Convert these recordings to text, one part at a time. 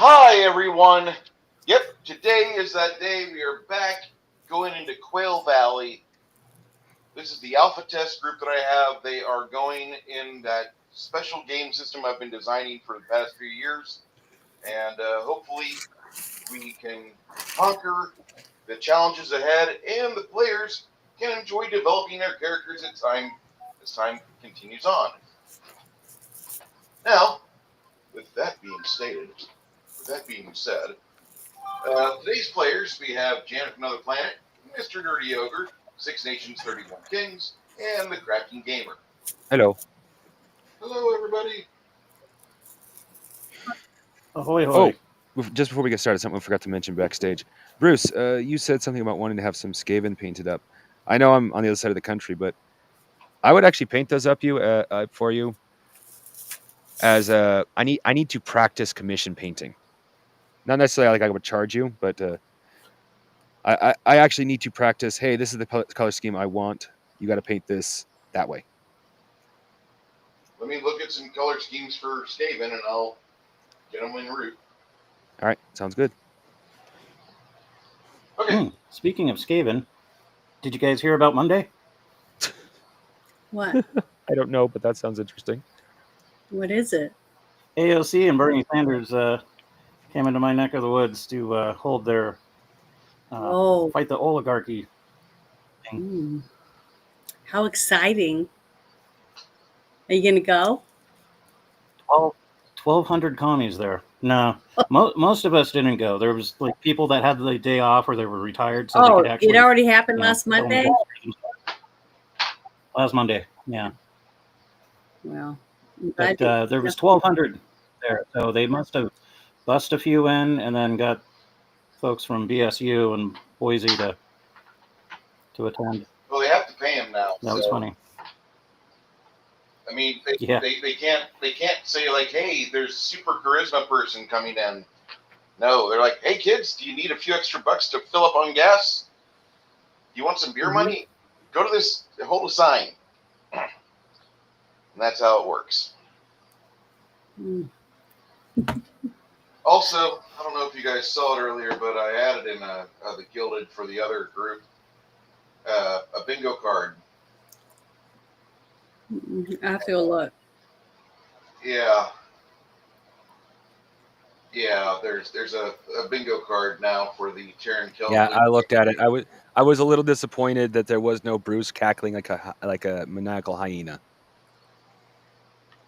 Hi, everyone. Yep, today is that day. We are back going into Quail Valley. This is the Alphatest group that I have. They are going in that special game system I've been designing for the past few years. And hopefully we can conquer the challenges ahead and the players can enjoy developing their characters as time continues on. Now, with that being said, today's players, we have Janet from Another Planet, Mr. Nerdy Ogre, Six Nations, 31 Kings, and the Crafting Gamer. Hello. Hello, everybody. Ahoy, hoy. Oh, just before we get started, something I forgot to mention backstage. Bruce, you said something about wanting to have some Skaven painted up. I know I'm on the other side of the country, but I would actually paint those up for you. As I need to practice commission painting. Not necessarily like I would charge you, but I actually need to practice. Hey, this is the color scheme I want. You got to paint this that way. Let me look at some color schemes for Skaven, and I'll get them en route. All right, sounds good. Okay. Speaking of Skaven, did you guys hear about Monday? What? I don't know, but that sounds interesting. What is it? AOC and Bernie Sanders came into my neck of the woods to hold their fight the oligarchy thing. How exciting. Are you going to go? 1,200 commies there. No, most of us didn't go. There was like people that had the day off or they were retired. So they could actually, it already happened last Monday? Last Monday, yeah. Well, but there was 1,200 there. So they must have bussed a few in and then got folks from BSU and Boise to attend. Well, they have to pay him now. That was funny. I mean, they can't say like, hey, there's a super charisma person coming in. No, they're like, hey kids, do you need a few extra bucks to fill up on gas? Do you want some beer money? Go to this, hold a sign. And that's how it works. Also, I don't know if you guys saw it earlier, but I added in the Gilded for the other group a bingo card. I have to go look. Yeah, there's a bingo card now for the Terran Kill. Yeah, I looked at it. I was a little disappointed that there was no Bruce cackling like a maniacal hyena.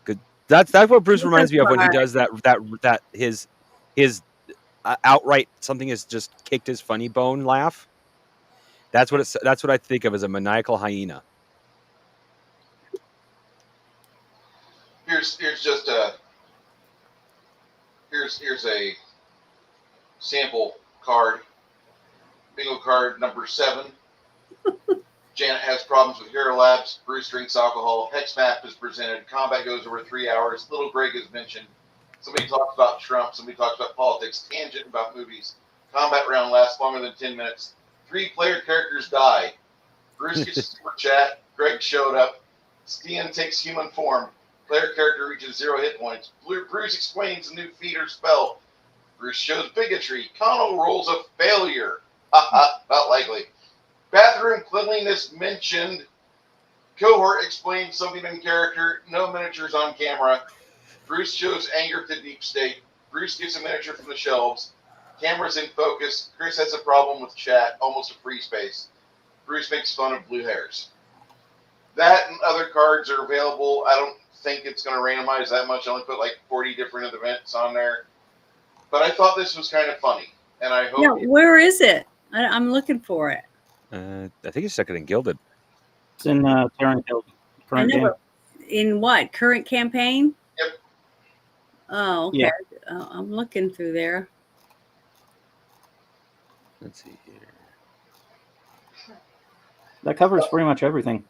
Good. That's what Bruce reminds me of when he does that his outright something has just kicked his funny bone laugh. That's what I think of as a maniacal hyena. Here's a sample card. Bingo card number 7. Janet has problems with Hero Labs. Bruce drinks alcohol. Hex map is presented. Combat goes over 3 hours. Little Greg is mentioned. Somebody talks about Trump. Somebody talks about politics. Tangent about movies. Combat round lasts longer than 10 minutes. 3 player characters die. Bruce gets a super chat. Greg showed up. Stian takes human form. Player character reaches 0 hit points. Bruce explains a new feat or spell. Bruce shows bigotry. Connell rolls a failure. Haha, not likely. Bathroom cleanliness mentioned. Cohort explains something in character. No miniatures on camera. Bruce shows anger to deep state. Bruce gets a miniature from the shelves. Camera's in focus. Chris has a problem with chat. Almost a free space. Bruce makes fun of blue hairs. That and other cards are available. I don't think it's going to randomize that much. I only put like 40 different events on there. But I thought this was kind of funny. And I hope... Yeah, where is it? I'm looking for it. I think it's second in Gilded. It's in Terran Guild. I know. In what? Current campaign? Yep. Oh, okay. Yeah. I'm looking through there. Let's see here. That covers pretty much everything.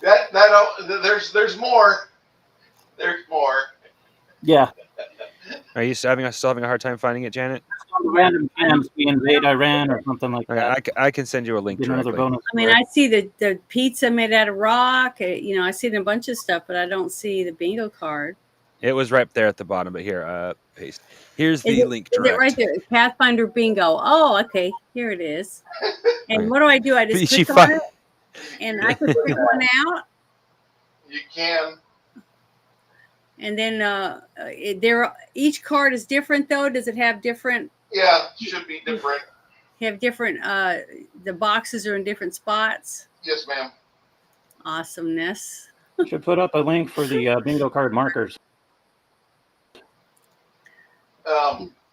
There's more. There's more. Yeah. Are you still having a hard time finding it, Janet? Random times we invade Iran or something like that. I can send you a link Another directly. bonus. I mean, I see the pizza made out of rock. I see a bunch of stuff, but I don't see the bingo card. It was right there at the bottom, but here, paste. Here's the link Is it right direct. there? Pathfinder Bingo. Oh, okay. Here it is. And Okay. what do I do? I just She click on fi- it, and I can print one out. You can. And then each card is different though. Does it have different? Yeah, should be different. Have different. The boxes are in different spots. Yes, ma'am. Awesomeness. Should put up a link for the bingo card markers.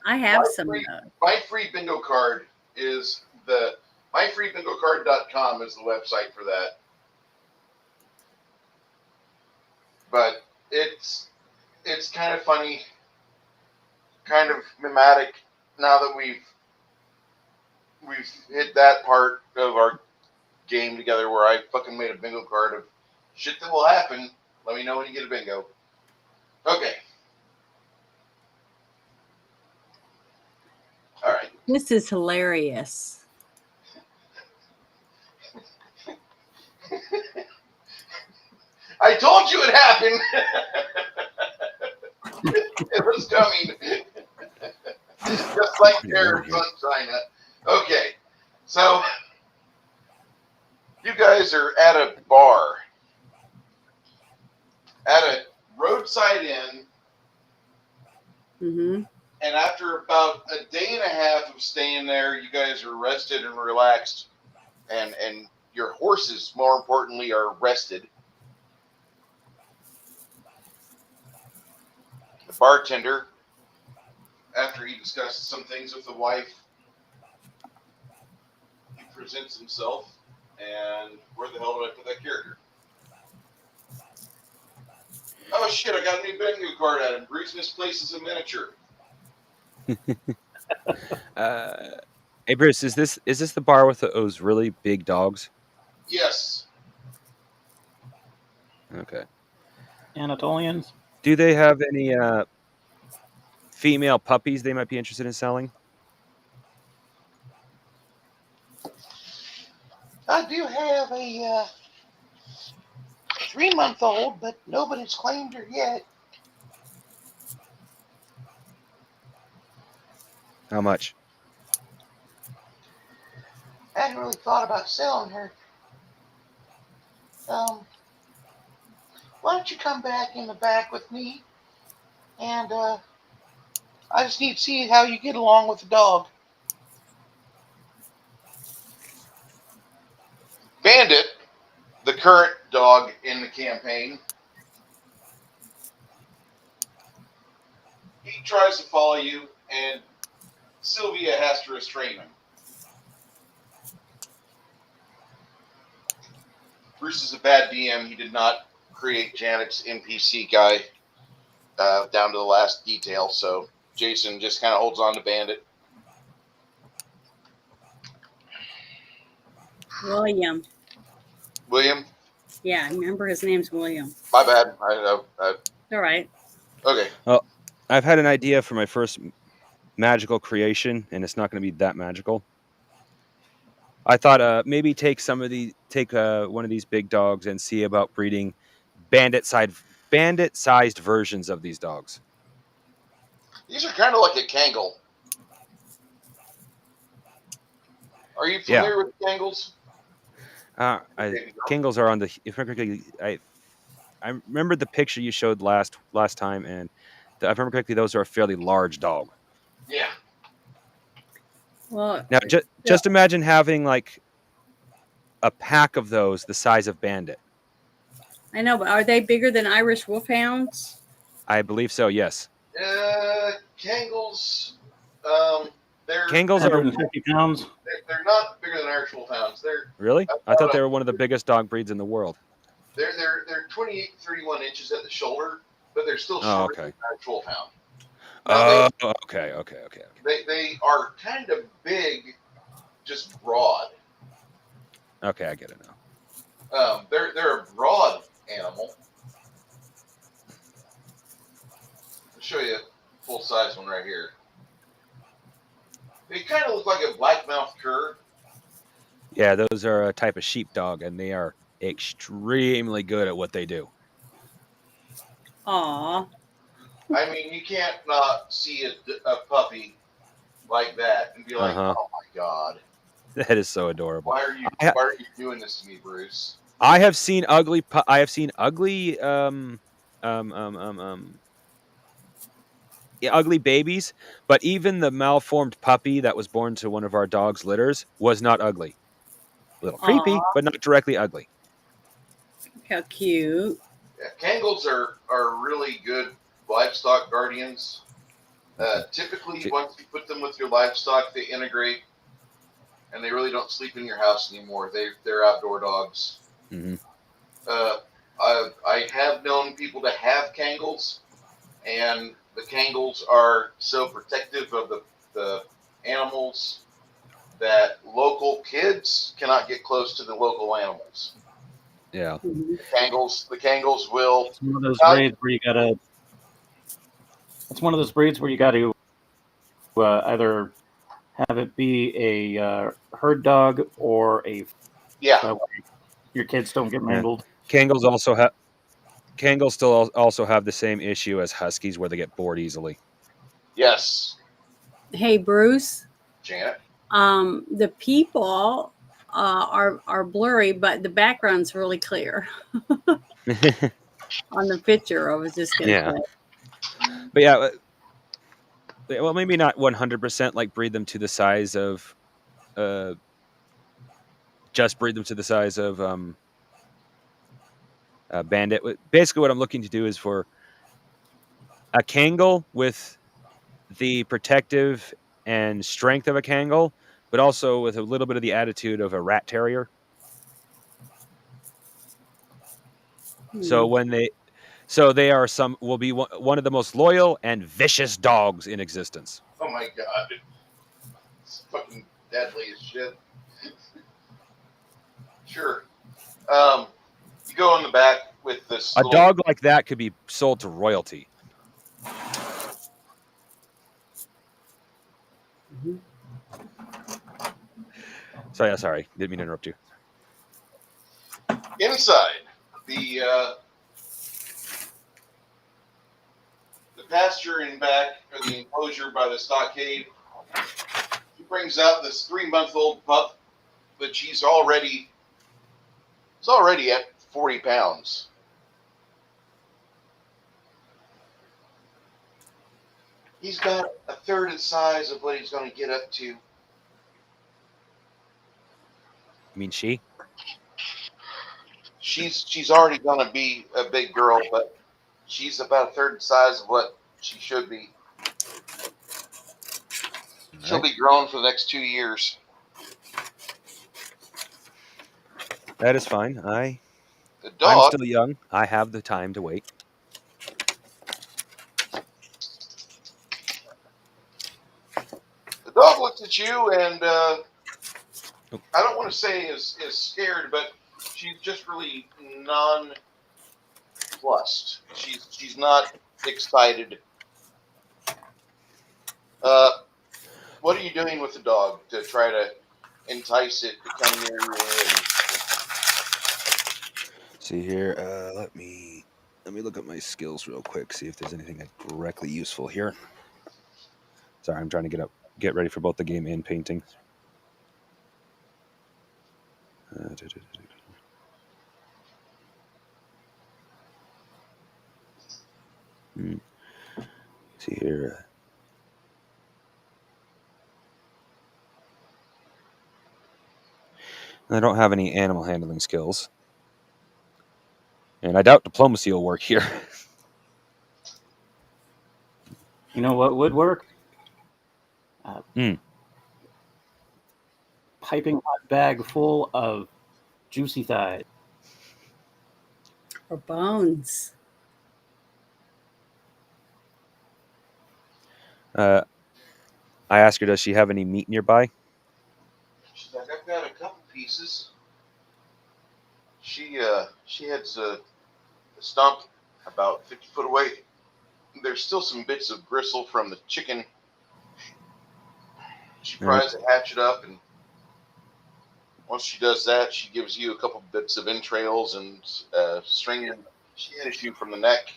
I have some. My free bingo card is myfreebingocard.com is the website for that. But it's kind of funny, kind of mimetic now that we've hit that part of our game together where I fucking made a bingo card of shit that will happen. Let me know when you get a bingo. Okay. All right. This is hilarious. I told you it happened. It was coming. Just like terror on China. Okay. So you guys are at a bar. At a roadside inn. Mm-hmm. And after about a day and a half of staying there, you guys are rested and relaxed. And your horses, more importantly, are rested. The bartender, after he discusses some things with the wife, he presents himself. And where the hell did I put that character? Oh shit, I got a new bingo card out of Bruce misplaces a miniature. Hey Bruce, is this the bar with those really big dogs? Yes. Okay. Anatolians. Do they have any female puppies they might be interested in selling? I do have a 3-month-old, but nobody's claimed her yet. How much? I hadn't really thought about selling her. Why don't you come back in the back with me? And I just need to see how you get along with the dog. Bandit, the current dog in the campaign, he tries to follow you, and Sylvia has to restrain him. Bruce is a bad DM. He did not create Janet's NPC guy down to the last detail, so Jason just kind of holds on to Bandit. William. William? Yeah, I remember his name's William. My bad. I know. All right. Okay. Well, I've had an idea for my first magical creation, and it's not going to be that magical. I thought maybe take one of these big dogs and see about breeding bandit-sized versions of these dogs. These are kind of like a Kangal. Are you familiar with Kangals? Kangals are on the. I remember the picture you showed last time, and if I remember correctly, those are a fairly large dog. Yeah. Well, Now, just imagine having like a pack of those the size of Bandit. I know, but are they bigger than Irish Wolfhounds? I believe so. Yes. Kangals. They're Kangals are 150 pounds. They're not bigger than Irish Wolfhounds. They're really. I thought they were one of the biggest dog breeds in the world. They're 28, 31 inches at the shoulder, but they're still Oh, shorter okay. than Irish Wolfhound. Okay. They are kind of big, just broad. Okay, I get it now. They're a broad animal. I'll show you a full size one right here. They kind of look like a black-mouthed cur. Yeah, those are a type of sheepdog, and they are extremely good at what they do. Aw. I mean, you can't not see a puppy like that and be like, Uh-huh. "Oh my god, That is so adorable. why are you I, doing this to me, Bruce?" I have seen ugly. I have seen ugly. Yeah, ugly babies. But even the malformed puppy that was born to one of our dog's litters was not ugly. A little creepy, Aw, but not directly ugly. how cute. Yeah, Kangles are really good livestock guardians. Typically, See- once you put them with your livestock, they integrate and they really don't sleep in your house anymore. They're outdoor dogs. Mhm. I have known people to have Kangles, and the Kangles are so protective of the animals that local kids cannot get close to the local animals. Yeah. Mhm. The Kangles will. It's one of those breeds where you gotta. It's one of those breeds where you got to either have it be a herd dog or a. Yeah. That way your kids don't get Yeah. mangled. Kangles also have. Kangles still also have the same issue as Huskies, where they get bored easily. Yes, Hey, Bruce. Janet. The people are blurry, but the background's really clear on the picture. I was just gonna Yeah. say. But yeah, well, maybe not 100% like breed them to the size of, just breed them to the size of Bandit. Basically, what I'm looking to do is for a Kangal with the protective and strength of a Kangal, but also with a little bit of the attitude of a Rat Terrier. So Hmm. when they, so they are will be one of the most loyal and vicious dogs in existence. Oh my god, it's fucking deadly as shit. Sure. You go in the back with this A little. dog like that could be sold to royalty. Mhm. So yeah, sorry, didn't mean to interrupt you. Inside the pasture in back, or the enclosure by the stockade, he brings out this 3-month-old pup, but it's already at 40 pounds. He's got a third the size of what he's going to get up to. You mean she? She's already going to be a big girl, but she's about a third the size of what she should be. She'll Right. be grown for the next 2 years. That is fine. The I'm dog, still young. I have the time to wait. the dog looks at you and Oh, I don't want to say is scared, but she's just really nonplussed. She's not excited. Uh, what are you doing with the dog to try to entice it to come near you? And see here. Let me look at my skills real quick. See if there's anything directly useful here. Sorry, I'm trying to get ready for both the game and painting. See here. I don't have any animal handling skills, and I doubt diplomacy will work here. You know what would work? Mm. Piping hot bag full of juicy thighs. Or bones. I asked her, does she have any meat nearby? she's like, I've got a couple pieces. She heads a stump about 50 foot away. There's still some bits of gristle from the chicken. She pries the hatchet up, and once she does that, she gives you a couple bits of entrails and string. She hits you from the neck.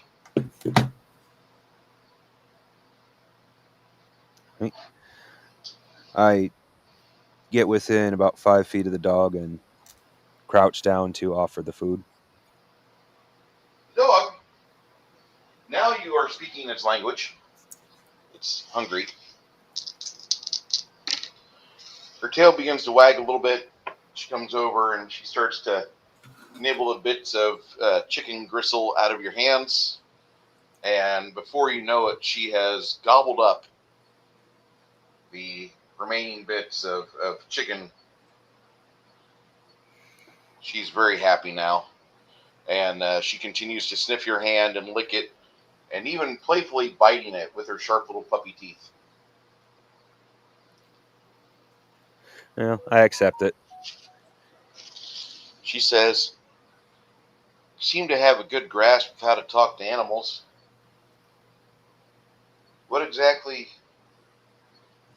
I get within about 5 feet of the dog and crouch down to offer the food. Dog, now you are speaking its language. It's hungry. Her tail begins to wag a little bit. She comes over and she starts to nibble the bits of chicken gristle out of your hands. And before you know it, she has gobbled up the remaining bits of chicken. She's very happy now. And she continues to sniff your hand and lick it, and even playfully biting it with her sharp little puppy teeth. Yeah, I accept it. She says, "You seem to have a good grasp of how to talk to animals. What exactly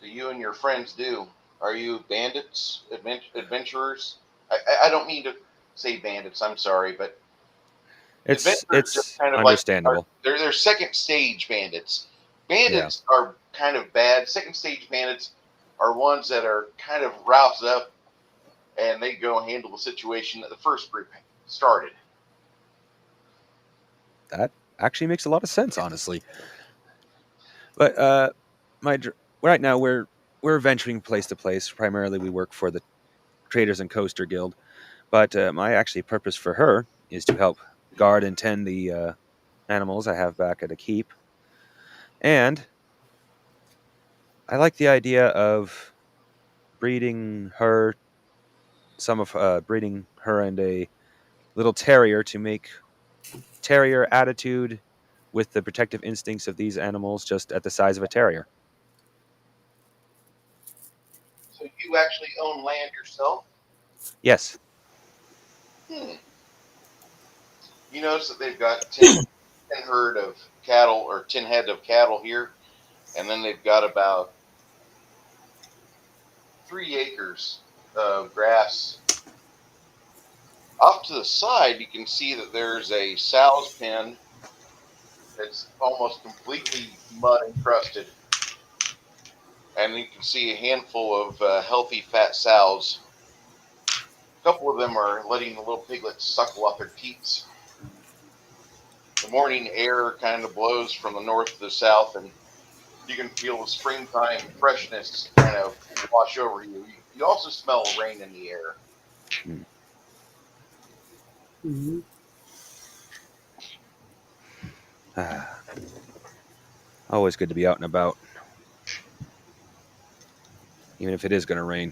do you and your friends do? Are you bandits, adventurers? I don't mean to say bandits. I'm sorry, but adventurers just It's kind of like understandable. they're second stage bandits. Yeah. Bandits are kind of bad. Second stage bandits are ones that are kind of roused up and they go handle the situation that the first group started." That actually makes a lot of sense, honestly. But right now we're venturing place to place. Primarily, we work for the Traders and Coaster Guild. But my actually purpose for her is to help guard and tend the animals I have back at a keep. And I like the idea of breeding her, breeding her and a little terrier to make terrier attitude with the protective instincts of these animals just at the size of a terrier. So you actually own land yourself? Yes. Hmm. You notice that they've got 10 herd of cattle or 10 head of cattle here, and then they've got about 3 acres of grass. Off to the side, you can see that there's a sow's pen that's almost completely mud encrusted, and you can see a handful of healthy fat sows. A couple of them are letting the little piglets suckle off their teats. The morning air kind of blows from the north to the south, and you can feel the springtime freshness kind of wash over you. You also smell rain in the air. Mm. Mhm. Ah, always good to be out and about, even if it is going to rain.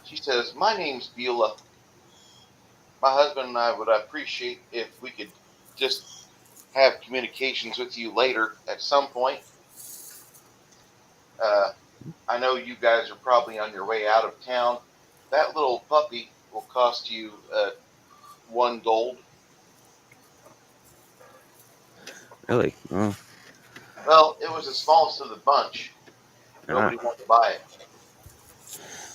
She says, "My name's Beulah. My husband and I would appreciate if we could just have communications with you later at some point. Uh, I know you guys are probably on your way out of town. That little puppy will cost you 1 gold." Really? Well, it was the smallest of the bunch. Ah. Nobody wanted to buy it.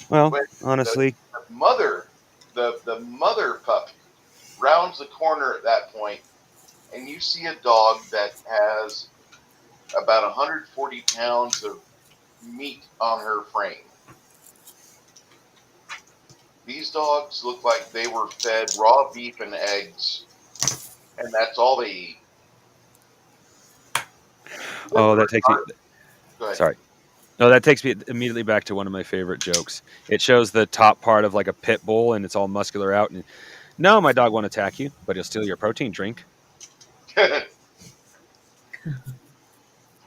Well, When the honestly, mother, the mother pup rounds the corner at that point, and you see a dog that has about 140 pounds of meat on her frame. These dogs look like they were fed raw beef and eggs, and that's all they eat. oh, that takes me. Go ahead. Sorry. No, that takes me immediately back to one of my favorite jokes. It shows the top part of like a pit bull, and it's all muscular out. And no, my dog won't attack you, but he'll steal your protein drink.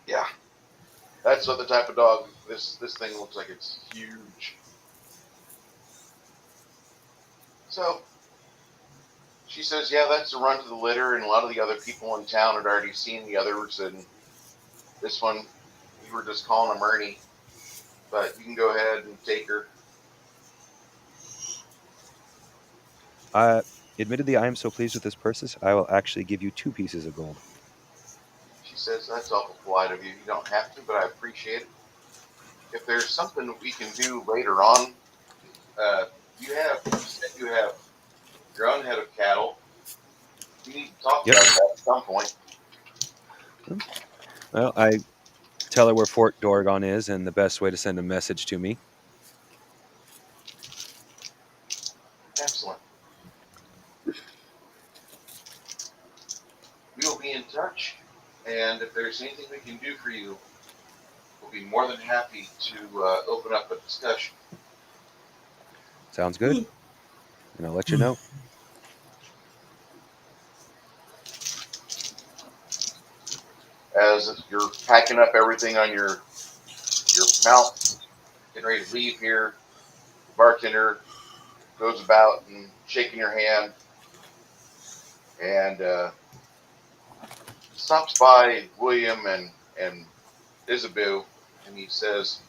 Yeah, that's what the type of dog. This thing looks like it's huge. So she says, "Yeah, that's the run to the litter, and a lot of the other people in town had already seen the others, and this one, we were just calling him Ernie. But you can go ahead and take her." Uh, Admittedly, I am so pleased with this purchase. I will actually give you 2 pieces of gold. She says, "That's awful polite of you. You don't have to, but I appreciate it. If there's something we can do later on, uh, you said you have your own head of cattle. We need to talk Yep. about that at some point." Well, I tell her where Fort Dorgon is and the best way to send a message to me. Excellent. We will be in touch, and if there's anything we can do for you, we'll be more than happy to open up a discussion. Sounds good. And I'll let you know. As you're packing up everything on your mount, getting ready to leave here, the bartender goes about and shaking your hand and stops by William and Isabel, and he says,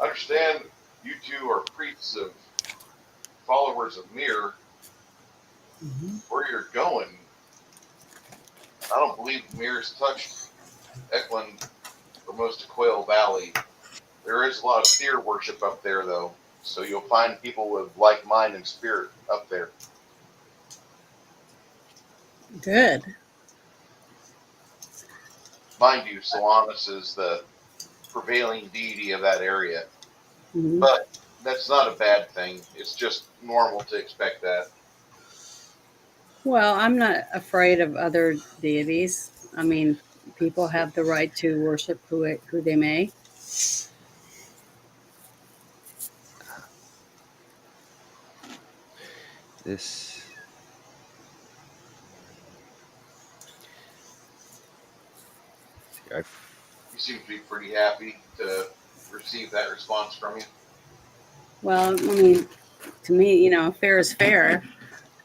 "I understand you two are priests of followers of Mir. Where you're going, I don't believe Mir's touched Eckland or most of Quail Valley. There is a lot of fear worship up there, though, so you'll find people with like mind and spirit up there." Good. Mind you, Solanus is the prevailing deity of that area, Mhm. but that's not a bad thing. It's just normal to expect that. Well, I'm not afraid of other deities. I mean, people have the right to worship who they may. This. I You seem to be pretty happy to receive that response from you. Well, I mean, to me, fair is fair.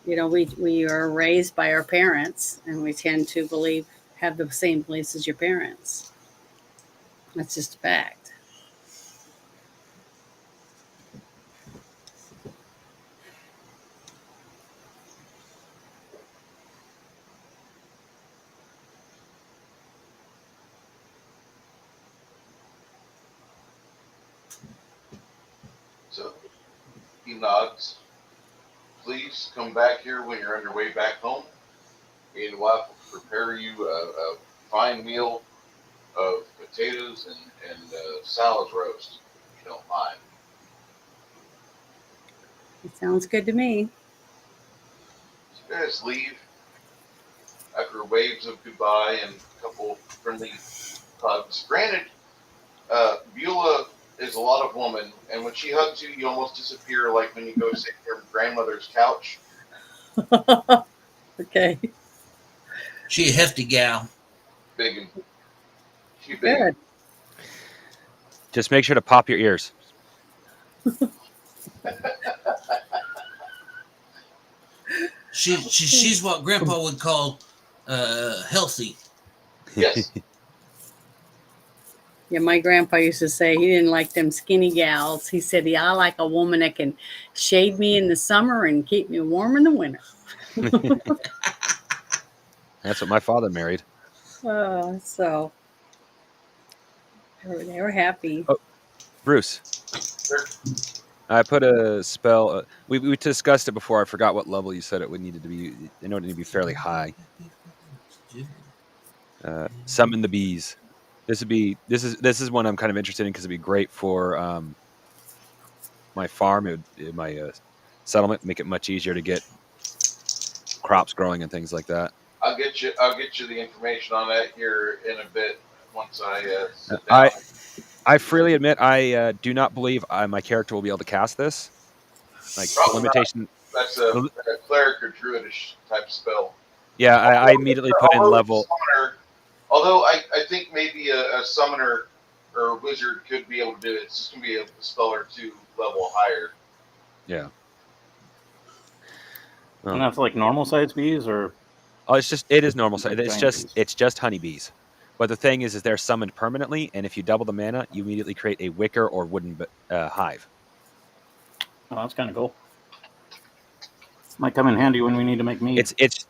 We are raised by our parents, and we tend to have the same beliefs as your parents. That's just a fact. So he nods. Please come back here when you're on your way back home, and we'll prepare you a fine meal of potatoes and salad roast, if you don't mind. It sounds good to me. So you guys leave after waves of goodbye and a couple friendly hugs. Granted, Beulah is a lot of woman, and when she hugs you, you almost disappear, like when you go sit on your grandmother's couch. Okay. She a hefty gal. Big and she big. Good. just make sure to pop your ears. She's what Grandpa would call healthy. Yes. Yeah, my grandpa used to say he didn't like them skinny gals. He said, "Yeah, I like a woman that can shade me in the summer and keep me warm in the winter." That's what my father married. So they were happy. Oh, Bruce, Sure. I put a spell. We discussed it before. I forgot what level you said it would needed to be. I know it needed to be fairly high. Summon the bees. This is one I'm kind of interested in because it'd be great for my farm, my settlement, make it much easier to get crops growing and things like that. I'll get you the information on that here in a bit once I sit down. I freely admit I do not believe my character will be able to cast this. Like the Probably not. limitation. That's a cleric or druidish type spell. Yeah, I immediately put in level. Although I think maybe a summoner or a wizard could be able to do it. It's just going to be a spell or two level higher. Yeah. And that's like normal size bees, or Oh, it is normal size. Like giant bees. It's just honeybees. But the thing is they're summoned permanently, and if you double the mana, you immediately create a wicker or wooden hive. oh, that's kind of cool. Might come in handy when we need to make meat. It's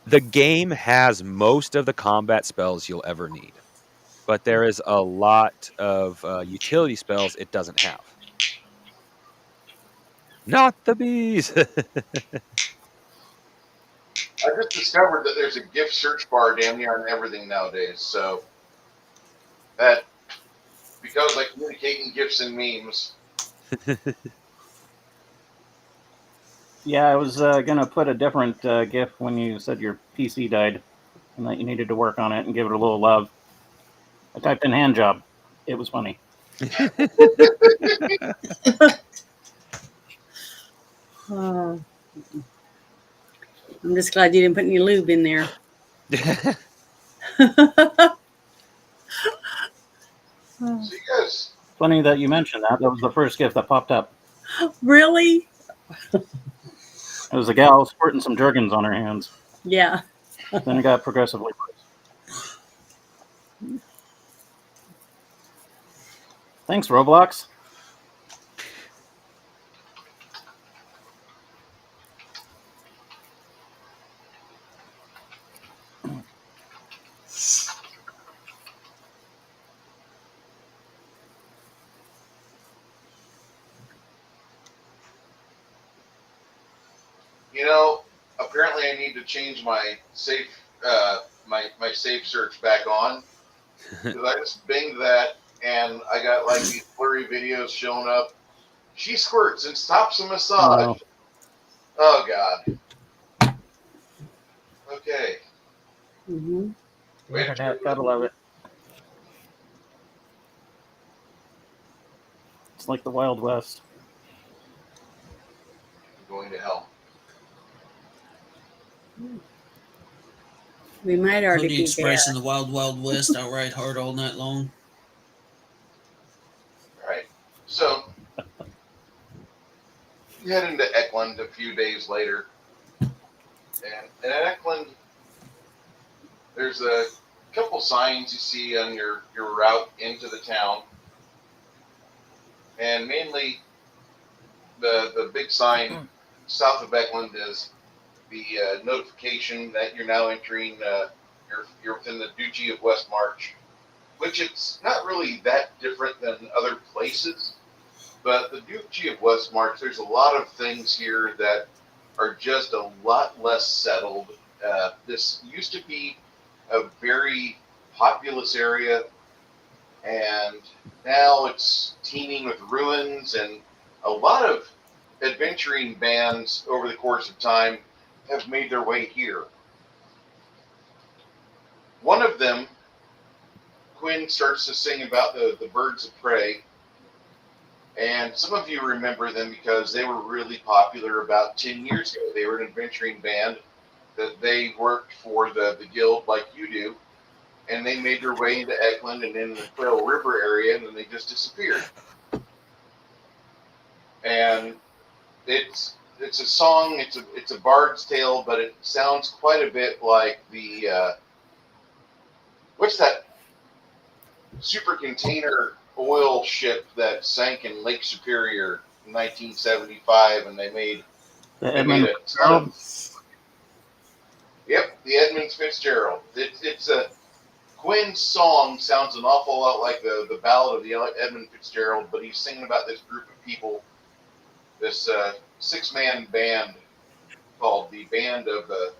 the game has most of the combat spells you'll ever need, but there is a lot of utility spells it doesn't have. Not the bees. I just discovered that there's a gift search bar damn near on everything nowadays. So that because I communicate in gifs and memes. Yeah, I was gonna put a different GIF when you said your PC died and that you needed to work on it and give it a little love. I typed in hand job. It was funny. Oh, I'm just glad you didn't put any lube in there. So you guys, Funny that you mentioned that. That was the first GIF that popped up. Really? It was a gal squirting some Jergens on her hands. Yeah. Then it got progressively worse. Thanks, Roblox. you know, apparently I need to change my safe, my safe search back on because I just binged that and I got like these blurry videos showing up. She squirts and stops a massage. Wow. Oh God. Okay. Mm-hmm. The internet, gotta love it. It's like the Wild West. I'm going to hell. We might already Pony be Express there. in the Wild Wild West, outright hard all night long. All right. So we head into Eckland a few days later, and at Eckland, there's a couple signs you see on your route into the town, and mainly the big sign south of Eckland is the notification that you're now entering you're within the Duchy of Westmarch, which it's not really that different than other places. But the Duchy of Westmarch, there's a lot of things here that are just a lot less settled. This used to be a very populous area, and now it's teeming with ruins, and a lot of adventuring bands over the course of time have made their way here. One of them, Quinn starts to sing about the birds of prey, and some of you remember them because they were really popular about 10 years ago. They were an adventuring band that they worked for the guild like you do, and they made their way into Eckland and in the Quail River area, and then they just disappeared. And it's a song, it's a bard's tale, but it sounds quite a bit like the what's that super container oil ship that sank in Lake Superior in 1975, and they made The they made Edmund a ton Fitzgerald. of. Yep, the Edmund Fitzgerald. It's a Quinn's song sounds an awful lot like the ballad of the Edmund Fitzgerald, but he's singing about this group of people, this six-man band called the Band of the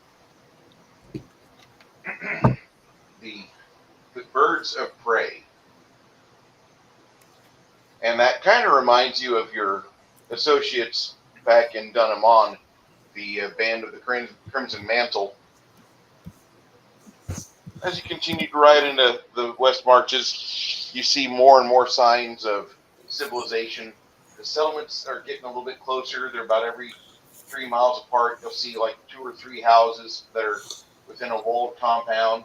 the Birds of Prey, and that kind of reminds you of your associates back in Dunham on the Band of the Crimson Mantle. As you continue to ride into the West Marches, you see more and more signs of civilization. The settlements are getting a little bit closer. They're about every 3 miles apart. You'll see like 2 or 3 houses that are within a walled compound.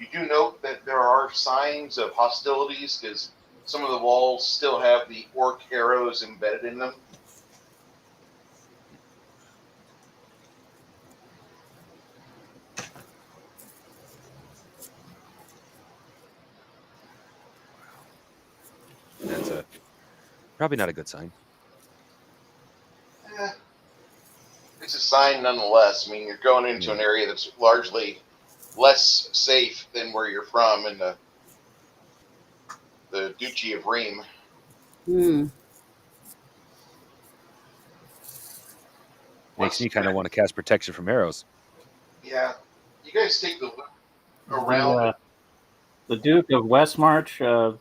You do note that there are signs of hostilities because some of the walls still have the orc arrows embedded in them. That's probably not a good sign. Eh, it's a sign nonetheless. I mean, you're going into an area that's largely less safe than where you're from in the Duchy of Rheims. Hmm. Makes me kind of want to cast protection from arrows. Yeah, you guys take the loop The around. the Duke of Westmarch,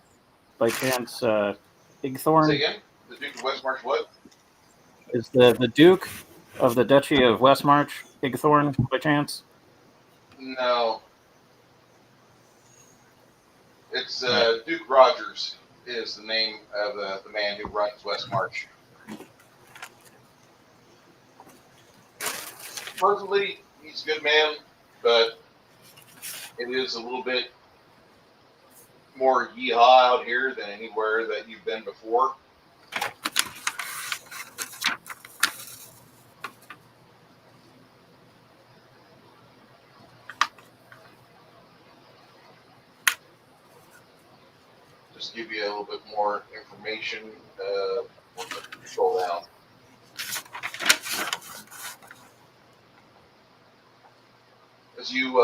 by chance, Say Bigthorn? again? The Duke of Westmarch what? Is the Duke of the Duchy of Westmarch Bigthorn by chance? No. It's Right. Duke Rogers is the name of the man who runs Westmarch. Supposedly, he's a good man, but it is a little bit more yeehaw out here than anywhere that you've been before. Just give you a little bit more information. Scroll down. As you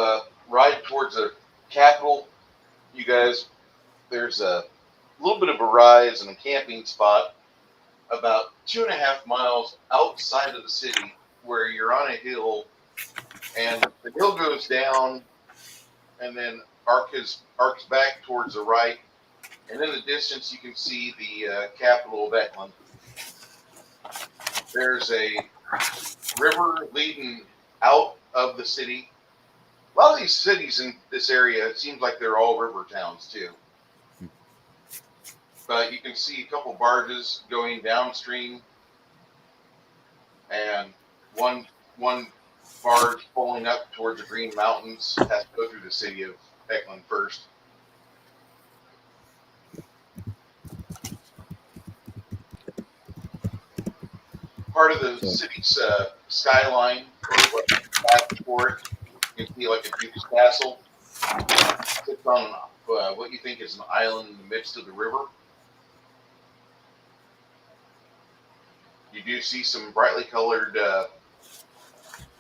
ride towards the capital, you guys, there's a little bit of a rise and a camping spot about 2.5 miles outside of the city where you're on a hill and the hill goes down and then arcs back towards the right. And in the distance, you can see the capital of Eckland. There's a river leading out of the city. A lot of these cities in this area, it seems like they're all river towns too. But you can see a couple barges going downstream, and one barge pulling up towards the Green Mountains has to go through the city of Eckland first. Part of the city's skyline, or what you pass before it, you can see like a Duke's castle. Sits on what you think is an island in the midst of the river. You do see some brightly colored,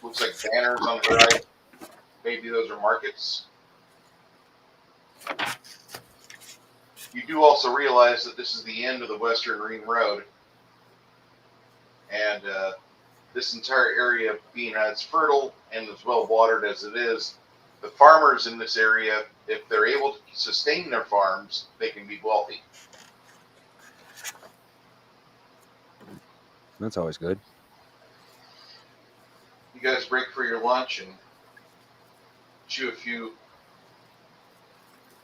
looks like banners on the horizon. Maybe those are markets. You do also realize that this is the end of the Western Ring Road. And this entire area being as fertile and as well watered as it is, the farmers in this area, if they're able to sustain their farms, they can be wealthy. That's always good. You guys break for your lunch and chew a few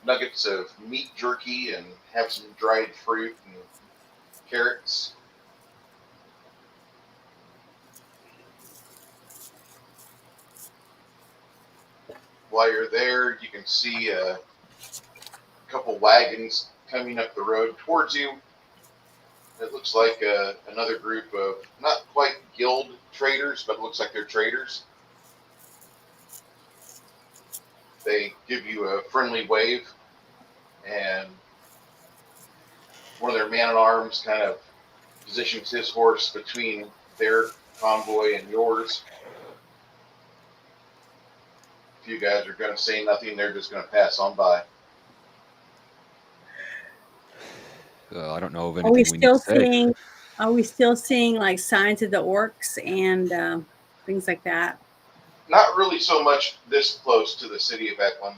nuggets of meat jerky and have some dried fruit and carrots. While you're there, you can see a couple wagons coming up the road towards you. It looks like another group of not quite guild traders, but it looks like they're traders. They give you a friendly wave, and one of their man-at-arms kind of positions his horse between their convoy and yours. If you guys are going to say nothing, they're just going to pass on by. I don't know of Are we anything we need to still say. seeing? Are we still seeing like signs of the orcs and things like that? Not really so much this close to the city of Eckland.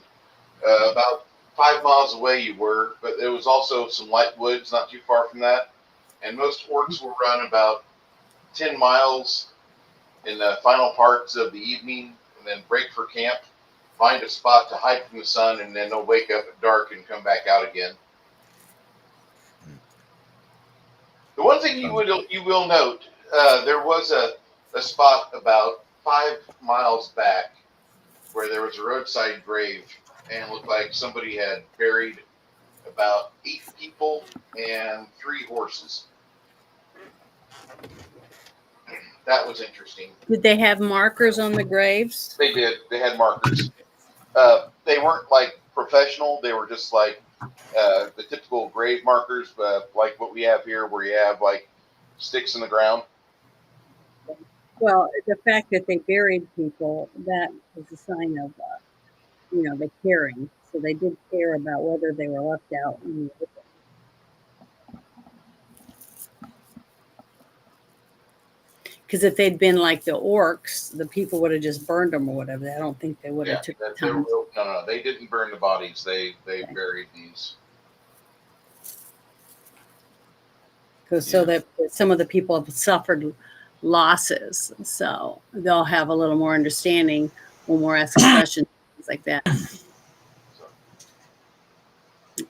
About 5 miles away you were, but there was also some light woods not too far from that. And most orcs will run about 10 miles in the final parts of the evening and then break for camp, find a spot to hide from the sun, and then they'll wake up at dark and come back out again. The one thing you will note, there was a spot about 5 miles back where there was a roadside grave and looked like somebody had buried about 8 people and 3 horses. That was interesting. Did they have markers on the graves? They did. They had markers. They weren't like professional. They were just like the typical grave markers, like what we have here, where you have like sticks in the ground. Well, the fact that they buried people, that is a sign of, the caring. So they did care about whether they were left out in the open. because if they'd been like the orcs, the people would have just burned them or whatever. I don't think they would have Yeah, took that, the time. no, they didn't burn the bodies. They Okay. buried these. Because so that some of the people have suffered losses, so they'll have a little more understanding when we're asking questions, things like that. So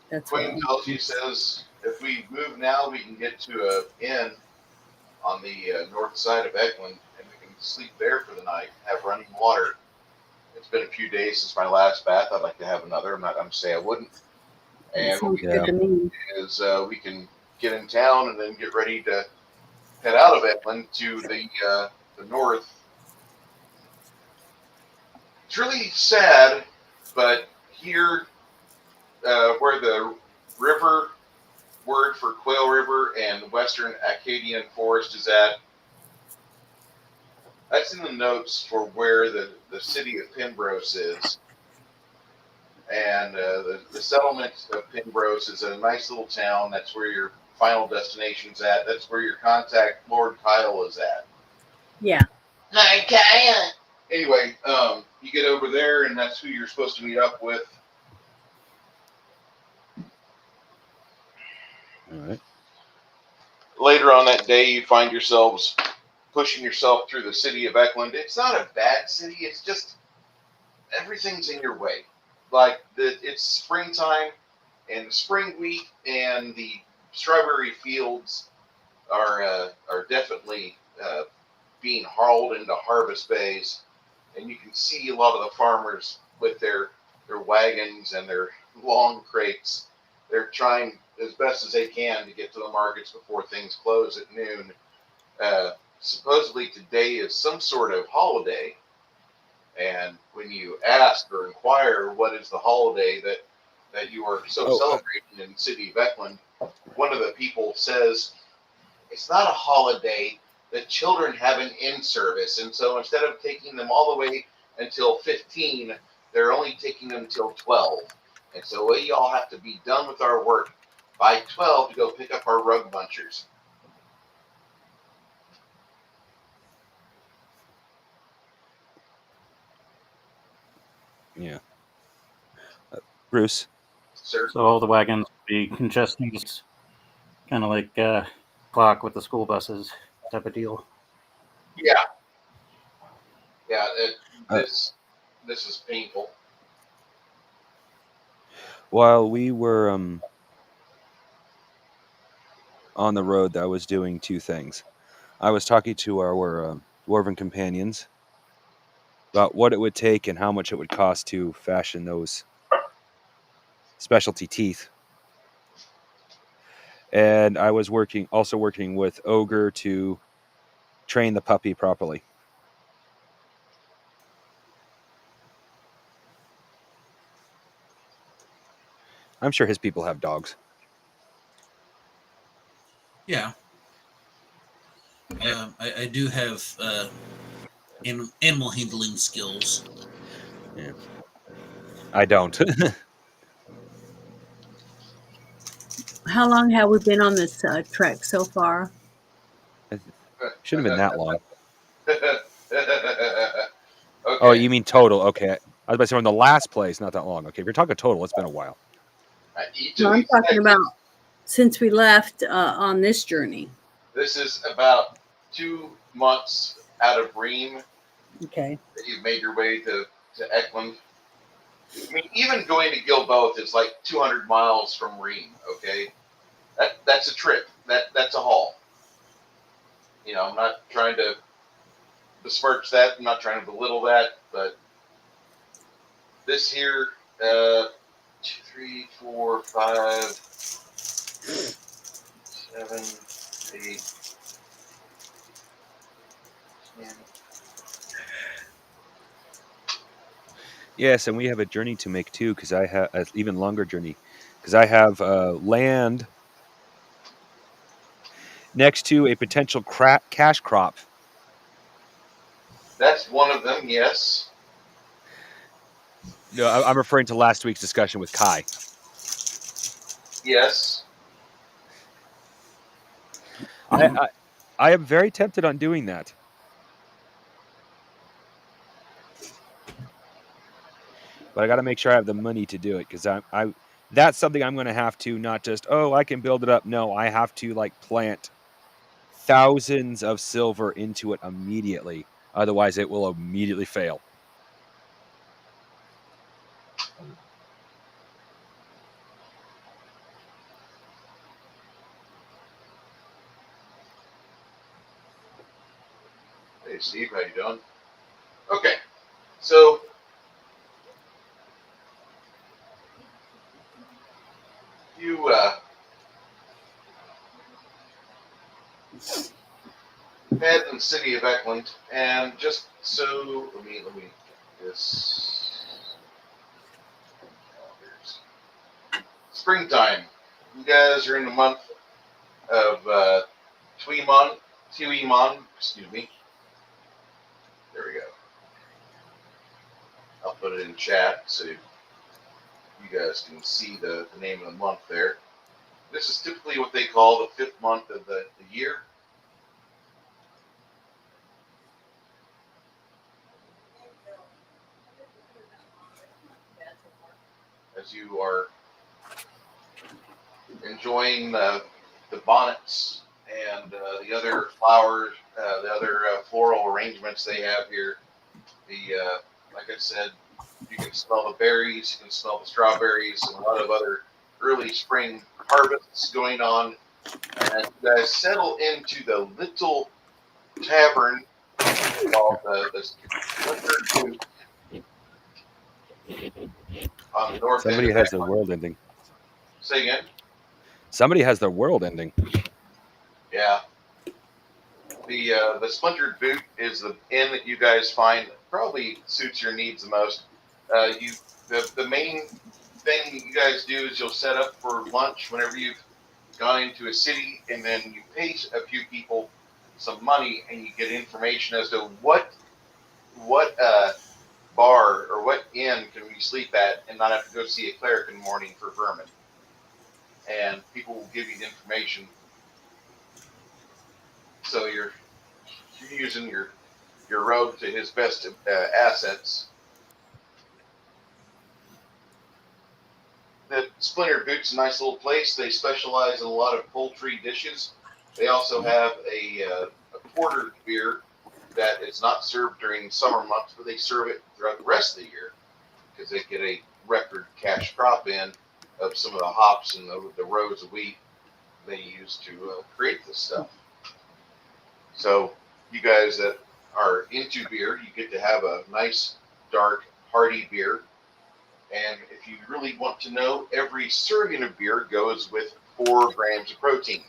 That's Queen what. tells you, says, if we move now, we can get to a inn on the north side of Eckland, and we can sleep there for the night, have running water. It's been a few days since my last bath. I'd like to have another. I'm not going to say I wouldn't. That And what sounds we good to me. is we can get in town and then get ready to head out of Eckland to the north. It's really sad, but here, where the river word for Quail River and Western Acadian Forest is at, that's in the notes for where the city of Pembrose is. And the settlement of Pembrose is a nice little town. That's where your final destination's at. That's where your contact, Lord Kyle, is at. Yeah. Lord Kyle. Anyway, you get over there, and that's who you're supposed to meet up with. All right. Later on that day, you find yourselves pushing yourself through the city of Eckland. It's not a bad city. It's just everything's in your way. Like it's springtime, and the spring wheat and the strawberry fields are definitely being hauled into harvest bays, and you can see a lot of the farmers with their wagons and their long crates. They're trying as best as they can to get to the markets before things close at noon. Supposedly today is some sort of holiday, and when you ask or inquire what is the holiday that you are so celebrating in the city of Eckland, one of the people says, it's not a holiday. The children have an in-service, and so instead of taking them all the way until 15, they're only taking them till 12. And so we all have to be done with our work by 12 to go pick up our rug bunchers. Yeah. Bruce. Sir? So all the wagons will be congesting, kind of like clock with the school buses type of deal. Yeah. Yeah, this is painful. While we were on the road, I was doing two things. I was talking to our dwarven companions about what it would take and how much it would cost to fashion those specialty teeth. And I was also working with Ogre to train the puppy properly. I'm sure his people have dogs. Yeah. I do have animal handling skills. Yeah. I don't. How long have we been on this trek so far? Shouldn't have been that long. Okay. Oh, you mean total? Okay. I was about to say we're in the last place, not that long. Okay, if you're talking total, it's been a while. No, I'm talking about since we left on this journey. This is about 2 months out of Ream Okay. that you've made your way to Eckland. I mean, even going to Gilboa is like 200 miles from Ream. Okay, that's a trip. That's a haul. You know, I'm not trying to besmirch that. I'm not trying to belittle that, but this here, 2, 3, 4, 5, 7, 8, 10. Yes, and we have a journey to make too, because I have an even longer journey, because I have land next to a potential cash crop. That's one of them. Yes. No, I'm referring to last week's discussion with Kai. Yes. I am very tempted on doing that. but I got to make sure I have the money to do it because I that's something I'm going to have to not just I can build it up. No, I have to like plant thousands of silver into it immediately. Otherwise, it will immediately fail. Hey, Steve, how you doing? Okay, so you head in the city of Eckland, and just so let me this springtime. You guys are in the month of Tuimon, excuse me. There we go. I'll put it in chat so you guys can see the name of the month there. This is typically what they call the fifth month of the year. As you are enjoying the bonnets and the other flowers, the other floral arrangements they have here. Like I said, you can smell the berries, you can smell the strawberries, and a lot of other early spring harvests going on. And you guys settle into the little tavern called the Splinter on the north Somebody end of has their Eckland. world ending. Say again? Somebody has their world ending. Yeah. The Splintered Boot is the inn that you guys find probably suits your needs the most. The main thing you guys do is you'll set up for lunch whenever you've gone into a city, and then you pay a few people some money, and you get information as to what bar or what inn can we sleep at, and not have to go see a cleric in the morning for vermin. And people will give you the information, so you're using your rogue to his best assets. The Splinter Boot's a nice little place. They specialize in a lot of poultry dishes. They also have a porter beer that is not served during summer months, but they serve it throughout the rest of the year because they get a record cash crop in of some of the hops and the rows of wheat they use to create this stuff. So you guys that are into beer, you get to have a nice, dark, hearty beer. And if you really want to know, every serving of beer goes with 4 grams of protein.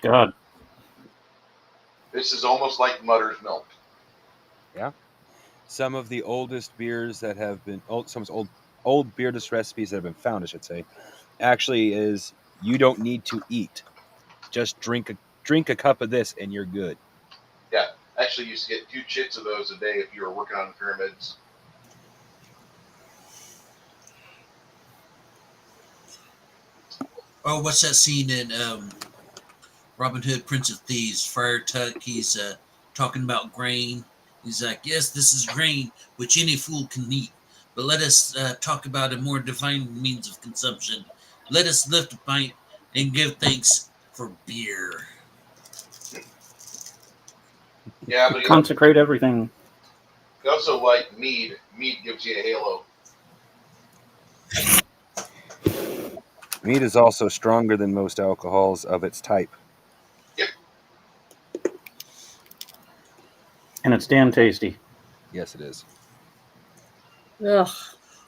God. This is almost like mother's milk. Yeah. Some of the oldest beers that have been some old beerless recipes that have been found, I should say, actually is you don't need to eat. Just drink a cup of this and you're good. Yeah, actually used to get 2 chits of those a day if you were working on the pyramids. Oh, what's that scene in Robin Hood, Prince of Thieves? Friar Tuck, he's talking about grain. He's like, yes, this is grain, which any fool can eat. But let us talk about a more divine means of consumption. Let us lift a pint and give thanks for beer. Yeah, but Consecrate everything. he also like mead. Mead gives you a halo. Mead is also stronger than most alcohols of its type. Yep. And it's damn tasty. Yes, it is. Ugh.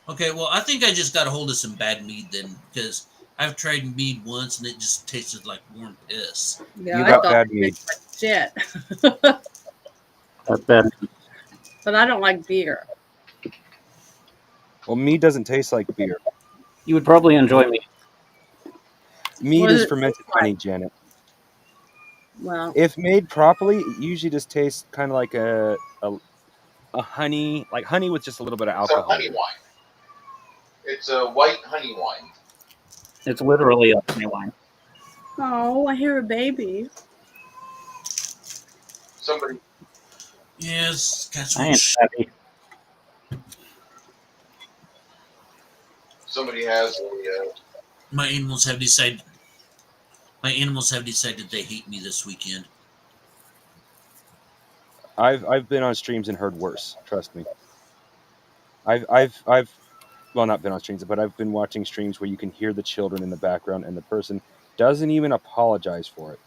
Okay, well, I think I just got a hold of some bad mead then, because I've tried mead once and it just tasted like warm piss. Yeah, You I got thought bad it mead. tasted like shit. That's bad. But I don't like beer. Well, mead doesn't taste like beer. You would probably enjoy me. Mead What is does it fermented taste honey, like? Janet. Well, If made properly, it usually just tastes kind of like a honey, like honey with just a little bit of It's a alcohol honey in it. wine. It's a white honey wine. It's literally a honey wine. oh, I hear a baby. Somebody Yes, got I some ain't happy. somebody has a My animals have decided. My animals have decided they hate me this weekend. I've been on streams and heard worse. Trust me. I've well, not been on streams, but I've been watching streams where you can hear the children in the background and the person doesn't even apologize for it.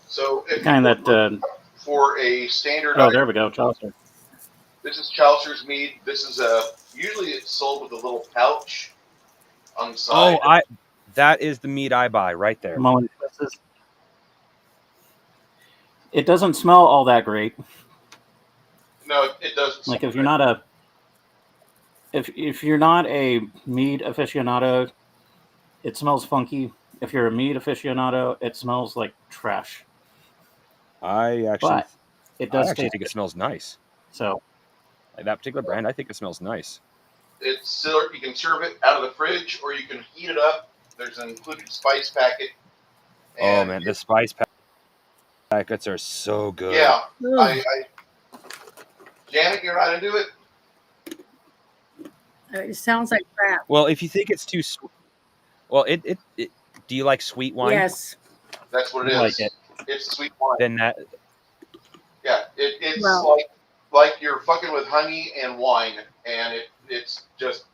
So The if kind you that. for a standard Oh, there we go, Chaucer. this is Chaucer's mead. This is usually it's sold with a little pouch on the side. That is the meat I buy right there. Mullen Twisses. It doesn't smell all that great. No, it doesn't. Like if you're not a if you're not a mead aficionado, it smells funky. If you're a mead aficionado, it smells like trash. I actually But it does taste think it good. smells nice. So Like that particular brand, I think it smells nice. It's still, you can serve it out of the fridge or you can heat it up. There's an included spice packet. Oh man, the spice packets are so good. Yeah, Ugh. Janet, you're not into it? It sounds like crap. Well, if you think it's too sweet, well, it do you like sweet wine? Yes. That's what it I is. like it. It's sweet wine. Then that Yeah, it's Well- like you're fucking with honey and wine, and it's just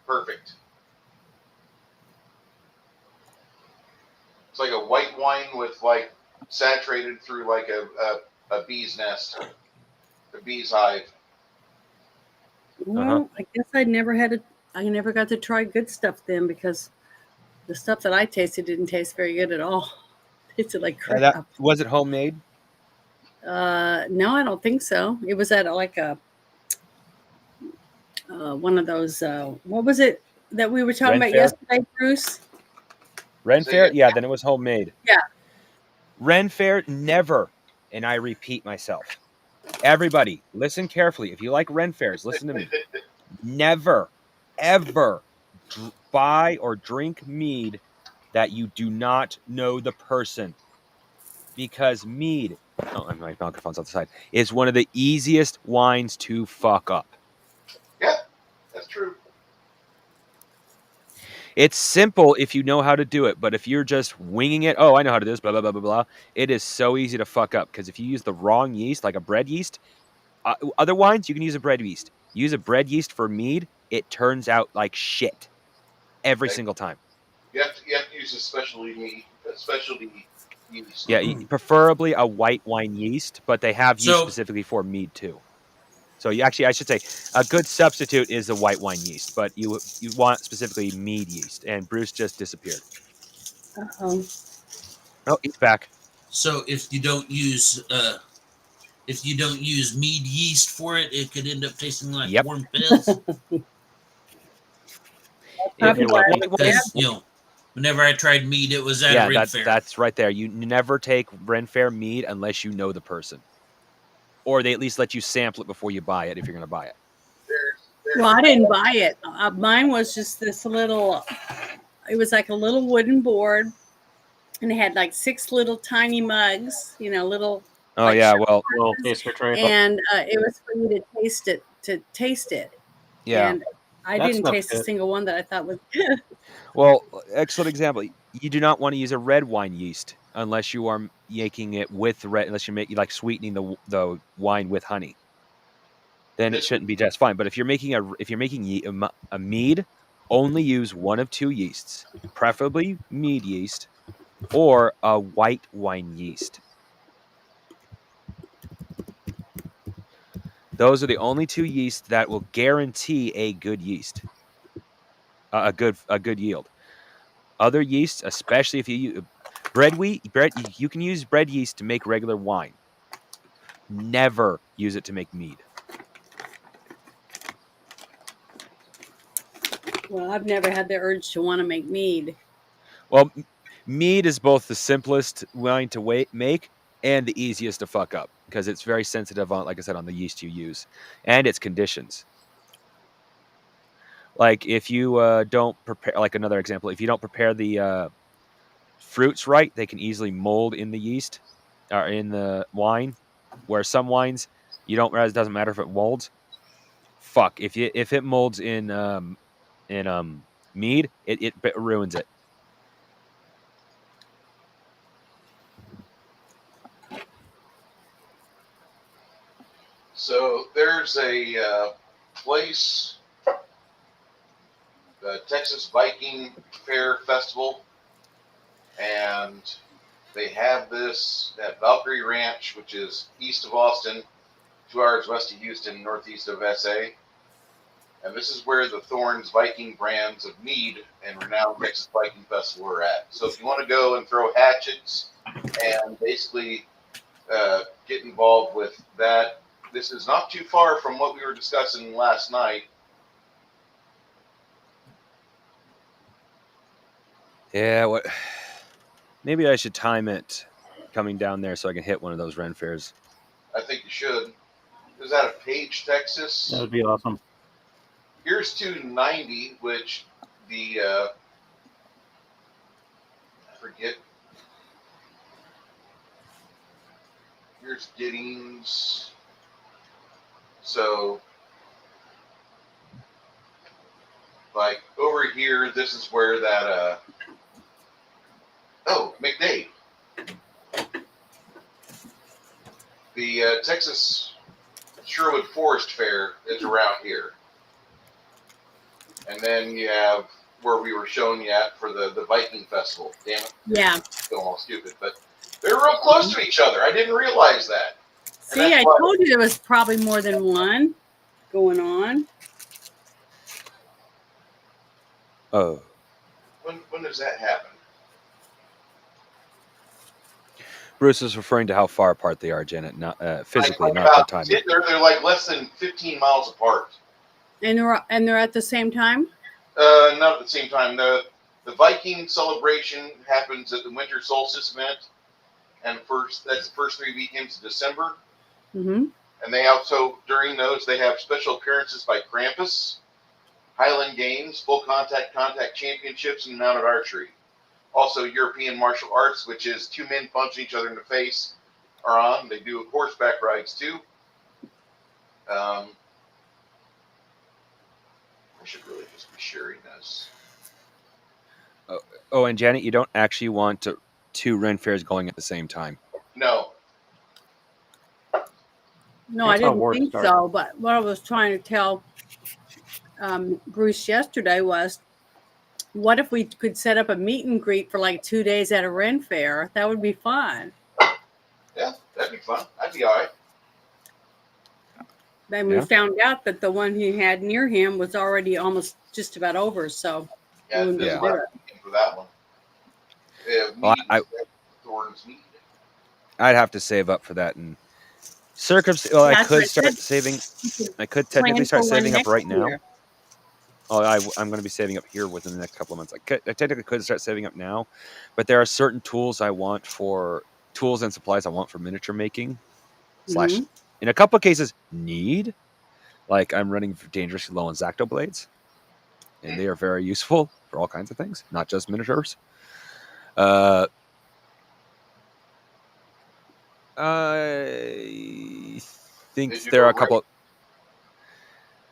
perfect. It's like a white wine with like saturated through like a bee's nest, a bee's hive. Well, I guess I never got to try good stuff then because the stuff that I tasted didn't taste very good at all. It tasted like crap. was it homemade? No, I don't think so. It was at like a one of those. What was it that we were talking Ren about Fair? yesterday, Bruce? Ren So Fair? you- Yeah, then it was homemade. Yeah. Ren Fair never, and I repeat myself. Everybody, listen carefully. If you like Ren Fairs, listen to me. Never, ever buy or drink mead that you do not know the person. Because mead, and my microphone's on the side, is one of the easiest wines to fuck up. Yeah, that's true. It's simple if you know how to do it, but if you're just winging it, oh, I know how to do this, blah, blah, blah, blah, blah, it is so easy to fuck up. Because if you use the wrong yeast, like a bread yeast, other wines, you can use a bread yeast. Use a bread yeast for mead, it turns out like shit every Okay. single time. You have to use a specialty yeast. Yeah, preferably a white wine yeast, but they have yeast So- specifically for mead too. So you actually, I should say, a good substitute is the white wine yeast, but you want specifically mead yeast. And Bruce just disappeared. Uh-oh. Oh, he's back. So if you don't use mead yeast for it, it could end up tasting like Yep. warm pills. If you're Probably lucky. why- Because whenever I tried mead, it was at a Ren Fair. that's right there. You never take Ren Fair mead unless you know the person, or they at least let you sample it before you buy it if you're going to buy it. Well, I didn't buy it. Mine was just this little. It was like a little wooden board, and it had like 6 little tiny mugs. Little. Oh Like yeah, shot well, Little taster tray. And it was for you to taste it. yeah. And I That didn't stuff's taste a good. single one that I thought was good. Well, excellent example. You do not want to use a red wine yeast unless you are making it with unless you're sweetening the wine with honey. Then it shouldn't be just fine. But if you're making a mead, only use one of 2 yeasts, preferably mead yeast or a white wine yeast. Those are the only 2 yeasts that will guarantee a good yeast, a good yield. Other yeasts, especially if you use bread, you can use bread yeast to make regular wine. Never use it to make mead. Well, I've never had the urge to want to make mead. Well, mead is both the simplest wine to make and the easiest to fuck up because it's very sensitive on, like I said, on the yeast you use and its conditions. Like if you don't prepare, like another example, if you don't prepare the fruits right, they can easily mold in the yeast or in the wine. Where some wines, you don't realize it doesn't matter if it molds. fuck, if it molds in mead, it ruins it. So there's a place, the Texas Viking Fair Festival, and they have this at Valkyrie Ranch, which is east of Austin, 2 hours west of Houston, northeast of SA. And this is where the Thorns Viking brands of mead and renowned Texas Viking Festival are at. So if you want to go and throw hatchets and basically get involved with that, this is not too far from what we were discussing last night. Yeah, what? Maybe I should time it coming down there so I can hit one of those Ren fairs. I think you should. Is that a Page, Texas? That would be awesome. Here's 290, which the I forget. Here's Giddings. So, like over here, this is where that. Oh, McDade. The Texas Sherwood Forest Fair is around here. And then you have where we were showing you at for the Viking Festival. Damn it. Yeah. Going all stupid. But they're real close to each other. I didn't realize that. See, I told you there was probably more than one going on. Oh. When does that happen? Bruce is referring to how far apart they are, Janet, not physically, not the time. They're like less than 15 miles apart. And they're at the same time? Not at the same time. The Viking celebration happens at the winter solstice event, and that's the first 3 weekends of December. Mm-hmm. And they also, during those, they have special appearances by Krampus, Highland Games, full contact championships, and mounted archery. Also, European martial arts, which is 2 men punching each other in the face, are on. They do horseback rides too. I should really just be sharing this. Oh, and Janet, you don't actually want 2 Ren fairs going at the same time. No. No, I didn't think so. But what I was trying to tell Bruce yesterday was, what if we could set up a meet and greet for like 2 days at a Ren fair? That would be fun. Yeah, that'd be fun. I'd be all right. Then we found out that the one he had near him was already almost just about over. So yeah, we wouldn't do it. For that one. Well, Thorns mead. I'd have to save up for that, and well, I could start saving. I could technically start saving up right now. Oh, I'm going to be saving up here within the next couple of months. I technically could start saving up now, but there are certain tools and supplies I want for miniature making. Slash, in a couple of cases, need. Like I'm running dangerously low on Zacto blades, and they are very useful for all kinds of things, not just miniatures. I think there are a couple.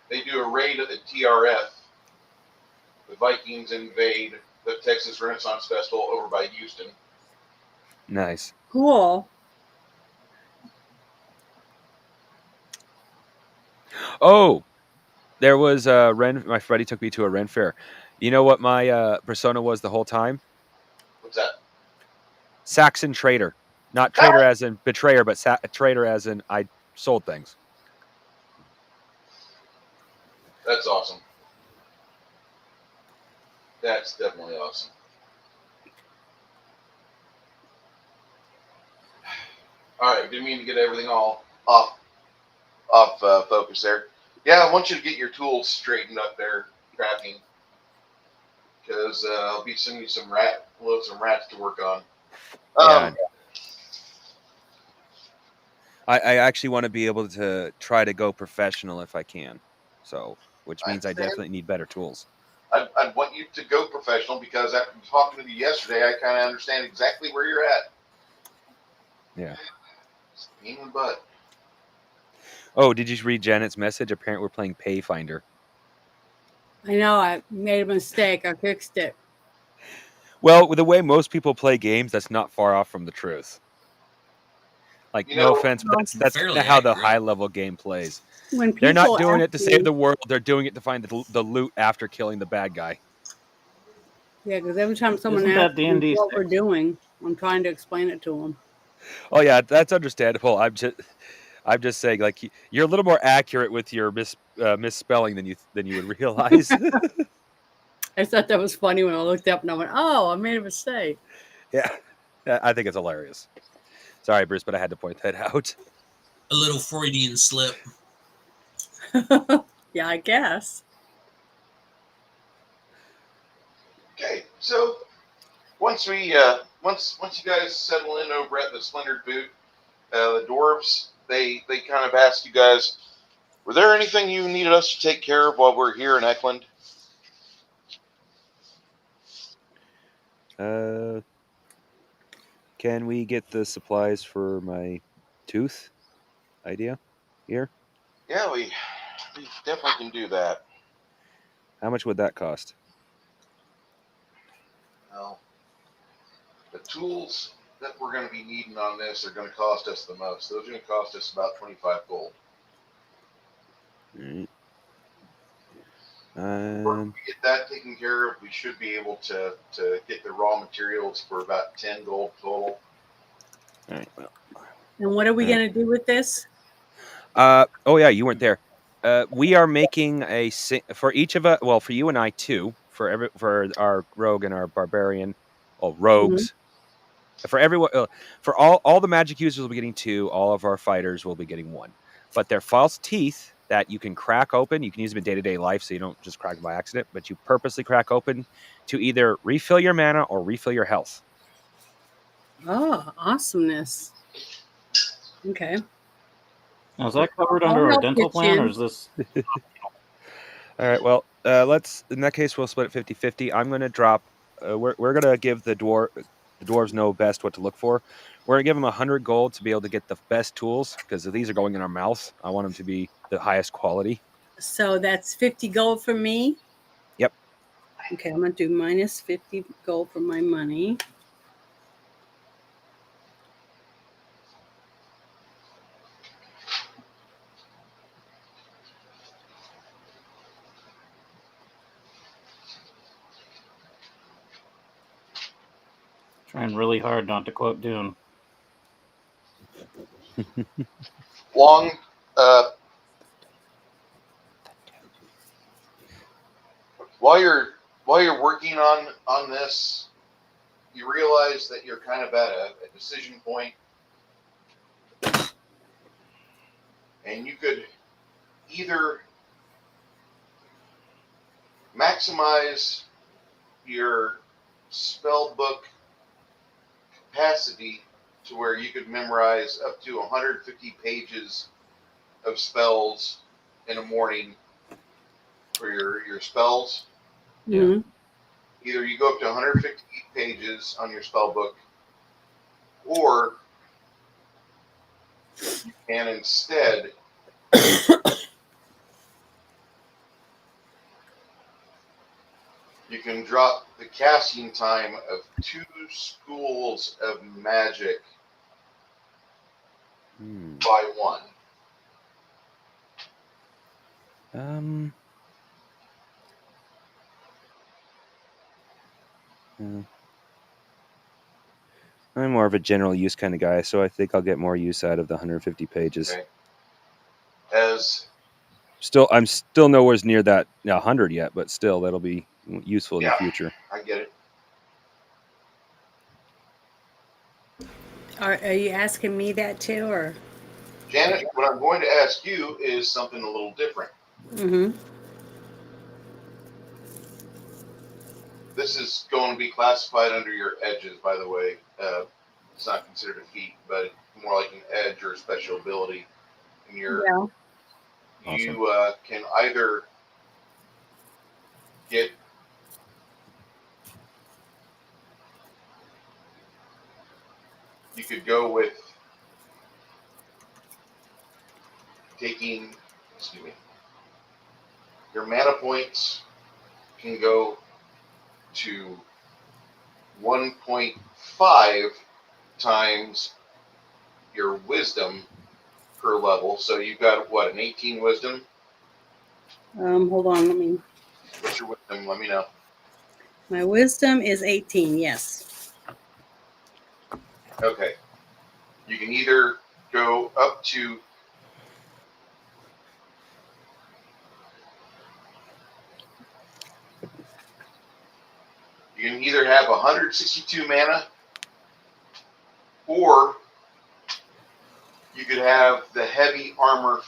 They do a raid at the TRF. The Vikings invade the Texas Renaissance Festival over by Houston. Nice. Cool. Oh, there was a Ren. My buddy took me to a Ren fair. You know what my persona was the whole time? What's that? Saxon trader. Not trader as in betrayer, but trader as in I sold things. That's awesome. That's definitely awesome. All right, didn't mean to get everything all off focus there. Yeah, I want you to get your tools straightened up there, crafting, because I'll be sending you some rats to work on. Yeah. I actually want to be able to try to go professional if I can. So, which means I definitely need better tools. I want you to go professional because after talking to you yesterday, I kind of understand exactly where you're at. Yeah. It's a pain in the butt. Oh, did you read Janet's message? Apparently, we're playing Payfinder. I know I made a mistake. I fixed it. Well, with the way most people play games, that's not far off from the truth. Like, You no know, offense, but that's kind Fairly of how the accurate. high level game plays. When They're not people doing ask it to save me, the world. They're doing it to find the loot after killing the bad guy. yeah, because every time someone Isn't that asks me D&D what we're 6? doing, I'm trying to explain it to them. Oh yeah, that's understandable. I'm just saying, like, you're a little more accurate with your misspelling than you would realize. I thought that was funny when I looked up and I went, "Oh, I made a mistake." Yeah, I think it's hilarious. Sorry, Bruce, but I had to point that out. A little Freudian slip. Yeah, I guess. okay, so once you guys settle in over at the Splintered Boot, the dwarves they kind of ask you guys, were there anything you needed us to take care of while we're here in Eckland? Can we get the supplies for my tooth idea here? Yeah, we definitely can do that. How much would that cost? Well, the tools that we're going to be needing on this are going to cost us the most. Those are going to cost us about 25 gold. All right. Once we get that taken care of, we should be able to get the raw materials for about 10 gold total. All right. Well. And what are we All right. going to do with this? Oh yeah, you weren't there. We are making for each of us. Well, for you and I too. For our rogue and our barbarian, rogues. For everyone, for all the magic users will be getting 2. All of our fighters will be getting 1. But they're false teeth that you can crack open. You can use them in day-to-day life, so you don't just crack them by accident. But you purposely crack open to either refill your mana or refill your health. Oh, awesomeness. Okay. Now, is that covered I'll under our help dental you, plan, or Chin. is this? All right. Well, let's. In that case, we'll split it 50-50. I'm going to drop. We're going to give the dwarves know best what to look for. We're going to give them 100 gold to be able to get the best tools because these are going in our mouths. I want them to be the highest quality. So that's 50 gold for me. Yep. Okay, I'm going to do minus 50 gold for my money. Trying really hard not to quote Dune. Long, while you're working on this, you realize that you're kind of at a decision point, and you could either maximize your spell book capacity to where you could memorize up to 150 pages of spells in a morning for your spells. Mm-hmm. Either you go up to 150 pages on your spell book, or you can instead you can drop the casting time of 2 schools of magic by 1. I'm more of a general use kind of guy, so I think I'll get more use out of the 150 pages. Okay. I'm still nowhere near that 100 yet, but still that'll be useful in the future. I get it. Are you asking me that too, or? Janet, what I'm going to ask you is something a little different. Mm-hmm. This is going to be classified under your edges, by the way. It's not considered a feat, but more like an edge or a special ability. And you can either get you could go with taking, excuse me, your mana points can go to 1.5 times your wisdom per level. So you've got what, an 18 wisdom? Hold on. What's your wisdom? Let me know. My wisdom is 18. Yes. Okay. You can either go up to you can either have 162 mana, or you could have the heavy armor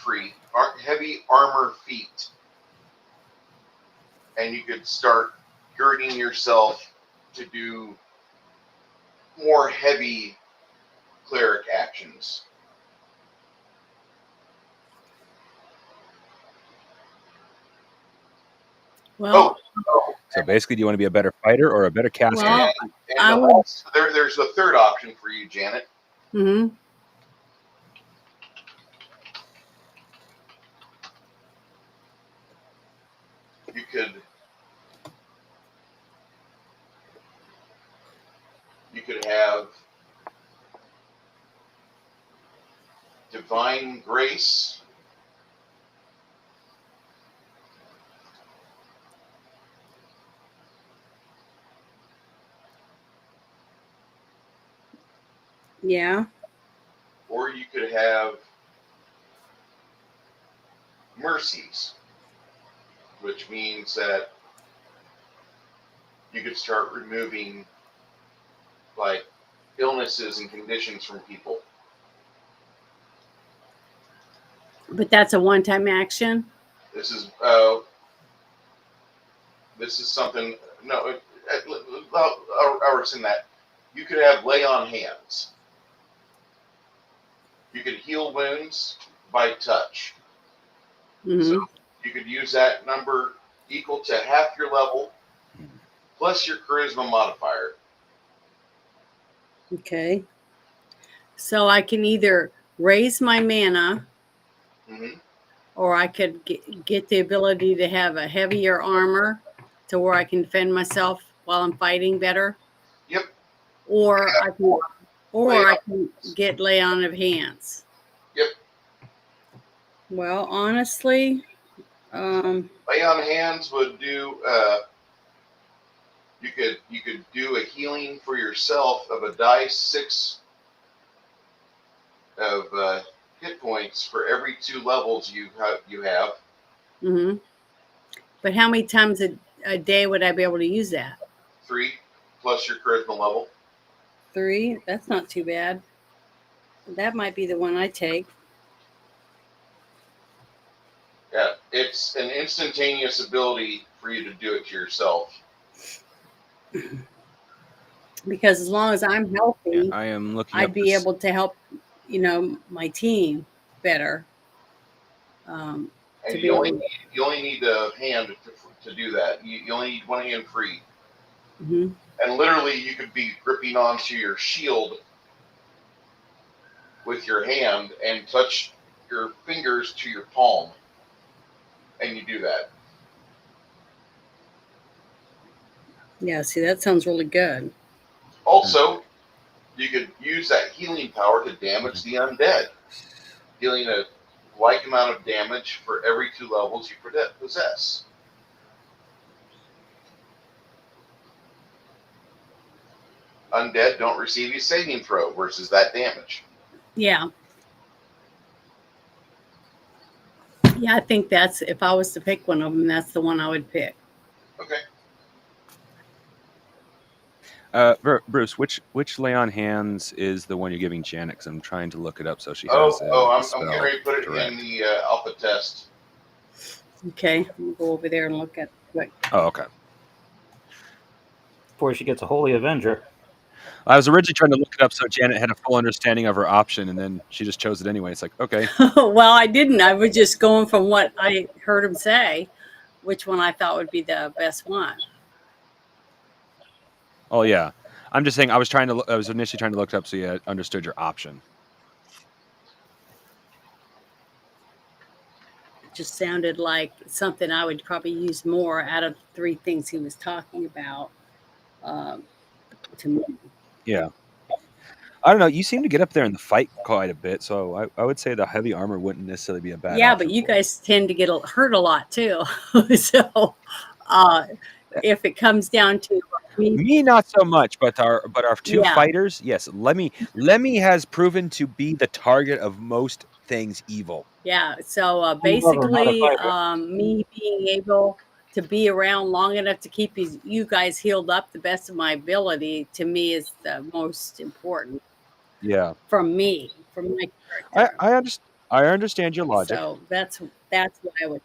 feat, and you could start girding yourself to do more heavy cleric actions. Well, So basically, do you want to be a better fighter or a better caster? Well, and I would. also, there's a third option for you, Janet. Hmm. You could have divine grace, Yeah. or you could have mercies, which means that you could start removing like illnesses and conditions from people. But that's a one-time action. This is something. No, I'll rescind that. You could have lay on hands. You could heal wounds by touch. Hmm. So you could use that number equal to half your level plus your charisma modifier. Okay. So I can either raise my mana, Mm-hmm. or I could get the ability to have a heavier armor to where I can defend myself while I'm fighting better. Yep. Or I can get lay on of hands. Yep. Well, honestly, Lay on hands would do. You could do a healing for yourself of a dice 6 of hit points for every 2 levels you have. hmm but how many times a day would I be able to use that? 3 plus your charisma level. 3. That's not too bad. That might be the one I take. Yeah, it's an instantaneous ability for you to do it to yourself. Because as long as I'm Yeah, healthy, I am looking. I'd be able to help, my team better. And To be you able. only need a hand to do that. You only need one hand free. Hmm. And literally, you could be gripping onto your shield with your hand and touch your fingers to your palm, and you do that. Yeah, see, that sounds really good. Also, you could use that healing power to damage the undead, dealing a like amount of damage for every 2 levels you possess. Undead don't receive a saving throw versus that damage. Yeah. Yeah, I think that's, if I was to pick one of them, that's the one I would pick. Okay. Bruce, which lay on hands is the one you're giving Janet? Because I'm trying to look it up so she has I'm getting ready to put it in the Alphatest. Okay, we'll go over there and look at what. Oh, okay. Before she gets a Holy Avenger. I was originally trying to look it up so Janet had a full understanding of her option, and then she just chose it anyway. It's like, okay. Well, I didn't. I was just going from what I heard him say, which one I thought would be the best one. Oh yeah, I'm just saying. I was initially trying to look it up so you understood your option. just sounded like something I would probably use more out of the three things he was talking about. Um, to me, Yeah. I don't know. You seem to get up there in the fight quite a bit, so I would say the heavy armor wouldn't necessarily be a bad yeah, option but you for guys tend to get hurt a lot too. So, uh, you. if it comes down to me, Me, not so much, but our two yeah, fighters, yes. Lemmy has proven to be the target of most things evil. yeah. So I'm a lover, not a basically, fighter. me being able to be around long enough to keep you guys healed up the best of my ability to me is the most important Yeah, from my I character. I, underst- I understand your logic. So that's what I would.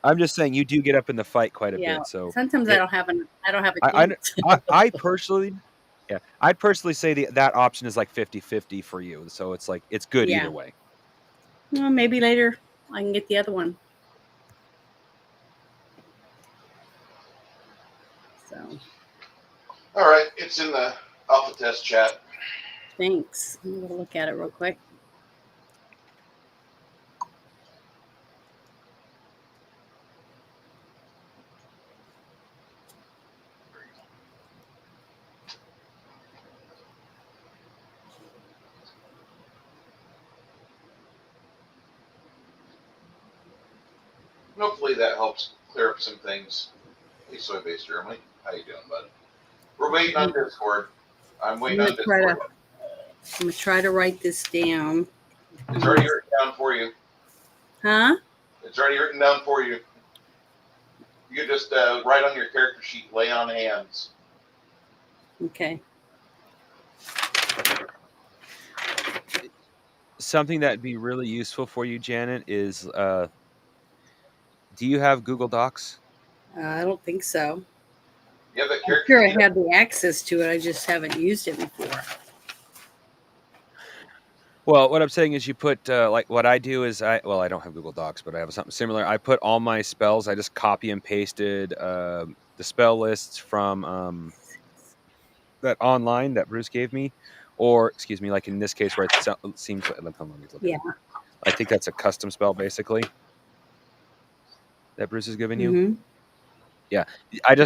I'm just saying you do get up in the fight quite a Yeah. bit, so Sometimes it. I don't have a I chance. I personally, yeah, I'd personally say that option is like 50-50 for you. So it's like it's good Yeah. either way. Well, maybe later I can get the other one. So All right, it's in the Alphatest chat. thanks. I'm gonna look at it real quick. Hopefully that helps clear up some things. Hey, Soy Base Germany, how you doing, bud? We're waiting on Discord. I'm waiting on Discord. I'm gonna try to write this down. It's already written down for you. Huh? It's already written down for you. You can just write on your character sheet, lay on hands. Okay. Something that'd be really useful for you, Janet, is do you have Google Docs? I don't think so. You have that I'm character sure I sheet. have the access to it. I just haven't used it before. Well, what I'm saying is you put like what I do is I don't have Google Docs, but I have something similar. I put all my spells. I just copy and pasted the spell lists from that online that Bruce gave me, or excuse me, like in this case where it seems like let me look Yeah. at it. I think that's a custom spell basically that Bruce has given you. Mm-hmm. Yeah,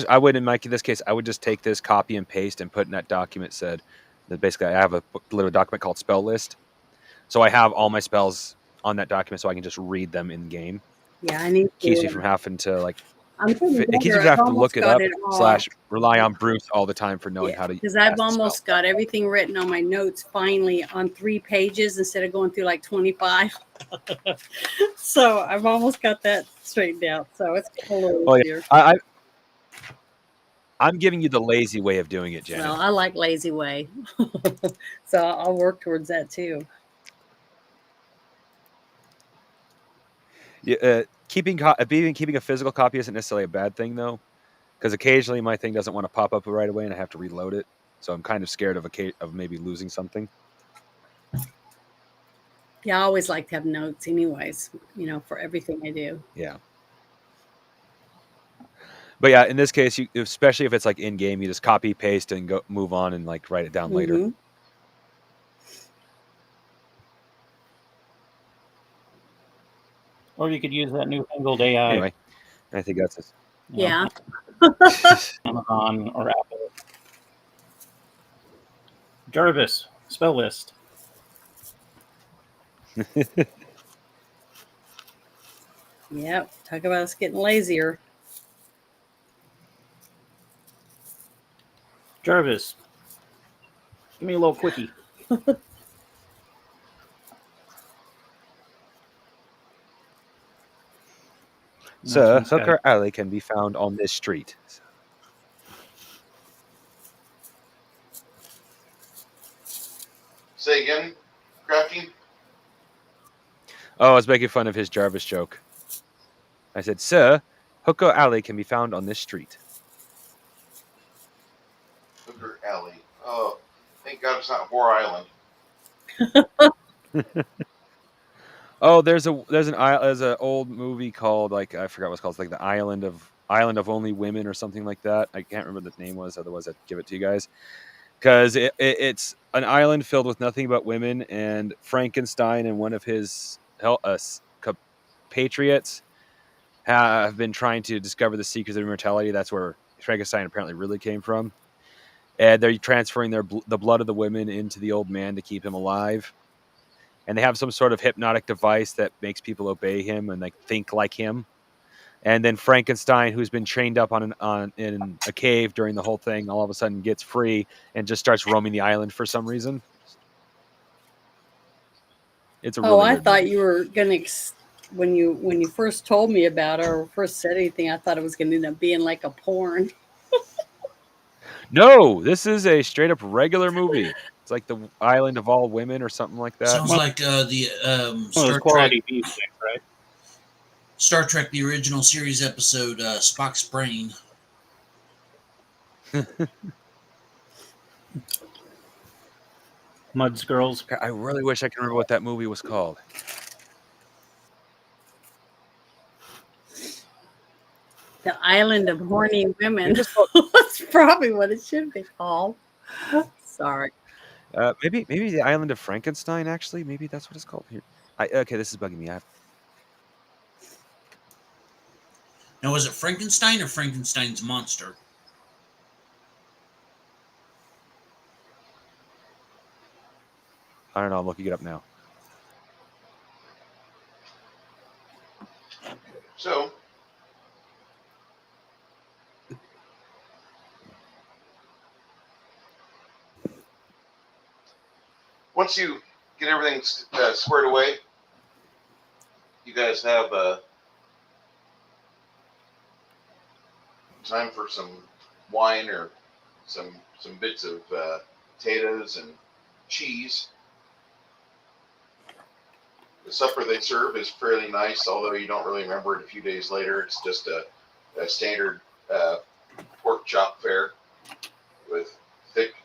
I would in this case I would just take this copy and paste and put in that document said that basically I have a little document called spell list. So I have all my spells on that document, so I can just read them in game. Yeah, I need Keeps you to. from having to like. I'm putting It keeps together. you from I've having to look almost it got up it all. / rely on Bruce all the time for knowing Yeah, how to because I've cast the spell. almost got everything written on my notes finally on 3 pages instead of going through like 25. So I've almost got that straightened out. So it's a little Oh yeah, easier. I'm giving you the lazy way of doing it, Janet. Well, I like lazy way. So I'll work towards that too. Yeah, keeping a physical copy isn't necessarily a bad thing though, because occasionally my thing doesn't want to pop up right away and I have to reload it. So I'm kind of scared of maybe losing something. Yeah, I always like to have notes anyways, for everything I do. Yeah. But yeah, in this case, especially if it's like in game, you just copy paste and go move on and like write it down later. Mm-hmm. Or you could use that newfangled AI, Anyway, I think that's it. Yeah. Amazon or Apple. Jarvis, spell list. Yep. Talk about us getting lazier. Jarvis, give me a little quickie. Sir, That's from Hooker Alley can be found on this street. Say again, Crafty? Oh, I was making fun of his Jarvis joke. I said, Sir, Hooker Alley can be found on this street. Hooker Alley. Oh, thank God it's not Whore Island. Oh, there's an old movie called I forgot what it's called. It's like the Island of Only Women or something like that. I can't remember what the name was. Otherwise, I'd give it to you guys. Because it's an island filled with nothing but women, and Frankenstein and one of his compatriots have been trying to discover the secrets of immortality. That's where Frankenstein apparently really came from. And they're transferring the blood of the women into the old man to keep him alive. And they have some sort of hypnotic device that makes people obey him and like think like him. And then Frankenstein, who's been chained up in a cave during the whole thing, all of a sudden gets free and just starts roaming the island for some reason. It's a Oh, really I weird thought movie. you were gonna when you first told me about it or first said anything. I thought it was gonna end up being like a porn. No, this is a straight up regular movie. It's like the Island of All Women or something like that. Sounds Well, like the One of those quality beef sticks, right? Star Trek, the original series episode, Spock's Brain. Mud Squirrels. I really wish I could remember what that movie was called. The Island of Horny Women. It was called, That's probably what it should be called. Sorry. maybe the Island of Frankenstein. Actually, maybe that's what it's called here. Okay, this is bugging me. Now, was it Frankenstein or Frankenstein's monster? I don't know. I'm looking it up now. So, once you get everything squared away, you guys have time for some wine or some bits of potatoes and cheese. The supper they serve is fairly nice, although you don't really remember it a few days later. It's just a standard pork chop fare with thick,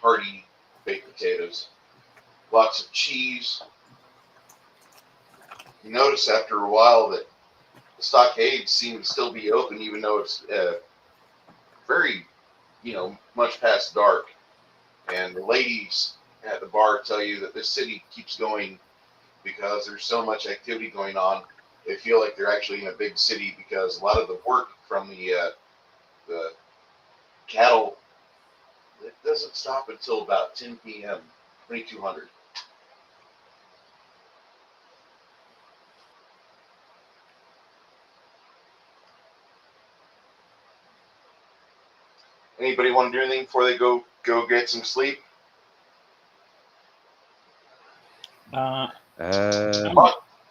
hearty baked potatoes, lots of cheese. You notice after a while that the stockade seems to still be open, even though it's very, much past dark. And the ladies at the bar tell you that this city keeps going because there's so much activity going on. They feel like they're actually in a big city because a lot of the work from the cattle, it doesn't stop until about 10 p.m., 2200. Anybody want to do anything before they go get some sleep?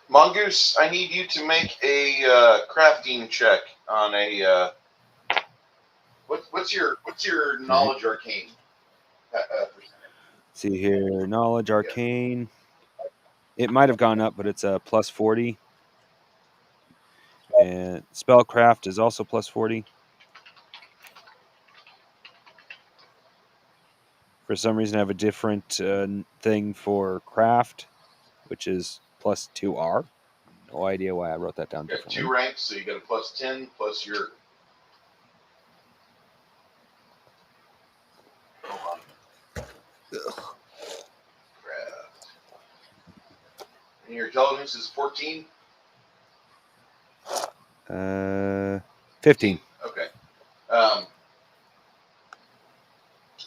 Mongoose, I need you to make a crafting check on a. What's your knowledge arcane? See here, knowledge arcane. It might have gone up, but it's a plus 40. And spellcraft is also plus 40. For some reason, I have a different thing for craft, which is plus 2R. No idea why I wrote that down You got differently. 2 ranks, so you got a plus 10 plus your. Hold on. Craft. And your intelligence is 14? 15. Okay.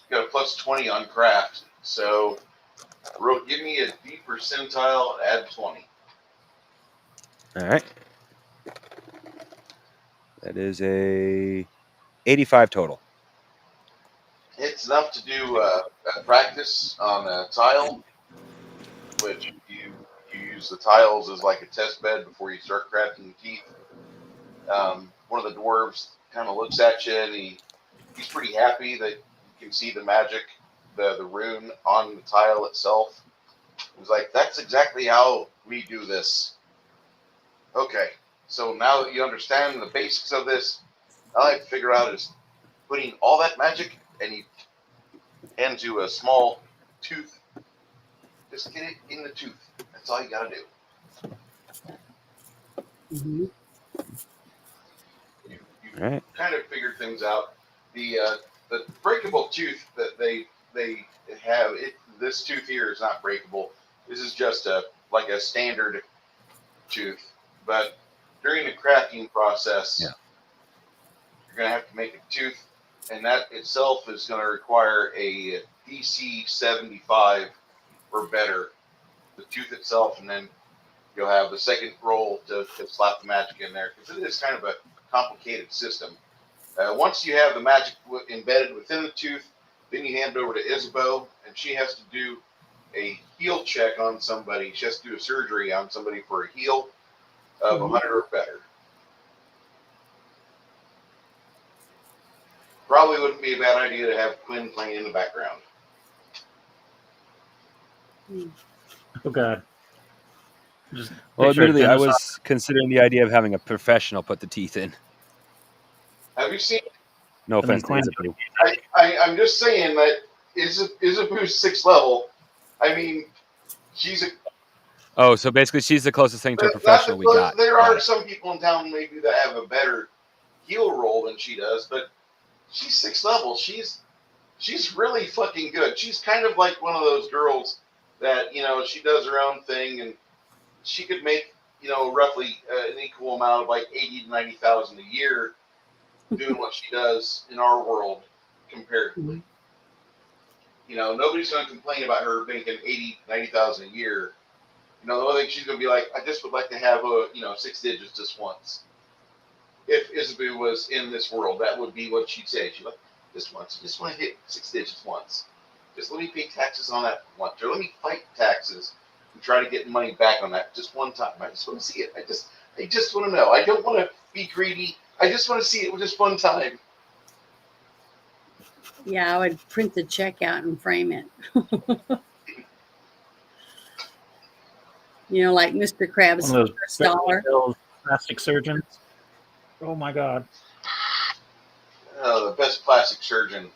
Got a plus 20 on craft, so give me a D percentile and add 20. All right. That is a 85 total. It's enough to do practice on a tile, which you use the tiles as like a test bed before you start crafting teeth. One of the dwarves kind of looks at you and he's pretty happy that you can see the magic, the rune on the tile itself. He's like, that's exactly how we do this. Okay, so now that you understand the basics of this, all I have to figure out is putting all that magic into a small tooth. Just get it in the tooth. That's all you gotta do. Mm-hmm. You All right. kind of figured things out. The breakable tooth that they have, this tooth here is not breakable. This is just like a standard tooth. But during the crafting process, Yeah. you're going to have to make a tooth, and that itself is going to require a DC 75 or better, the tooth itself, and then you'll have the second roll to slap the magic in there, because it is kind of a complicated system. Once you have the magic embedded within the tooth, then you hand it over to Isabeau, and she has to do a heel check on somebody. She has to do a surgery on somebody for a heel of 100 or better. Probably wouldn't be a bad idea to have Quinn playing in the background. Oh God. Just Well, picture a admittedly, I dinosaur. was considering the idea of having a professional put the teeth in. Have you seen? No And then offense to Quinn- Isabeau. I'm just saying that Isabeau's 6th level. I mean, she's a Oh, so basically she's the closest thing to a not professional the we got. There Got are it. some people in town maybe that have a better heel roll than she does, but she's 6th level. She's really fucking good. She's kind of like one of those girls that, you know, she does her own thing, and she could make, you know, roughly an equal amount of like 80 to 90,000 a year doing what she does in our world comparatively. You know, nobody's going to complain about her making 80, 90,000 a year. You know, the only thing she's going to be like, I just would like to have a, you know, 6 digits just once. If Isabeau was in this world, that would be what she'd say. She'd like, just once. I just want to hit 6 digits once. Just let me pay taxes on that once. Or let me fight taxes and try to get money back on that just one time. I just want to see it. I just want to know. I don't want to be greedy. I just want to see it just one time. Yeah, I would print the check out and frame it. You know, like Mr. Krabs' One of those first dollar. plastic surgeons. Oh my God. The best plastic surgeon.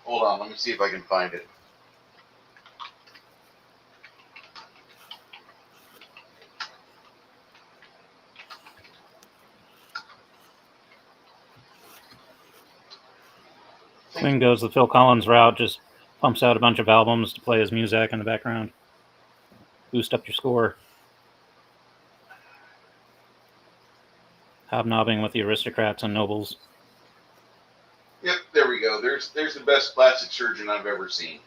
Hold on. Let me see if I can find it. Quinn goes the Phil Collins route, just pumps out a bunch of albums to play his music in the background. Boost up your score. Hobnobbing with the aristocrats and nobles. Yep, there we go. There's the best plastic surgeon I've ever seen.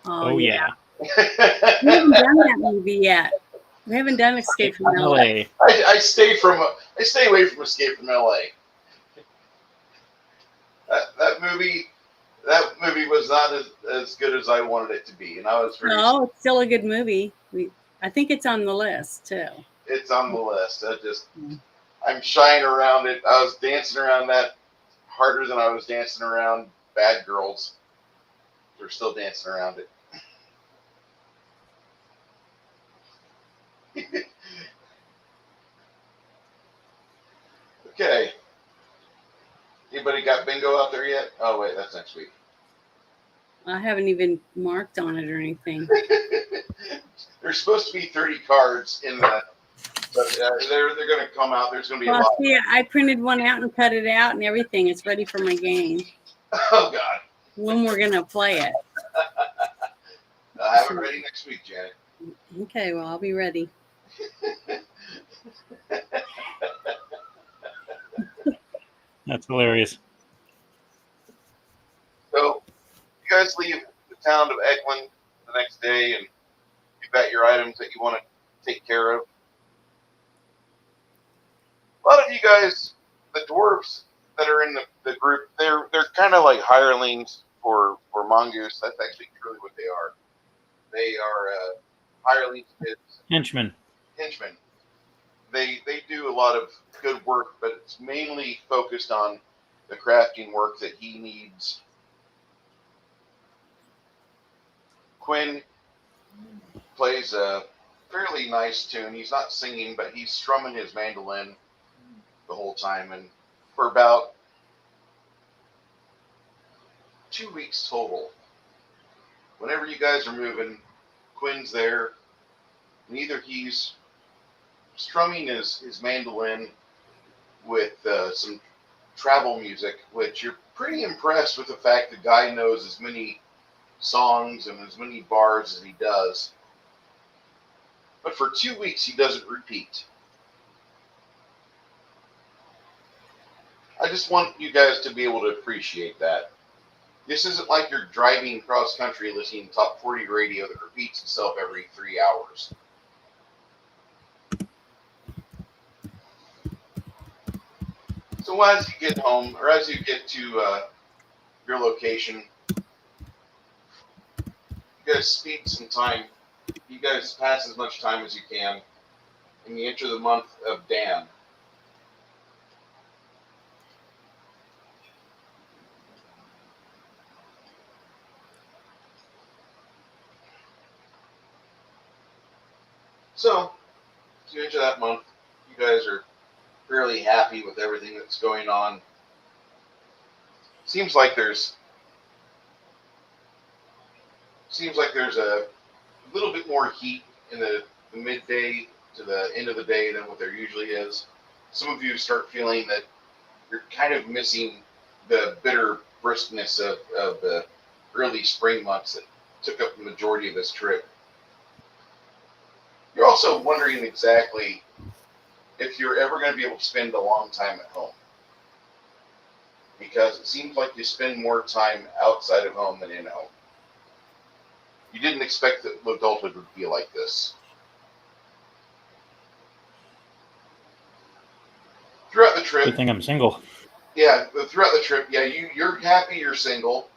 Oh yeah. We haven't done that movie yet. We haven't done Escape from LA. LA. I stay away from Escape from LA. That movie was not as good as I wanted it to be, and I was very. No, it's still a good movie. I think it's on the list too. It's on the list. I'm shying around it. I was dancing around that harder than I was dancing around Bad Girls. We're still dancing around it. Okay. Anybody got bingo out there yet? Oh wait, that's next week. I haven't even marked on it or anything. There's supposed to be 30 cards in that, but they're going to come out. There's going to be a lot. See, I printed one out and cut it out and everything. It's ready for my game. Oh God. When we're gonna play it. I have it ready next week, Janet. Okay, well I'll be ready. That's hilarious. So, you guys leave the town of Eckland the next day, and you've got your items that you want to take care of. A lot of you guys, the dwarves that are in the group, they're kind of like hirelings for mongoose. That's actually truly what they are. They are hirelings, Henchmen. henchmen. They do a lot of good work, but it's mainly focused on the crafting work that he needs. Quinn plays a fairly nice tune. He's not singing, but he's strumming his mandolin the whole time. And for about 2 weeks total, whenever you guys are moving, Quinn's there. And either he's strumming his mandolin with some travel music, which you're pretty impressed with the fact the guy knows as many songs and as many bars as he does. But for 2 weeks, he doesn't repeat. I just want you guys to be able to appreciate that. This isn't like you're driving cross country listening to top 40 radio that repeats itself every 3 hours. So as you get home, or as you get to your location, you guys speed some time. You guys pass as much time as you can, and you enter the month of Dan. So, as you enter that month, you guys are fairly happy with everything that's going on. Seems like there's a little bit more heat in the midday to the end of the day than what there usually is. Some of you start feeling that you're kind of missing the bitter briskness of the early spring months that took up the majority of this trip. You're also wondering exactly if you're ever going to be able to spend a long time at home. Because it seems like you spend more time outside of home than in home. You didn't expect that adulthood would be like this. Throughout the trip, Good thing I'm single. yeah, throughout the trip, yeah, you're happy you're single.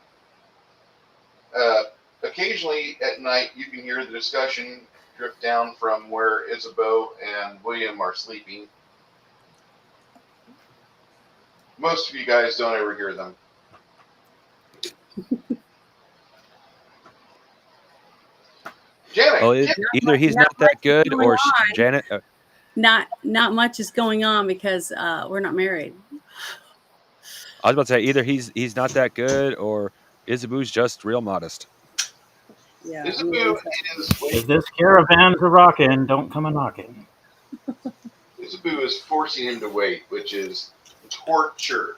Occasionally at night, you can hear the discussion drift down from where Isabeau and William are sleeping. Most of you guys don't ever hear them. Janet, Oh, either he's not that good, going or on. Janet. Not much is going on because we're not married. I was about to say either he's not that good, or Isabeau's just real modest. Yeah. Isabeau If this caravan's a rockin', don't come a knockin'. Isabeau is forcing him to wait, which is torture.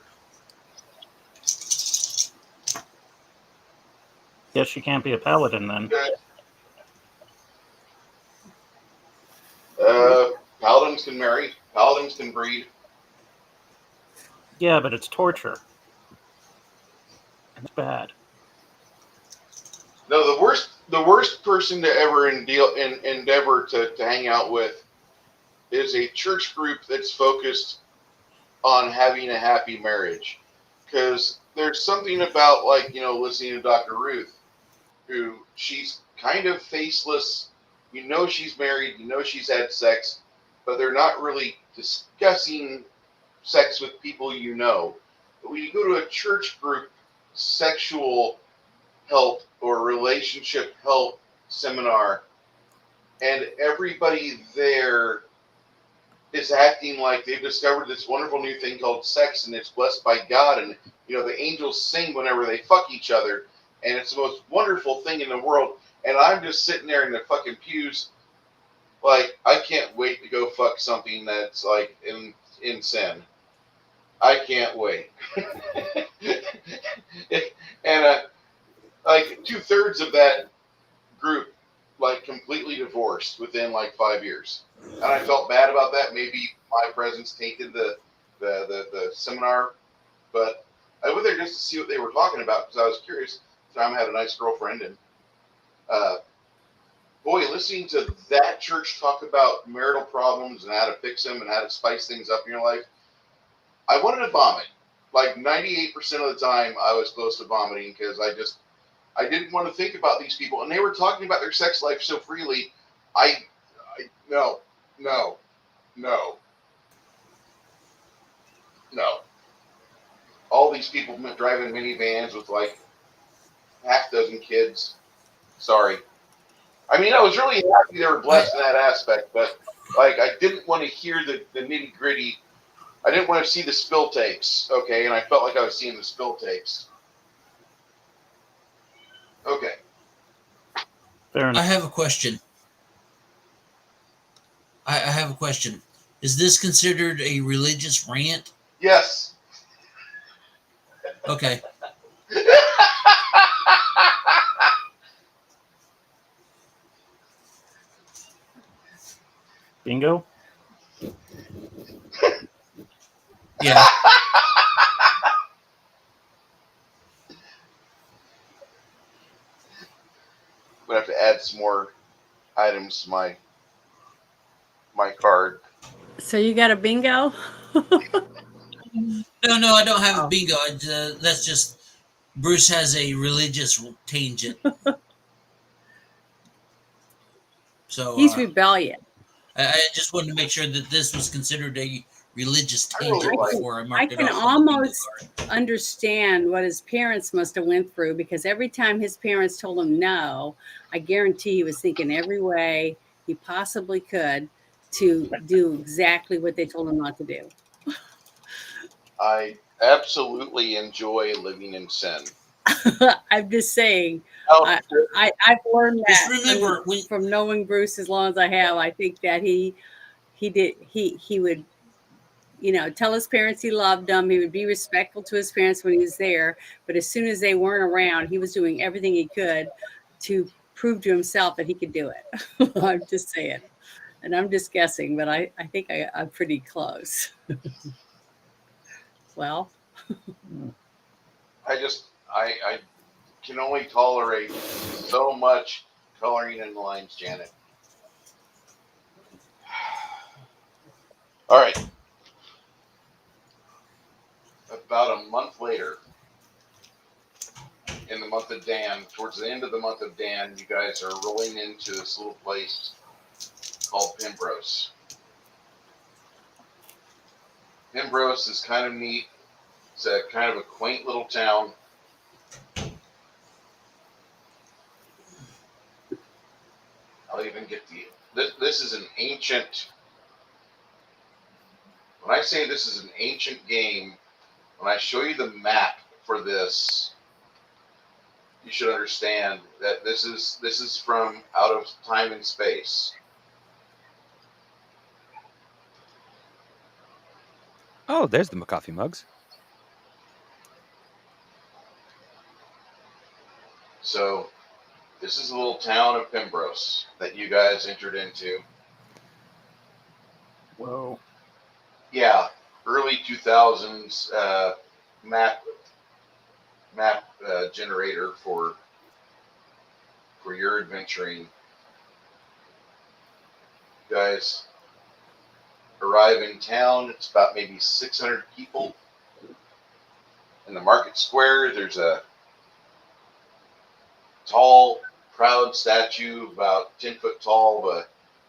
Guess she can't be a paladin then. Paladins can marry. Paladins can breed. Yeah, but it's torture. It's bad. No, the worst person to ever endeavor to hang out with is a church group that's focused on having a happy marriage. Because there's something about, like, listening to Dr. Ruth, who she's kind of faceless. You know she's married, you know she's had sex, but they're not really discussing sex with people you know. But when you go to a church group sexual help or relationship help seminar, and everybody there is acting like they've discovered this wonderful new thing called sex, and it's blessed by God, and the angels sing whenever they fuck each other, and it's the most wonderful thing in the world. And I'm just sitting there in the fucking pews, like, I can't wait to go fuck something that's like in sin. I can't wait. And like 2/3 of that group, like, completely divorced within like 5 years, and I felt bad about that. Maybe my presence tainted the seminar, but I went there just to see what they were talking about because I was curious. Tom had a nice girlfriend, and boy, listening to that church talk about marital problems and how to fix them and how to spice things up in your life, I wanted to vomit. Like 98% of the time, I was close to vomiting because I didn't want to think about these people, and they were talking about their sex life so freely. No. All these people driving minivans with like half dozen kids. Sorry. I mean, I was really happy they were blessed in that aspect, but like, I didn't want to hear the nitty gritty. I didn't want to see the spill tapes, okay? And I felt like I was seeing the spill tapes. Okay. Fair I enough. have a question. I have a question. Is this considered a religious rant? Yes. Okay. Bingo. Yeah. I'm gonna have to add some more items to my card. So you got a bingo? No, I don't have a Oh. bingo. That's just Bruce has a religious tangent. So He's rebellious. I just wanted to make sure that this was considered a religious I really tangent like. before I I marked it can off on the bingo almost card. understand what his parents must have went through, because every time his parents told him no, I guarantee he was thinking every way he possibly could to do exactly what they told him not to do. I absolutely enjoy living in sin. I'm just saying, Oh, I've learned Just that remember when from knowing Bruce as long as I have. I think that he would, tell his parents he loved them. He would be respectful to his parents when he was there. But as soon as they weren't around, he was doing everything he could to prove to himself that he could do it. I'm just saying. And I'm just guessing, but I think I'm pretty close. Well, I can only tolerate so much coloring in lines, Janet. All right. About a month later, in the month of Dan, towards the end of the month of Dan, you guys are rolling into this little place called Pembrose. Pembrose is kind of neat. It's a kind of a quaint little town. I'll even get this is an ancient. When I say this is an ancient game, when I show you the map for this, you should understand that this is from out of time and space. Oh, there's the coffee mugs. So this is a little town of Pembrose that you guys entered into. Whoa. Yeah, early 2000s map generator for your adventuring. You guys arrive in town. It's about maybe 600 people. In the market square, there's a tall, proud statue, about 10 foot tall, of a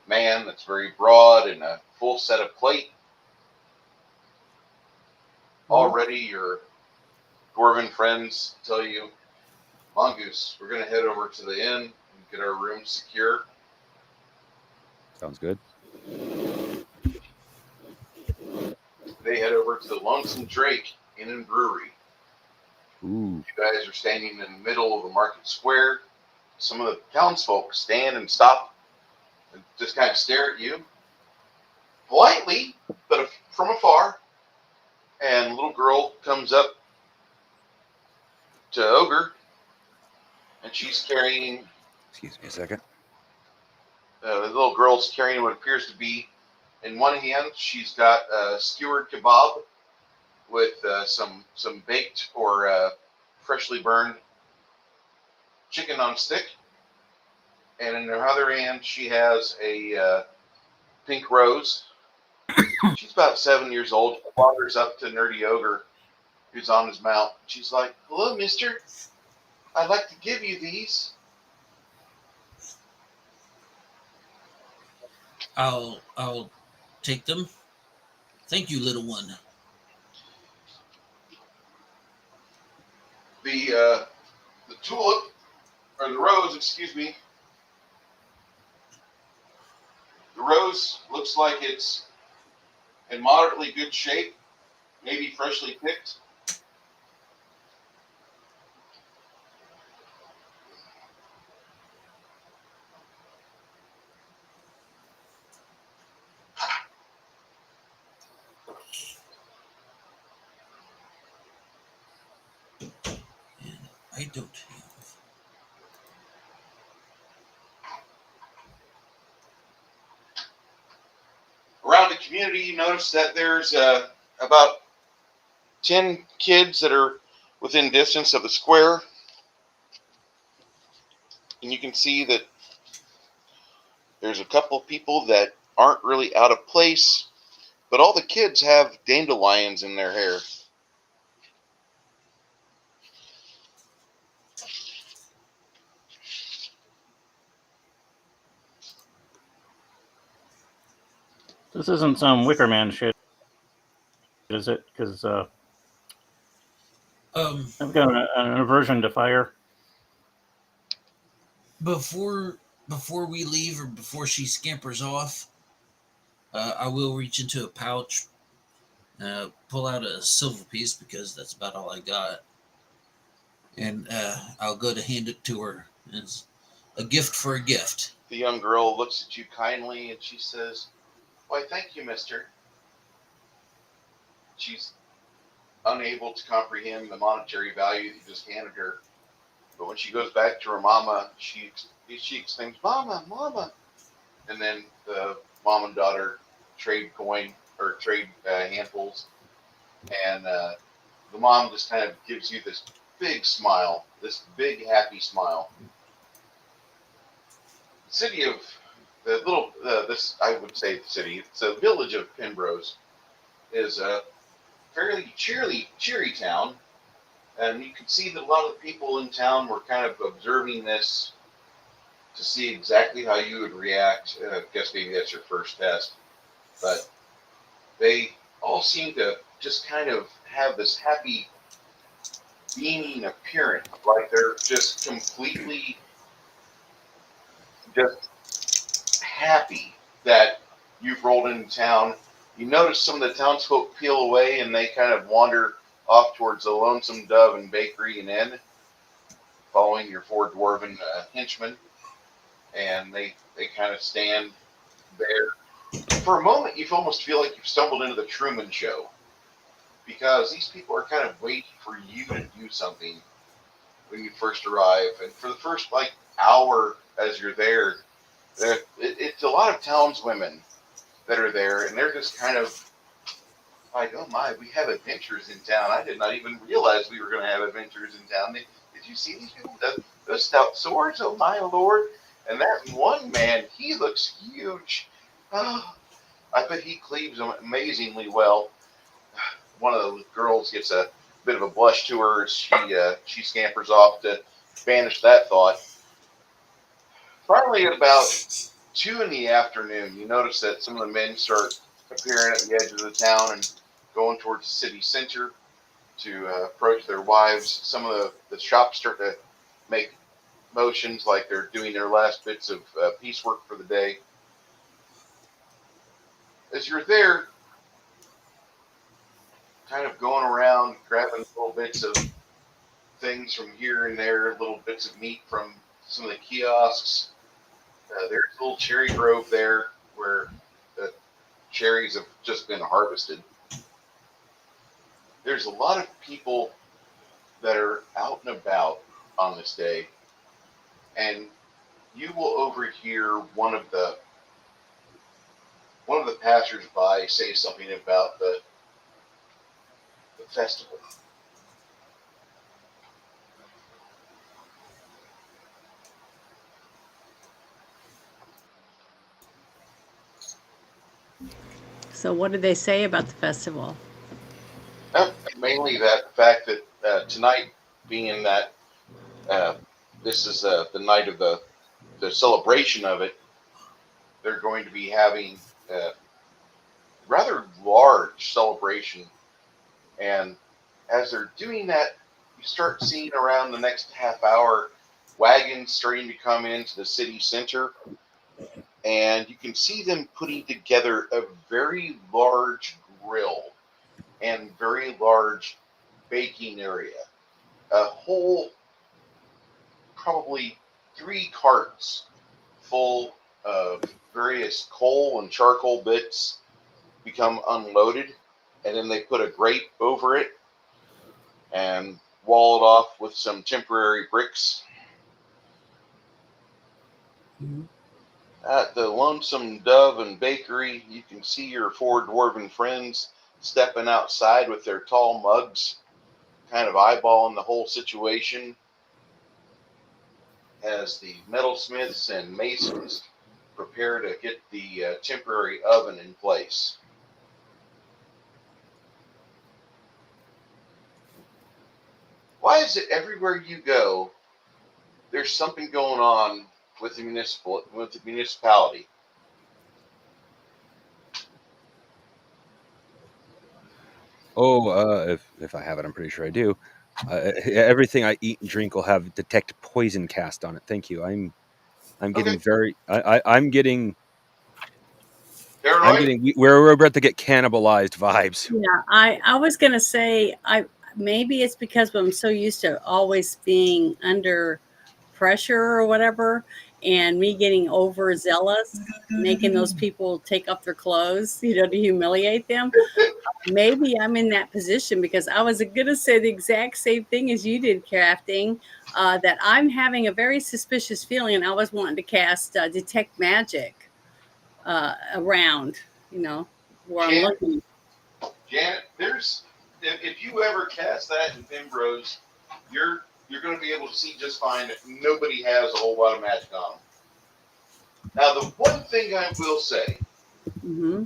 man that's very broad and a full set of plate. Already your dwarven friends tell you, Mongoose, we're going to head over to the inn and get our room secure. Sounds good. They head over to the Lonesome Drake Inn and Brewery. Ooh. You guys are standing in the middle of the market square. Some of the townsfolk stand and stop and just kind of stare at you politely, but from afar. And a little girl comes up to Ogre, and she's carrying. Excuse me a second. The little girl's carrying what appears to be, in one hand, she's got a skewered kebab with some baked or freshly burned chicken on a stick, and in her other hand, she has a pink rose. She's about 7 years old. Wanders up to Nerdy Ogre, who's on his mount. She's like, "Hello, mister. I'd like to give you these." I'll take them. Thank you, little one. The tulip, or the rose, excuse me. The rose looks like it's in moderately good shape, maybe freshly picked. And I don't have. community, you notice that there's about 10 kids that are within distance of the square. And you can see that there's a couple of people that aren't really out of place, but all the kids have dandelions in their hair. This isn't some Wicker Man shit, is it? Because I've got an aversion to fire. Before we leave or before she scampers off, I will reach into a pouch, pull out a silver piece because that's about all I got, and I'll go to hand it to her as a gift for a gift. The young girl looks at you kindly and she says, "Why, thank you, mister." She's unable to comprehend the monetary value that you just handed her. But when she goes back to her mama, she exclaims, "Mama, mama." And then the mom and daughter trade handfuls. And the mom just kind of gives you this big smile, this big happy smile. The city of the little, I would say the city, it's a village of Pembrose, is a fairly cheery town. And you can see that a lot of the people in town were kind of observing this to see exactly how you would react. I guess maybe that's your first test. But they all seem to just kind of have this happy, beaming appearance, like they're just completely just happy that you've rolled into town. You notice some of the townsfolk peel away and they kind of wander off towards the Lonesome Dove and Bakery and Inn, following your four dwarven henchmen, and they kind of stand there. For a moment, you almost feel like you've stumbled into the Truman Show, because these people are kind of waiting for you to do something when you first arrive. And for the first hour as you're there, it's a lot of townswomen that are there, and they're just kind of like, "Oh my, we have adventures in town. I did not even realize we were going to have adventures in town. Did you see these people? Those stout swords? Oh my lord. And that one man, he looks huge. Oh, I bet he cleaves them amazingly well." One of the girls gets a bit of a blush to her as she scampers off to banish that thought. Finally, at about 2 in the afternoon, you notice that some of the men start appearing at the edge of the town and going towards the city center to approach their wives. Some of the shops start to make motions like they're doing their last bits of piecework for the day. As you're there, kind of going around, grabbing little bits of things from here and there, little bits of meat from some of the kiosks. There's a little cherry grove there where the cherries have just been harvested. There's a lot of people that are out and about on this day, and you will overhear one of the passersby say something about the festival. So what did they say about the festival? Mainly that fact that tonight, being that this is the night of the celebration of it, they're going to be having a rather large celebration. And as they're doing that, you start seeing around the next half hour wagons starting to come into the city center. And you can see them putting together a very large grill and very large baking area. A whole, probably 3 carts full of various coal and charcoal bits become unloaded, and then they put a grate over it and wall it off with some temporary bricks. Mm-hmm. At the Lonesome Dove and Bakery, you can see your four dwarven friends stepping outside with their tall mugs, kind of eyeballing the whole situation as the metalsmiths and masons prepare to get the temporary oven in place. Why is it everywhere you go, there's something going on with the municipality? Oh, if I have it, I'm pretty sure I do. Everything I eat and drink will have detect poison cast on it. Thank you. I'm getting Okay, very I'm getting paranoid. we're about to get cannibalized vibes. Yeah, I was gonna say I maybe it's because I'm so used to always being under pressure or whatever, and me getting overzealous, making those people take off their clothes, to humiliate them. Maybe I'm in that position because I was gonna say the exact same thing as you did, crafting. That I'm having a very suspicious feeling, and I was wanting to cast detect magic around, where I'm Janet, looking. Janet, there's if you ever cast that in Pembrose, you're going to be able to see just fine that nobody has a whole lot of magic on them. Now, the one thing I will say, Hmm.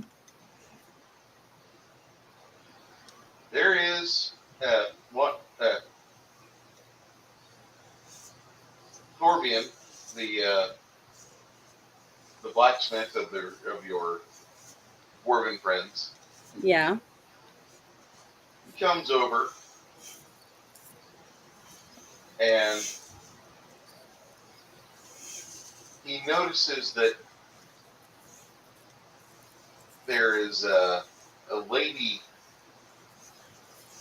there is what Thorbian, the blacksmith of your dwarven friends, Yeah. he comes over and he notices that there is a lady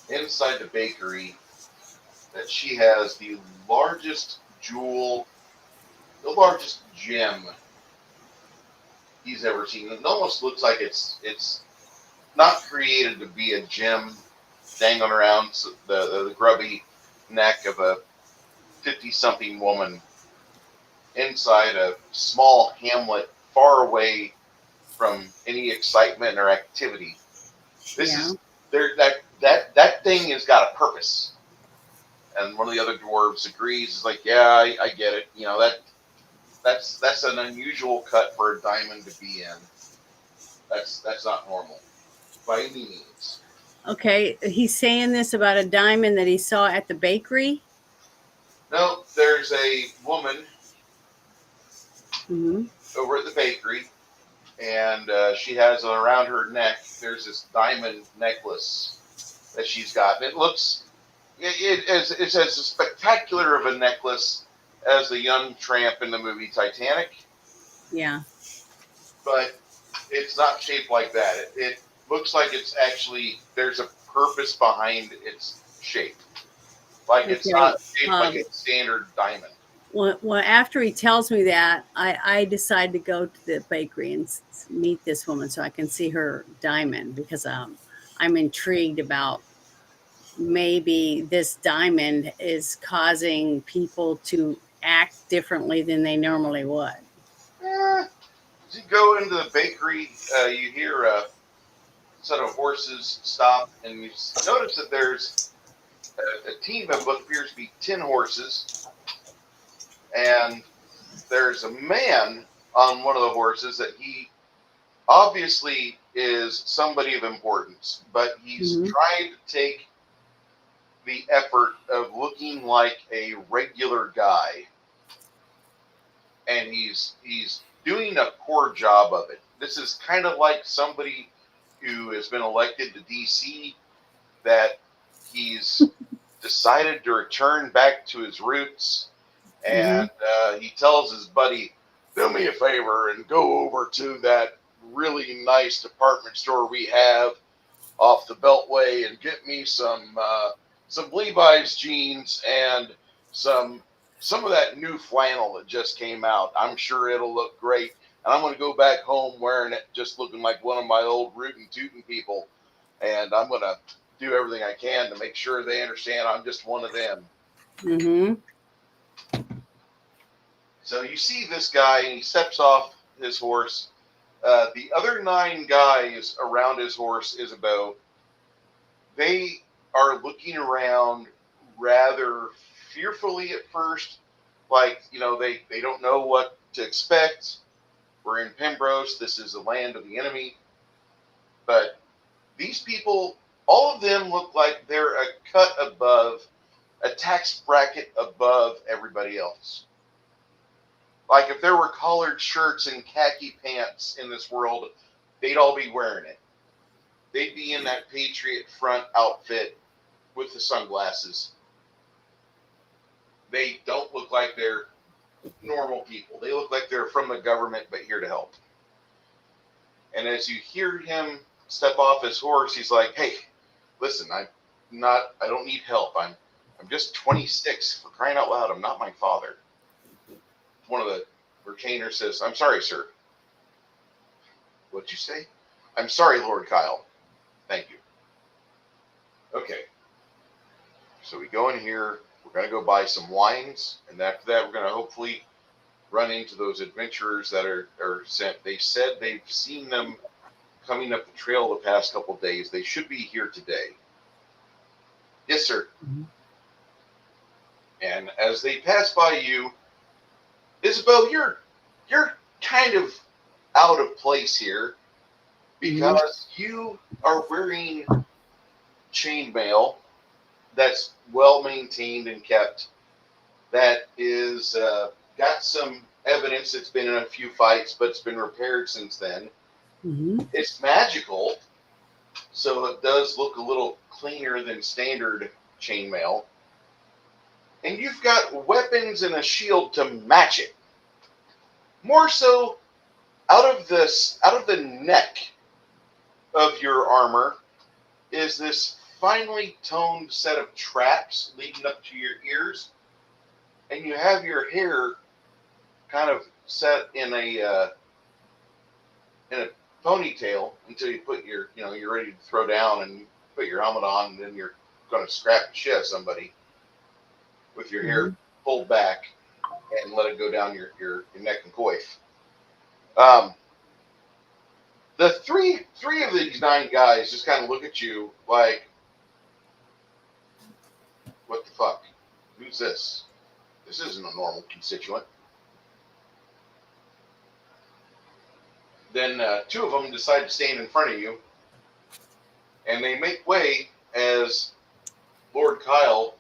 inside the bakery that she has the largest jewel, the largest gem he's ever seen. It almost looks like it's not created to be a gem dangling around the grubby neck of a 50-something woman inside a small hamlet far away from any excitement or activity. This Yeah. is there that thing has got a purpose. And one of the other dwarves agrees. Is like, yeah, I get it. That's an unusual cut for a diamond to be in. That's not normal by any means. Okay. He's saying this about a diamond that he saw at the bakery. No, there's a woman Hmm. over at the bakery, and she has around her neck. There's this diamond necklace that she's got. It's as spectacular of a necklace as the young tramp in the movie Titanic, Yeah. but it's not shaped like that. It looks like it's actually there's a purpose behind its shape. Like it's Okay. not shaped like a standard diamond. Well, after he tells me that, I decide to go to the bakery and meet this woman so I can see her diamond because I'm intrigued about maybe this diamond is causing people to act differently than they normally would. As you go into the bakery, you hear a set of horses stop, and you notice that there's a team of what appears to be 10 horses, and there's a man on one of the horses that he obviously is somebody of importance, but he's Hmm. trying to take the effort of looking like a regular guy, and he's doing a poor job of it. This is kind of like somebody who has been elected to DC that he's decided to return back to his roots, Hmm. and he tells his buddy, "Do me a favor and go over to that really nice department store we have off the Beltway and get me some Levi's jeans and some some of that new flannel that just came out. I'm sure it'll look great. And I'm going to go back home wearing it, just looking like one of my old rootin' tootin' people. And I'm going to do everything I can to make sure they understand I'm just one of them." Hmm. So you see this guy, and he steps off his horse. The other 9 guys around his horse, Isabeau, they are looking around rather fearfully at first, like, they don't know what to expect. We're in Pembrose. This is the land of the enemy. But these people, all of them look like they're a cut above, a tax bracket above everybody else. Like if there were collared shirts and khaki pants in this world, they'd all be wearing it. They'd be in that Patriot Front outfit with the sunglasses. They don't look like they're normal people. They look like they're from the government, but here to help. And as you hear him step off his horse, he's like, "Hey, listen, I don't need help. I'm just 26, for crying out loud. I'm not my father." One of the retainers says, "I'm sorry, sir." "What'd you say?" "I'm sorry, Lord Kyle." "Thank you." Okay. So we go in here. We're going to go buy some wines. And after that, we're going to hopefully run into those adventurers that are sent. They said they've seen them coming up the trail the past couple days. They should be here today. "Yes, sir." Mm-hmm. And as they pass by you, "Isabel, you're kind of out of place here because you are wearing chainmail that's well maintained and kept, that is got some evidence. It's been in a few fights, but it's been repaired since then. Mm-hmm. It's magical, so it does look a little cleaner than standard chainmail. And you've got weapons and a shield to match it. More so, out of the neck of your armor is this finely toned set of traps leading up to your ears, and you have your hair kind of set in a ponytail until you put you're ready to throw down and put your helmet on, and then you're going to scrap the shit out of somebody with your hair pulled back and let it go down your neck and coif. The three of these 9 guys just kind of look at you like, "What the fuck? Who's this? This isn't a normal constituent." Then 2 of them decide to stand in front of you, and they make way as Lord Kyle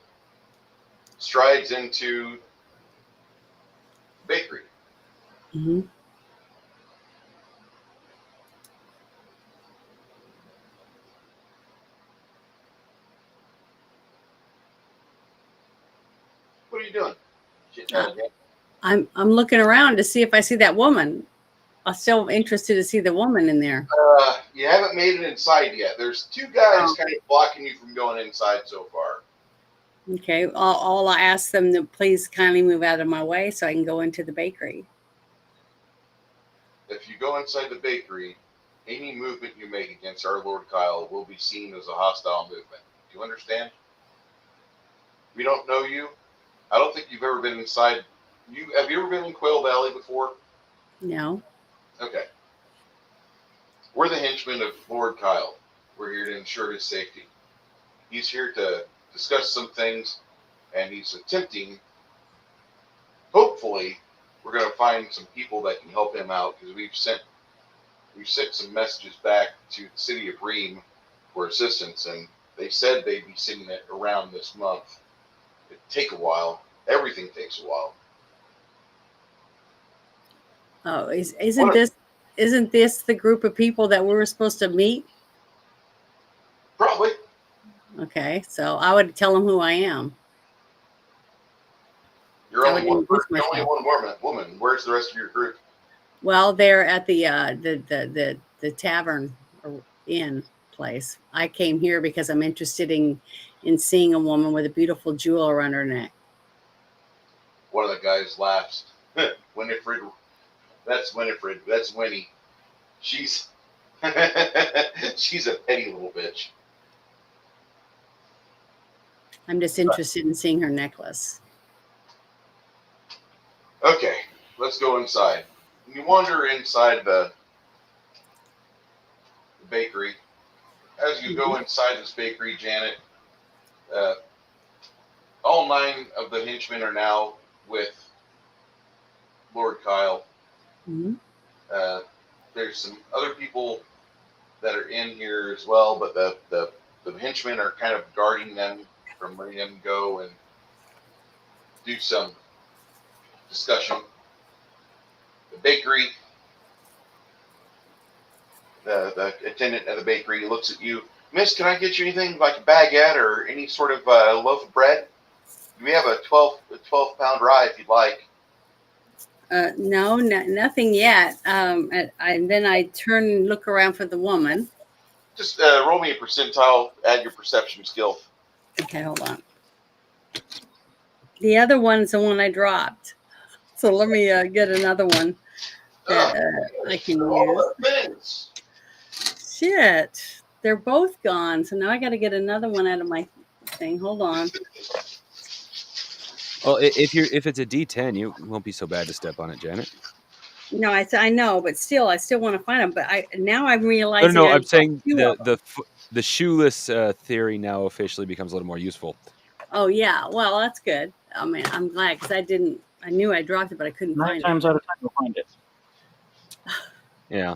strides into the bakery. Mm-hmm. "What are you doing?" I'm looking around to see if I see that woman. I'm still interested to see the woman in there. You haven't made it inside yet. There's 2 guys kind of blocking you from going inside so far. Okay. I'll ask them to please kindly move out of my way so I can go into the bakery. If you go inside the bakery, any movement you make against our Lord Kyle will be seen as a hostile movement. Do you understand? We don't know you. I don't think you've ever been inside. Have you ever been in Quail Valley before? No. Okay. We're the henchmen of Lord Kyle. We're here to ensure his safety. He's here to discuss some things, and he's attempting, hopefully, we're going to find some people that can help him out, because we've sent some messages back to the city of Ream for assistance, and they said they'd be sending it around this month. It'd take a while. Everything takes a while. Oh, isn't this the group of people that we were supposed to meet? Probably. Okay, so I would tell them who I am. You're I only would one, introduce you're only myself. one woman. Where's the rest of your group? Well, they're at the tavern or inn place. I came here because I'm interested in seeing a woman with a beautiful jewel around her neck. One of the guys laughs. Winifred. That's Winifred. That's Winnie. She's she's a petty little bitch. I'm just interested in seeing her necklace. Okay, let's go inside. you wander inside the bakery. As you go inside this bakery, Janet, all 9 of the henchmen are now with Lord Kyle. Mhm. There's some other people that are in here as well, but the henchmen are kind of guarding them from letting them go and do some discussion. The bakery, the attendant at the bakery looks at you. Miss, can I get you anything like a baguette or any sort of loaf of bread? We have a 12-pound rye if you'd like. No, nothing yet. And then I turn and look around for the woman. Just roll me a percentile, add your perception skill. Okay, hold on. The other one's the one I dropped. So let me get another one that I can use. Things. Shit. They're both gone. So now I got to get another one out of my thing. Hold on. Well, if it's a D10, you won't be so bad to step on it, Janet. No, I know, but still, I still want to find them. But now I'm No, realizing. no, I'm I've saying got 2 of them. the shoeless theory now officially becomes a little more useful. Oh yeah, well that's good. I mean, I'm glad because I knew I dropped it, but I couldn't 9 find it. times out of 10, you'll find it. Yeah.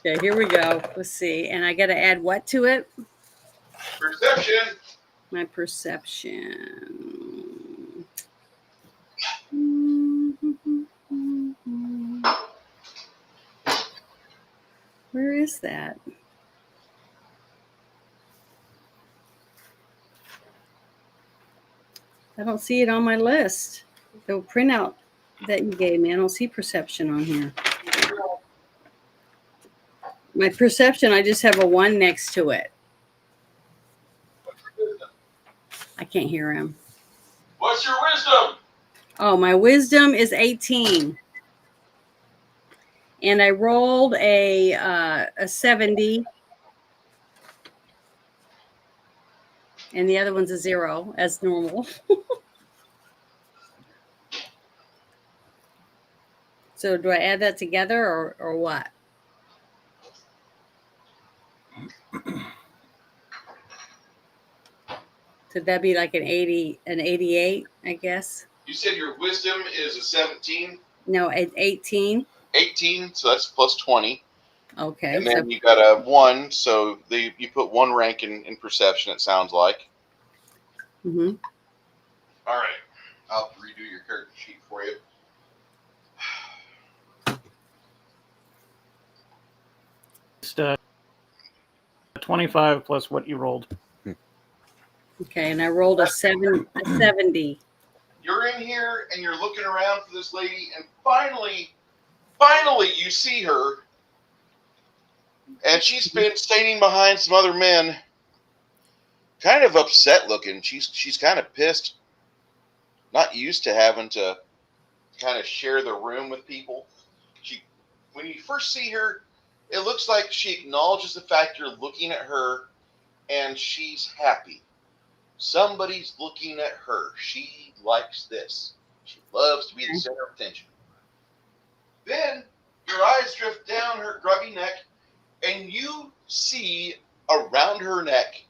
Okay, here we go. Let's see, and I got to add what to it? Perception. My perception. Where is that? I don't see it on my list. The printout that you gave me, I don't see perception on here. My perception, I just have a 1 next to it. I can't hear him. What's your wisdom? Oh, my wisdom is 18. And I rolled a 70. And the other one's a 0, as normal. So do I add that together or what? Could that be like an 88, I guess? You said your wisdom is a 17? No, 18. 18, so that's plus 20. Okay. And then you got a 1, so you put 1 rank in perception, it sounds like. Mm-hmm. All right. I'll have to redo your character sheet for you. Just 25 plus what you rolled. Okay, and I rolled a 70. You're in here and you're looking around for this lady, and finally you see her, and she's been standing behind some other men, kind of upset looking. She's kind of pissed, not used to having to kind of share the room with people. When you first see her, it looks like she acknowledges the fact you're looking at her, and she's happy. Somebody's looking at her. She likes this. She loves to be the center of attention. Then your eyes drift down her grubby neck, and you see around her neck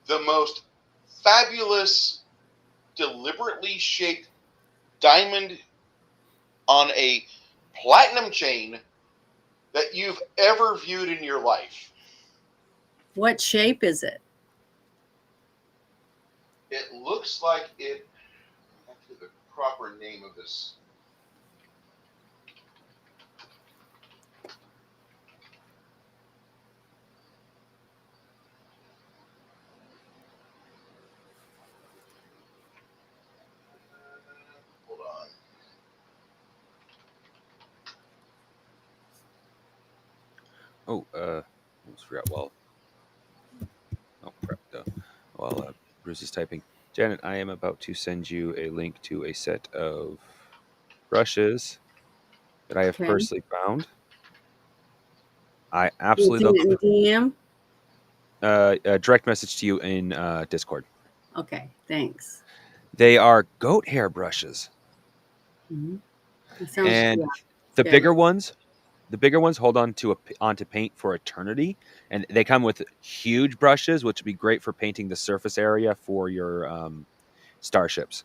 the most fabulous, deliberately shaped diamond on a platinum chain that you've ever viewed in your life. What shape is it? It looks like it. Actually, the proper name of this. Hold on. Oh, almost forgot. While Bruce is typing, Janet, I am about to send you a link to a set of brushes that I have Okay. personally found. I You absolutely send it in DM? love a direct message to you in Discord. Okay, thanks. They are goat hair brushes. Mm-hmm. It sounds And yeah. The Yeah. bigger ones, hold on to onto paint for eternity, and they come with huge brushes, which would be great for painting the surface area for your starships.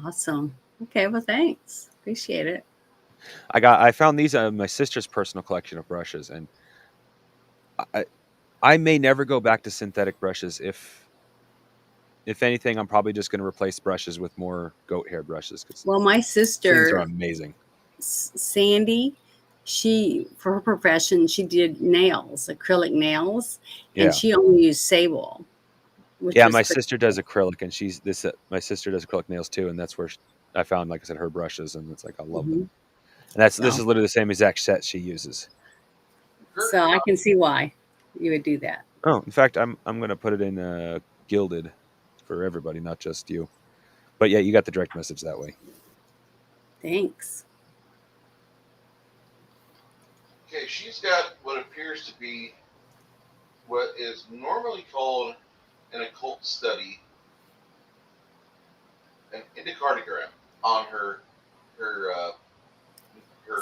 Awesome. Okay, well, thanks. Appreciate it. I found these in my sister's personal collection of brushes, and I may never go back to synthetic brushes. If anything, I'm probably just going to replace brushes with more goat hair brushes because Well, my things are sister, amazing. Sandy, she, for her profession, she did nails, acrylic nails, Yeah. and she only used sable. Which Yeah, was my pretty sister does acrylic, and my sister does acrylic nails too, and that's where I found, like I said, her brushes, and it's like I love them. And this So, is literally the same exact set she uses. so I can see why you would do that. Oh, in fact, I'm gonna put it in gilded for everybody, not just you. But yeah, you got the direct message that way. Thanks. Okay, she's got what appears to be what is normally called an occult study, an indicardiogram on her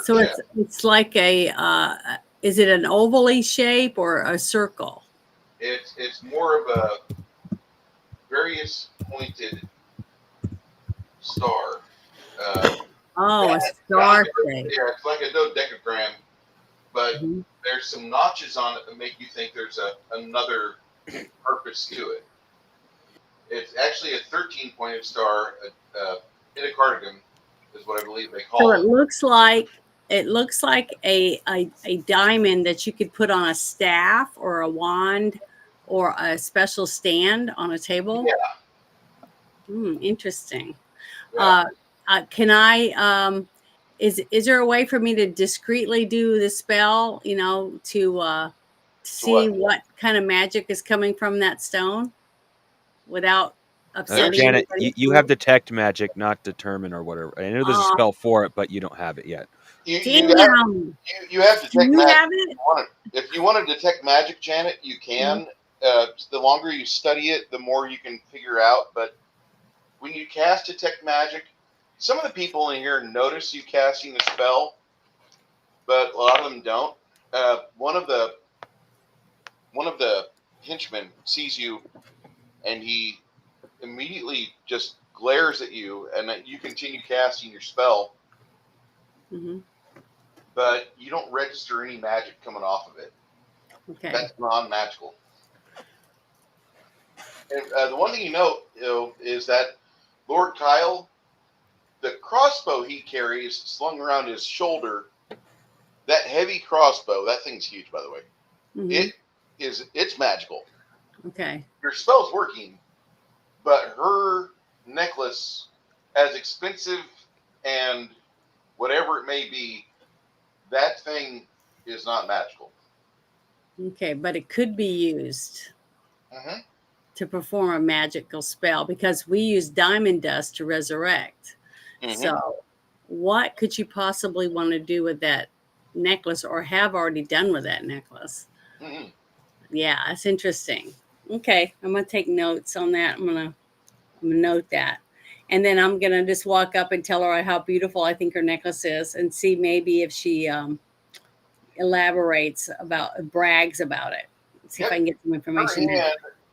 So chest. it's like a is it an ovally shape or a circle? It's more of a various pointed star. Oh, a star Yeah, shape. it's like a dodecagram, but Mhm. there's some notches on it that make you think there's another purpose to it. It's actually a 13-pointed star. Indicardiogram is what I believe they So call it. it looks like a diamond that you could put on a staff or a wand or a special stand on a table. Yeah, Interesting. yeah. Can I is there a way for me to discreetly do the spell, to see what kind of magic is coming from that stone without upsetting Janet, anybody? you have detect magic, not determine or whatever. I know there's a Oh, spell for it, but you don't have it yet. You have damn. you have Do detect you magic. have it? If you want to detect magic, Janet, you can. The longer you study it, the more you can figure out. But when you cast detect magic, some of the people in here notice you casting the spell, but a lot of them don't. One of the henchmen sees you, and he immediately just glares at you, and you continue casting your spell, Mm-hmm. but you don't register any magic coming off of it. Okay. That's non-magical. And the one thing you know is that Lord Kyle, the crossbow he carries slung around his shoulder, that heavy crossbow, that thing's huge, by the way. Mm-hmm. It's magical. Okay. Your spell's working, but her necklace, as expensive and whatever it may be, that thing is not magical. Okay, but it could be used Mm-hmm. to perform a magical spell because we use diamond dust to resurrect. Mm-hmm. So, what could you possibly want to do with that necklace or have already done with that necklace? Mm-hmm. Yeah, that's interesting. Okay, I'm gonna take notes on that. I'm gonna note that, and then I'm gonna just walk up and tell her how beautiful I think her necklace is, and see maybe if she brags about it. See if I can get some information.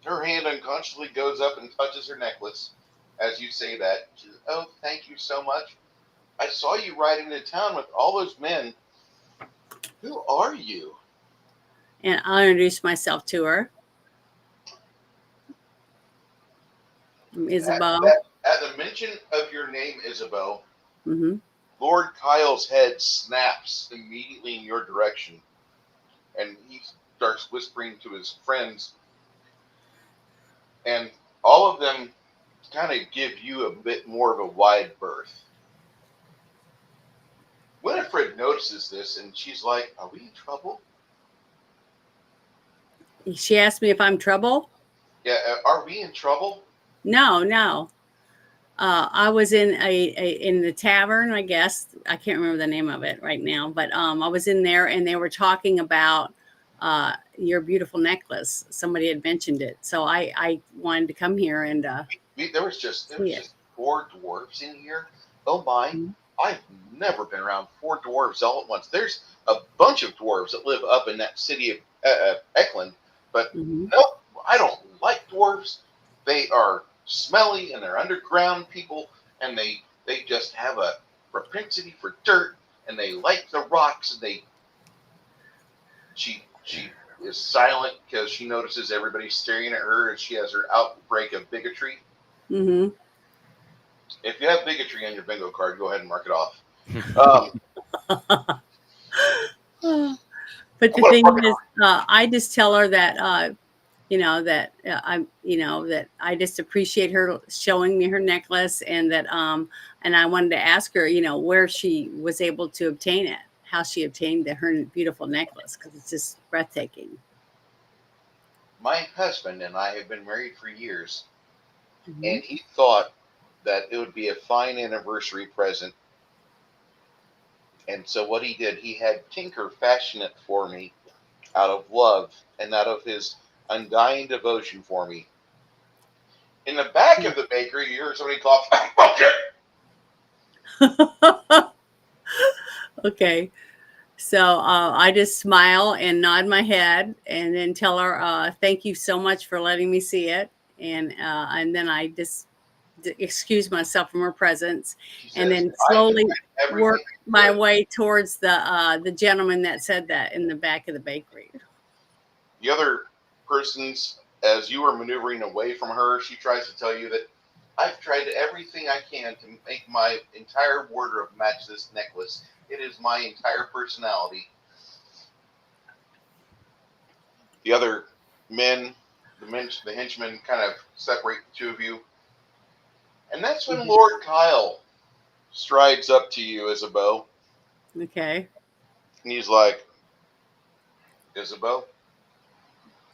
Her hand unconsciously goes up and touches her necklace as you say that. She says, "Oh, thank you so much. I saw you riding into town with all those men. Who are you?" And I'll introduce myself to her. I'm Isabel. At the mention of your name, Isabel, Mm-hmm. Lord Kyle's head snaps immediately in your direction, and he starts whispering to his friends, and all of them kind of give you a bit more of a wide berth. Winifred notices this, and she's like, "Are we in trouble?" She asked me if I'm trouble. Yeah, are we in trouble? No. I was in the tavern, I guess. I can't remember the name of it right now, but I was in there and they were talking about your beautiful necklace. Somebody had mentioned it, so I wanted to come here and There was just see it. 4 dwarves in here. Oh my! I've never been around 4 dwarves all at once. There's a bunch of dwarves that live up in that city of Eckland, but Hmm. nope, I don't like dwarves. They are smelly and they're underground people, and they just have a propensity for dirt, and they like the rocks, and she is silent because she notices everybody staring at her, and she has her outbreak of bigotry. Hmm. If you have bigotry on your bingo card, go ahead and mark it off. Um, But the what a thing fucking is, I just tell her that, that that I just appreciate her showing me her necklace, and that, and I wanted to ask her, where she was able to obtain it, how she obtained her beautiful necklace, because it's just breathtaking. my husband and I have been married for years, Hmm. and he thought that it would be a fine anniversary present. And so what he did, he had Tinker fashion it for me out of love and out of his undying devotion for me. In the back of the bakery, you hear somebody cough. Okay. So I just smile and nod my head, and then tell her, "Thank you so much for letting me see it." And then I just excuse myself from her presence, She and says, then I slowly find work everything my good. way towards the gentleman that said that in the back of the bakery. The other persons, as you are maneuvering away from her, she tries to tell you that I've tried everything I can to make my entire wardrobe match this necklace. It is my entire personality. The other men, the henchmen, kind of separate the two of you, and that's when Mhm. Lord Kyle strides up to you, Isabeau, Okay. and he's like, "Isabeau,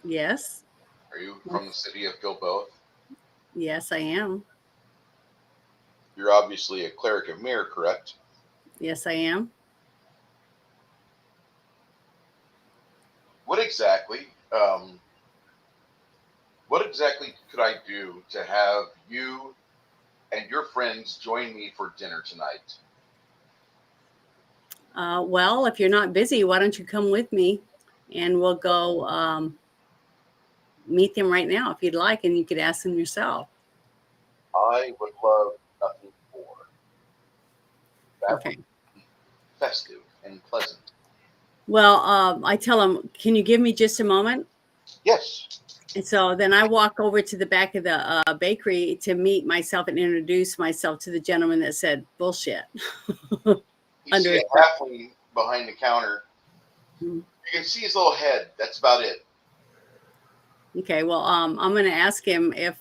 Yes. are you from the city of Gilboa? Yes, I am. You're obviously a cleric of Mir, correct? Yes, I am. What exactly, what exactly could I do to have you and your friends join me for dinner tonight?" Well, if you're not busy, why don't you come with me, and we'll go meet them right now if you'd like, and you could ask them yourself. I would love nothing more. That would Okay. be festive and pleasant. Well, I tell them, can you give me just a moment? Yes. And so then I walk over to the back of the bakery to meet myself and introduce myself to the gentleman that said bullshit You under see his a breath. halfling behind the counter. Mhm. You can see his little head. That's about it. Okay, well, I'm going to ask him if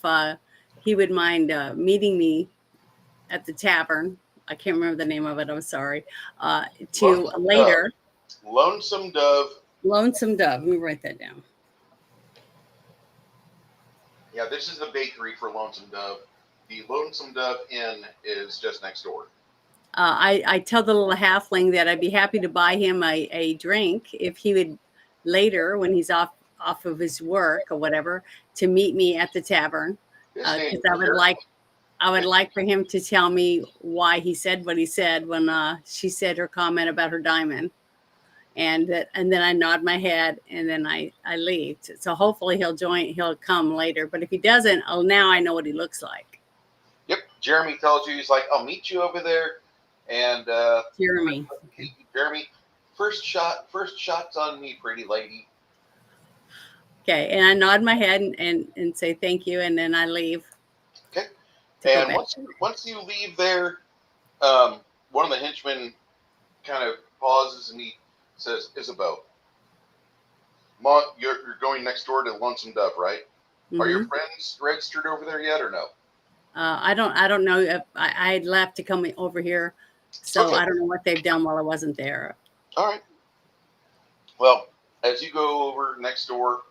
he would mind meeting me at the tavern. I can't remember the name of it. I'm sorry. To Lonesome Dove. later. Lonesome Dove. Lonesome Dove. Let me write that down. Yeah, this is the bakery for Lonesome Dove. The Lonesome Dove Inn is just next door. I tell the little halfling that I'd be happy to buy him a drink if he would later, when he's off of his work or whatever, to meet me at the tavern, His name because is Jeremy. I would like for him to tell me why he said what he said when she said her comment about her diamond, and then I nod my head, and then I leave. So hopefully he'll come later, but if he doesn't, oh, now I know what he looks like. Yep. Jeremy tells you, he's like, I'll meet you over there. And Jeremy. Okay. Jeremy, first shot's on me, pretty lady. Okay, and I nod my head and say thank you, and then I leave Okay. to go And back. once you leave there, one of the henchmen kind of pauses and he says, Isabeau, you're going next door to Lonesome Dove, right? Are your Hmm. friends registered over there yet or no? I don't know if I had left to come over here, so Okay. I don't know what they've done while I wasn't there. All right. Well, as you go over next door,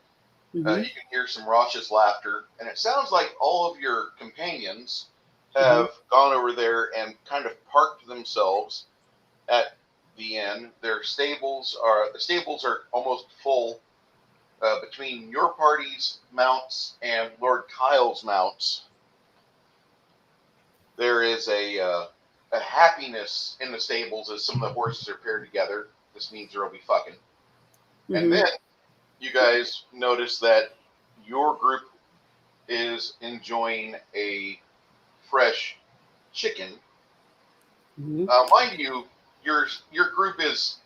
Hmm. you can hear some raucous laughter, and it sounds like all of your companions Hmm. have gone over there and kind of parked themselves at the inn. The stables are almost full. Between your party's mounts and Lord Kyle's mounts, there is a a happiness in the stables as some of the horses are paired together. This means there will be fucking. And Mhm. then you guys notice that your group is enjoying a fresh chicken. Mhm. Mind you, your group is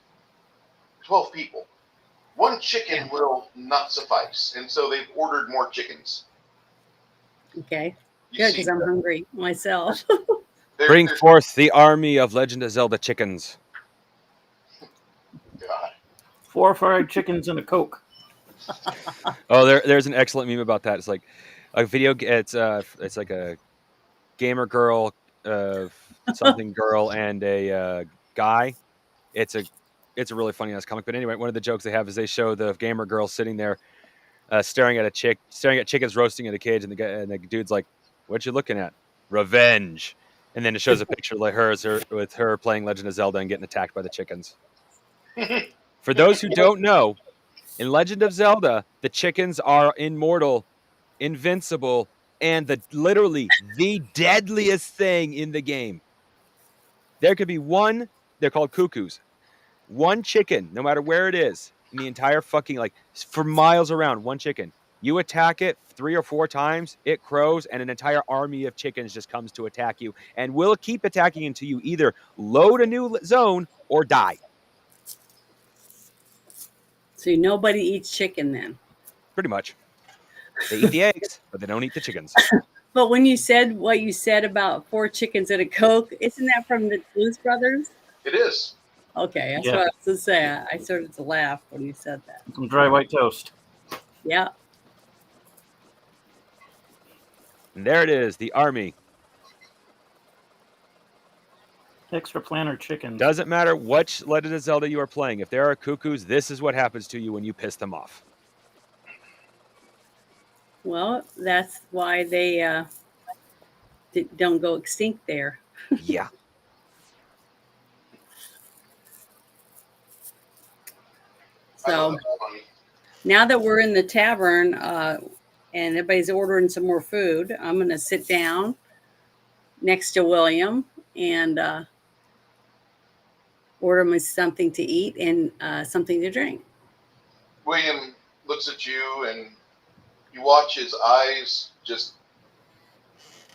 12 people. One chicken will not suffice, and so they've ordered more chickens. Okay. You Good, see, because I'm hungry myself. Bring there's forth the army of Legend of Zelda chickens. God. 4 fried chickens and a Coke. Oh, there's an excellent meme about that. It's like a video. It's like a gamer girl, something girl, and a guy. It's a really funny ass comic. But anyway, one of the jokes they have is they show the gamer girl sitting there, staring at chickens roasting in a cage, and the dude's like, "What you looking at? Revenge." And then it shows a picture like with her playing Legend of Zelda and getting attacked by the chickens. For those who don't know, in Legend of Zelda, the chickens are immortal, invincible, and literally the deadliest thing in the game. There could be one, they're called cuckoos. One chicken, no matter where it is, in the entire fucking, like, for miles around, one chicken. You attack it 3 or 4 times, it crows, and an entire army of chickens just comes to attack you and will keep attacking until you either load a new zone or die. So nobody eats chicken then. Pretty much. They eat the eggs, but they don't eat the chickens. But when you said what you said about 4 chickens and a Coke, isn't that from the Blues Brothers? It is. Okay, that's Yeah. what I was going to say. I started to laugh when you said that. Some dry white toast. Yeah. And there it is, the army. Extra planter chickens. Doesn't matter which Legend of Zelda you are playing. If there are cuckoos, this is what happens to you when you piss them off. Well, that's why they don't go extinct there. Yeah. I thought So that was funny. now that we're in the tavern and everybody's ordering some more food, I'm going to sit down next to William and order me something to eat and something to drink. William looks at you and you watch his eyes just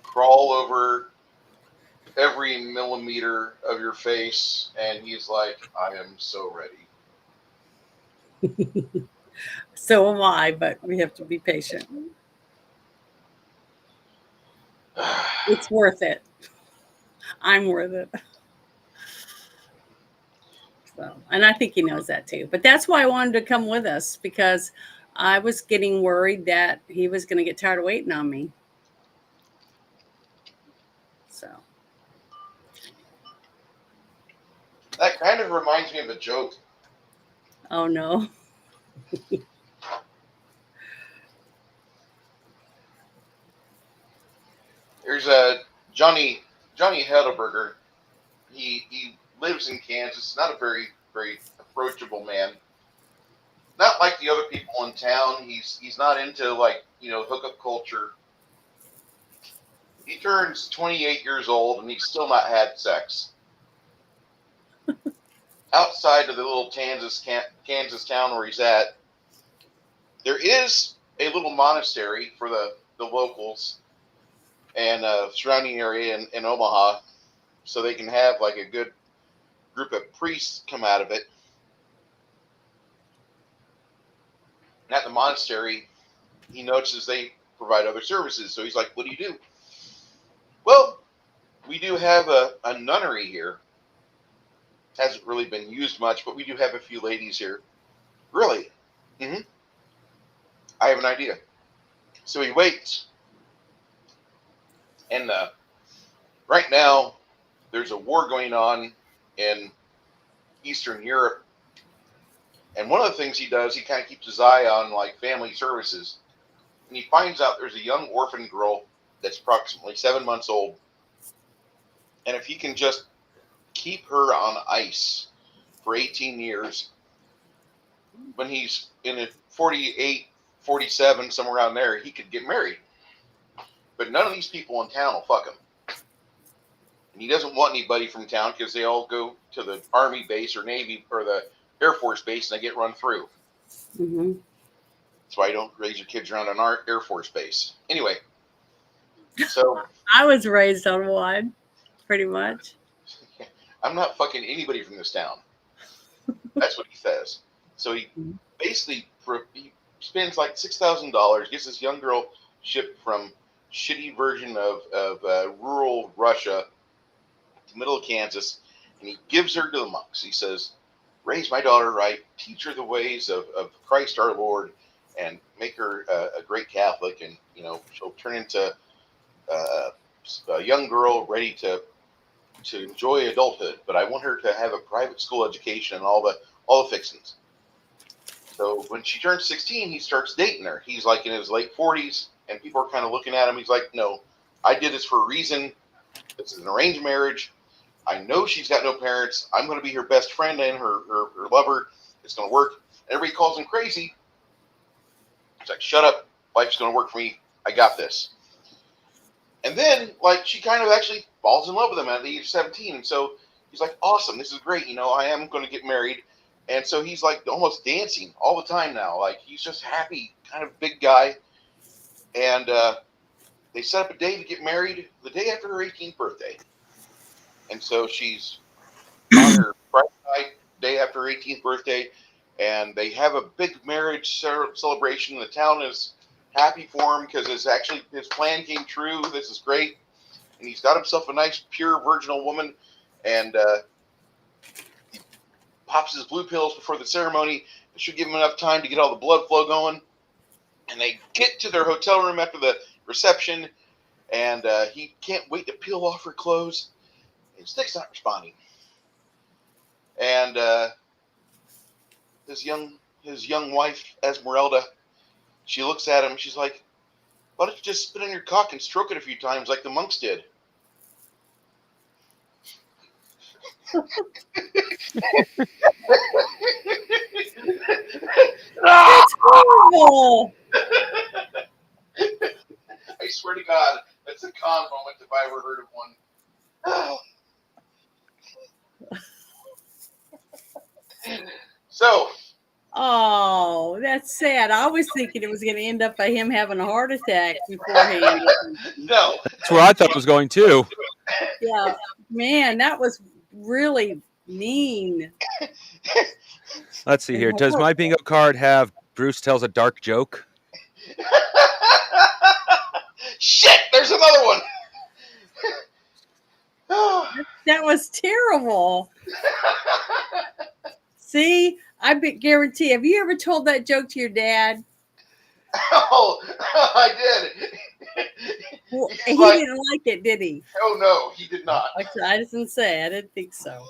crawl over every millimeter of your face, and he's like, I am so ready. So am I, but we have to be patient. It's worth it. I'm worth it. So, and I think he knows that too. But that's why I wanted to come with us, because I was getting worried that he was going to get tired of waiting on me. So, That kind of reminds me of a joke. oh no. There's a Johnny Heidelberger. He lives in Kansas. Not a very approachable man. Not like the other people in town. He's not into, like, hookup culture. He turns 28 years old and he's still not had sex. Outside of the little Kansas town where he's at, there is a little monastery for the locals and surrounding area in Omaha, so they can have like a good group of priests come out of it. And at the monastery, he notices they provide other services, so he's like, what do you do? Well, we do have a nunnery here. Hasn't really been used much, but we do have a few ladies here. Really? Mm-hmm. I have an idea. So he waits. And right now, there's a war going on in Eastern Europe. And one of the things he does, he kind of keeps his eye on, like, family services. And he finds out there's a young orphan girl that's approximately 7 months old. And if he can just keep her on ice for 18 years, when he's in a 48, 47, somewhere around there, he could get married. But none of these people in town will fuck him. and he doesn't want anybody from town because they all go to the Army base or Navy or the Air Force base and they get run through. Hmm. That's why you don't raise your kids around an Air Force base. Anyway, so I was raised on one, pretty much. I'm not fucking anybody from this town. That's what he says. So he basically he spends like $6,000, gets this young girl shipped from shitty version of rural Russia to middle of Kansas, and he gives her to the monks. He says, raise my daughter right, teach her the ways of Christ our Lord, and make her a great Catholic, and she'll turn into a young girl ready to enjoy adulthood. But I want her to have a private school education and all the fixings. So when she turns 16, he starts dating her. He's like in his late 40s, and people are kind of looking at him. He's like, no, I did this for a reason. This is an arranged marriage. I know she's got no parents. I'm going to be her best friend and her lover. It's going to work. Everybody calls him crazy. He's like, shut up. Life's going to work for me. I got this. And then, like, she kind of actually falls in love with him at the age of 17. And so he's like, awesome. This is great. I am going to get married. And so he's like almost dancing all the time now. Like, he's just happy, kind of big guy. And they set up a day to get married the day after her 18th birthday. And so she's on her Friday night, day after her 18th birthday, and they have a big marriage celebration. The town is happy for him because his plan came true. This is great. And he's got himself a nice, pure, virginal woman, and he pops his blue pills before the ceremony. It should give him enough time to get all the blood flow going. And they get to their hotel room after the reception, and he can't wait to peel off her clothes. And Stick's not responding. And his young wife, Esmeralda, she looks at him. She's like, why don't you just spit on your cock and stroke it a few times like the monks did? That's horrible. I swear to God, that's a con moment if I ever heard of one. So. Oh, that's sad. I was thinking it was going to end up by him having a heart attack beforehand. No. That's where I thought it was going too. Yeah, man, that was really mean. Let's see here. Does my bingo card have Bruce tells a dark joke? Shit, there's another one. That was terrible. See, guarantee. Have you ever told that joke to your dad? Oh, I did. Well, he didn't like it, did he? Oh no, he did not. I didn't say. I didn't think so.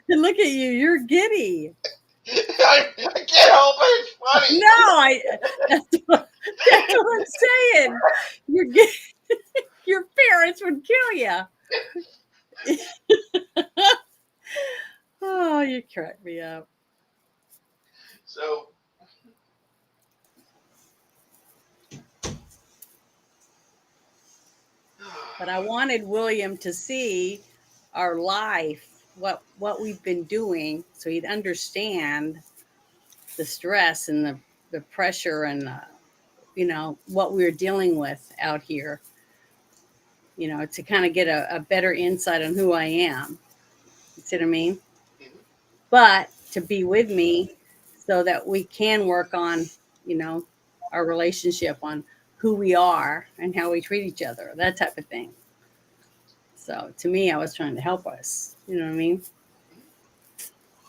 And look at you. You're giddy. I can't help it. It's funny. No, that's what I'm saying. You're giddy. Your parents would kill you. Oh, you crack me up. So, but I wanted William to see our life, what we've been doing, so he'd understand the stress and the pressure and what we were dealing with out here. To kind of get a better insight on who I am. You see what I mean? But to be with me so that we can work on, our relationship, on who we are and how we treat each other, that type of thing. So to me, I was trying to help us. You know what I mean?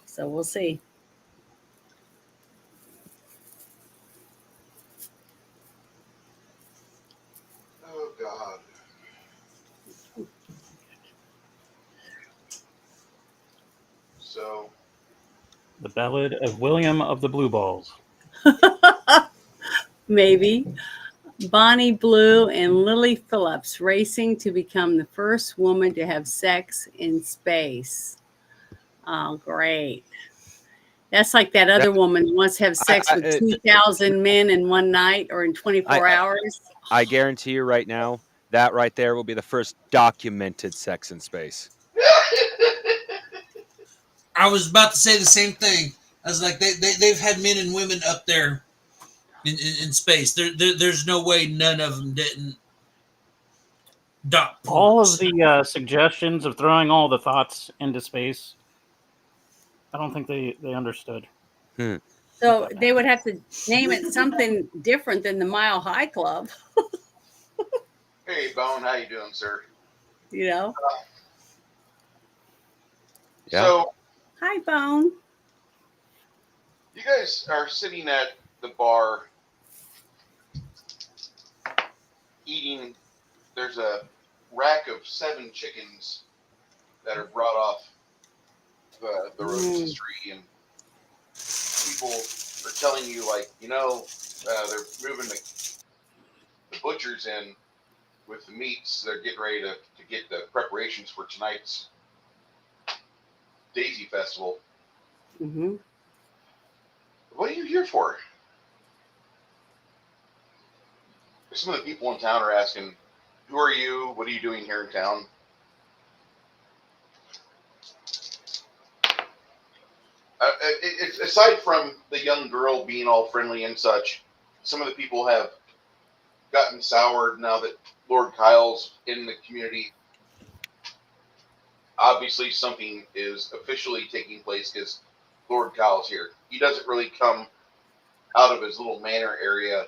So we'll see. oh God. So. The Ballad of William of the Blue Balls. Maybe. Bonnie Blue and Lily Phillips racing to become the first woman to have sex in space. Oh, great. That's like that other woman who wants to have sex with 2,000 men in one night or in 24 hours. I guarantee you right now, That right there will be the first documented sex in space. I was about to say the same thing. I was like, they've had men and women up there in space. There's no way none of them didn't dock All of ports. the suggestions of throwing all the thoughts into space, I don't think they understood. So they would have to name it something different than the Mile High Club, Hey, Bone, how you doing, sir? you know? Yeah. So Hi, Bone. you guys are sitting at the bar eating. There's a rack of 7 chickens that are brought off the rotisserie, and people are telling you, like, they're moving the butchers in with the meats. They're getting ready to get the preparations for tonight's Daisy Festival. Mm-hmm. What are you here for? Some of the people in town are asking, who are you? What are you doing here in town? Aside from the young girl being all friendly and such, some of the people have gotten soured now that Lord Kyle's in the community. Obviously, something is officially taking place because Lord Kyle's here. He doesn't really come out of his little manor area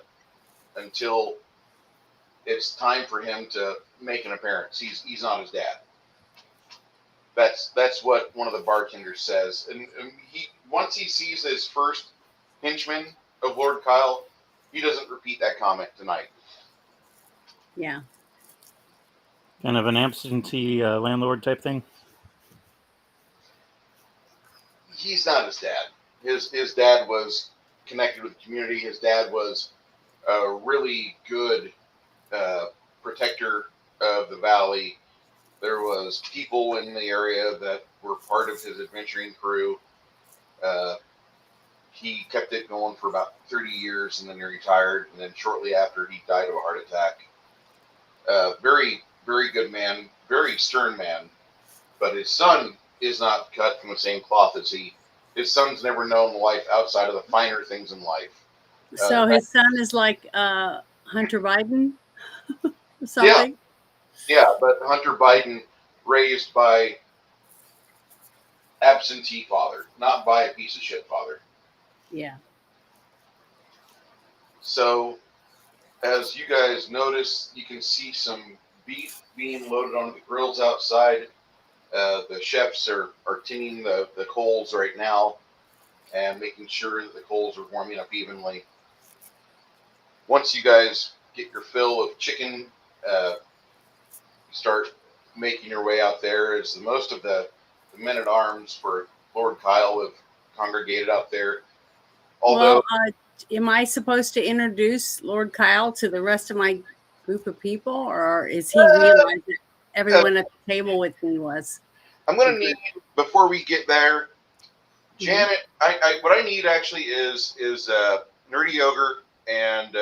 until it's time for him to make an appearance. He's not his dad. That's what one of the bartenders says. And he once he sees his first henchman of Lord Kyle, he doesn't repeat that comment tonight. Yeah. Kind of an absentee landlord type thing. He's not his dad. His dad was connected with the community. His dad was a really good protector of the valley. There was people in the area that were part of his adventuring crew. He kept it going for about 30 years, and then he retired. And then shortly after, he died of a heart attack. Very, very good man, very stern man. But his son is not cut from the same cloth as he. His son's never known life outside of the finer things in life. So his son is like Hunter Biden or something? Yeah, but Hunter Biden raised by absentee father, not by a piece of shit father. Yeah. So, as you guys notice, you can see some beef being loaded onto the grills outside. The chefs are tinning the coals right now and making sure that the coals are warming up evenly. Once you guys get your fill of chicken, start making your way out there, as most of the men-at-arms for Lord Kyle have congregated out there. Although, Well, am I supposed to introduce Lord Kyle to the rest of my group of people, or is he realized that everyone at the table with me was? I'm going to need, before we get there, Janet, what I need actually is Nerdy Yogurt and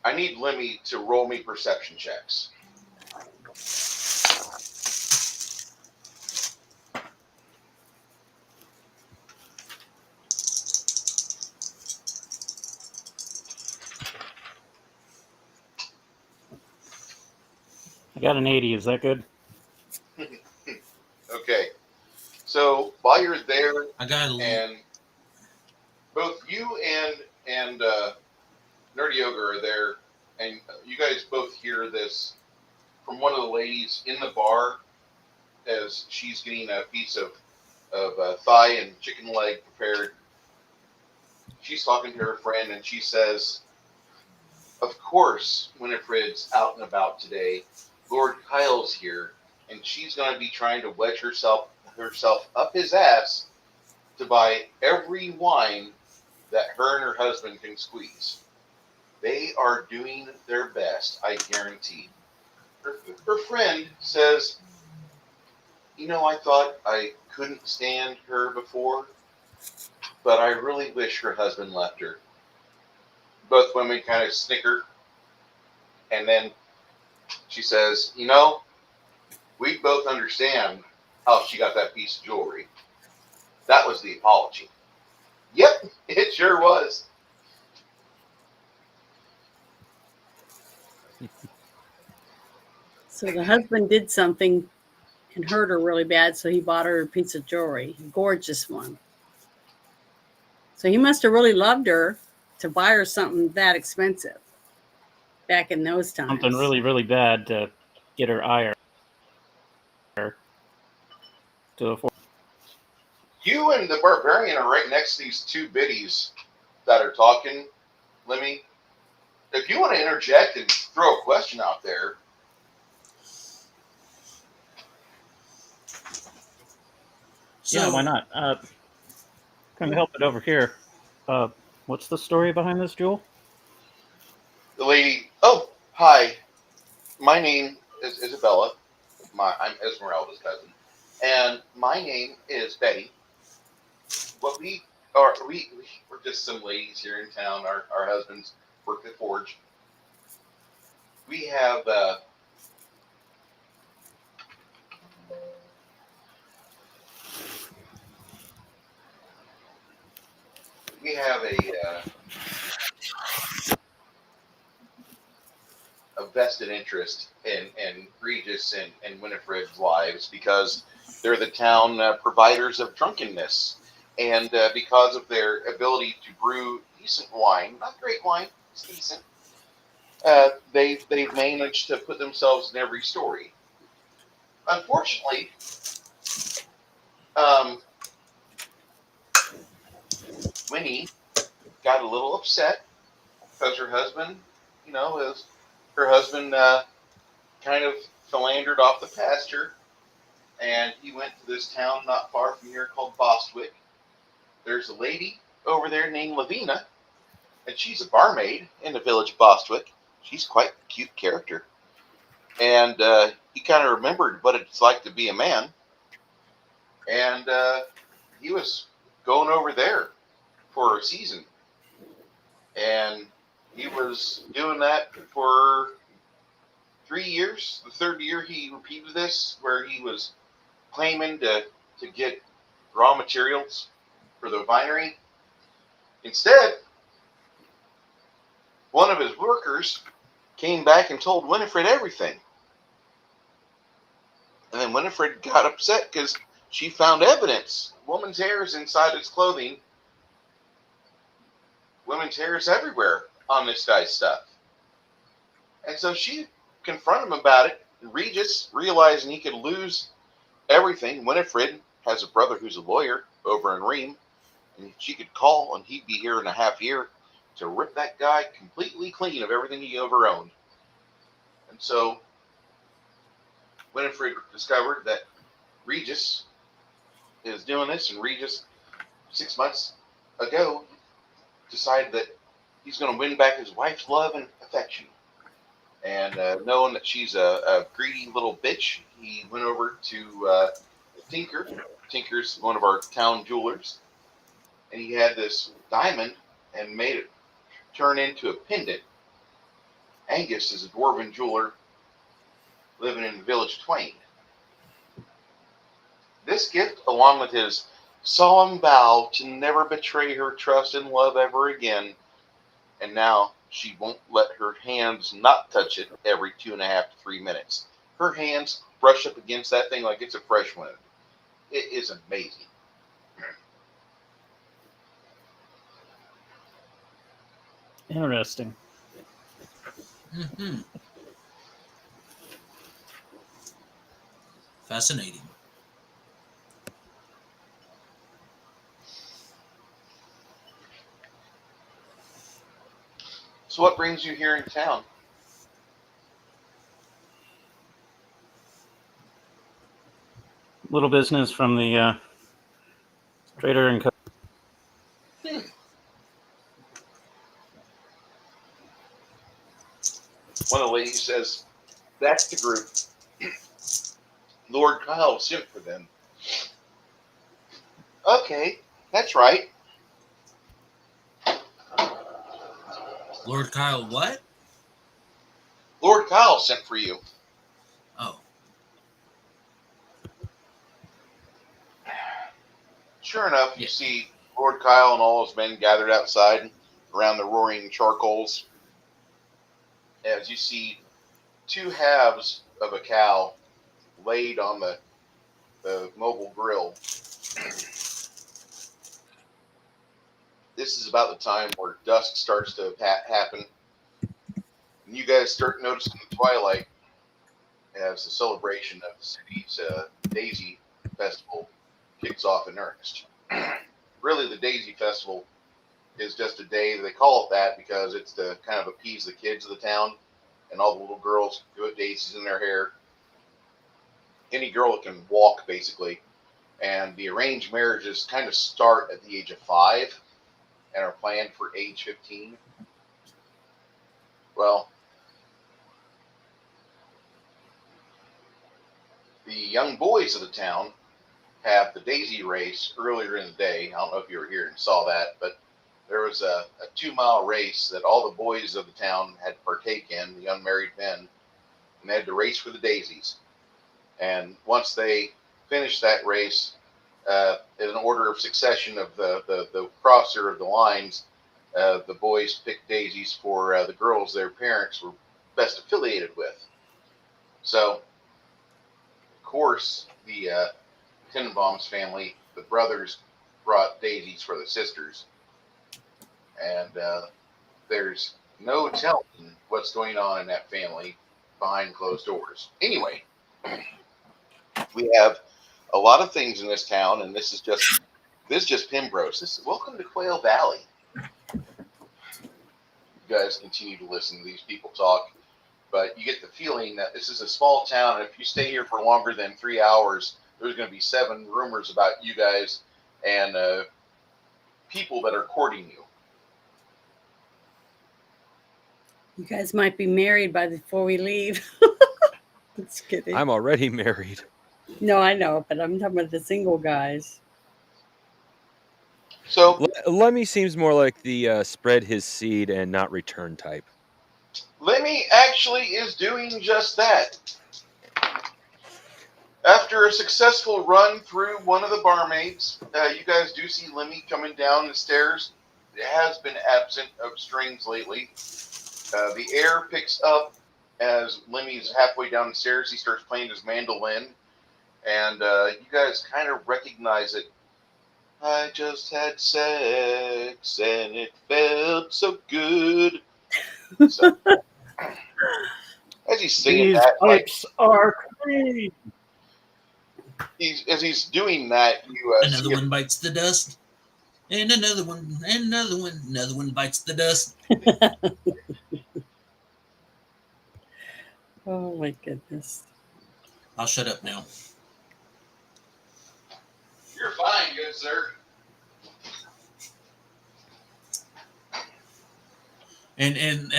I need Lemmy to roll me perception checks. I got an 80. Is that good? Okay. So while you're there, I got a and both you and Nerdy Yogurt are there, and you guys both hear this from one of the ladies in the bar as she's getting a piece of thigh and chicken leg prepared. She's talking to her friend, and she says, "Of course, Winifred's out and about today. Lord Kyle's here, and she's going to be trying to wedge herself up his ass to buy every wine that her and her husband can squeeze. They are doing their best, I guarantee." Her friend says, I thought I couldn't stand her before, but I really wish her husband left her. Both women kind of snicker. And then she says, we both understand how she got that piece of jewelry. That was the apology. Yep, it sure was. So the husband did something and hurt her really bad, so he bought her a piece of jewelry, a gorgeous one. So he must have really loved her to buy her something that expensive back in those times. Something really, really bad to get her ire to afford. You and the barbarian are right next to these two biddies that are talking, Lemmy. If you want to interject and throw a question out there. So, Yeah, why not? Couldn't help it over here. What's the story behind this, Jewel? The lady, oh, hi. My name is Isabella. I'm Esmeralda's cousin. And my name is Betty. What we are, we're just some ladies here in town. Our husbands work at Forge. We have a vested interest in Regis and Winifred's lives because they're the town providers of drunkenness. And because of their ability to brew decent wine, not great wine, it's decent, they've managed to put themselves in every story. Unfortunately, Winnie got a little upset because her husband, her husband kind of philandered off the pasture, and he went to this town not far from here called Bostwick. There's a lady over there named Lavina, and she's a barmaid in the village of Bostwick. She's quite a cute character. And he kind of remembered what it's like to be a man. And he was going over there for a season. And he was doing that for 3 years. The third year he repeated this, where he was claiming to get raw materials for the winery. Instead, one of his workers came back and told Winifred everything. And then Winifred got upset because she found evidence. Woman's hair is inside his clothing. Women's hair is everywhere on this guy's stuff. And so she confronted him about it. And Regis, realizing he could lose everything, Winifred has a brother who's a lawyer over in Ream, and she could call and he'd be here in a half year to rip that guy completely clean of everything he ever owned. And so Winifred discovered that Regis is doing this, and Regis, 6 months ago, decided that he's going to win back his wife's love and affection. And knowing that she's a greedy little bitch, he went over to Tinker. Tinker's one of our town jewelers. And he had this diamond and made it turn into a pendant. Angus is a dwarven jeweler living in the village of Twain. This gift, along with his solemn vow to never betray her trust and love ever again, and now she won't let her hands not touch it every 2.5 to 3 minutes. Her hands brush up against that thing like it's a fresh wound. It is amazing. Interesting. Mm-hmm. Fascinating. So what brings you here in town? Little business from the trader and co. One of the ladies says, that's the group. Lord Kyle sent for them. Okay, that's right. Lord Kyle, what? Lord Kyle sent for you. Oh, Sure enough, you Yeah. see Lord Kyle and all his men gathered outside around the roaring charcoals. As you see two halves of a cow laid on the mobile grill. This is about the time where dusk starts to happen. And you guys start noticing the twilight as the celebration of the city's Daisy Festival kicks off in earnest. Really, the Daisy Festival is just a day. They call it that because it's to kind of appease the kids of the town, and all the little girls put daisies in their hair. Any girl that can walk, basically. And the arranged marriages kind of start at the age of 5 and are planned for age 15. Well, the young boys of the town have the daisy race earlier in the day. I don't know if you were here and saw that, but there was a 2-mile race that all the boys of the town had to partake in, the unmarried men, and they had to race for the daisies. And once they finished that race, in an order of succession of the crosser of the lines, the boys picked daisies for the girls their parents were best affiliated with. So, of course, the Tenenbaum's family, the brothers, brought daisies for the sisters. And there's no telling what's going on in that family behind closed doors. Anyway, we have a lot of things in this town, and this is just Pembrose. Welcome to Quail Valley. You guys continue to listen to these people talk, but you get the feeling that this is a small town, and if you stay here for longer than 3 hours, there's going to be 7 rumors about you guys and people that are courting you. You guys might be married before we leave. Just kidding. I'm already married. No, I know, but I'm talking about the single guys. So Lemmy seems more like the spread his seed and not return type. Lemmy actually is doing just that. After a successful run through one of the barmaids, you guys do see Lemmy coming down the stairs. It has been absent of strings lately. The air picks up as Lemmy's halfway down the stairs. He starts playing his mandolin, and you guys kind of recognize it. I just had sex, and it felt so good. So, as he's singing These that, pipes are clean. as he's doing that, you another see one bites the dust, and another one, and another one bites the dust. Oh my goodness. I'll shut up now. You're fine, good sir. And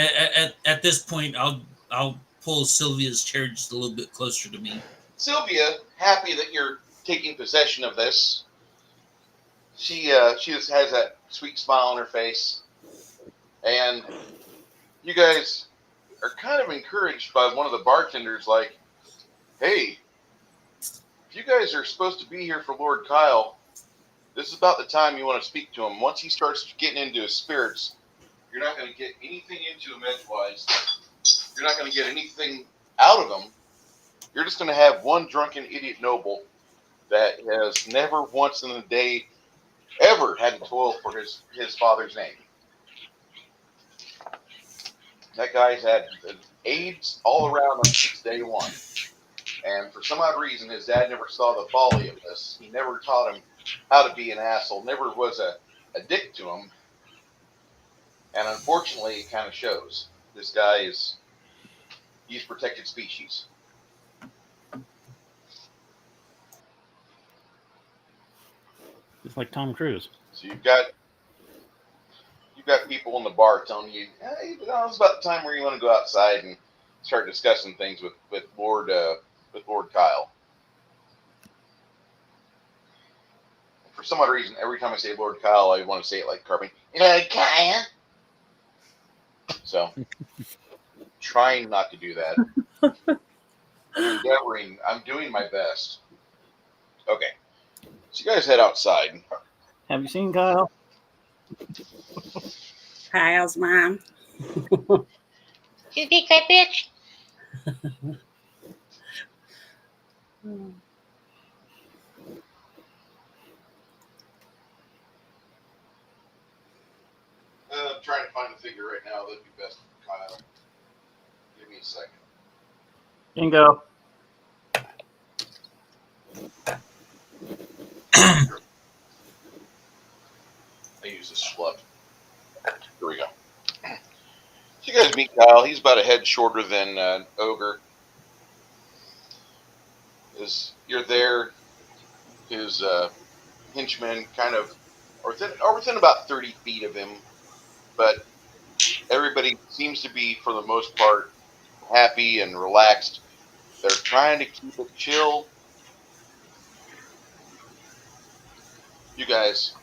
at this point, I'll pull Sylvia's chair just a little bit closer to me. Sylvia, happy that you're taking possession of this. She just has that sweet smile on her face, and you guys are kind of encouraged by one of the bartenders. Like, hey, if you guys are supposed to be here for Lord Kyle, this is about the time you want to speak to him. Once he starts getting into his spirits, you're not going to get anything into him edgewise. You're not going to get anything out of him. You're just going to have one drunken idiot noble that has never once in a day ever had to toil for his father's name. That guy's had AIDS all around him since day one. And for some odd reason, his dad never saw the folly of this. He never taught him how to be an asshole, never was a dick to him. And unfortunately, it kind of shows. This guy he's protected species. Just like Tom Cruise. So you've got people in the bar telling you, hey, it's about the time where you want to go outside and start discussing things with Lord Kyle. For some odd reason, every time I say Lord Kyle, I want to say it like Carpenter. Lord Kyle. So, trying not to do that. I'm endeavoring. I'm doing my best. Okay. So, you guys head outside. Have you seen Kyle? Kyle's mom. You big fat bitch. I'm trying to find a figure right now that'd be best for Kyle. Give me a second. Bingo. I use this schlup. Here we go. So you guys meet Kyle. He's about a head shorter than Ogre. As you're there, his henchmen kind of are within about 30 feet of him, but everybody seems to be, for the most part, happy and relaxed. They're trying to keep it chill. You guys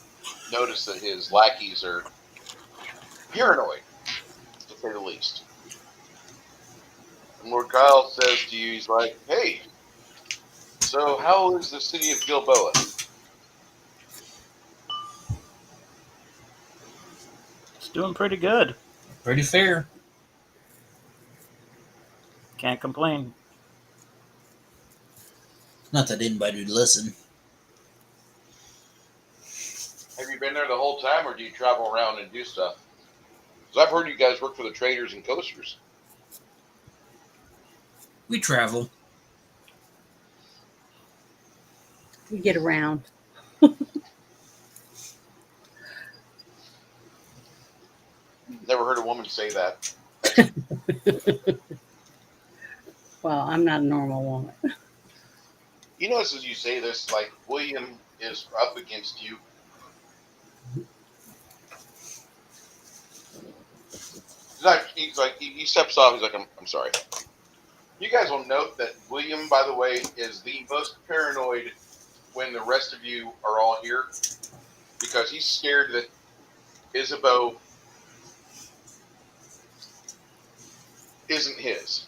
notice that his lackeys are paranoid, to say the least. And Lord Kyle says to you, he's like, "Hey, so how is the city of Gilboa?" It's doing pretty good. Pretty fair. Can't complain. Not that anybody would listen. Have you been there the whole time, or do you travel around and do stuff? Because I've heard you guys work for the traders and coasters. We travel. We get around. Never heard a woman say that. Well, I'm not a normal woman. You notice as you say this, like William is up against you. He steps off. He's like, I'm sorry. You guys will note that William, by the way, is the most paranoid when the rest of you are all here, because he's scared that Isabeau isn't his.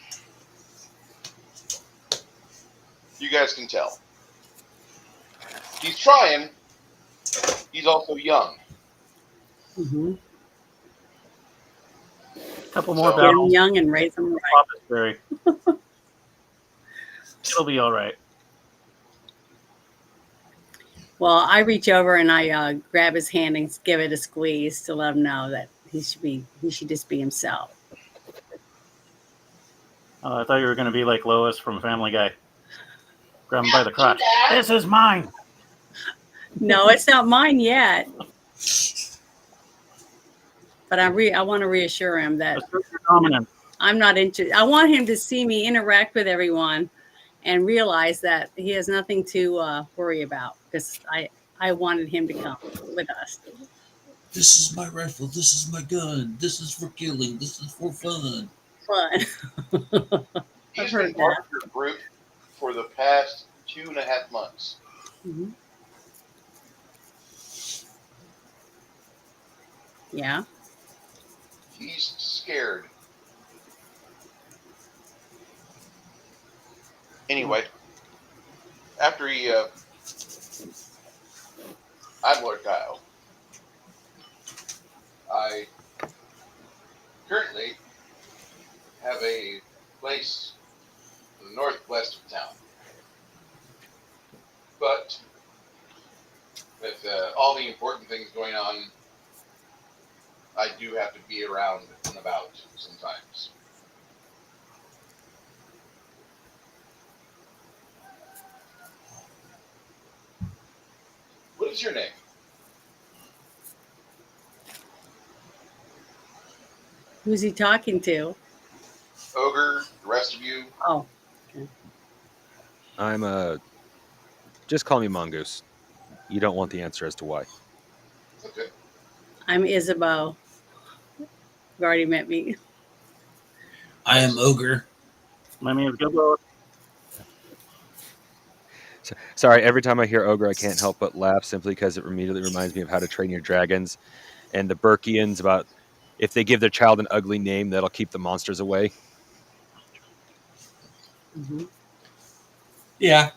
You guys can tell. He's trying. He's also young. Mm-hmm. Couple more So- Get 'em battles. young and raise them right. Papa's Berry. It'll be all right. Well, I reach over and I grab his hand and give it a squeeze to let him know that he should just be himself. I thought you were going to be like Lois from Family Guy. Grab him by the crotch. that. This is mine. No, it's not mine yet. But I want to reassure him that Assert your dominance. I'm not into. I want him to see me interact with everyone and realize that he has nothing to worry about, because I wanted him to come with us. This is my rifle. This is my gun. This is for killing. This is for fun. Fun. He's I've been heard part that. of your group for the past 2.5 months. Mhm. Yeah. He's scared. Anyway, after I'm Lord Kyle. I currently have a place in the northwest of town. But with all the important things going on, I do have to be around and about sometimes. What is your name? Who's he talking to? Ogre, the rest of you? Oh, I'm just call me Mongoose. You don't want the answer as to why. Okay. I'm Isabeau. You've already met me. I am Ogre. My name is Gilbo. Sorry, every time I hear ogre, I can't help but laugh simply because it immediately reminds me of How to Train Your Dragons and the Burkians about if they give their child an ugly name, that'll keep the monsters away. Mhm. Yeah.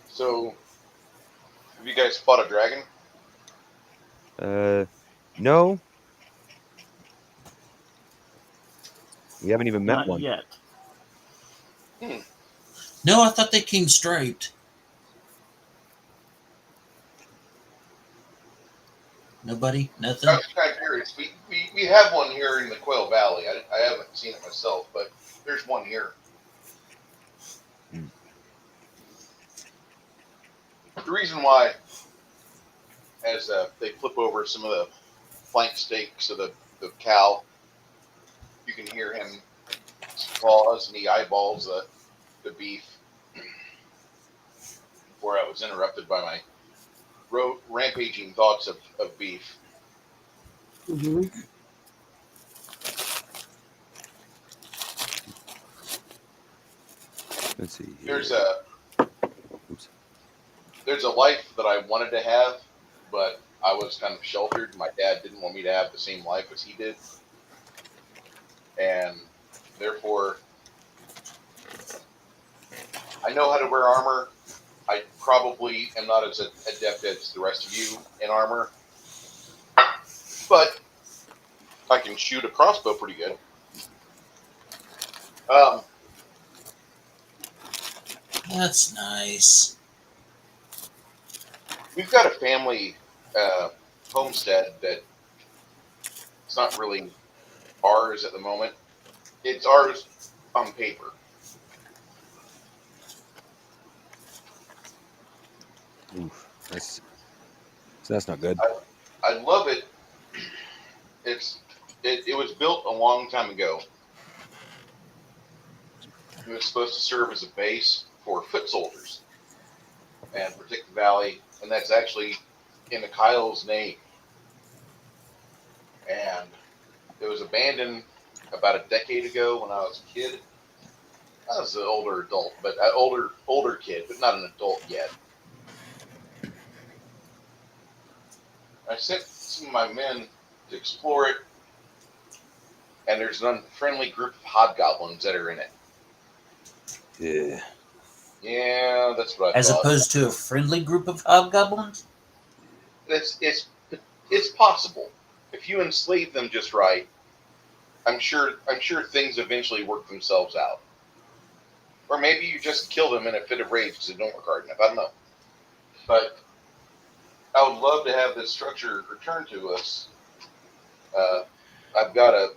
So, have you guys fought a dragon? No, we haven't even met Not one. yet. No, I thought they came striped. Nobody? Nothing? I was kind of curious. We have one here in the Quail Valley. I haven't seen it myself, but there's one here. Hmm. The reason why, as they flip over some of the flank steaks of the cow, you can hear him claws and he eyeballs the beef before I was interrupted by my rampaging thoughts of beef. Mhm. Let's see. There's Here. Oops. a life that I wanted to have, but I was kind of sheltered. My dad didn't want me to have the same life as he did, and therefore I know how to wear armor. I probably am not as adept as the rest of you in armor, but I can shoot a crossbow pretty good. That's nice. We've got a family homestead that it's not really ours at the moment. It's ours on paper. Oof. So that's not good. I love it. It was built a long time ago. It was supposed to serve as a base for foot soldiers and protect the valley, and that's actually in the Kyle's name. And it was abandoned about a decade ago when I was a kid. I was an older adult, but an older kid, but not an adult yet. I sent some of my men to explore it, and there's an unfriendly group of hobgoblins that are in it. Yeah. Yeah, that's what I As thought. opposed to a friendly group of hobgoblins? It's possible if you enslave them just right. I'm sure things eventually work themselves out. Or maybe you just kill them in a fit of rage because they don't work hard enough. I don't know. But I would love to have this structure returned to us. I've got a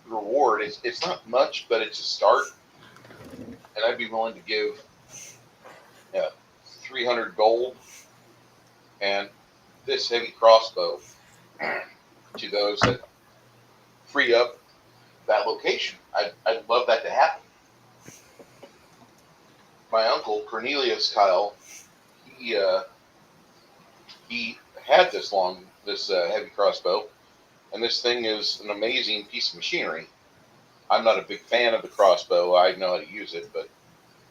reward. It's not much, but it's a start. And I'd be willing to give 300 gold and this heavy crossbow to those that free up that location. I'd love that to happen. My uncle Cornelius Kyle, he had this heavy crossbow, and this thing is an amazing piece of machinery. I'm not a big fan of the crossbow. I know how to use it, but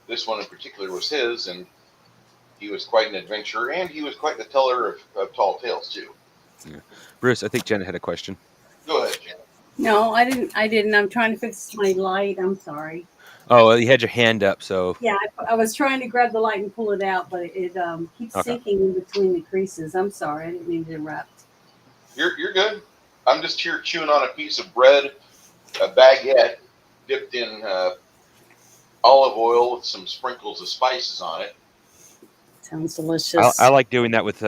this one in particular was his, and he was quite an adventurer, and he was quite the teller of tall tales too. Yeah. Bruce, I think Jenna had a question. Go ahead, Jen. No, I didn't. I'm trying to fix my light. I'm sorry. Oh, well, you had your hand up, so Yeah, I was trying to grab the light and pull it out, but it keeps Okay. sinking in between the creases. I'm sorry. I didn't mean to interrupt. You're good. I'm just here chewing on a piece of bread, a baguette dipped in olive oil with some sprinkles of spices on it. Sounds delicious. I like doing that with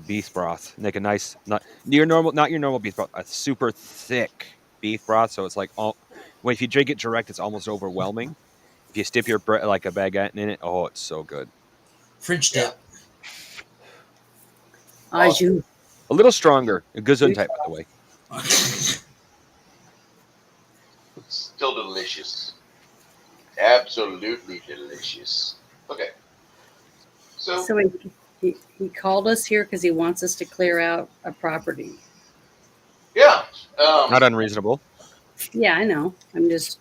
beef broth. Make a nice, not your normal beef broth, a super thick beef broth. So it's like when if you drink it direct, it's almost overwhelming. If you dip your bread like a baguette in it, oh, it's so good. French Yeah. dip. Ajou. A little stronger, a Gesundheit, by the way. It's still delicious. Absolutely delicious. Okay. So So he called us here because he wants us to clear out a property. yeah, Not unreasonable. Yeah, I know. I'm just.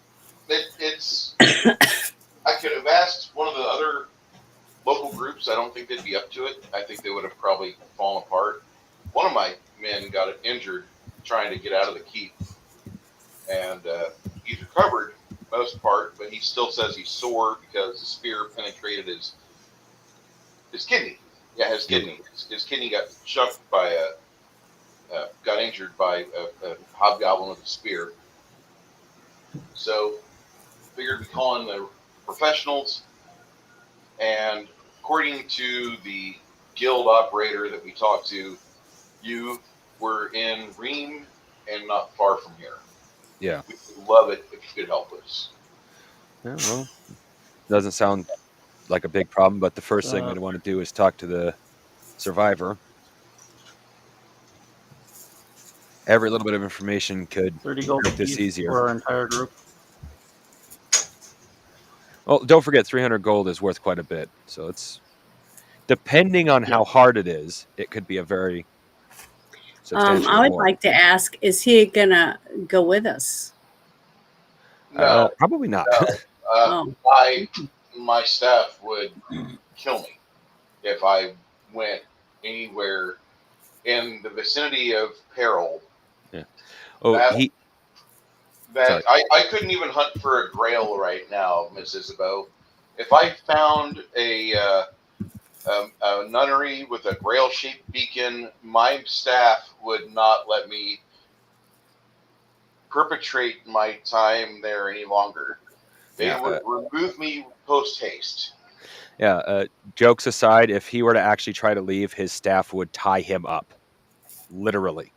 It's. I could have asked one of the other local groups. I don't think they'd be up to it. I think they would have probably fallen apart. One of my men got injured trying to get out of the keep, and he's recovered most part, but he still says he's sore because the spear penetrated his kidney. Yeah, his kidney. His kidney got chucked by got injured by a hobgoblin with a spear. So figured we call in the professionals, and according to the guild operator that we talked to, you were in Ream and not far from here. Yeah. We would love it if you could help us. Yeah, well, doesn't sound like a big problem, but the first thing we'd want to do is talk to the survivor. Every little bit of information could 30 gold make this piece easier. for our entire group. Well, don't forget 300 gold is worth quite a bit. So it's depending on how hard it is, it could be a very substantial I would reward. like to ask: is he gonna go with us? No, probably not. Oh. My staff would kill me if I went anywhere in the vicinity of peril. Yeah. Oh, that I couldn't even hunt for a grail right now, Miss Isabeau. If I found a nunnery with a grail-shaped beacon, my staff would not let me perpetrate my time there any longer. They would remove me post-haste. Yeah, jokes aside, if he were to actually try to leave, his staff would tie him up. Literally.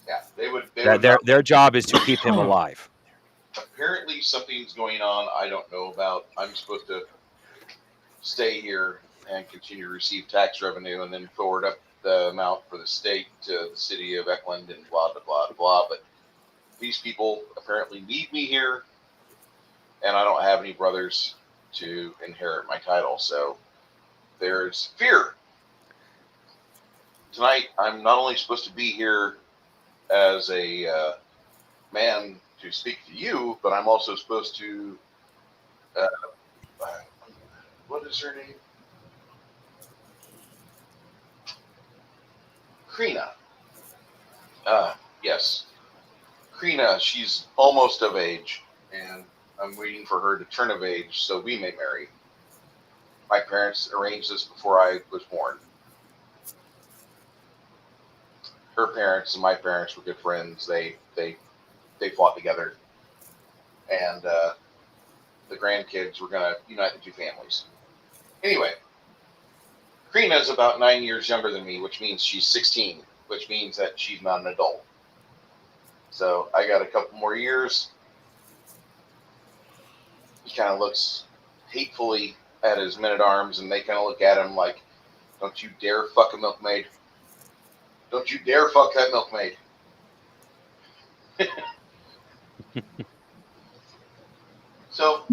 Yeah, they would. Their job is to keep him alive. Apparently, something's going on I don't know about. I'm supposed to stay here and continue to receive tax revenue and then forward up the amount for the state to the city of Eckland and blah, blah, blah, blah. But these people apparently need me here, and I don't have any brothers to inherit my title. So there's fear. Tonight, I'm not only supposed to be here as a man to speak to you, but I'm also supposed to, what is her name? Krina. Yes. Krina, she's almost of age, and I'm waiting for her to turn of age so we may marry. My parents arranged this before I was born. Her parents and my parents were good friends. They fought together, and the grandkids were going to unite the two families. Anyway, Krina's about 9 years younger than me, which means she's 16, which means that she's not an adult. So I got a couple more years. He kind of looks hatefully at his men-at-arms, and they kind of look at him like, don't you dare fuck a milkmaid. Don't you dare fuck that milkmaid. So,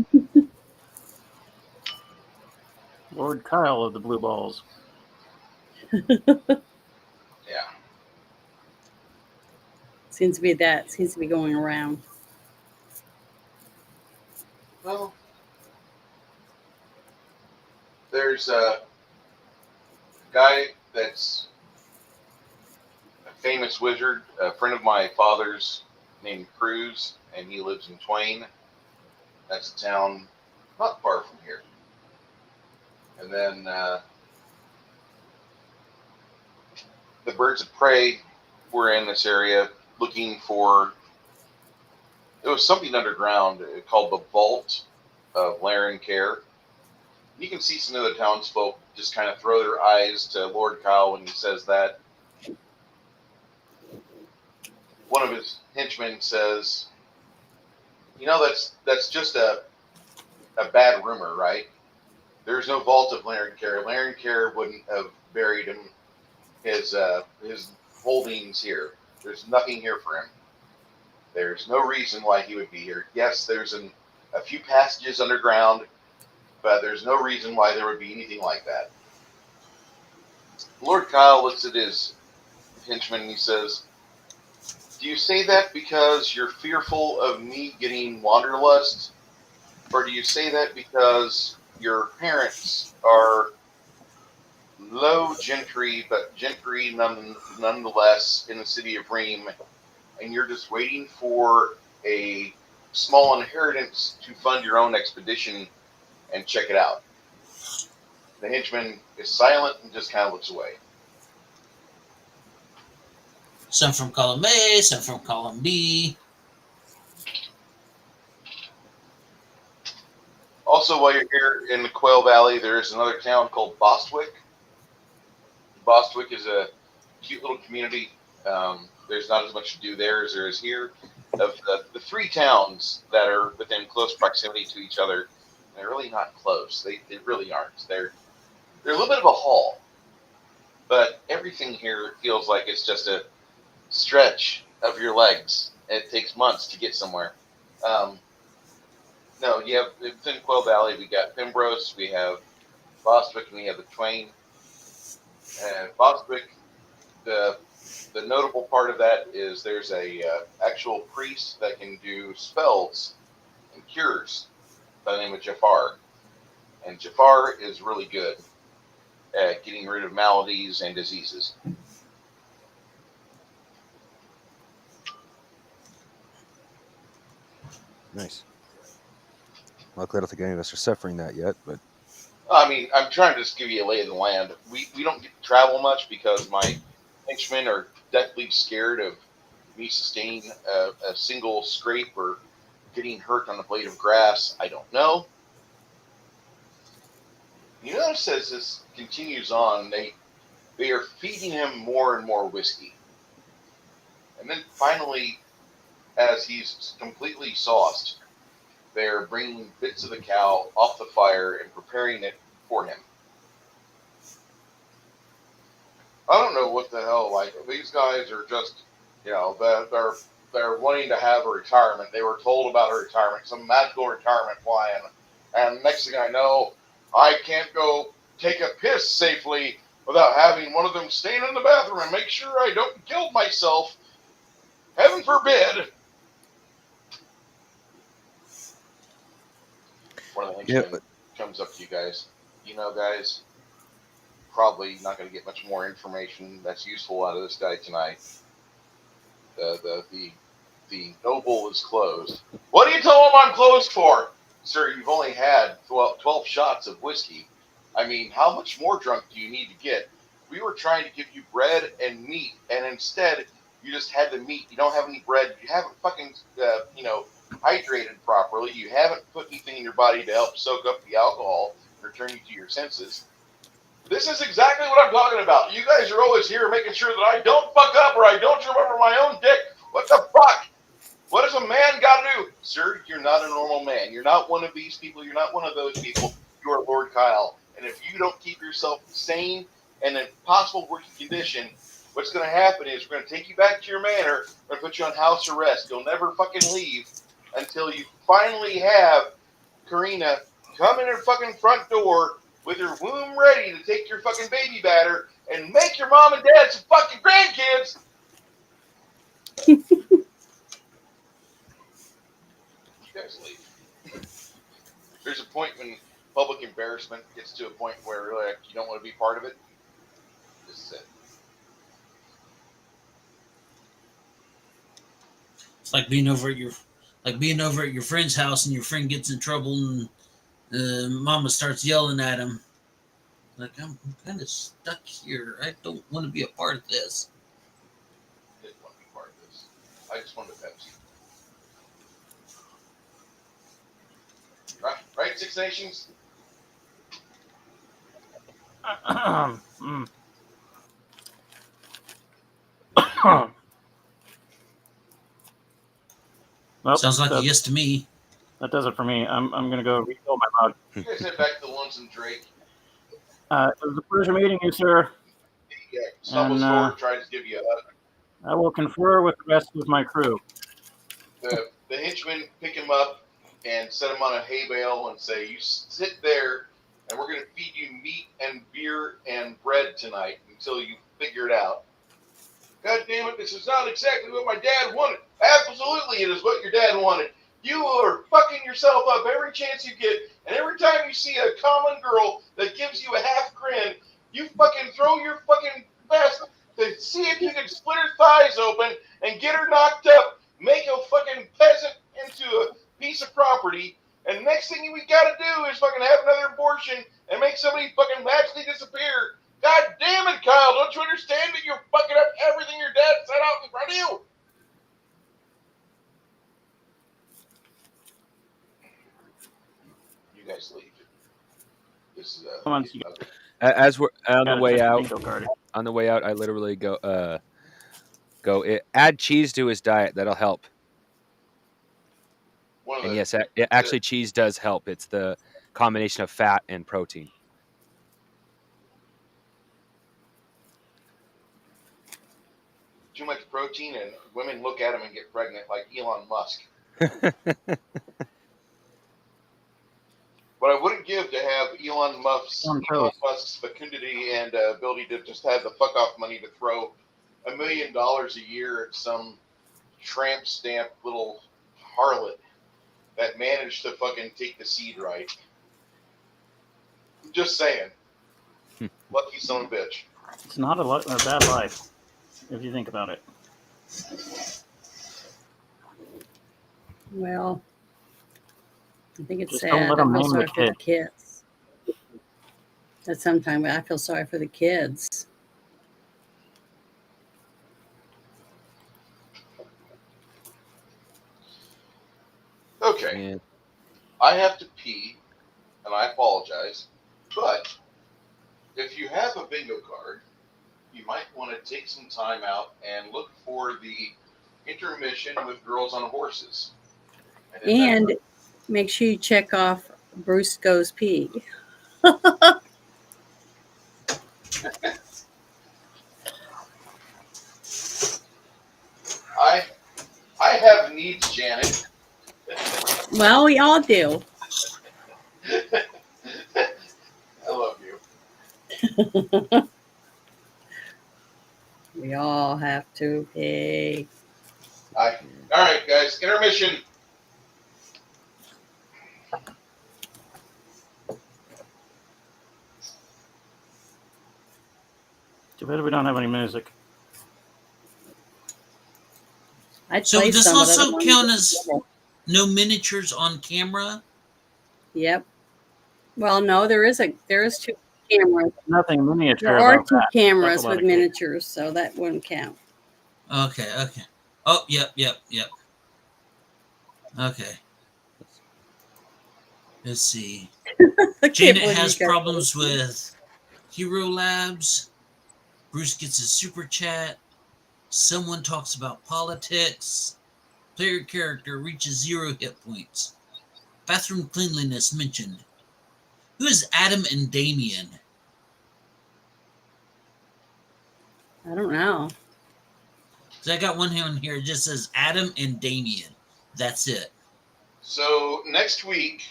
Lord Kyle of the Blue Balls. yeah. Seems to be going around. Well, there's a guy that's a famous wizard, a friend of my father's named Cruz, and he lives in Twain. That's a town not far from here. And then the birds of prey were in this area looking for. There was something underground called the Vault of Laren Care. You can see some of the townsfolk just kind of throw their eyes to Lord Kyle when he says that. One of his henchmen says, "You know, that's just a bad rumor, right? There's no Vault of Laren Care. Laren Care wouldn't have buried him his holdings here. There's nothing here for him. There's no reason why he would be here. Yes, there's a few passages underground, but there's no reason why there would be anything like that." Lord Kyle looks at his henchman and he says, "Do you say that because you're fearful of me getting wanderlust? Or do you say that because your parents are low gentry, but gentry nonetheless in the city of Ream, and you're just waiting for a small inheritance to fund your own expedition and check it out?" The henchman is silent and just kind of looks away. Some from column A, some from column B. Also, while you're here in the Quail Valley, there is another town called Bostwick. Bostwick is a cute little community. There's not as much to do there as there is here. Of the three towns that are within close proximity to each other, they're really not close. They really aren't. They're a little bit of a haul, but everything here feels like it's just a stretch of your legs. It takes months to get somewhere. No, you have within Quail Valley. We got Pembrose, we have Bostwick, and we have the Twain. And Bostwick, the notable part of that is there's a actual priest that can do spells and cures by the name of Jafar, and Jafar is really good at getting rid of maladies and diseases. Nice. Luckily, I don't think any of us are suffering that yet, but I mean, I'm trying to just give you a lay of the land. We don't get to travel much because my henchmen are deathly scared of me sustaining a single scrape or getting hurt on a blade of grass. I don't know. You notice as this continues on, they are feeding him more and more whiskey. And then finally, as he's completely sauced, they're bringing bits of the cow off the fire and preparing it for him. I don't know what the hell, like, these guys are just, they're wanting to have a retirement. They were told about a retirement, some magical retirement plan. And next thing I know, I can't go take a piss safely without having one of them stand in the bathroom and make sure I don't kill myself. Heaven forbid. One of the henchmen comes up to you guys. You know, guys, probably not going to get much more information that's useful out of this guy tonight. The noble is closed. What do you tell him I'm closed for? Sir, you've only had 12 shots of whiskey. I mean, how much more drunk do you need to get? We were trying to give you bread and meat, and instead you just had the meat. You don't have any bread. You haven't fucking, hydrated properly. You haven't put anything in your body to help soak up the alcohol, return you to your senses. This is exactly what I'm talking about. You guys are always here making sure that I don't fuck up or I don't trip over my own dick. What the fuck? What does a man got to do? Sir, you're not a normal man. You're not one of these people. You're not one of those people. You are Lord Kyle. And if you don't keep yourself sane and in possible working condition, what's going to happen is we're going to take you back to your manor. We're going to put you on house arrest. You'll never fucking leave until you finally have Karina come in her fucking front door with her womb ready to take your fucking baby batter and make your mom and dad some fucking grandkids. You guys leave. There's a point when public embarrassment gets to a point where like you don't want to be part of it. This is it. It's like being over at your friend's house and your friend gets in trouble and mama starts yelling at him. Like, I'm kind of stuck here. I don't want to be a part of this. I didn't want to be part of this. I just wanted Pepsi. Right, Six Nations? Well, Sounds like a yes to me. that does it for me. I'm going to go refill my mug. You guys head back to the Lonesome Drake. It was a pleasure meeting you, sir. The stumble store tries to give you a hug. I will confer with the rest of my crew. The henchmen pick him up and set him on a hay bale and say, "You sit there, and we're going to feed you meat and beer and bread tonight until you figure it out." God damn it, this is not exactly what my dad wanted. Absolutely, it is what your dad wanted. You are fucking yourself up every chance you get, and every time you see a common girl that gives you a half grin, you fucking throw your fucking best to see if you can split her thighs open and get her knocked up, make a fucking peasant into a piece of property, and next thing we gotta do is fucking have another abortion and make somebody fucking magically disappear. God damn it, Kyle, don't you understand that you're fucking up everything your dad set out in front of you? You guys leave. This is Once you As we're on the got a way check the out, bingo card. I literally go add cheese to his diet. That'll help. one of And the, yes, actually, cheese does help. It's the combination of fat and protein. too much protein, and women look at him and get pregnant like Elon Musk. What I wouldn't give to have Elon Musk's fecundity and ability to just have the fuck off money to throw $1 million a year at some tramp stamp little harlot that managed to fucking take the seed right. Just saying. Lucky son of a bitch. It's not a bad life, if you think about it. Well, I think it's Just don't sad. let I 'em feel name sorry the for the kids. That sometimes I feel sorry for the kids. Okay. Yeah. I have to pee, and I apologize, but if you have a bingo card, you might want to take some time out and look for the intermission with girls on horses. And make sure you check off Bruce Goes Pee. I have needs, Janet. Well, we all do. I love you. We all have to pee. All right, guys, intermission. Too bad we don't have any music. I'd So play does some, but I also don't want count to- as no miniatures on camera? Yep. Well, no, there is two cameras. Nothing miniature There are about two that. cameras That's a lot with of cake. miniatures, so that wouldn't count. Okay. Oh, yep. Okay. Let's see. I can't Janet believe has you guys- problems with Hero Labs. Bruce gets a super chat. Someone talks about politics. Player character reaches 0 hit points. Bathroom cleanliness mentioned. Who is Adam and Damien? I don't know. So I got one on here. It just says Adam and Damien. That's it. So next week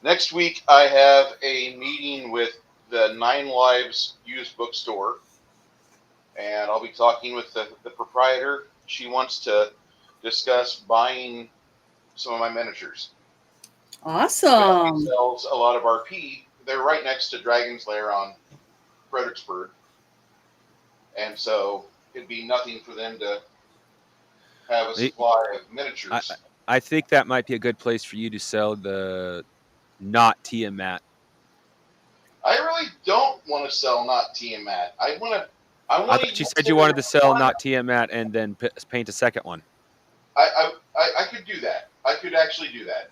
I have a meeting with the 9 Lives used bookstore, and I'll be talking with the proprietor. She wants to discuss buying some of my miniatures. Awesome. She sells a lot of RP. They're right next to Dragon's Lair on Fredericksburg, and so it'd be nothing for them to have a supply of miniatures. I think that might be a good place for you to sell the not Tiamat. I really don't want to sell not Tiamat. I want I thought you said you wanted to sell not Tiamat and then paint a second one. I could do that. I could actually do that.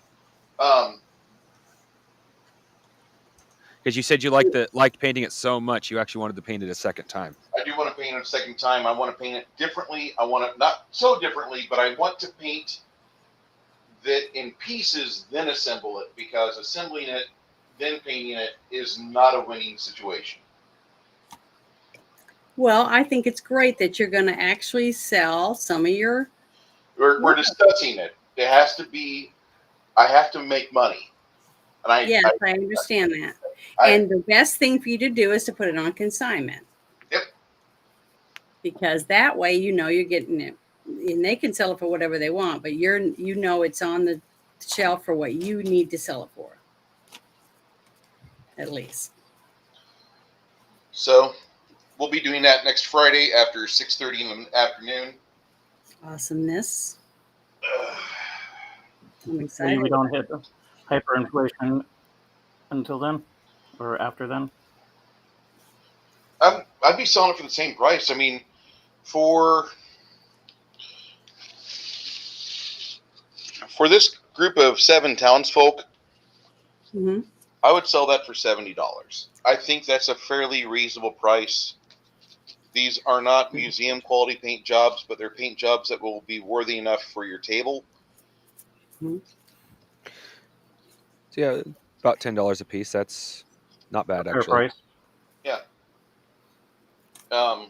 Because you said you liked painting it so much, you actually wanted to paint it a second time. I do want to paint it a second time. I want to paint it differently. I want to, not so differently, but I want to paint that in pieces, then assemble it, because assembling it, then painting it is not a winning situation. Well, I think it's great that you're going to actually sell some of your. We're discussing it. It has to be, I have to make money. And Yes, I understand that. And the best thing for you to do is to put it on consignment. Yep. because that way you're getting it, and they can sell it for whatever they want, but it's on the shelf for what you need to sell it for, at least. So we'll be doing that next Friday after 6:30 in the afternoon. Awesomeness. I'm Maybe excited. we don't hit hyperinflation until then, or after then. I'd be selling it for the same price. I mean, for this group of 7 townsfolk, Hmm. I would sell that for $70. I think that's a fairly reasonable price. These are not museum quality paint jobs, but they're paint jobs that will be worthy enough for your table. So yeah, about $10 a piece. That's not bad, Fair actually. price. Yeah. I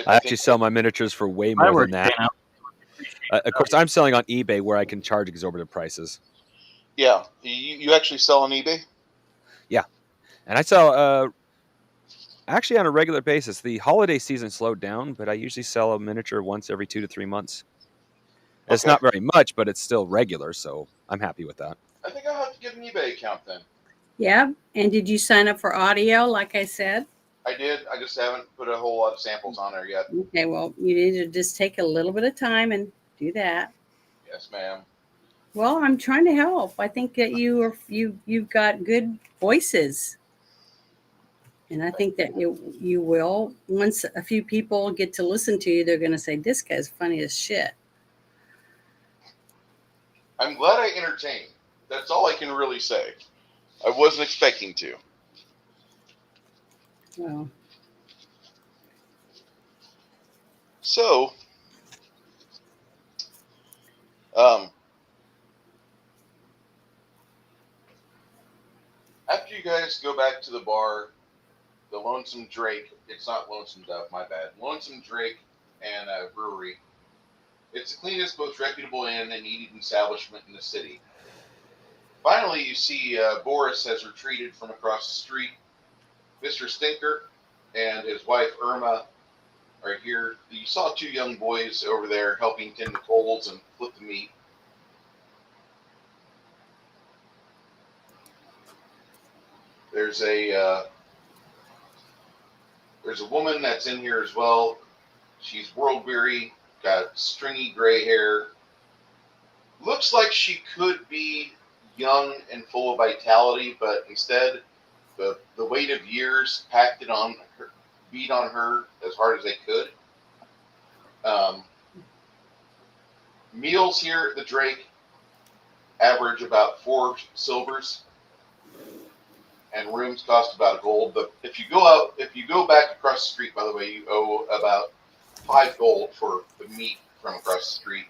actually think sell my miniatures for way If I more were than to that. paint out, Of course, I'm selling on eBay where I can charge exorbitant prices. yeah. You actually sell on eBay? Yeah, and I sell actually on a regular basis. The holiday season slowed down, but I usually sell a miniature once every 2 to 3 months. It's Okay. not very much, but it's still regular, so I'm happy with that. I think I'll have to get an eBay account then. Yeah. And did you sign up for audio, like I said? I did. I just haven't put a whole lot of samples on there yet. Okay, well, you need to just take a little bit of time and do that. Yes, ma'am. Well, I'm trying to help. I think that you've got good voices. And I think that you will. Once a few people get to listen to you, they're going to say, "This guy's funny as shit." I'm glad I entertained. That's all I can really say. I wasn't expecting to. Well, So, um, after you guys go back to the bar, the Lonesome Drake, it's not Lonesome Dove, my bad. Lonesome Drake and Brewery. It's the cleanest, most reputable inn and eating establishment in the city. Finally, you see Boris has retreated from across the street. Mr. Stinker and his wife Irma are here. You saw 2 young boys over there helping tend the coals and flip the meat. There's a woman that's in here as well. She's world weary, got stringy gray hair. Looks like she could be young and full of vitality, but instead the weight of years packed it on her, beat on her as hard as they could. Meals here at the Drake average about 4 silvers, and rooms cost about a gold. But if you go back across the street, by the way, you owe about 5 gold for the meat from across the street.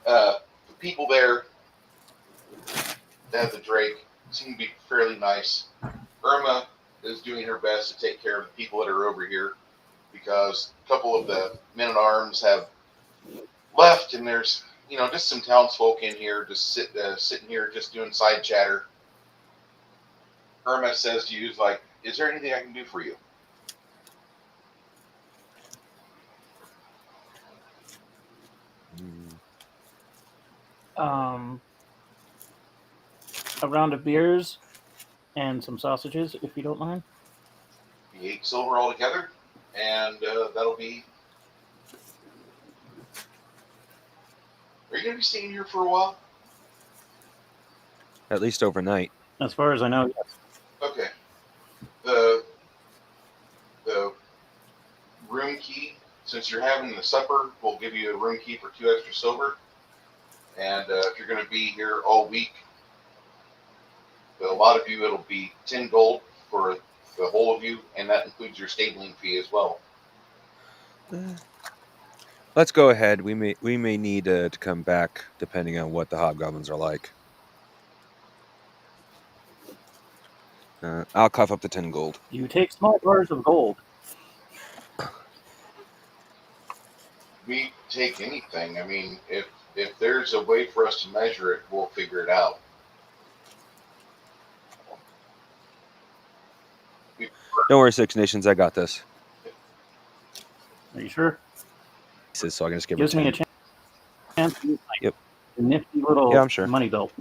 The people there at the Drake seem to be fairly nice. Irma is doing her best to take care of the people that are over here because a couple of the men at arms have left, and there's just some townsfolk in here just sitting here just doing side chatter. Irma says to you, "Is there anything I can do for you?" A round of beers and some sausages, if you don't mind. The 8 silver altogether, and that'll be. Are you going to be staying here for a while? At least overnight. As far as I know, yes. Okay. The room key, since you're having the supper, we'll give you a room key for 2 extra silver. And if you're going to be here all week, a lot of you, it'll be 10 gold for the whole of you, and that includes your stabling fee as well. Let's go ahead. We may need to come back depending on what the hobgoblins are like. I'll cough up the 10 gold. You take small bars of gold. We take anything. I mean, if there's a way for us to measure it, we'll figure it out. Don't worry, Six Nations. I got this. Are you sure? He says, so I can just give her Gives me 10. a chance to use my Yep. nifty little Yeah, I'm sure. money belt.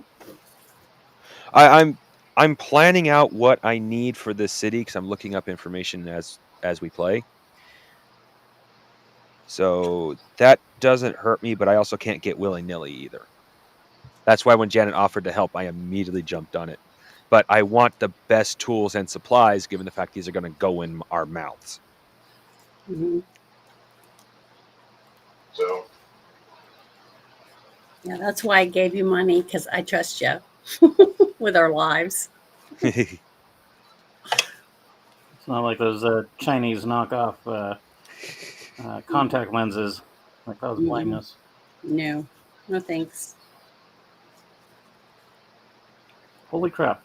I'm planning out what I need for this city because I'm looking up information as we play. So that doesn't hurt me, but I also can't get willy-nilly either. That's why when Janet offered to help, I immediately jumped on it. But I want the best tools and supplies, given the fact these are going to go in our mouths. Hmm. So Yeah, that's why I gave you money, because I trust you with our lives. It's not like those Chinese knockoff contact lenses that cause Mm-mm. blindness. No, no thanks. Holy crap!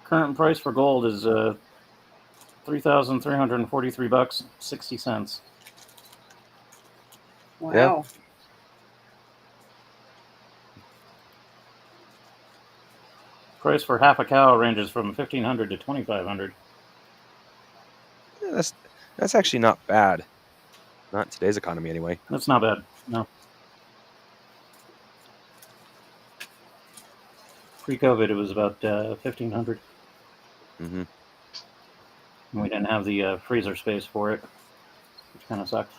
Current price for gold is $3,343 60 cents. Wow. Price for half a cow ranges from $1,500 to $2,500. Yeah, that's actually not bad. Not in today's economy, anyway. That's not bad. No. Pre-COVID, it was about $1,500. Mm-hmm. And we didn't have the freezer space for it, which kind of sucked.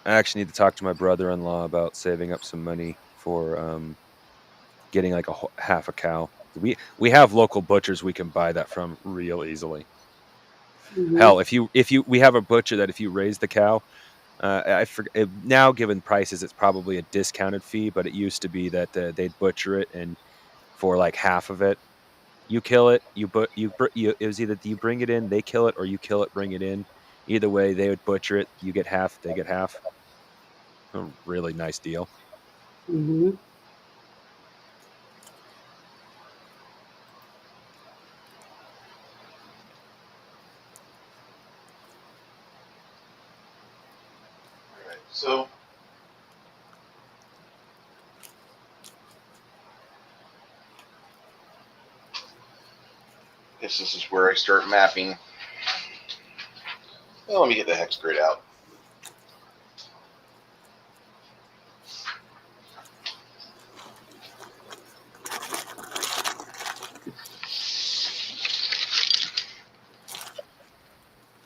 I actually need to talk to my brother-in-law about saving up some money for getting like half a cow. We have local butchers we can buy that from real easily. Mhm. Hell, we have a butcher that if you raise the cow, I forget now. Given prices, it's probably a discounted fee, but it used to be that they'd butcher it, and for like half of it, you kill it. It was either you bring it in, they kill it, or you kill it, bring it in. Either way, they would butcher it. You get half, they get half. A really nice deal. Mhm. so I guess this is where I start mapping. Well, let me get the hex grid out.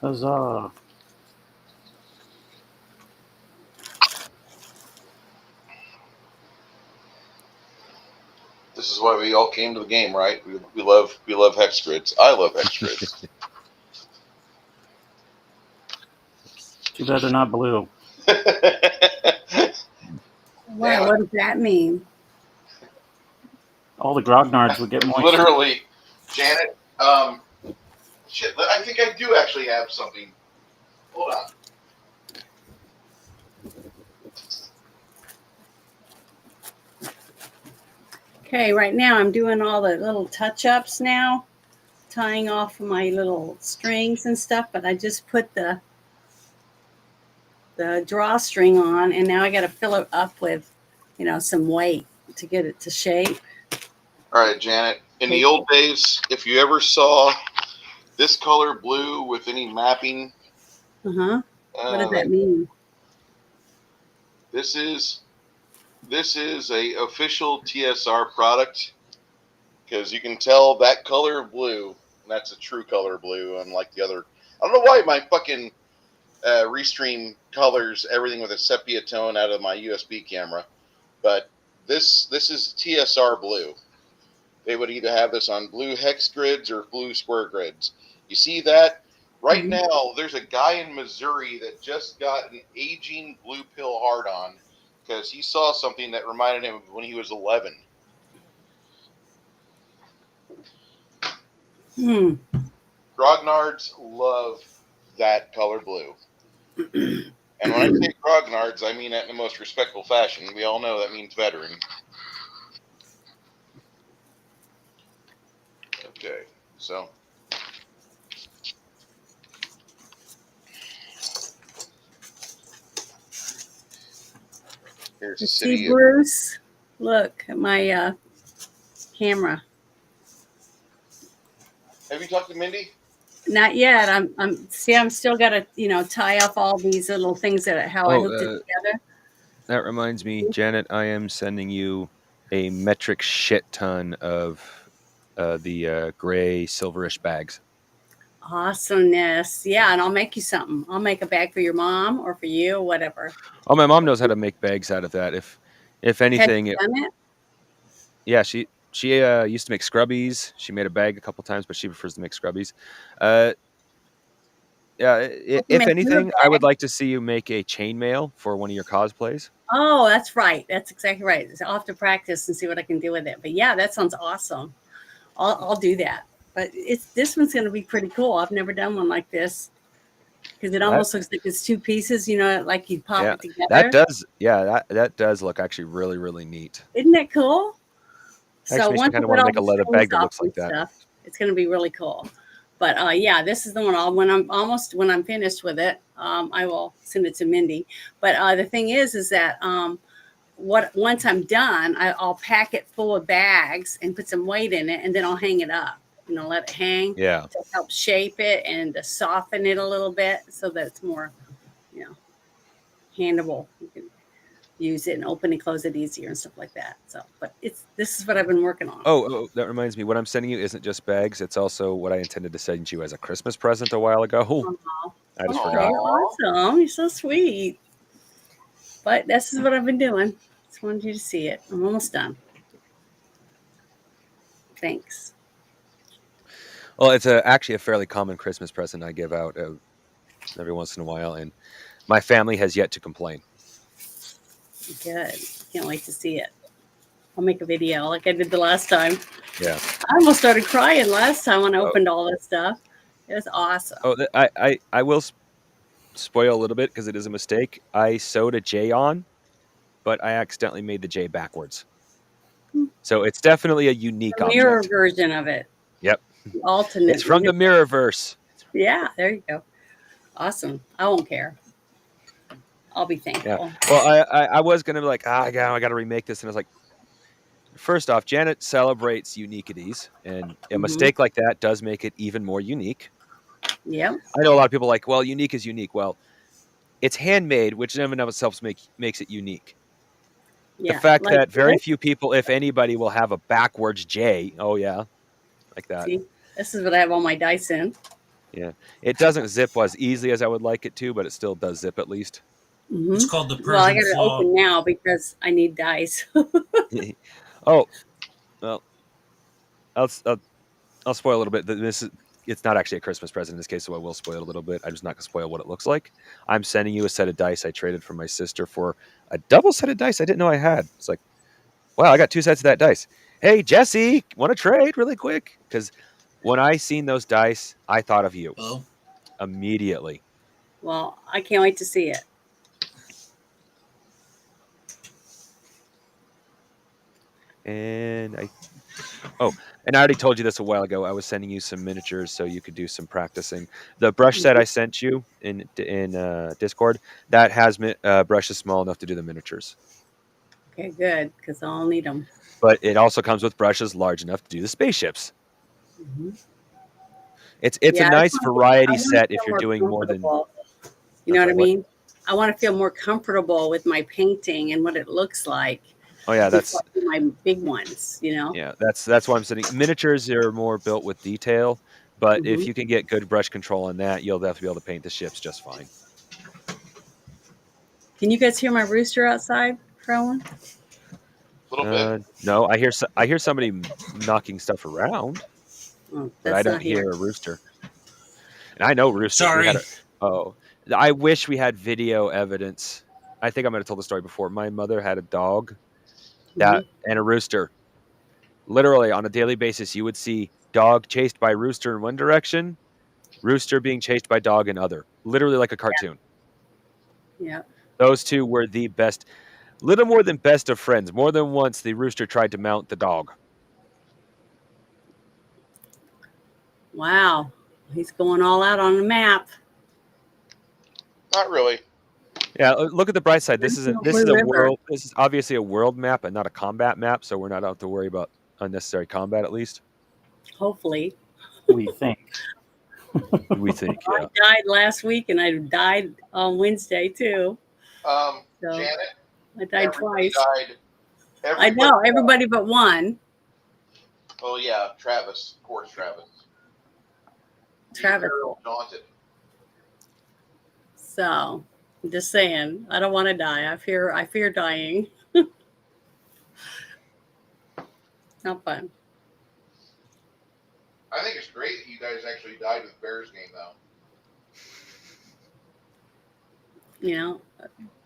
Huzzah! This is why we all came to the game, right? We love hex grids. I love hex grids. Too bad they're not blue. Why? Damn it. What does that mean? All the grognards would get moist. Literally, Janet. Shit. I think I do actually have something. Hold on. Okay, right now I'm doing all the little touch-ups now, tying off my little strings and stuff, but I just put the drawstring on, and now I got to fill it up with, some weight to get it to shape. All right, Janet. In the old days, if you ever saw this color blue with any mapping, What does that mean? This is a official TSR product because you can tell that color of blue. That's a true color blue, unlike the other. I don't know why my fucking Restream colors everything with a sepia tone out of my USB camera, but this is TSR blue. They would either have this on blue hex grids or blue square grids. You see that? Right now, there's a guy in Missouri that just got an aging blue pill hard on because he saw something that reminded him of when he was 11. Grognards love that color blue. And when I say grognards, I mean that in the most respectful fashion. We all know that means veteran. Okay, so here's the See, city. Bruce, look at my camera. Have you talked to Mindy? Not yet. I'm still got to, tie up all these little things how I Oh, hooked it together. that reminds me, Janet, I am sending you a metric shit ton of the gray silverish bags. Awesomeness. Yeah, and I'll make you something. I'll make a bag for your mom or for you or whatever. Oh, my mom knows how to make bags out of that. If Have anything, you done it? yeah, she used to make scrubbies. She made a bag a couple times, but she prefers to make scrubbies. Uh, yeah, I can if make you a anything, I would bag. like to see you make a chainmail for one of your cosplays. Oh, that's right. That's exactly right. So I'll have to practice and see what I can do with it. But yeah, that sounds awesome. I'll do that. But this one's going to be pretty cool. I've never done one like this because it That almost looks like it's two pieces. Like you pop yeah, it together. that does look actually really really neat. Isn't that cool? So Actually makes me once I kind of get want to all make a the leather strings bag that off looks and like that. stuff, it's going to be really cool. But yeah, this is the one. When I'm finished with it, I will send it to Mindy. But the thing is that once I'm done, I'll pack it full of bags and put some weight in it, and then I'll hang it up. Let it hang Yeah. to help shape it and to soften it a little bit so that it's more, handleable. You can use it and open and close it easier and stuff like that. So, but this is what I've been working on. Oh, that reminds me. What I'm sending you isn't just bags. It's also what I intended to send you as a Christmas present a while ago. Aw. I just Okay, forgot. awesome. You're so sweet. But this is what I've been doing. Just wanted you to see it. I'm almost done. Thanks. Well, it's actually a fairly common Christmas present I give out every once in a while, and my family has yet to complain. Good. Can't wait to see it. I'll make a video like I did the last time. Yeah. I almost started crying last time when I opened all this stuff. It was awesome. Oh, I will spoil a little bit because it is a mistake. I sewed a J on, but I accidentally made the J backwards. So it's definitely a unique The mirror object. version of it. Yep. The alternate. It's from the Mirrorverse. Yeah, there you go. Awesome. I won't care. I'll be thankful. Yeah. Well, I was gonna be like, I gotta remake this, and I was like, first off, Janet celebrates uniquities, and a mistake like that does make it even more unique. Yep. I know a lot of people are like, well, unique is unique. Well, it's handmade, which in and of itself makes it unique. Yeah. The fact like that very this. few people, if anybody, will have a backwards J. Oh yeah, like that. See, this is what I have all my dice in. Yeah, it doesn't zip as easily as I would like it to, but it still does zip at least. It's called the Well, I Persian got it flaw. open now because I need dice. Oh, well, I'll spoil a little bit. It's not actually a Christmas present in this case, so I will spoil a little bit. I'm just not gonna spoil what it looks like. I'm sending you a set of dice I traded from my sister for a double set of dice I didn't know I had. It's like, wow, I got 2 sets of that dice. Hey, Jesse, want to trade really quick? Because when I seen those dice, I thought of you Oh, immediately. Well, I can't wait to see it. And I already told you this a while ago. I was sending you some miniatures so you could do some practicing. The brush set I sent you in Discord, that has brushes small enough to do the miniatures. Okay, good, because I'll need them. But it also comes with brushes large enough to do the spaceships. It's a nice variety set if you're doing more than. You know what I What? mean? I want to feel more comfortable with my painting and what it looks like. Oh yeah, that's before I do my big ones. yeah. That's why I'm saying miniatures are more built with detail. But if you can get good brush control on that, you'll definitely be able to paint the ships just fine. Can you guys hear my rooster outside crowing? A little bit. No, I hear somebody knocking stuff around, Oh, but I don't hear a rooster. And I know roosters. sorry. I wish we had video evidence. I think I might have told the story before. My mother had a dog and a rooster. Literally on a daily basis, you would see dog chased by rooster in one direction, rooster being chased by dog in other. Literally like a cartoon. Yeah. Those two were the best. Little more than best of friends. More than once, the rooster tried to mount the dog. Wow. He's going all out on the map. Not really. Yeah, look at the bright side. This is a Quail River. world. This is obviously a world map and not a combat map, so we're not out to worry about unnecessary combat at least. Hopefully. We think. We think, I yeah. died last week, and I died on Wednesday too. So Janet, I died everybody twice. died. I know everybody but one. Oh yeah, Travis, of course, Travis. Travis. Daunted. So I'm just saying, I don't want to die. I fear dying. Not fun. I think it's great that you guys actually died with Bears game though. You know,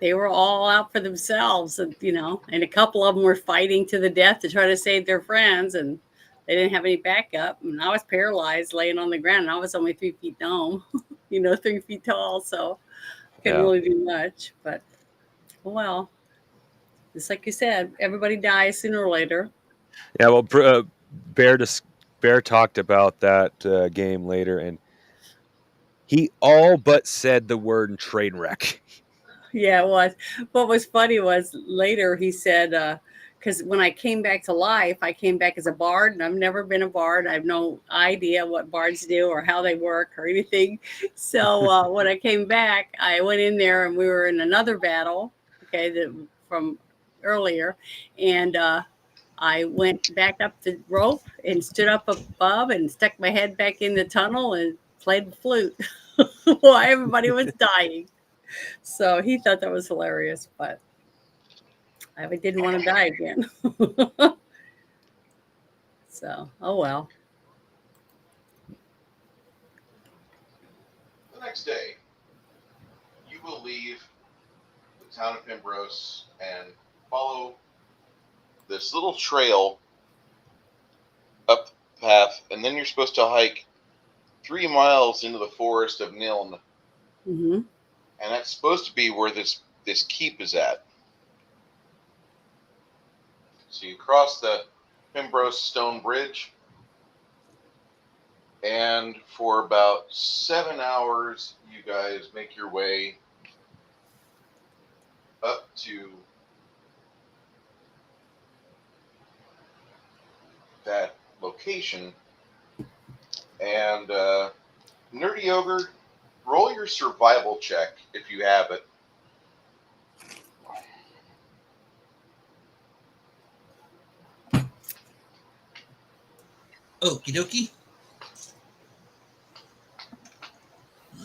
they were all out for themselves, and and a couple of them were fighting to the death to try to save their friends, and they didn't have any backup. And I was paralyzed, laying on the ground, and I was only 3 feet tall, 3 feet tall, so I couldn't really do much. But well, just like you said, everybody dies sooner or later. Yeah, well, Bear talked about that game later, and he all but said the word train wreck. Yeah, it was. What was funny was later he said, because when I came back to life, I came back as a bard, and I've never been a bard. I have no idea what bards do or how they work or anything. So when I came back, I went in there, and we were in another battle, from earlier, and I went back up the rope and stood up above and stuck my head back in the tunnel and played the flute while everybody was dying. So he thought that was hilarious, but I didn't want to die again. So, oh well. The next day, you will leave the town of Pembrose and follow this little trail up the path, and then you're supposed to hike 3 miles into the forest of Niln, Mm-hmm. and that's supposed to be where this keep is at. So you cross the Pembrose Stone Bridge, and for about 7 hours, you guys make your way up to that location. And Nerdy Ogre, roll your survival check if you have it. Okie dokie.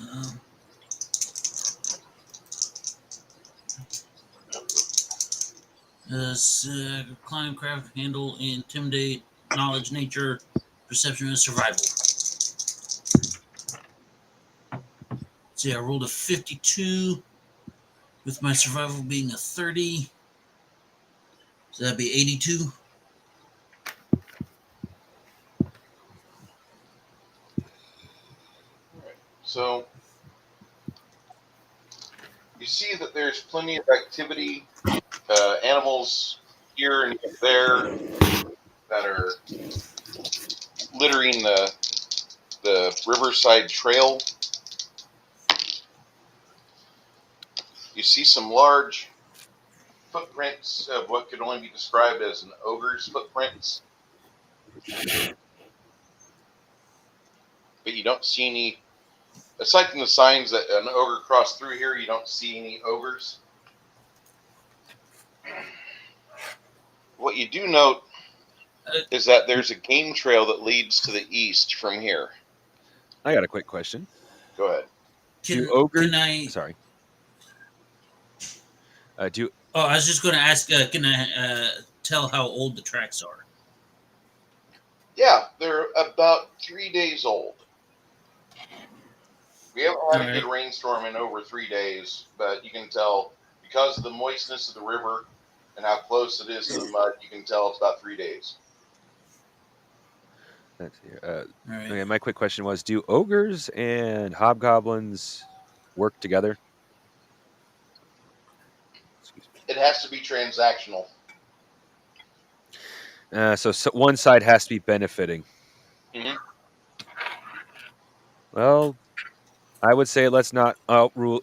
Um, climb, craft, handle, intimidate, knowledge, nature, perception, and survival. See, I rolled a 52 with my survival being a 30. So that'd be 82. So you see that there's plenty of activity, animals here and there that are littering the riverside trail. You see some large footprints of what could only be described as an ogre's footprints. But you don't see any, aside from the signs that an ogre crossed through here, you don't see any ogres. What you do note is that there's a game trail that leads to the east from here. I got a quick question. Go ahead. Do ogres? Can I? Sorry. Oh, I was just going to ask. Can I tell how old the tracks are? Yeah, they're about 3 days old. We haven't had a good rainstorm in over 3 days, but you can tell because of the moistness of the river and how close it is to the mud, you can tell it's about 3 days. Let's see. Right. Okay, my quick question was: do ogres and hobgoblins work together? Excuse me. It has to be transactional. So one side has to be benefiting. Mm-hmm. Well, I would say let's not rule.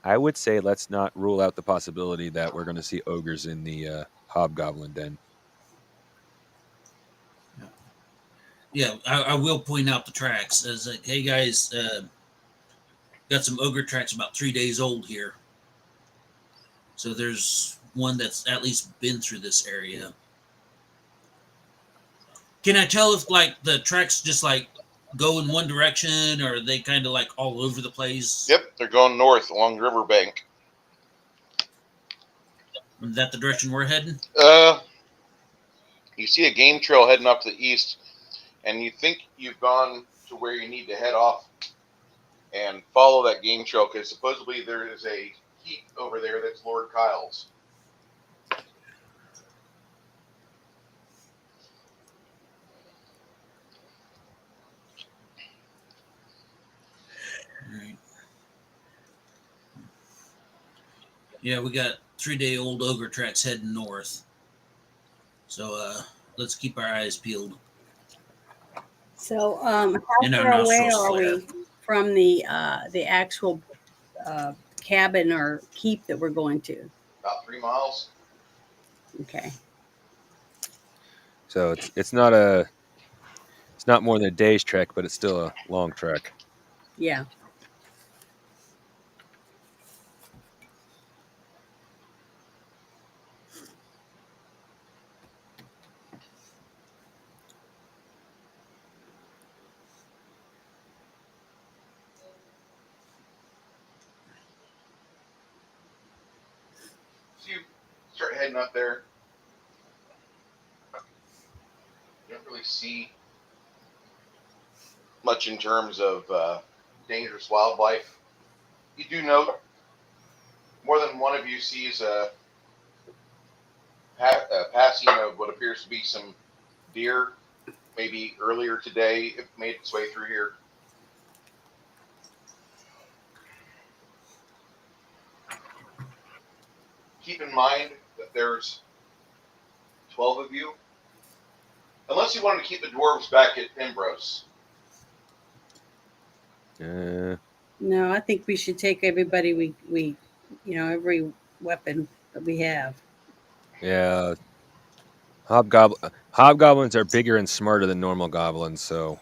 I would say let's not rule out the possibility that we're going to see ogres in the hobgoblin den. Yeah, I will point out the tracks. As like, hey guys, got some ogre tracks about 3 days old here. So there's one that's at least been through this area. Can I tell if like the tracks just like go in one direction, or are they kind of like all over the place? Yep, they're going north along the riverbank. Is that the direction we're heading? You see a game trail heading up to the east, and you think you've gone to where you need to head off and follow that game trail, because supposedly there is a keep over there that's Lord Kyle's. Right. Yeah, we got 3-day-old ogre tracks heading north. So let's keep our eyes peeled. So, how And our far away nostrils are flare. we from the actual cabin or keep that we're going to? About 3 miles. Okay. So it's not more than a day's trek, but it's still a long trek. Yeah. So you start heading up there. You don't really see much in terms of dangerous wildlife. You do note more than one of you sees a passing of what appears to be some deer, maybe earlier today. It made its way through here. Keep in mind that there's 12 of you. Unless you wanted to keep the dwarves back at Pembrose. No, I think we should take everybody we every weapon that we have. Yeah. Hobgoblins are bigger and smarter than normal goblins, so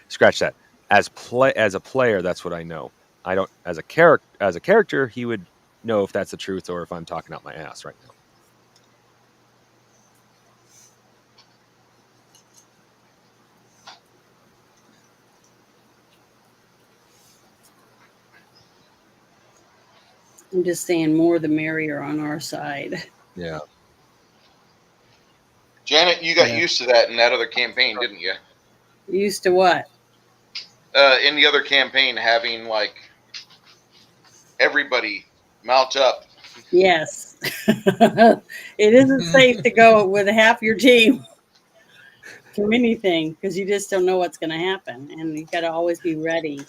scratch that. As a player, that's what I know. I don't as a character, he would know if that's the truth or if I'm talking out my ass right now. I'm just saying more the merrier on our side. Yeah. Janet, you got Yeah. used to that in that other campaign, didn't you? Used to what? In the other campaign, having like everybody mount up. Yes. It isn't safe to go with half your team to anything because you just don't know what's going to happen, and you got to always be ready.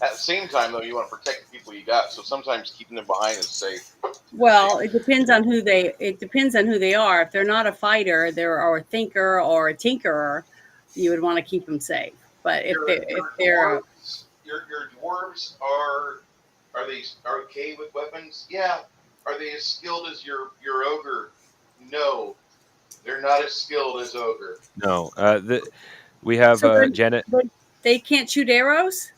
At the same time, though, you want to protect the people you got, so sometimes keeping them behind is safe. Well, it depends on who they are. If they're not a fighter, they're a thinker or a tinkerer, you would want to keep them safe. But if they're your dwarves are they okay with weapons? Yeah. Are they as skilled as your ogre? No, they're not as skilled as ogre. No. We have Janet. They can't shoot arrows.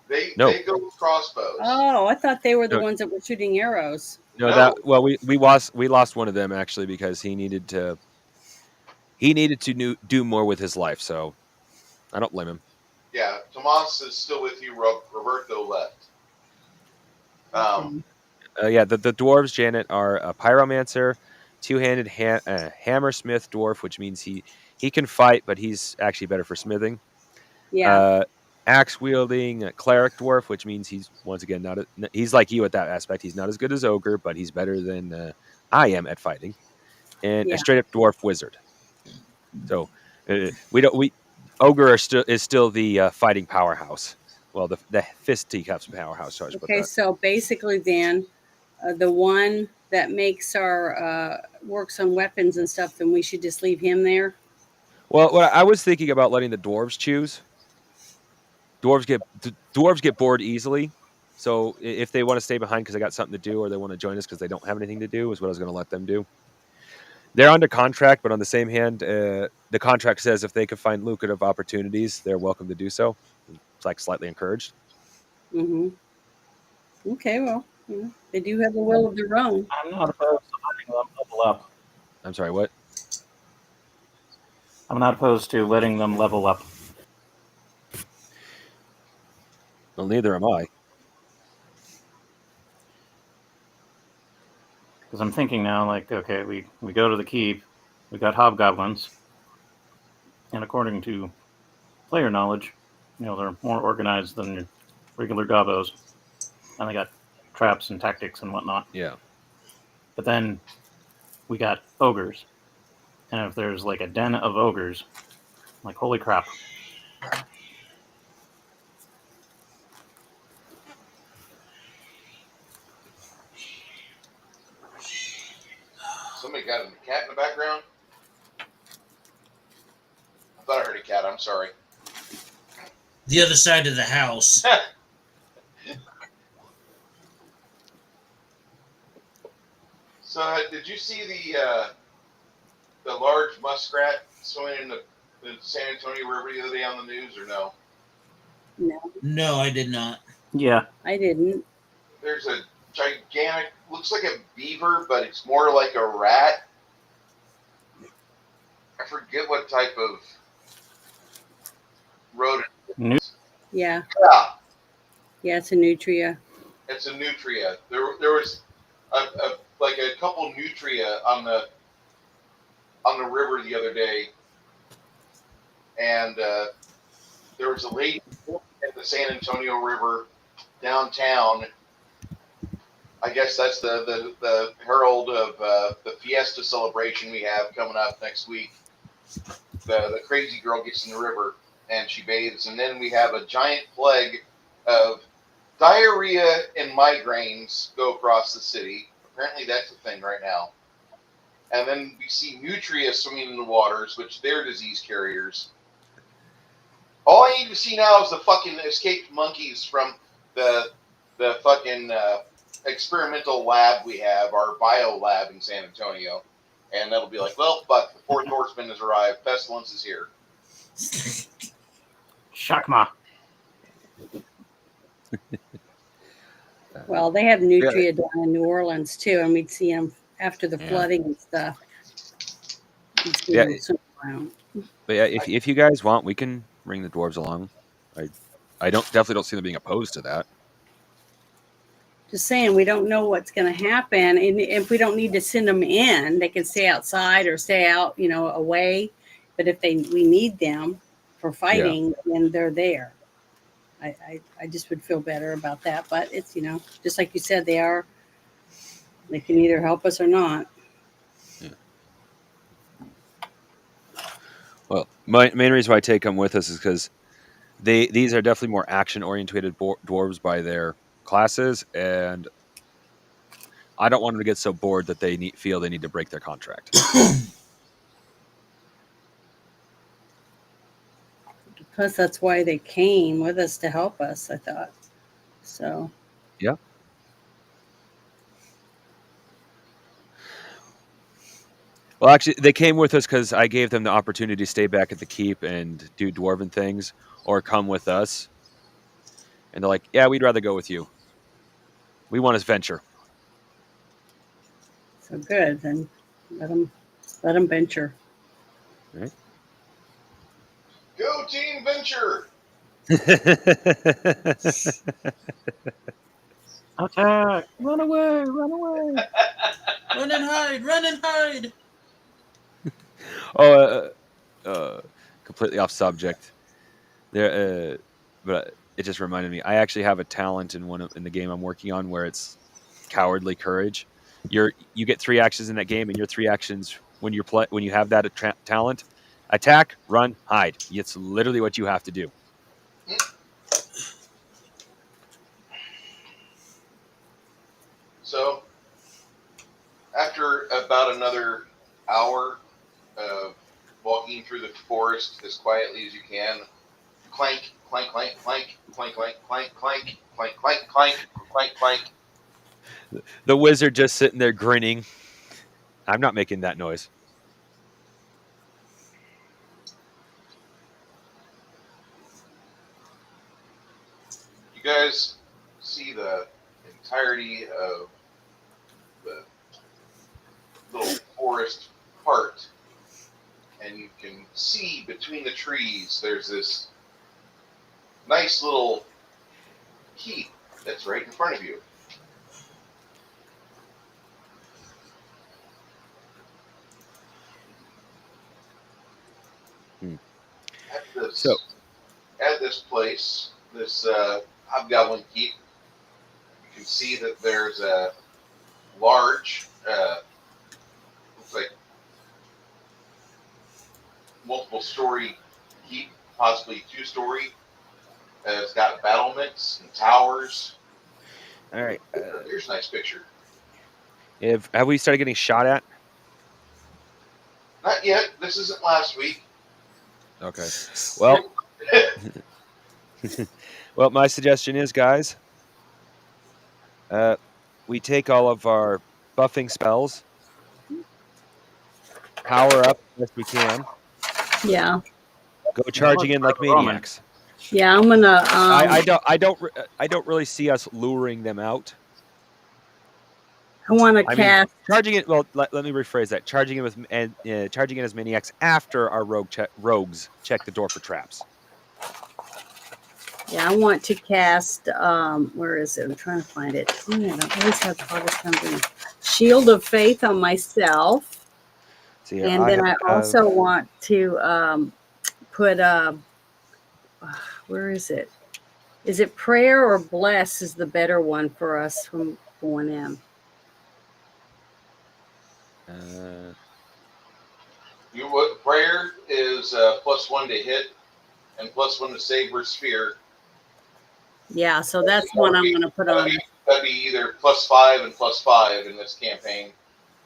They go with crossbows. Oh, I thought they were the No. ones that were shooting arrows. No, we lost one of them actually because he needed to do more with his life, so I don't blame him. Yeah, Tomas is still with you. Roberto left. The dwarves, Janet, are a pyromancer, two-handed hammersmith dwarf, which means he can fight, but he's actually better for smithing. Yeah. Axe-wielding cleric dwarf, which means he's once again he's like you at that aspect. He's not as good as ogre, but he's better than I am at fighting. And a straight-up dwarf wizard. So ogre is still the fighting powerhouse. Well, the fisticuffs powerhouse. Okay, so basically, then the one that makes our works on weapons and stuff, then we should just leave him there. Well, what I was thinking about letting the dwarves choose. Dwarves get bored easily, so if they want to stay behind because they got something to do, or they want to join us because they don't have anything to do, is what I was going to let them do. They're under contract, but on the same hand, the contract says if they can find lucrative opportunities, they're welcome to do so. It's like slightly encouraged. Hmm. Okay, well, they do have a will of their own. I'm not opposed to letting them level up. I'm sorry, what? I'm not opposed to letting them level up. Well, neither am I. Because I'm thinking now, like, okay, we go to the keep, we got hobgoblins, and according to player knowledge, they're more organized than your regular gobos, and they got traps and tactics and whatnot. Yeah. But then we got ogres, and if there's like a den of ogres, like, holy crap. Somebody got a cat in the background? I thought I heard a cat. I'm sorry. The other side of the house. So, did you see the large muskrat swimming in the San Antonio River the other day on the news, or no? No, No, I did not. Yeah, I didn't. There's a gigantic, looks like a beaver, but it's more like a rat. I forget what type of rodent. Nu- Yeah, Yeah, yeah, it's a nutria. it's a nutria. There was like a couple nutria on the river the other day, and there was a lady at the San Antonio River downtown. I guess that's the herald of the fiesta celebration we have coming up next week. The crazy girl gets in the river and she bathes, and then we have a giant plague of diarrhea and migraines go across the city. Apparently, that's a thing right now. And then we see nutria swimming in the waters, which they're disease carriers. All I need to see now is the fucking escaped monkeys from the fucking experimental lab we have, our bio lab in San Antonio. And that'll be like, well, fuck, the fourth horseman has arrived. Pestilence is here. Shakma. Well, they have nutria down in New Orleans too, and we'd see them after the flooding and stuff. You'd see them swim around. But yeah, if you guys want, we can bring the dwarves along. I definitely don't see them being opposed to that. Just saying, we don't know what's going to happen, and if we don't need to send them in, they can stay outside or stay out, away. But if we need them for fighting, then they're there. I just would feel better about that. But it's just like you said, they can either help us or not. Yeah. Well, my main reason why I take them with us is because these are definitely more action oriented dwarves by their classes, and I don't want them to get so bored that they feel they need to break their contract. Plus, that's why they came with us, to help us, I thought. So. Yeah. Well, actually, they came with us because I gave them the opportunity to stay back at the keep and do dwarven things, or come with us. And they're like, yeah, we'd rather go with you. We want to venture. So good, then let them venture. Right. Go Team Venture! Attack! Run away! Run away! Run and hide! Run and hide! Completely off subject. There, but it just reminded me. I actually have a talent in the game I'm working on where it's cowardly courage. You get 3 actions in that game, and your 3 actions when you have that talent: attack, run, hide. It's literally what you have to do. So, after about another hour of walking through the forest as quietly as you can, clank, clank, clank, clank, clank, clank, clank, clank, clank, clank, clank, clank, clank. The wizard just sitting there grinning. I'm not making that noise. guys see the entirety of the little forest part, and you can see between the trees there's this nice little keep that's right in front of you. At this, So- at this place, this Hobgoblin Keep, you can see that there's a large, looks like multiple story keep, possibly 2-story. It's got battlements and towers. All right. Here's a nice picture. Have we started getting shot at? Not yet. This isn't last week. Okay. Well, well, my suggestion is, guys, we take all of our buffing spells, power up as best we can, Yeah. go charging in like Roman. maniacs. Yeah, I'm gonna. I don't really see us luring them out. I want to I mean, cast. charging it. Well, let me rephrase that. Charging in as maniacs after our rogues check the door for traps. Yeah, I want to cast. Where is it? I'm trying to find it. Man, I always have the hardest time doing it. Shield of Faith on myself, See, and then I have- also want to put. Where is it? Is it prayer or bless is the better one for us from going in? Prayer is +1 to hit and +1 to save versus fear. Yeah, so that's one I'm going to put on. That'd be either +5 and +5 in this campaign,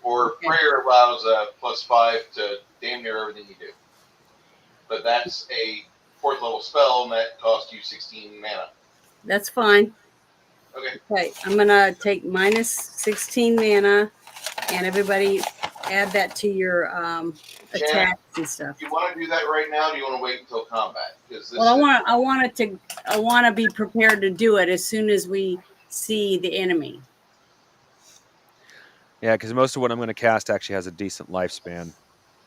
or Okay. prayer allows a +5 to damn near everything you do. But that's a 4th level spell, and that costs you 16 mana. That's fine. Okay. Okay, I'm going to take minus 16 mana, and everybody add that to your attacks and stuff. Do you want to do that right now? Or do you want to wait until combat? Because Well, I want to be prepared to do it as soon as we see the enemy. Yeah, because most of what I'm going to cast actually has a decent lifespan,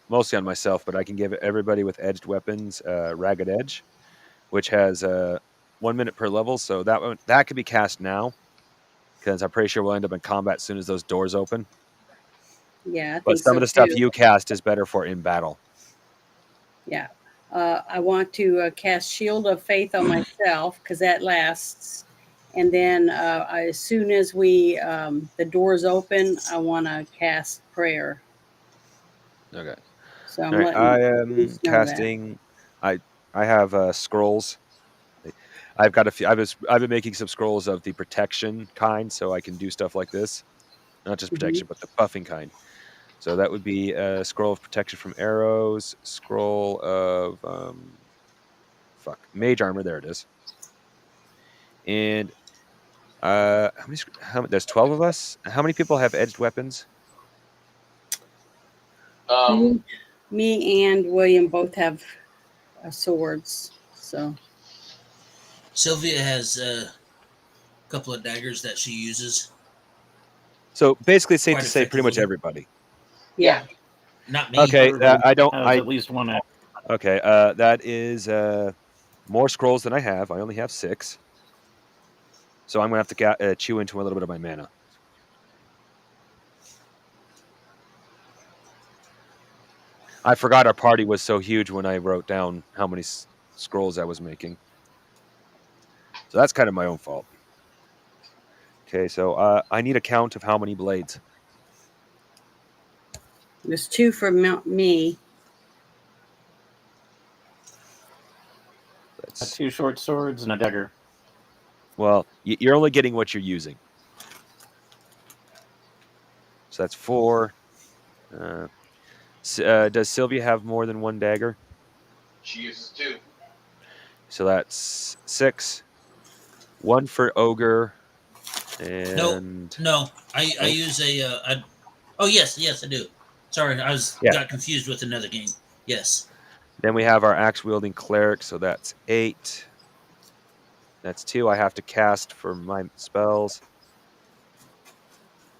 mostly on myself. But I can give everybody with edged weapons Ragged Edge, which has 1 minute per level. So that could be cast now, because I'm pretty sure we'll end up in combat as soon as those doors open. Yeah, I But think some so of the stuff too. you cast is better for in battle. Yeah. I want to cast Shield of Faith on myself because that lasts. And then as soon as the doors open, I want to cast prayer. Okay. So I'm All right. letting I am Bruce know that. casting. I have scrolls. I've got a few. I've been making some scrolls of the protection kind, so I can do stuff like this. Not just protection, but the buffing kind. So that would be a scroll of protection from arrows, scroll of mage armor. There it is. And there's 12 of us. How many people have edged weapons? Me and William both have swords. So Sylvia has a couple of daggers that she uses. So basically, it's safe Quite to say pretty much effectively. everybody. yeah. Not me. Okay, Everybody I don't. has at least one. Okay, that is more scrolls than I have. I only have 6. So I'm going to have to chew into a little bit of my mana. I forgot our party was so huge when I wrote down how many scrolls I was making. So that's kind of my own fault. Okay, so I need a count of how many blades. There's 2 for me. That's 2 short swords and a dagger. well, you're only getting what you're using. So that's 4. Does Sylvia have more than 1 dagger? She uses 2. So that's 6. 1 for ogre, and No. I Nope. use oh yes, I do. Sorry, I got confused with another game. Yes. then we have our axe wielding cleric. So that's 8. That's 2 I have to cast for my spells.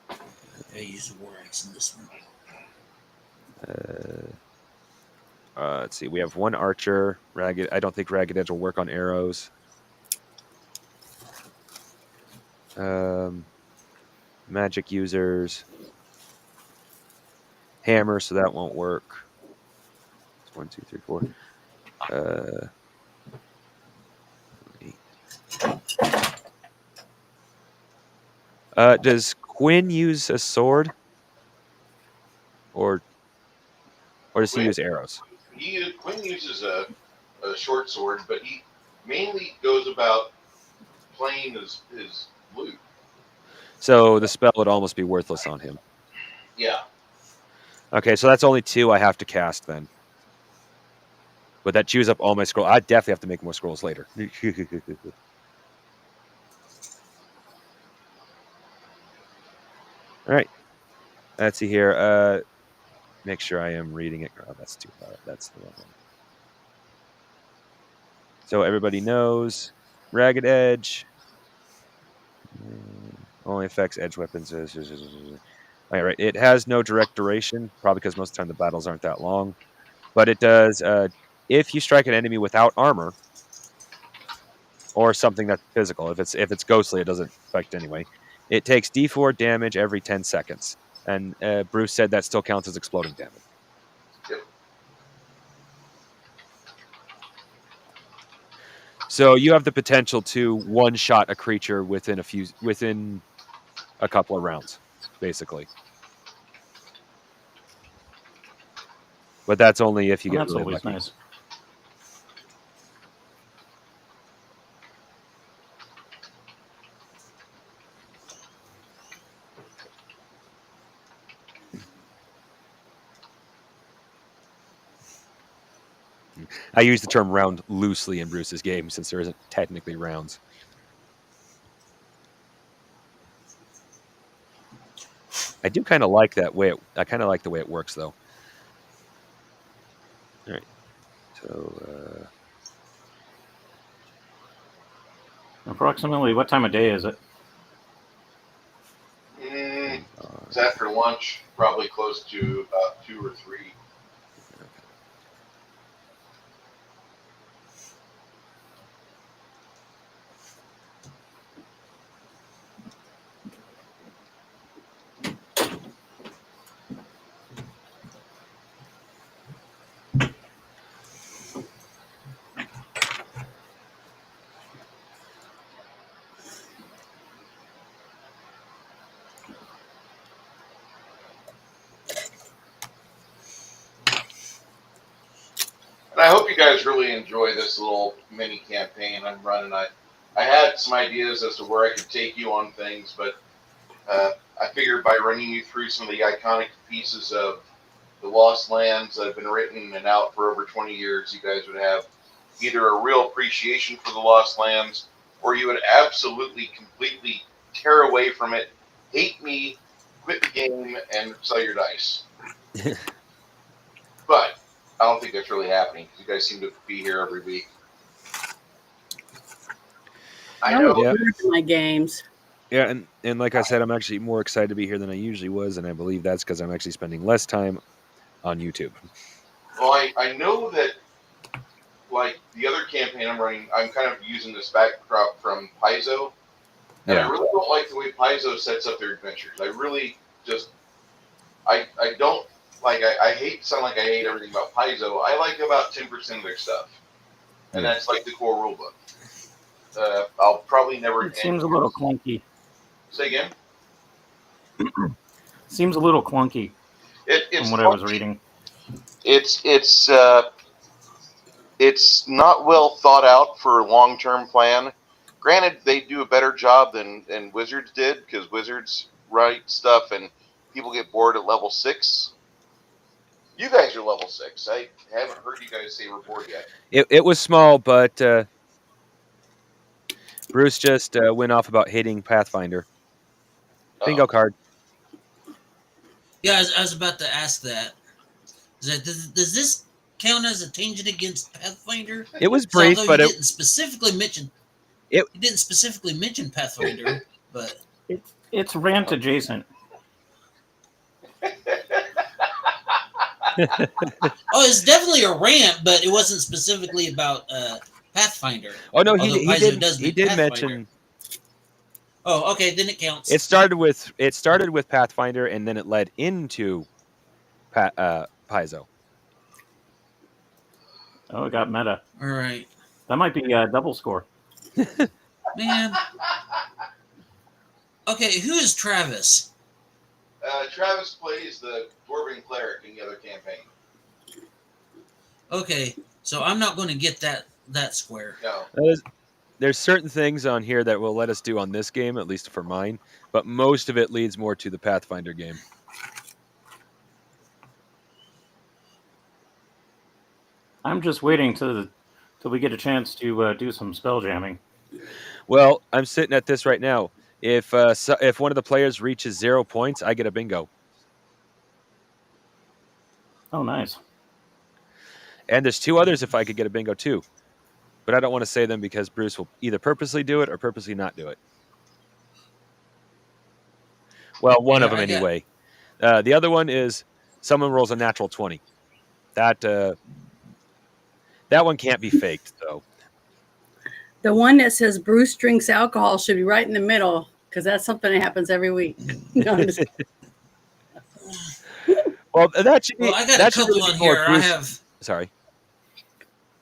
I use the war axe in this one. Let's see. We have 1 archer. Ragged. I don't think Ragged Edge will work on arrows. Magic users. Hammer, so that won't work. It's 1, 2, 3, 4. 8. Does Quinn use a sword, or does he use arrows? Quinn uses a short sword, but he mainly goes about playing his lute. So the spell would almost be worthless on him. Yeah. Okay, so that's only 2 I have to cast then. But that chews up all my scrolls. I definitely have to make more scrolls later. All right. Let's see here. Make sure I am reading it. Oh, that's too far. That's the wrong one. So everybody knows Ragged Edge only affects edge weapons. All right. It has no direct duration, probably because most of the time the battles aren't that long. But it does. If you strike an enemy without armor or something that's physical, if it's ghostly, it doesn't affect anyway. It takes D4 damage every 10 seconds, and Bruce said that still counts as exploding damage. Yep. So you have the potential to one-shot a creature within a couple of rounds, basically. But that's only if you Well, get that's really always lucky. nice. I use the term round loosely in Bruce's game since there isn't technically rounds. I do kind of like that way. I kind of like the way it works, though. All right. So, Approximately what time of day is it? It's after lunch, probably close to about 2 or 3. And I hope you guys really enjoy this little mini campaign I'm running. I had some ideas as to where I could take you on things, but I figured by running you through some of the iconic pieces of the Lost Lands that have been written and out for over 20 years, you guys would have either a real appreciation for the Lost Lands, or you would absolutely, completely tear away from it, hate me, quit the game, and sell your dice. But I don't think that's really happening because you guys seem to be here every week. I know. Yeah. My games. Yeah, and like I said, I'm actually more excited to be here than I usually was, and I believe that's because I'm actually spending less time on YouTube. Well, I know that, like the other campaign I'm running, I'm kind of using this backdrop from Paizo, and I really don't like the way Paizo sets up their adventures. I really just, I don't like, I hate to sound like I hate everything about Paizo. I like about 10% of their stuff, and that's like the core rulebook. I'll probably never. It seems a little clunky. Say again? Seems a little clunky It's from what I was reading. It's not well thought out for a long-term plan. Granted, they do a better job than Wizards did, because Wizards write stuff and people get bored at level 6. You guys are level 6. I haven't heard you guys say we're bored yet. It was small, but Bruce just went off about hating Pathfinder. Bingo card. Yeah, I was about to ask that. Does this count as a tangent against Pathfinder? It was brief, although but you didn't specifically mention. It- He didn't specifically mention Pathfinder, but It's rant adjacent. it's definitely a rant, but it wasn't specifically about Pathfinder. Oh no, Although he Paizo did does he make did Pathfinder. mention Oh, okay, then it counts. it started with Pathfinder and then it led into Paizo. Oh, it got meta. All right, That might be a double score. man. Okay, who is Travis? Travis plays the Dwarven Cleric in the other campaign. Okay, so I'm not going to get that square. No. There's certain things on here that will let us do on this game, at least for mine, but most of it leads more to the Pathfinder game. I'm just waiting till we get a chance to do some spell jamming. Well, I'm sitting at this right now. If one of the players reaches 0 points, I get a bingo. Oh, nice. And there's 2 others if I could get a bingo too. But I don't want to say them because Bruce will either purposely do it or purposely not do it. Well, one of them anyway. The other one is someone rolls a natural 20. That one can't be faked, though. The one that says Bruce drinks alcohol should be right in the middle because that's something that happens every week. No, I'm just Well, that should be. Well, I got a that should couple really on be more here. Bruce. Sorry.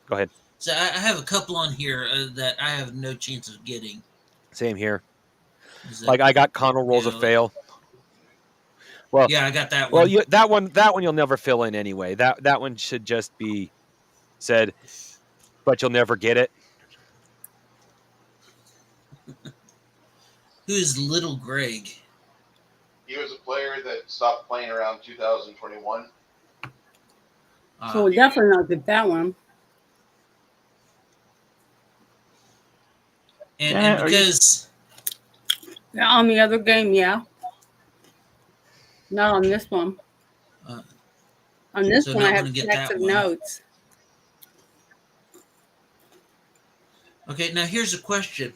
Go ahead. So I have a couple on here that I have no chance of getting. Same here. Is that- Like I got Connell rolls a fail. Well, yeah, I got that one. well, that one you'll never fill in anyway. That one should just be said, but you'll never get it. Who is Little Greg? He was a player that stopped playing around 2021. so we definitely not get that one. And, Yeah, and because Yeah, on the other game, yeah. Not on this one. Uh, On this so one, not I have gonna get stacks that of one. notes. okay, now here's a question.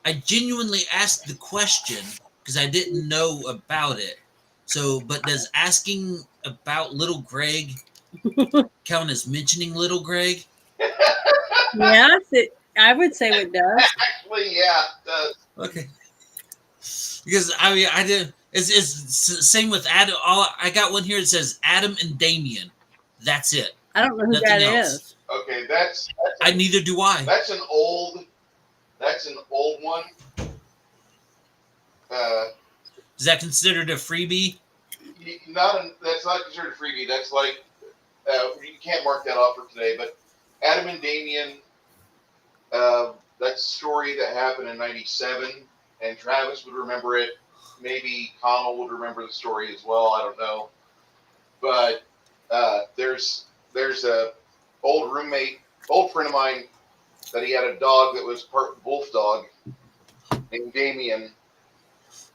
I genuinely asked the question because I didn't know about it. So, but does asking about Little Greg count as mentioning Little Greg? Yes, I would say it does. Actually, yeah, it does. Okay. Because I mean, I did. It's same with Adam. I got one here that says Adam and Damien. That's it. I don't know who Nothing that else. is. Okay, Neither do I. that's an old one. Is that considered a freebie? That's not considered a freebie. That's like you can't mark that off for today. But Adam and Damien, that's a story that happened in '97, and Travis would remember it. Maybe Connell would remember the story as well. I don't know. But there's a old friend of mine that he had a dog that was part wolf dog named Damien.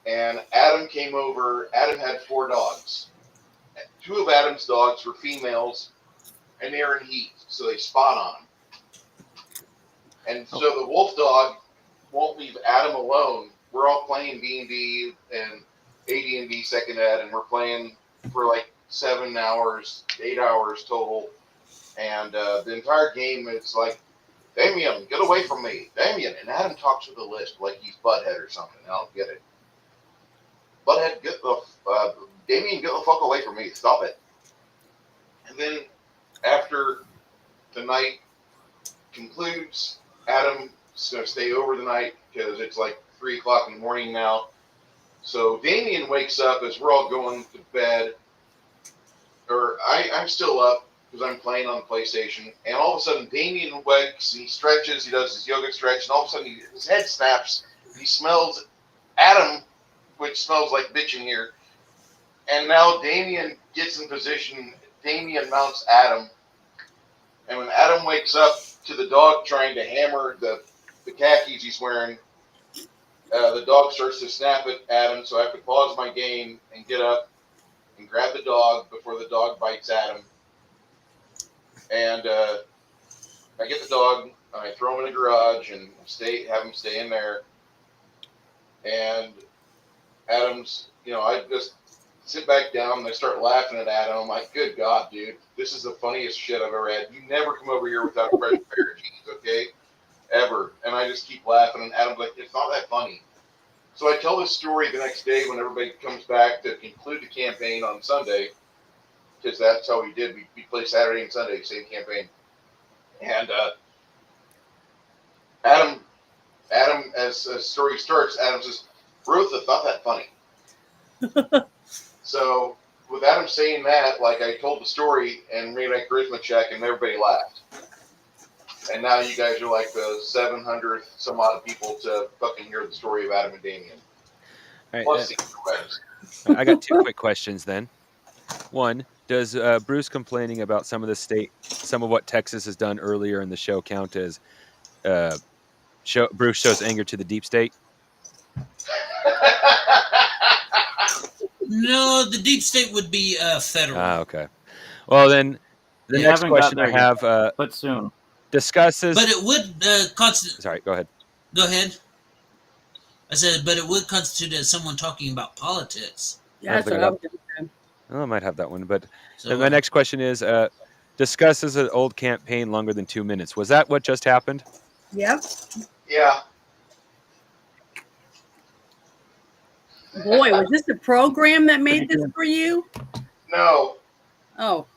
And Adam came over. Adam had 4 dogs. 2 of Adam's dogs were females, and they were in heat, so they spot on him. And so the wolf dog won't leave Adam alone. We're all playing D&D and AD&D second ed, and we're playing for like 7 hours, 8 hours total. And the entire game, it's like, Damien, get away from me. Damien. And Adam talks with a lisp like he's Butthead or something. I don't get it. Butthead, Damien, get the fuck away from me. Stop it. And then after the night concludes, Adam's going to stay over the night because it's like 3 o'clock in the morning now. So Damien wakes up as we're all going to bed. Or I'm still up because I'm playing on the PlayStation. And all of a sudden, Damien wakes and he stretches. He does his yoga stretch. And all of a sudden, his head snaps. He smells Adam, which smells like bitch in here. And now Damien gets in position. Damien mounts Adam. And when Adam wakes up to the dog trying to hammer the khakis he's wearing, the dog starts to snap at Adam. So I have to pause my game and get up and grab the dog before the dog bites Adam. And I get the dog, I throw them in the garage and have them stay in there. And Adam's, I just sit back down and I start laughing at Adam. I'm like, good God, dude, this is the funniest shit I've ever had. You never come over here without a fresh pair of jeans, okay? Ever. And I just keep laughing, and Adam's like, it's not that funny. So I tell this story the next day when everybody comes back to conclude the campaign on Sunday, because that's how we did. We play Saturday and Sunday, same campaign. And Adam, as the story starts, Adam says, Ruth, it's not that funny. So with Adam saying that, like, I told the story and made a charisma check, and everybody laughed. And now you guys are like the 700th some odd people to fucking hear the story of Adam and Damien. All right, Plus the friends. I got two quick questions then. One, does Bruce complaining about some of what Texas has done earlier in the show count as Bruce shows anger to the deep state? No, the deep state would be federal. Okay. Well, then the We next haven't got question I there yet, have but soon. discusses. But it would constitute. Sorry, go ahead. Go ahead. I said, but it would constitute as someone talking about politics. Yeah, that's what I was going to say. Oh, I might have that one, but So my next question is discusses an old campaign longer than 2 minutes. Was that what just happened? Yep. Yeah. Boy, was this a program that made this for you? No. Oh.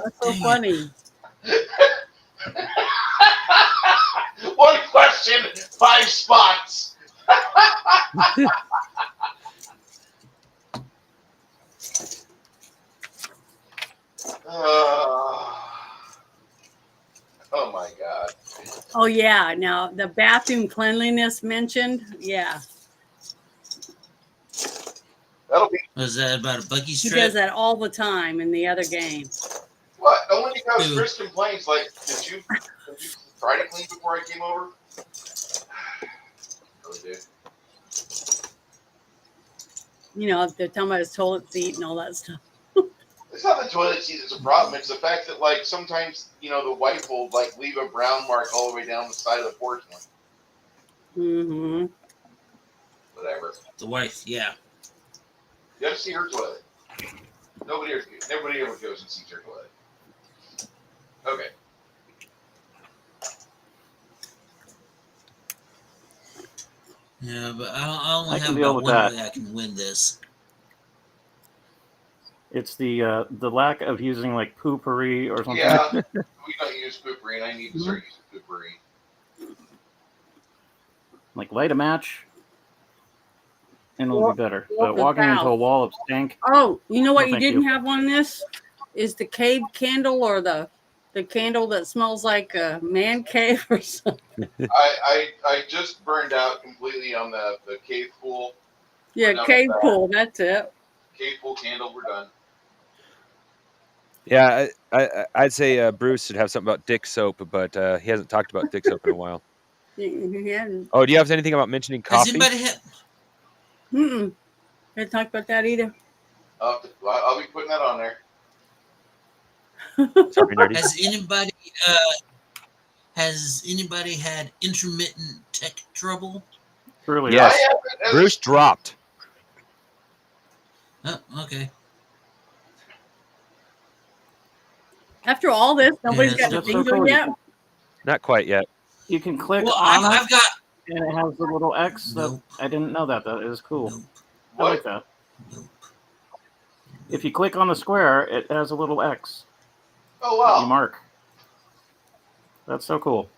That's so funny. One question, 5 spots. Oh my God. Oh yeah. Now the bathroom cleanliness mentioned. Yeah. That'll be was that about a buggy He strip? does that all the time in the other game. what? Only because Chris complains. Like, did you try to clean before I came over? Really did. You know, they're talking about his toilet seat and all that stuff. It's not the toilet seat that's a problem. It's the fact that, like, sometimes, the wife will, like, leave a brown mark all the way down the side of the porch. Mm-hmm. Whatever. The wife, yeah. You got to see her toilet. Nobody ever goes and sees her toilet. Okay. Yeah, but I only I can have deal about with one that. way I can win this. It's the lack of using like poopery or something. Yeah. We don't use poopery, and I need to start using poopery. Like light a match, and it'll Walk- be better. walk But the walking into south. a wall of stank. Oh, you know what No, you thank didn't you. have on this? Is the cave candle or the candle that smells like a man cave or something. I just burned out completely on the cave pool. Yeah, done cave with that. pool, that's it. Cave pool candle, we're done. Yeah, I'd say Bruce should have something about dick soap, but he hasn't talked about dick soap in a while. Yeah. Oh, do you have anything about mentioning Has coffee? anybody had? Mm-mm. Didn't talk about that either. I'll be putting that on there. Sorry, nerdy. Has anybody had intermittent tech trouble? Really? Yes. I haven't- Bruce dropped. Oh, okay. After all this, nobody's Yeah, got the that's so bingo cool. yet. Not quite yet. You can click Well, on it, I've got. and it has the little X. Nope. I didn't know that. That is cool. Nope. I like that. Nope. If you click on the square, it has a little X Oh that you wow. mark. That's so cool.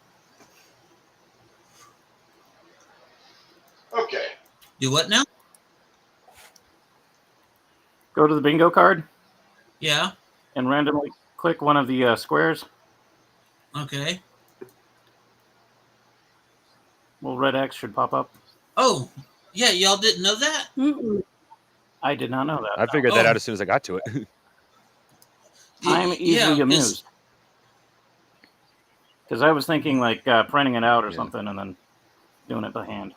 Okay. Do what now? Go to the bingo card Yeah. and randomly click one of the squares. Okay. Little red X should pop up. Oh, yeah. Y'all didn't know that? Mm-mm. I did not know that. I figured that Oh. out as soon as I got to it. I'm easily Yeah, amused. Because I was thinking like printing it out or Yeah. something and then doing it by hand.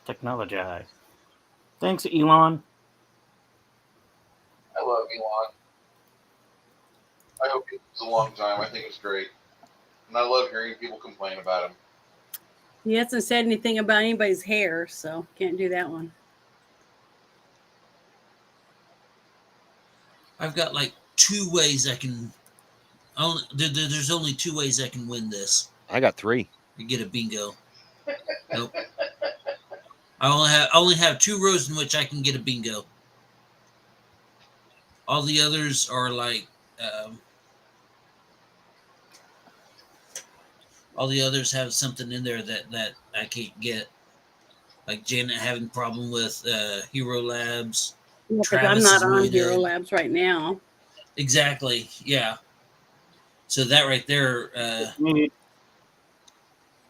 Technologize. Thanks, Elon. I love Elon. I hope he lives a long time. I think it's great. And I love hearing people complain about him. He hasn't said anything about anybody's hair, so can't do that one. I've got like 2 ways I can. There's only 2 ways I can win this. I got 3. I get a bingo. Nope. I only have 2 rows in which I can get a bingo. All the others are like. All the others have something in there that I can't get. Like Janet having problem with Hero Labs. Yeah, because I'm Travis not is on muted. Hero Labs right now. Exactly. Yeah. So that right there. Need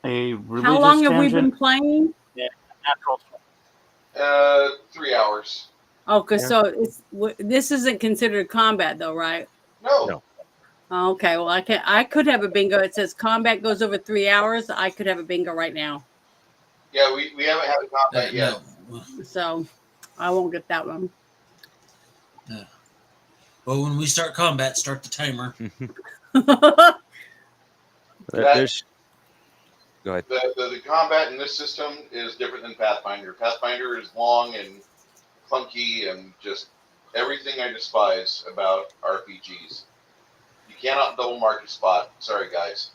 a religious How long have we been tangent. playing? Natural. 3 hours. Oh, because Yeah. so this isn't considered combat though, right? No. No. Oh, okay, well I could have a bingo. It says combat goes over 3 hours. I could have a bingo right now, Yeah, we haven't had a combat yet. No. so I won't get that one. Well, when we start combat, start the timer. There's. Go ahead. The combat in this system is different than Pathfinder. Pathfinder is long and clunky and just everything I despise about RPGs. You cannot double mark a spot. Sorry, guys.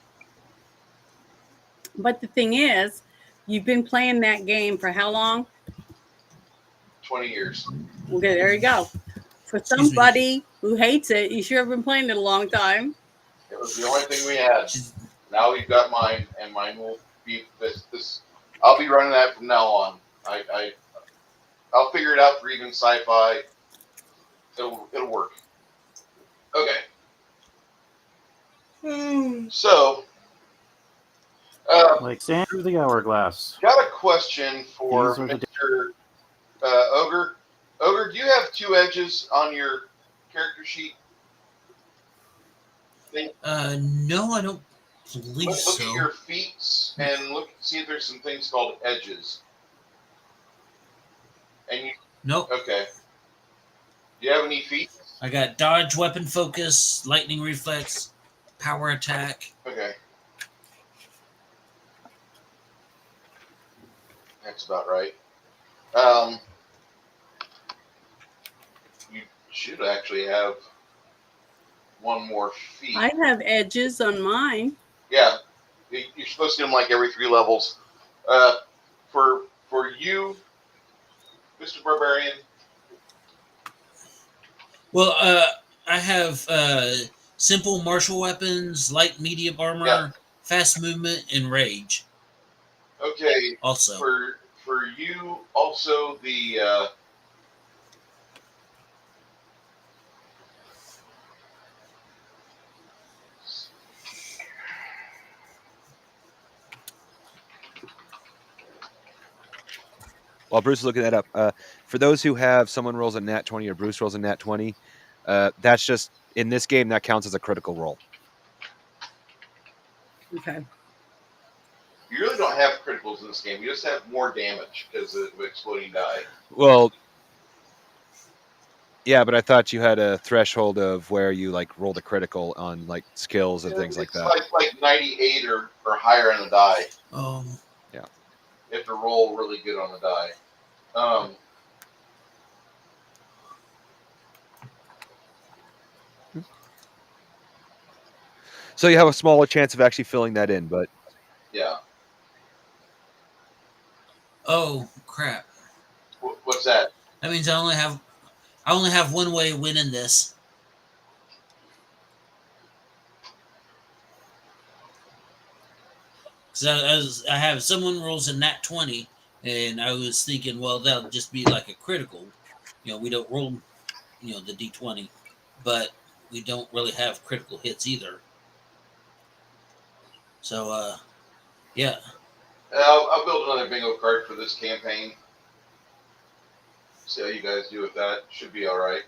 But the thing is, you've been playing that game for how long? 20 years. Okay, there you go. For Excuse me. somebody who hates it, you sure have been playing it a long time. It was the only thing we had. Now we've got mine, and mine will be this. I'll be running that from now on. I'll figure it out for even sci-fi. It'll work. Okay. So, Like sand through the hourglass. got a question for These are the- Mr. Ogre. Ogre, do you have 2 edges on your character sheet? No, I don't believe Look so. at your feet and see if there's some things called edges. And you Nope. okay? Do you have any feet? I got dodge, weapon focus, lightning reflex, power attack. Okay, that's about right. You should actually have 1 more feet. I have edges on mine. Yeah, you're supposed to do them like every 3 levels. For you, Mr. Barbarian. Well, I have simple martial weapons, light medium armor, Yeah. fast movement, and rage. Okay, Also, for you also the While Bruce is looking that up, for those who have someone rolls a nat 20 or Bruce rolls a nat 20, that's just in this game that counts as a critical roll. Okay. you really don't have criticals in this game. You just have more damage because of exploding die. Well, yeah, but I thought you had a threshold of where you like rolled a critical on like skills and things like It's that. like 98 or higher on the die. You have to roll really good on the die. So you have a smaller chance of actually filling that in, but Yeah. oh crap! What's that? That means I only have 1 way of winning this. Because I have someone rolls a nat 20, and I was thinking, well, that'll just be like a critical. We don't roll, the d20, but we don't really have critical hits either. So, yeah. I'll build another bingo card for this campaign. See how you guys do with that. Should be all right.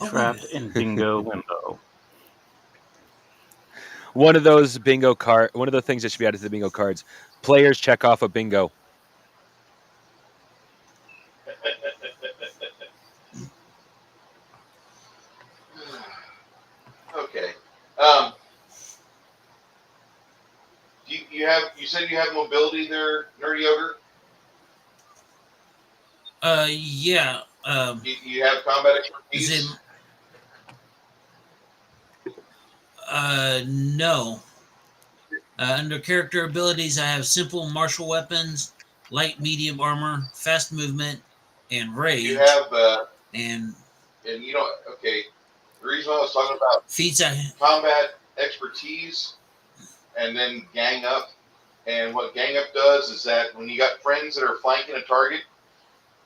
Trapped in bingo limbo. one of the things that should be added to the bingo cards, Players check off a bingo. Okay. You said you have mobility there, Nerdy Ogre? Yeah. You have combat Is expertise? it? No. Under character abilities, I have simple martial weapons, light medium armor, fast movement, and rage. You have, and you know, okay, the reason I was talking about feats combat expertise and then gang up, and what gang up does is that when you got friends that are flanking a target,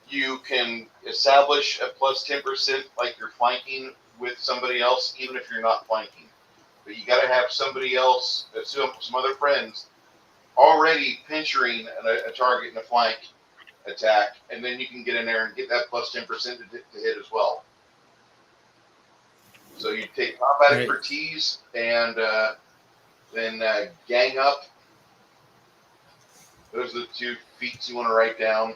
you can establish a plus 10% like you're flanking with somebody else, even if you're not flanking. But you got to have somebody else, some other friends, already pinchering a target in a flank attack, and then you can get in there and get that plus 10% to hit as well. So you take combat expertise and then gang up. Those are the two feats you want to write down.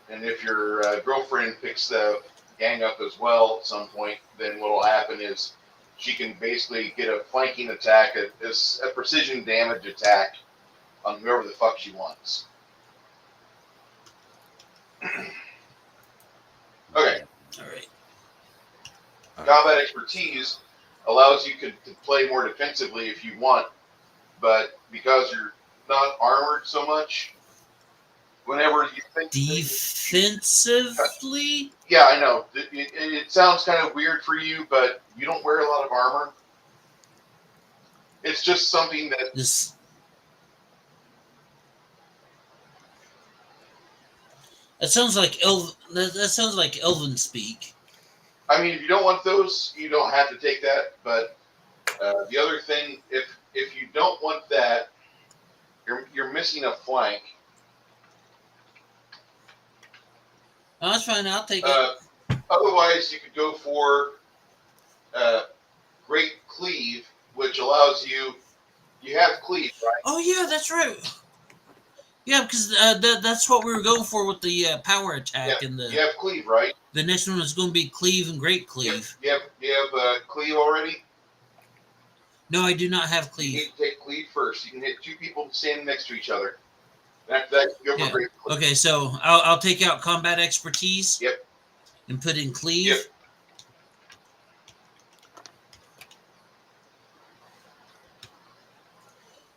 And if your girlfriend picks the gang up as well at some point, then what will happen is she can basically get a flanking attack, a precision damage attack on whoever the fuck she wants. Okay. All right. Combat expertise allows you to play more defensively if you want, but because you're not armored so much, whenever you think defensively, yeah, I know it sounds kind of weird for you, but you don't wear a lot of armor. It's just something that this. That sounds like That sounds like Elven speak. I mean, if you don't want those, you don't have to take that. But the other thing, if you don't want that, you're missing a flank. Oh, that's fine. I'll take it. Otherwise, you could go for Great Cleave, which allows you have cleave, right? Oh yeah, that's right. Yeah, because that's what we were going for with the power attack and the. You have cleave, right? The next one is going to be cleave and great cleave. You have cleave already? No, I do not have cleave. You need to take cleave first. You can hit two people standing next to each other. And after that, you go for great cleave. Okay, so I'll take out combat expertise. Yep. And put in cleave. Yep.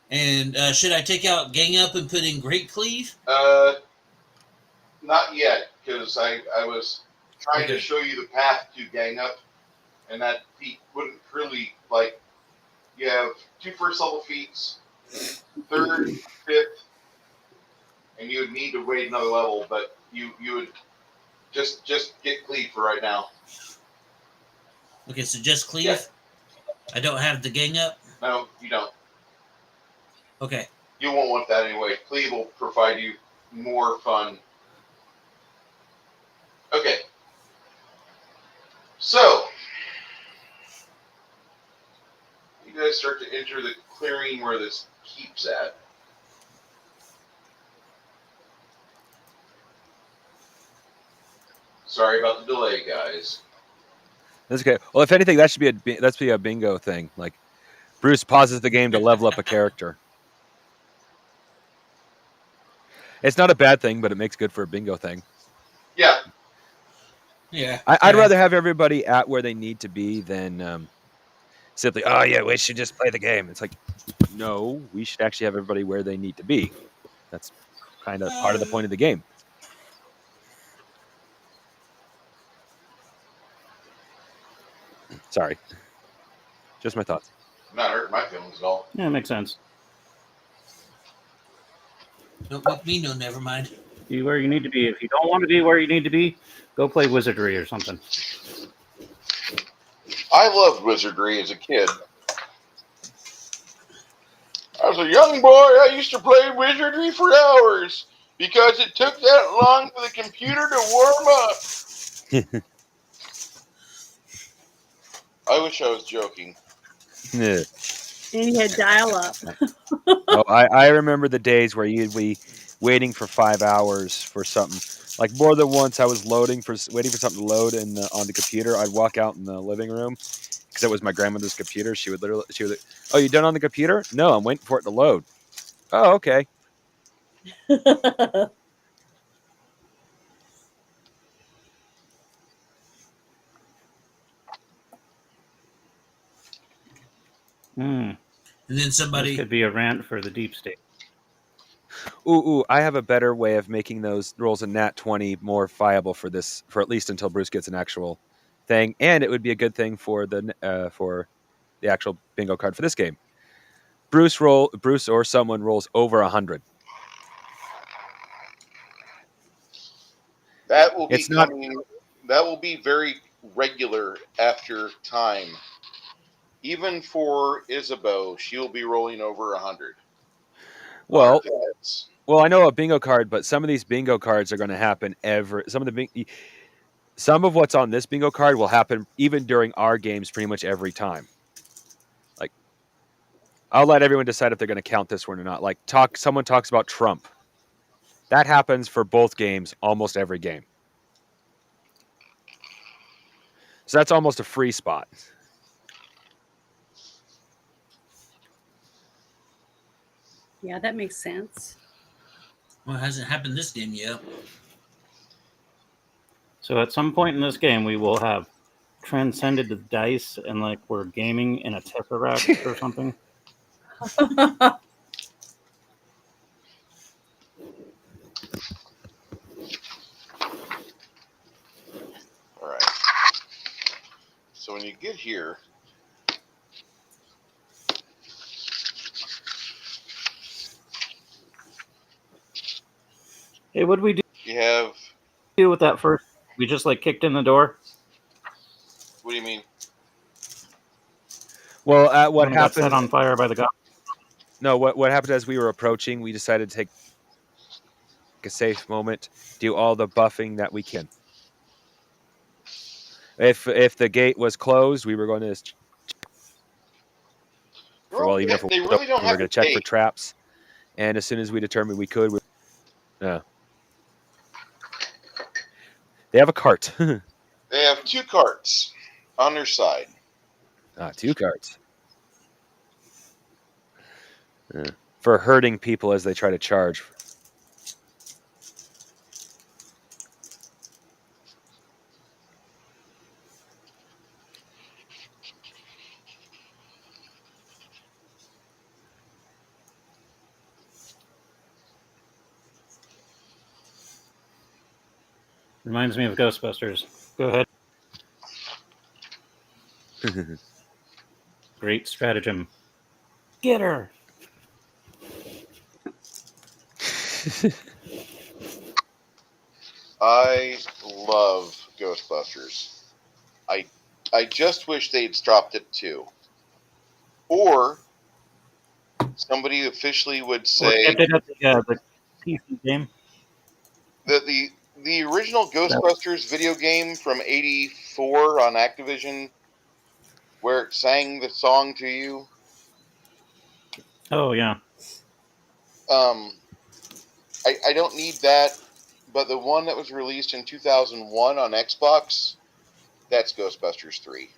And should I take out gang up and put in great cleave? Not yet, because I was trying to show you the path to gang up, and that feat wouldn't really, like, you have 2 first level feats, 3rd, 5th, and you would need to wait another level, but you would just get cleave for right now. Okay, so just cleave? Yeah. I don't have the gang up? No, you don't. Okay. You won't want that anyway. Cleave will provide you more fun. Okay. So, you guys start to enter the clearing where this keep's at. Sorry about the delay, guys. That's okay. Well, if anything, that should be a bingo thing. Like, Bruce pauses the game to level up a character. It's not a bad thing, but it makes good for a bingo thing. Yeah. Yeah. I'd rather have everybody at where they need to be than simply, oh, yeah, we should just play the game. It's like, no, we should actually have everybody where they need to be. That's kind of part of the point of the game. Sorry. Just my thoughts. Not hurting my feelings at all. Yeah, it makes sense. Don't make me know, never mind. Be where you need to be. If you don't want to be where you need to be, go play wizardry or something. I loved wizardry as a kid. As a young boy, I used to play wizardry for hours because it took that long for the computer to warm up. I wish I was joking. Yeah. And you had dial up. Oh, I remember the days where you'd be waiting for 5 hours for something. Like more than once, I was waiting for something to load on the computer. I'd walk out in the living room because it was my grandmother's computer. She would, oh, you done on the computer? No, I'm waiting for it to load. Oh, okay. Hmm. And then This somebody, could be a rant for the deep state. Ooh, I have a better way of making those rolls in Nat 20 more viable for at least until Bruce gets an actual thing, and it would be a good thing for the actual bingo card for this game. Bruce or someone rolls over 100. That will be It's not coming. That will be very regular after time. Even for Isabeau, she'll be rolling over 100 on her well. pads. Well, I know a bingo card, but some of these bingo cards are going to happen some of what's on this bingo card will happen even during our games pretty much every time. Like, I'll let everyone decide if they're going to count this one or not. Like, someone talks about Trump. That happens for both games, almost every game. So that's almost a free spot. Yeah, that makes sense. well, it hasn't happened this game yet. So at some point in this game, we will have transcended the dice and like we're gaming in a Tesseract or something. All right. So when you get here, Hey, what did we you have. do with that first? We just like kicked in the door. What do you mean? Well, what When it got set happened? on fire by the guy. No, what happened as we were approaching, we decided to take a safe moment, do all the buffing that we can. If the gate was closed, we were going to even if They really don't we were have going a to check for gate. traps, and as soon as we determined we could, they have a cart. They have 2 carts on their side. 2 carts for hurting people as they try to charge. Reminds me of Ghostbusters. Go ahead. Great stratagem. Get her. I love Ghostbusters. I just wish they'd stopped at 2. Or somebody officially would Or say kept it at the PC game. that the original Ghostbusters video game from '84 on Activision, where it sang the song to you, Oh yeah. I don't need that. But the one that was released in 2001 on Xbox, that's Ghostbusters 3.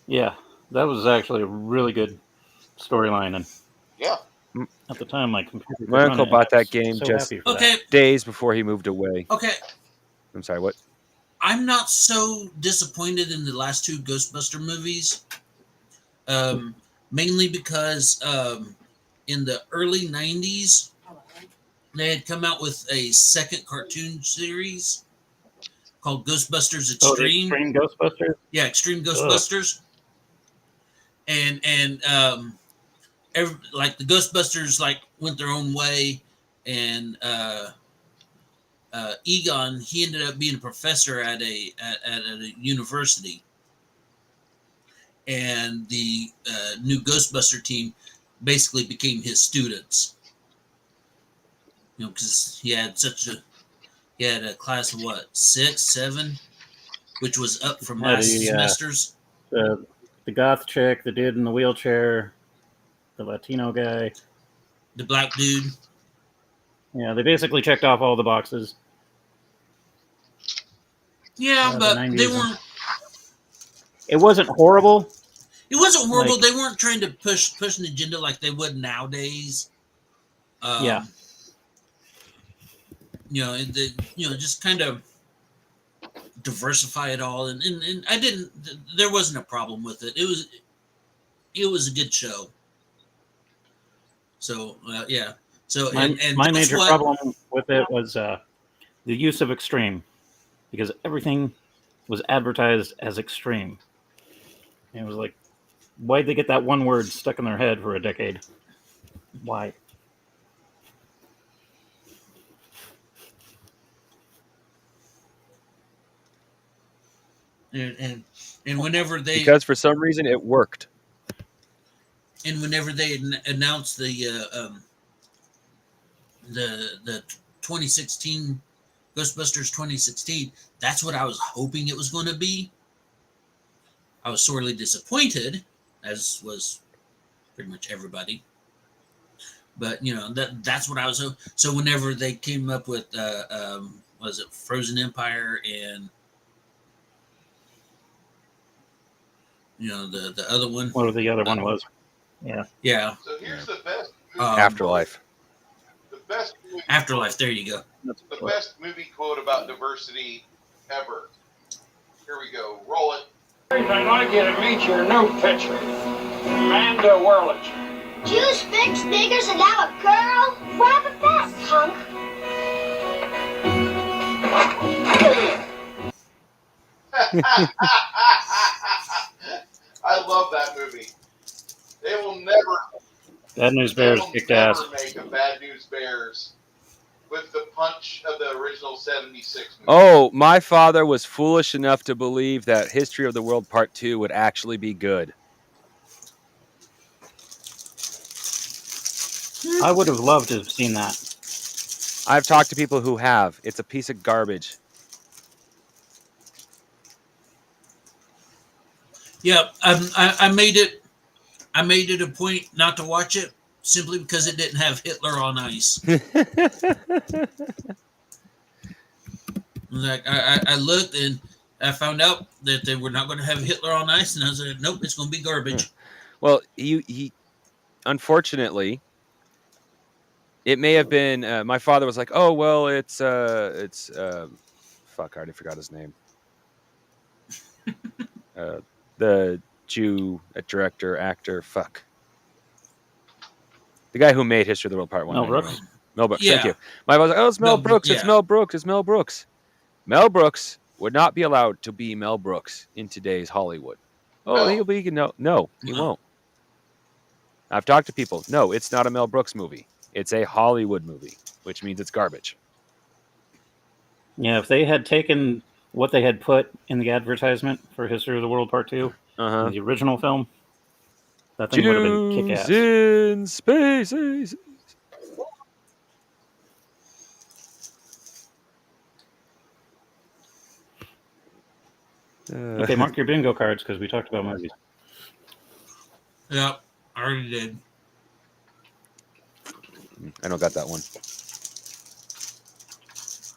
Yeah. That was actually a really good storyline, and Yeah. at the time, my computer could My run uncle it, and bought I was that game so just happy for Okay, that. days before he moved away. okay. I'm sorry, what? I'm not so disappointed in the last 2 Ghostbuster movies, mainly because in the early '90s they had come out with a second cartoon series called Ghostbusters Oh, the Extreme. Extreme Ghostbusters. Yeah, Extreme Ugh. Ghostbusters, and like the Ghostbusters like went their own way, and Egon, he ended up being a professor at a university, and the new Ghostbuster team basically became his students. You know, because he had a class of what, 6, 7, which was up from Yeah, last semesters. the the goth chick, the dude in the wheelchair, the Latino guy. The black dude. Yeah, they basically checked off all the boxes. Yeah, the but 90s they and- weren't. It wasn't horrible. It wasn't horrible. Like- They weren't trying to push an agenda like they would nowadays. Yeah. Just kind of diversify it all, and I didn't. There wasn't a problem with it. It was a good show. So yeah. So My and my that's major what- problem with it was the use of extreme, because everything was advertised as extreme. And it was like, why'd they get that one word stuck in their head for a decade? Why? and whenever they Because for some reason it worked. and whenever they announced the 2016 Ghostbusters 2016, that's what I was hoping it was going to be. I was sorely disappointed, as was pretty much everybody. But that's what I was hoping. So whenever they came up with was it Frozen Empire and the other one? What the other one was? Yeah. Yeah, So here's the best Afterlife. the best movie, Afterlife. There you go. the best movie quote about diversity ever. Here we go. Roll it. I'd like you to meet your new pitcher, Amanda Whirlich. Jews, figs, niggers, and now a girl? Robert that, punk. I love that movie. They will never. Bad News Bears they will kicked never ass. make a Bad News Bears with the punch of the original '76 movie. Oh, my father was foolish enough to believe that History of the World Part 2 would actually be good. I would have loved to have seen that. I've talked to people who have. It's a piece of garbage. Yeah, I made it. I made it a point not to watch it simply because it didn't have Hitler on ice. Like I looked and I found out that they were not going to have Hitler on ice, and I was like, nope, it's going to be garbage. Well, he unfortunately, it may have been. My father was like, "Oh well, it's fuck, I already forgot his name. The Jew director, actor, fuck. The guy who made History of the World Part 1. Mel Brooks? Mel Brooks, Yeah. thank you. My father was like, oh, it's Mel Mel- Brooks, it's yeah. Mel Brooks, it's Mel Brooks. Mel Brooks would not be allowed to be Mel Brooks in today's Hollywood. Oh, No. he'll be, no, he No. won't. I've talked to people. No, it's not a Mel Brooks movie. It's a Hollywood movie, which means it's garbage. Yeah, if they had taken what they had put in the advertisement for History of the World Part 2, Uh-huh. the original film, that thing would have been Jews kick-ass. in spaces. Okay, mark your bingo cards because we talked about movies. Yeah, I already did. I don't got that one.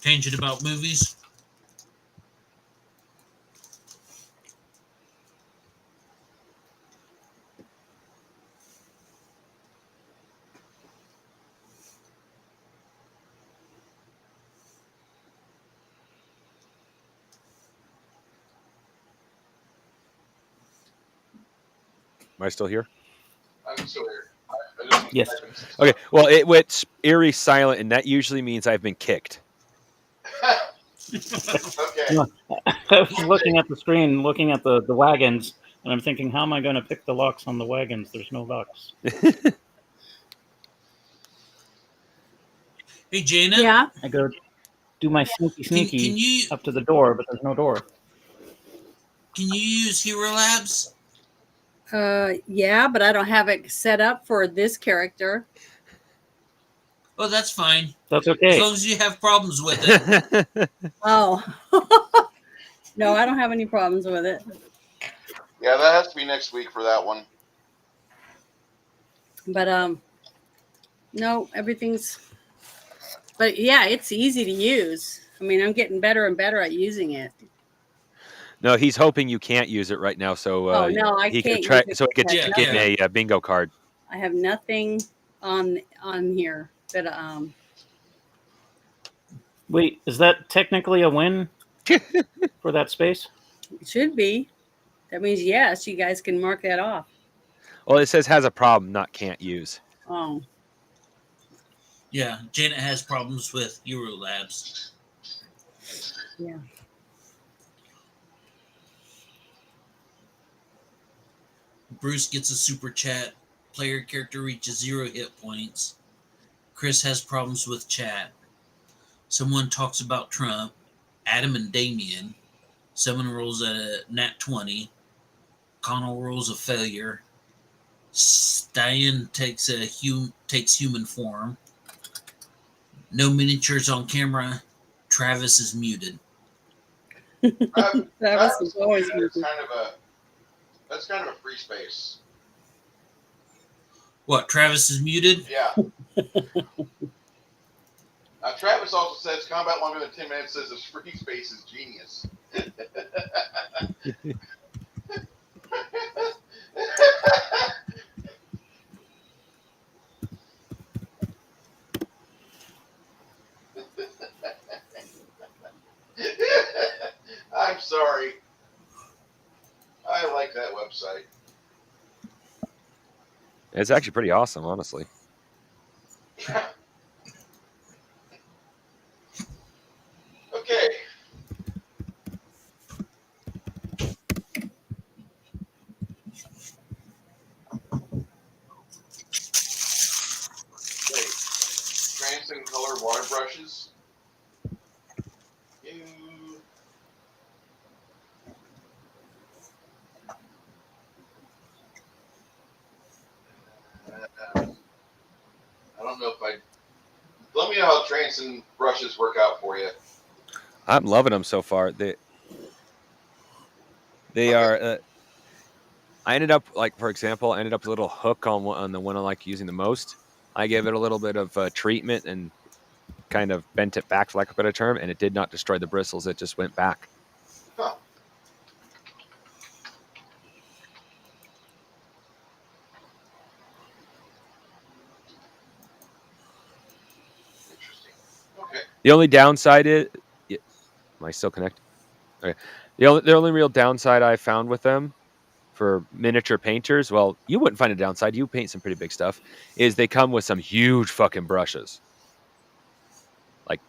Tangent about movies. Am I still here? I'm still here. I just- Yes. Okay. Well, it went eerie silent, and that usually means I've been kicked. Okay. Yeah. I was looking at the screen, looking at the wagons, and I'm thinking, how am I going to pick the locks on the wagons? There's no locks. Hey, Janet. Yeah. I go do my sneaky Can you up to the door, but there's no door. can you use Hero Labs? Yeah, but I don't have it set up for this character. Oh, that's fine. That's As okay. long as you have problems with it. Oh. No, I don't have any problems with it. Yeah, that has to be next week for that one. But no, everything's. But yeah, it's easy to use. I mean, I'm getting better and better at using it. No, he's hoping you can't use it right now, so Oh no, I he could can't try. use it. So he could Yeah, give me a bingo card. I have nothing on here that Wait, is that technically a win for that space? it should be. That means yes, you guys can mark that off. Well, it says has a problem, not can't use. Oh, Yeah, Janet has problems with Eurolabs. yeah. Bruce gets a super chat. Player character reaches 0 hit points. Chris has problems with chat. Someone talks about Trump. Adam and Damien. Someone rolls a nat 20. Connell rolls a failure. Stallion takes human form. No miniatures on camera. Travis is muted. Travis is always that's muted. kind of a free space. What? Travis is muted? Yeah. Travis also says combat longer than 10 minutes says this free space is genius. I'm sorry. I like that website. It's actually pretty awesome, honestly. Okay. Transcend color water brushes. I don't know if I. Let me know how transcend brushes work out for you. I'm loving them so far. They Okay. are. I ended up for example, I ended up with a little hook on the one I like using the most. I gave it a little bit of treatment and kind of bent it back, for lack of a better term, and it did not destroy the bristles. It just went back. Huh. Interesting. Okay. The only downside is, am I still connected? Okay. The only real downside I found with them for miniature painters, well, you wouldn't find a downside. You paint some pretty big stuff. Is they come with some huge fucking brushes. Like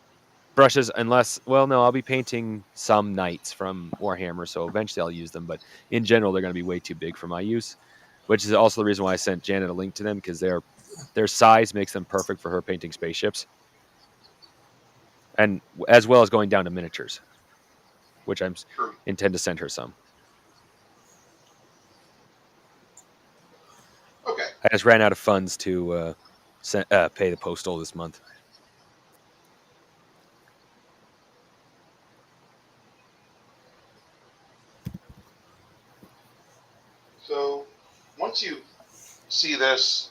brushes, unless, well, no, I'll be painting some knights from Warhammer, so eventually I'll use them. But in general, they're going to be way too big for my use, which is also the reason why I sent Janet a link to them, because their size makes them perfect for her painting spaceships, and as well as going down to miniatures, which I'm True. intend to send her some. Okay. I just ran out of funds to pay the postal this month. So once you see this,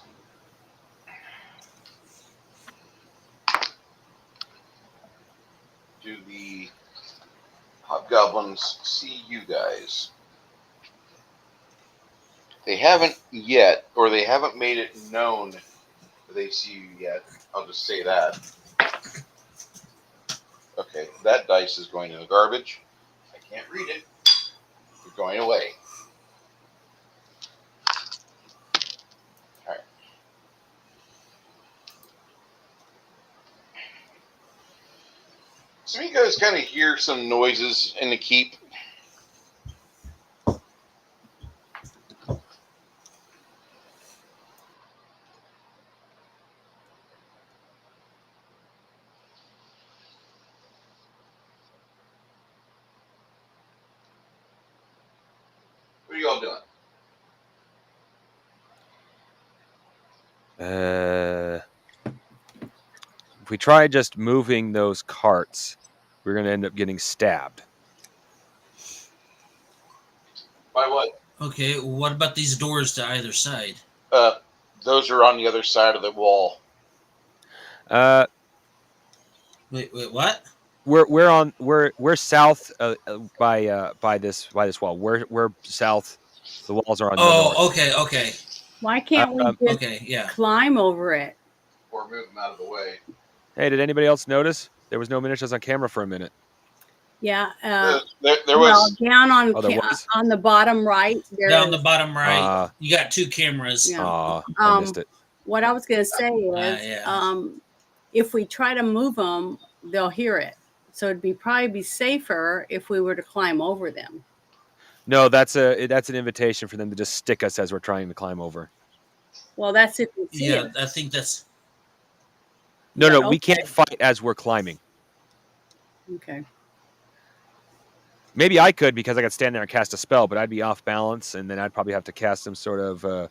do the hobgoblins see you guys? They haven't yet, or they haven't made it known that they see you yet. I'll just say that. Okay, that dice is going in the garbage. I can't read it. You're going away. All right. So you guys kind of hear some noises in the keep. What are y'all doing? If we try just moving those carts, we're going to end up getting stabbed. By what? Okay, what about these doors to either side? Those are on the other side of the wall. Uh, Wait, what? we're south by this wall. We're south. The walls are on the north. Oh, okay. Why can't we just Okay, yeah. climb over it? Or move them out of the way. Hey, did anybody else notice there was no miniatures on camera for a minute? Yeah. There Well, was. down on Oh, there was. on the bottom right. There Down the is. bottom right, you got 2 cameras. Yeah. I missed it. What I was going to say is, yeah. if we try to move them, they'll hear it. So it'd probably be safer if we were to climb over them. No, that's an invitation for them to just stick us as we're trying to climb over. Well, that's if we see Yeah, it. I think that's. No, Yeah, we can't fight as we're climbing. Okay. Maybe I could because I could stand there and cast a spell, but I'd be off balance, and then I'd probably have to cast some sort of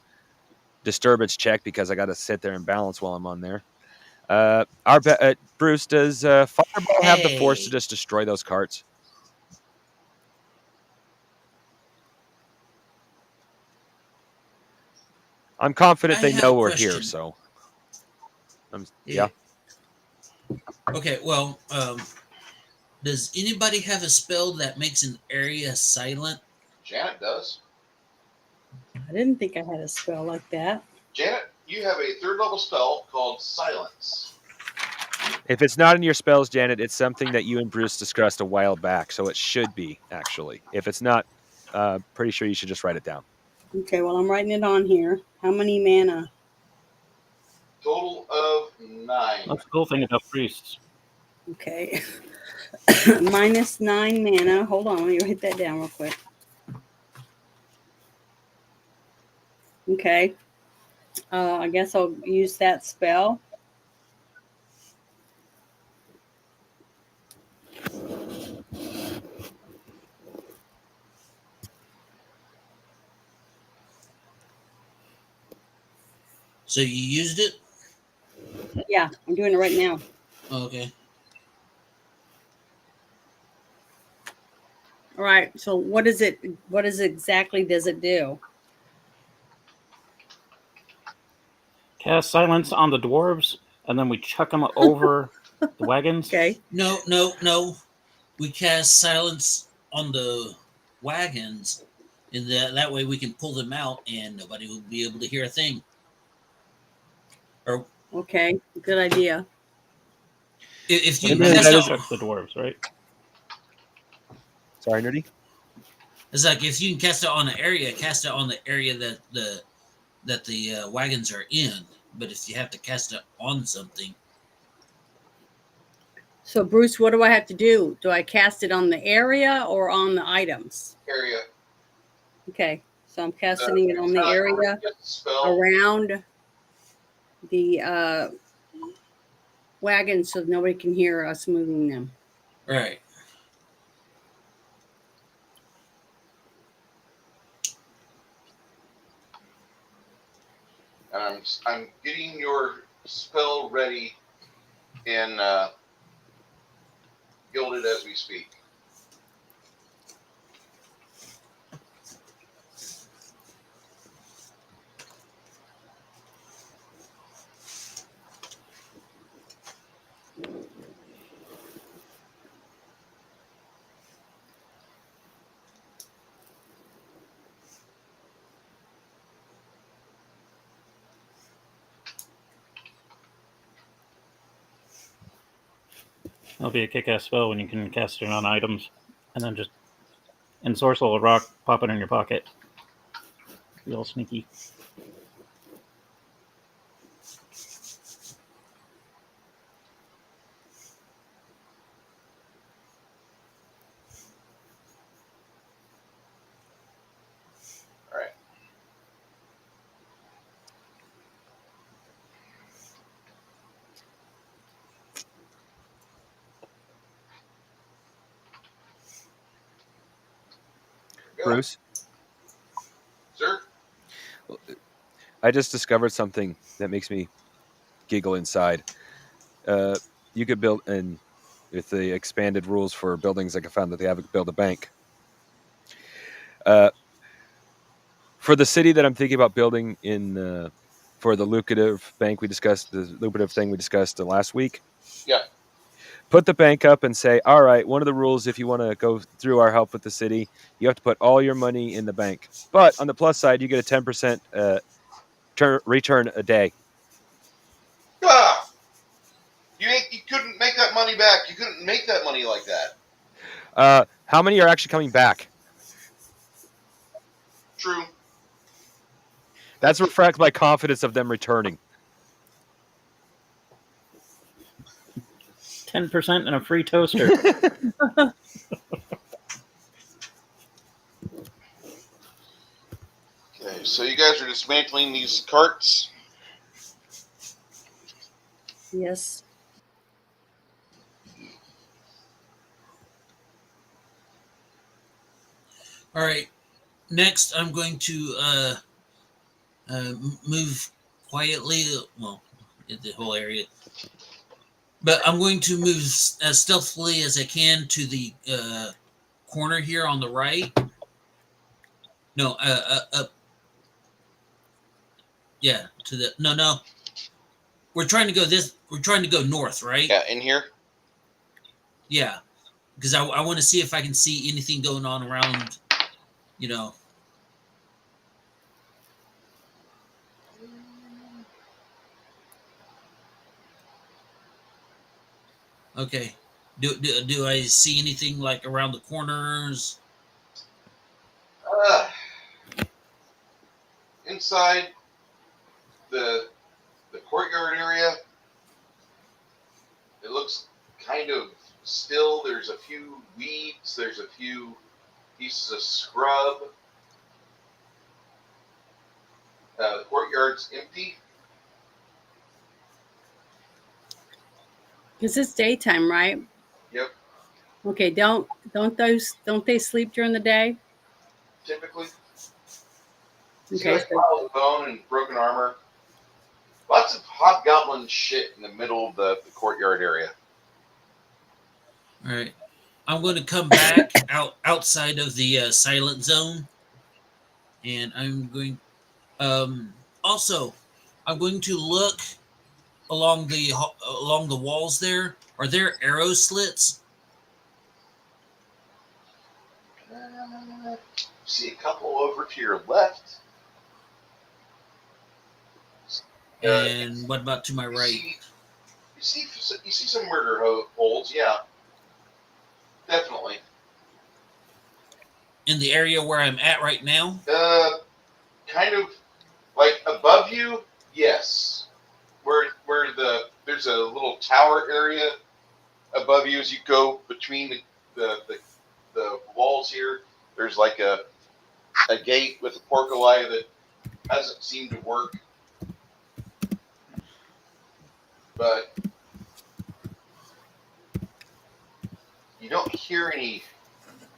disturbance check because I got to sit there and balance while I'm on there. Bruce, does Fireball have the force to just destroy those carts? I'm confident they know we're here, so. Yeah. Okay, well, does anybody have a spell that makes an area silent? Janet does. I didn't think I had a spell like that. Janet, you have a 3rd level spell called Silence. If it's not in your spells, Janet, it's something that you and Bruce discussed a while back, so it should be, actually. If it's not, pretty sure you should just write it down. Okay, well, I'm writing it on here. How many mana? Total of 9. That's the cool thing about priests. Okay. -9 mana. Hold on, let me write that down real quick. Okay. I guess I'll use that spell. So you used it? Yeah, I'm doing it right now. Okay. All right. So what is it? What exactly does it do? Cast silence on the dwarves, and then we chuck them over the wagons. Okay. No. We cast silence on the wagons, and that way we can pull them out, and nobody will be able to hear a thing. Or okay, good idea. If you chuck the dwarves, right? Sorry, Nerdy. It's like if you can cast it on an area, cast it on the area that the wagons are in. But if you have to cast it on something. So, Bruce, what do I have to do? Do I cast it on the area or on the items? Area. Okay, so I'm casting it on the area around the wagon so nobody can hear us moving them. Right. And I'm getting your spell ready in Gilded as we speak. That'll be a kick-ass spell when you can cast it on items, and then just ensorcel a rock, pop it in your pocket. Be all sneaky. All right. Bruce? Sir? I just discovered something that makes me giggle inside. You could build, and with the expanded rules for buildings, I found that they have to build a bank. for the city that I'm thinking about building in for the lucrative bank we discussed, the lucrative thing we discussed last week. Yeah. Put the bank up and say, all right, one of the rules, if you want to go through our help with the city, you have to put all your money in the bank. But on the plus side, you get a 10% return a day. Ah! You couldn't make that money back. You couldn't make that money like that. How many are actually coming back? True. That's reflects my confidence of them returning. 10% and a free toaster. Okay, so you guys are dismantling these carts. Yes. All right. Next, I'm going to move quietly. Well, in the whole area, but I'm going to move as stealthily as I can to the corner here on the right. No, up. Yeah, to the no. We're trying to go this. We're trying to go north, right? Yeah, in here. Yeah, because I want to see if I can see anything going on around. You know. Okay. Do I see anything like around the corners? Inside the courtyard area, it looks kind of still. There's a few weeds. There's a few pieces of scrub. The courtyard's empty. Because it's daytime, right? Yep. Okay, don't they sleep during the day? Typically. Okay, See, like piles of bone and broken armor. Lots of hobgoblin shit in the middle of the courtyard area. All right. I'm going to come back outside of the silent zone, and I'm going. Also, I'm going to look along the walls. There are there arrow slits. See a couple over to your left. And what about to my You right? see some murder holes, yeah. Definitely. In the area where I'm at right now? Kind of like above you, yes. Where there's a little tower area above you as you go between the walls here. There's like a gate with a portcullis that hasn't seemed to work. But you don't hear any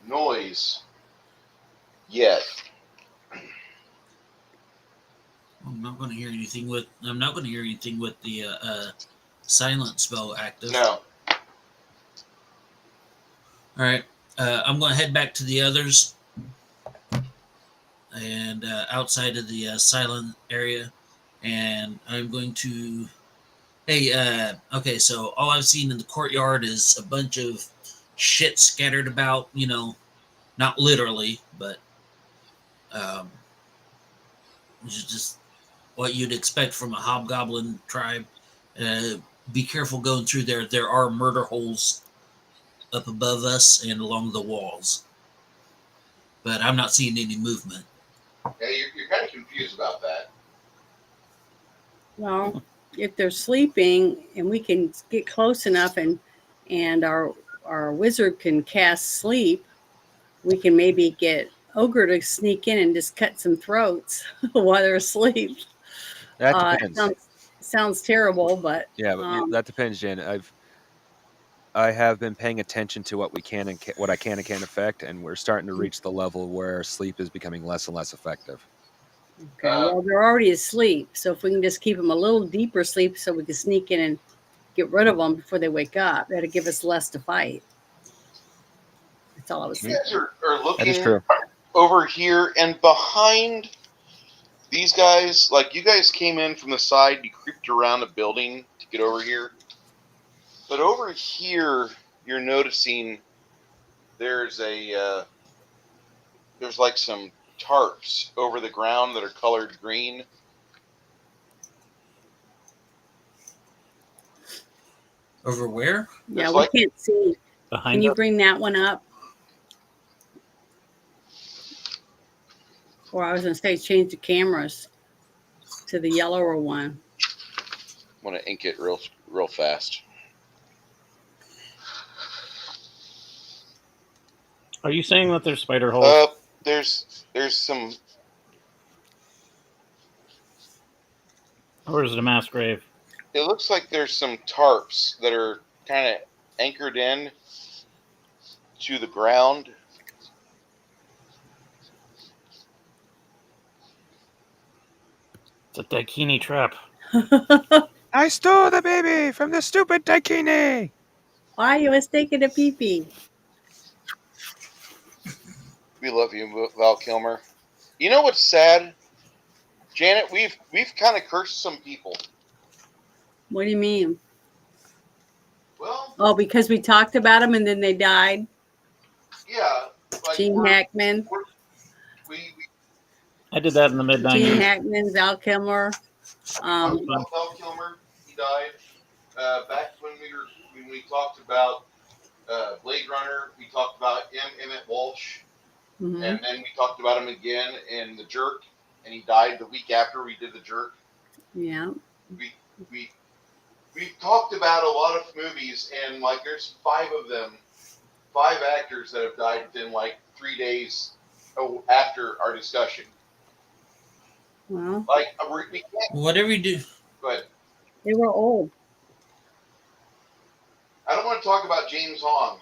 noise yet. I'm not going to hear anything with the silent spell active. No. All right. I'm going to head back to the others and outside of the silent area, and I'm going to. Hey, okay. So all I've seen in the courtyard is a bunch of shit scattered about. You know, not literally, but it's just what you'd expect from a hobgoblin tribe. Be careful going through there. There are murder holes up above us and along the walls, but I'm not seeing any movement. Yeah, you're kind of confused about that. well, if they're sleeping and we can get close enough and our wizard can cast sleep, we can maybe get Ogre to sneak in and just cut some throats while they're asleep. That depends. Sounds terrible, but Yeah, but that depends, Jen. I have been paying attention to what we can and what I can and can't affect, and we're starting to reach the level where sleep is becoming less and less effective. okay. Well, they're already asleep, so if we can just keep them a little deeper sleep, so we can sneak in and get rid of them before they wake up, that'll give us less to fight. That's all I was You saying. guys are looking That is true. over here, and behind These guys, like, you guys came in from the side, you creeped around the building to get over here. But over here, you're noticing there's there's like some tarps over the ground that are colored green. Over where? Yeah, It's we like- can't see. Can Behind you us. bring that one up? Or I was going to say change the cameras to the yellower one. I'm gonna ink it real fast. Are you saying that there's spider holes? There's some. Or is it a mass grave? It looks like there's some tarps that are kind of anchored in to the ground. It's a daikini trap. I stole the baby from the stupid daikini. Why you was taking a pee-pee? We love you, Val Kilmer. You know what's sad, Janet? We've kind of cursed some people. What do you mean? Well, Oh, because we talked about them and then they died. yeah, like Gene Hackman, we I did that in the mid Gene 90s. Hackman, Val Kilmer. talked about Val Kilmer. He died. Back when we talked about Blade Runner, we talked about Emmett Walsh, Mhm. and then we talked about him again in The Jerk, and he died the week after we did The Jerk. Yeah. We've talked about a lot of movies, and like there's 5 of them, 5 actors that have died within like 3 days after our discussion. Well, Like we can't. Whatever you do. Go ahead. they were old. I don't want to talk about James Hong.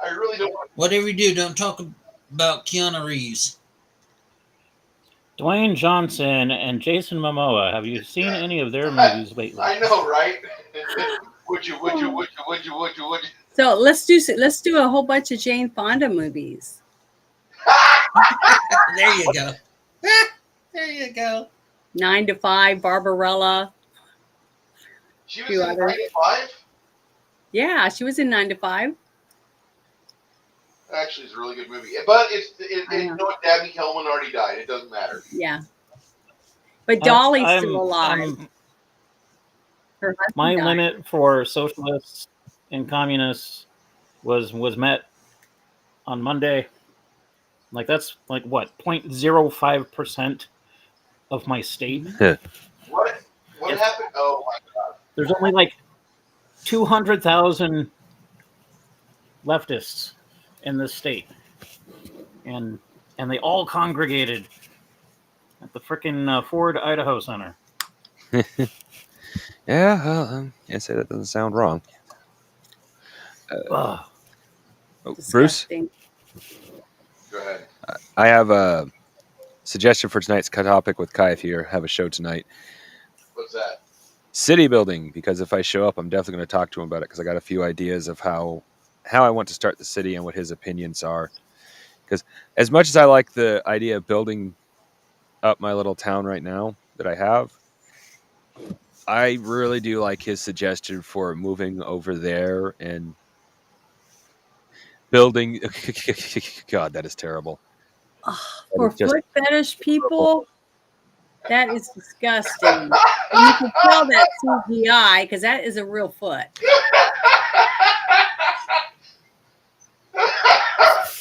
I really don't want. Whatever you do, don't talk about Keanu Reeves. Dwayne Johnson and Jason Momoa. Have you seen any of their movies lately? I know, right? Would you? So let's do a whole bunch of Jane Fonda movies. There you go. There you go. 9 to 5, Barbarella. She was Few in others. 95. Yeah, she was in 9 to 5. Actually, it's a really good movie. But I you know. know what? Dabney Kellman already died. It doesn't matter. Yeah. But Dolly's still alive. Her husband My died. limit for socialists and communists was met on Monday. Like that's like what 0.05% of my state. What Yes. happened? Oh my God! There's only like 200,000 leftists in this state, and they all congregated at the frickin' Ford Idaho Center. Yeah, well, I say that doesn't sound wrong. Ugh. Oh, Bruce, Disgusting. Go ahead. I have a suggestion for tonight's topic with Kai if you have a show tonight. What's that? City building, because if I show up, I'm definitely going to talk to him about it because I got a few ideas of how I want to start the city and what his opinions are. Because as much as I like the idea of building up my little town right now that I have, I really do like his suggestion for moving over there and building. God, that is terrible. Oh, That for is just foot fetish people, that is disgusting. And you can tell that CGI because that is a real foot.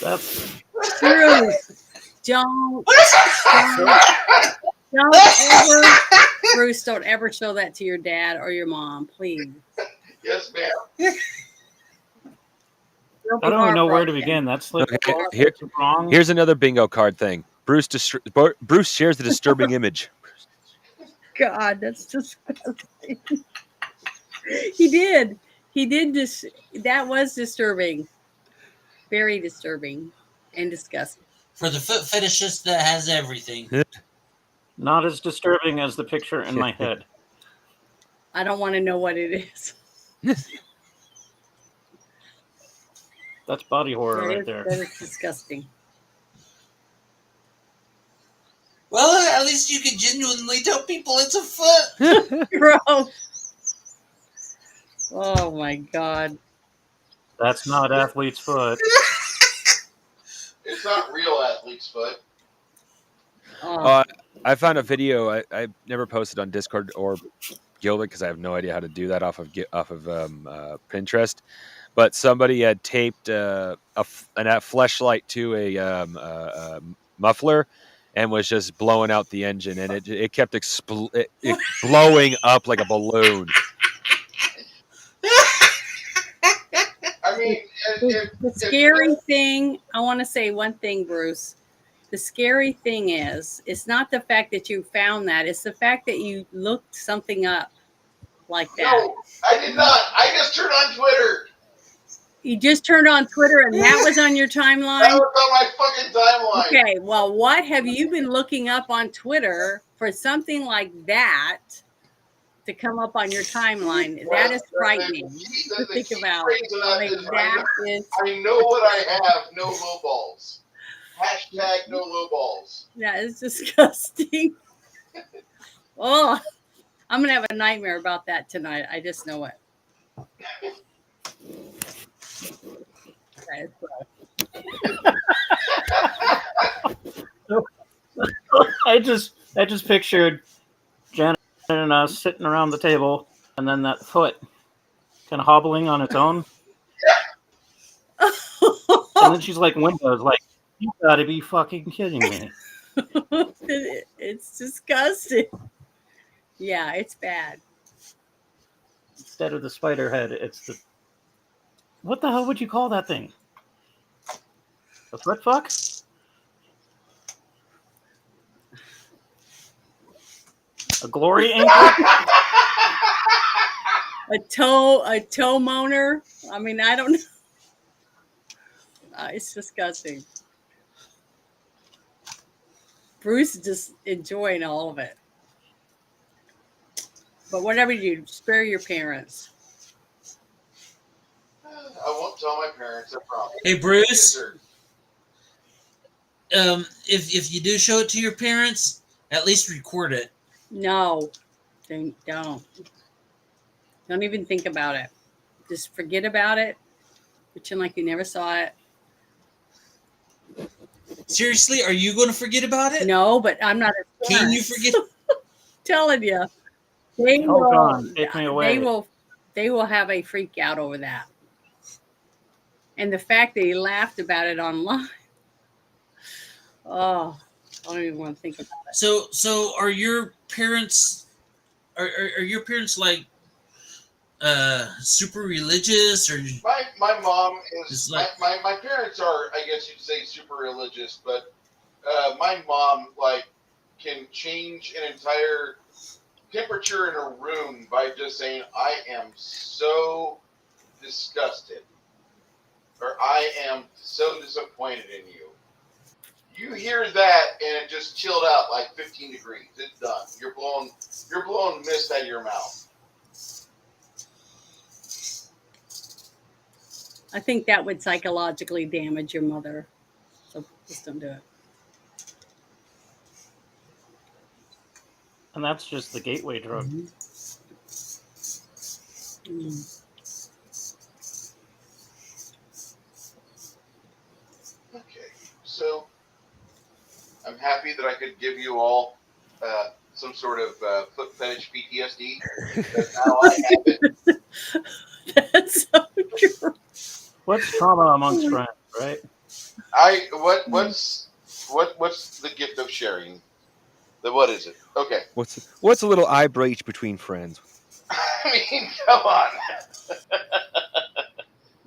That's Bruce, don't ever, Bruce, don't ever show that to your dad or your mom, please. Yes, ma'am. They'll be I don't even know where to heartbroken. begin. That's like Okay, all here- sorts of wrong. here's another bingo card thing. Bruce shares the disturbing image. God, that's disgusting. He did. That was disturbing. Very disturbing and disgusting. For the foot fetishist that has everything. Not as disturbing as the picture in my head. I don't want to know what it is. That's body horror That right is- there. That is disgusting. Well, at least you can genuinely tell people it's a foot. Gross. Oh my God. That's not athlete's foot. It's not real athlete's foot. Oh, I found a video. I never posted on Discord or Guilded because I have no idea how to do that off of Pinterest. But somebody had taped a fleshlight to a muffler and was just blowing out the engine, and it kept blowing up like a balloon. I mean, the scary thing, I want to say one thing, Bruce. The scary thing is, it's not the fact that you found that, it's the fact that you looked something up like that. no, I did not. I just turned on Twitter. You just turned on Twitter and that was on your That timeline? was on my fucking timeline. Okay, well, what have you been looking up on Twitter for something like that to come up on your timeline? That is frightening to think about. I mean, that is, I know what I have. No low balls. Hashtag no low balls. that is disgusting. Oh, I'm going to have a nightmare about that tonight. I just know it. That is gross. I just pictured Janet and us sitting around the table, and then that foot kind of hobbling on its own, and then she's like Windows, like, you gotta be fucking kidding me. It's disgusting. Yeah, it's bad. Instead of the spider head, it's the, what the hell would you call that thing? A foot fuck? A glory anchor? A toe moaner. I mean, I don't know. It's disgusting. Bruce is just enjoying all of it. But whatever you do, spare your parents. I won't tell my parents. I promise. Hey, Yes, Bruce, sir. if you do show it to your parents, at least record it. No, don't even think about it. Just forget about it. Pretend like you never saw it. Seriously, are you going to forget about it? No, but I'm not. Can you forget? Telling you, they Hold will. on, take me away. They will have a freak out over that. And the fact that he laughed about it online. Oh, I don't even want to think about it. So are your parents? Are your parents like super religious, or My mom is It's like- my parents are, I guess you'd say, super religious, but my mom like can change an entire temperature in a room by just saying I am so disgusted or I am so disappointed in you. You hear that and it just chilled out like 15 degrees. It's done. You're blowing mist out of your mouth. I think that would psychologically damage your mother. So just don't do it. And that's just the gateway drug. Mm. Okay, so I'm happy that I could give you all some sort of foot fetish PTSD. But now I have it. That's so true. What's trauma amongst friends, right? What's the gift of sharing? What is it? Okay. What's a little eye breach between friends? I mean, come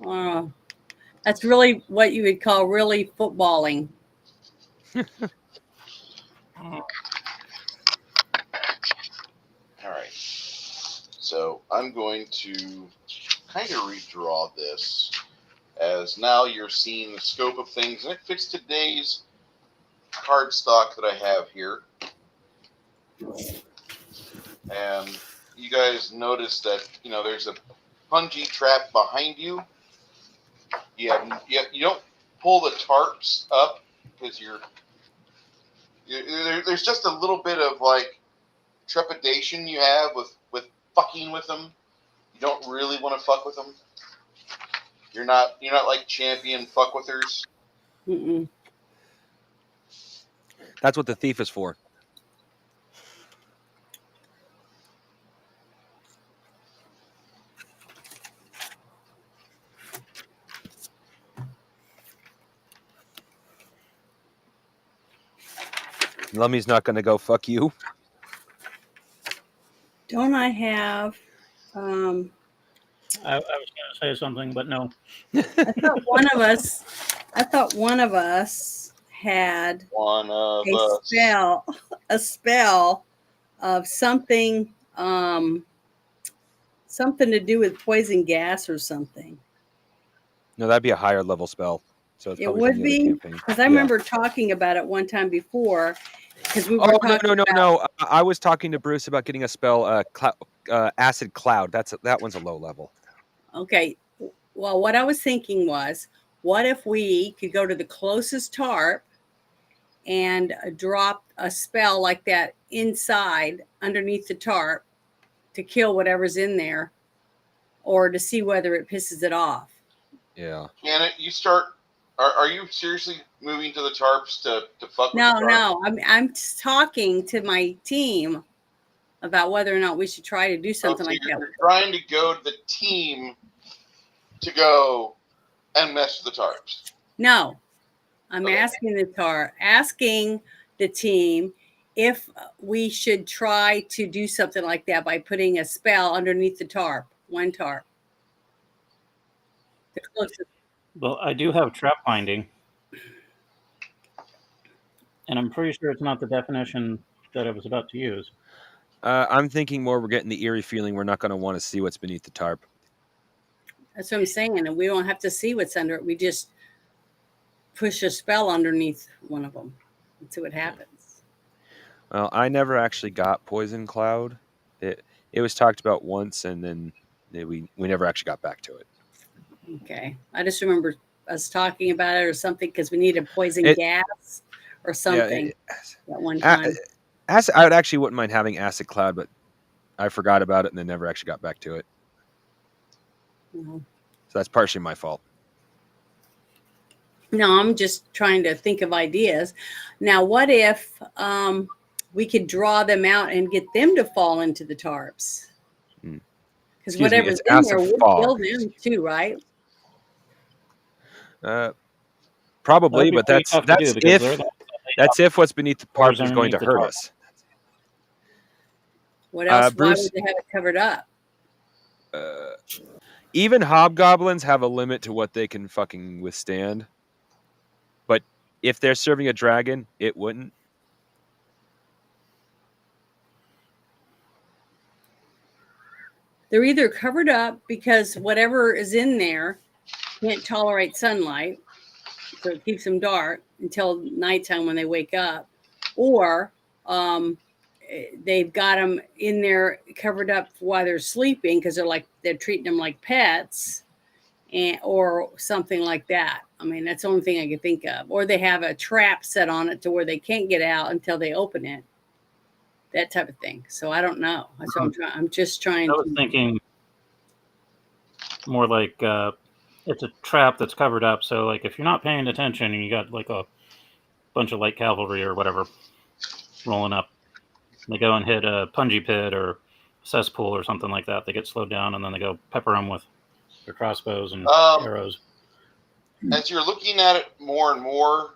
on. That's really what you would call really footballing. All right. So I'm going to kind of redraw this as now you're seeing the scope of things, and it fits today's card stock that I have here. And you guys notice that, there's a bungee trap behind you. You don't pull the tarps up because you're There's just a little bit of like trepidation you have with fucking with them. You don't really want to fuck with them. You're not like champion fuckwithers. Mm-mm. That's what the thief is for. Lummy's not going to go fuck you. Don't I have? I was going to say something, but no. I thought one of us. I thought one of us had One of a us. spell of something. Something to do with poison gas or something. No, that'd be a higher level spell. So it's It probably would from the other be campaign. because I Yeah. remember talking about it one time before. Because we were Oh talking about. no! I was talking to Bruce about getting a spell, acid cloud. That one's a low level. Okay. Well, what I was thinking was, what if we could go to the closest tarp and drop a spell like that inside underneath the tarp to kill whatever's in there, or to see whether it pisses it off. Yeah. Janet, you start. Are you seriously moving to the tarps to fuck with No, the tarp? no. I'm just talking to my team about whether or not we should try to do something So like that. you're trying to go to the team to go and mess with the tarps. No, I'm Okay. asking the team if we should try to do something like that by putting a spell underneath the tarp, one tarp. The closest. Well, I do have trap finding, and I'm pretty sure it's not the definition that I was about to use. I'm thinking more. We're getting the eerie feeling we're not going to want to see what's beneath the tarp. That's what I'm saying. And we don't have to see what's under it. We just push a spell underneath one of them and see what happens. Well, I never actually got poison cloud. It was talked about once, and then we never actually got back to it. Okay. I just remember us talking about it or something because we needed poison gas or something at one time. I actually wouldn't mind having acid cloud, but I forgot about it and then never actually got back to it. No. So that's partially my fault. No, I'm just trying to think of ideas. Now, what if we could draw them out and get them to fall into the tarps? Because Excuse me, whatever's it's in acid there would fog. kill them too, right? Probably, but that's if what's beneath the tarp is going to hurt us. What else? Why Bruce, would they have it covered up? Even hobgoblins have a limit to what they can fucking withstand. But if they're serving a dragon, it wouldn't. They're either covered up because whatever is in there can't tolerate sunlight, so it keeps them dark until nighttime when they wake up, or they've got them in there covered up while they're sleeping because they're treating them like pets, or something like that. I mean, that's the only thing I could think of. Or they have a trap set on it to where they can't get out until they open it. That type of thing. So I don't know. So I'm just trying. I was thinking more like it's a trap that's covered up. So like if you're not paying attention and you got like a bunch of light cavalry or whatever rolling up, they go and hit a punji pit or a cesspool or something like that. They get slowed down and then they go pepper them with their crossbows and arrows. As you're looking at it more and more,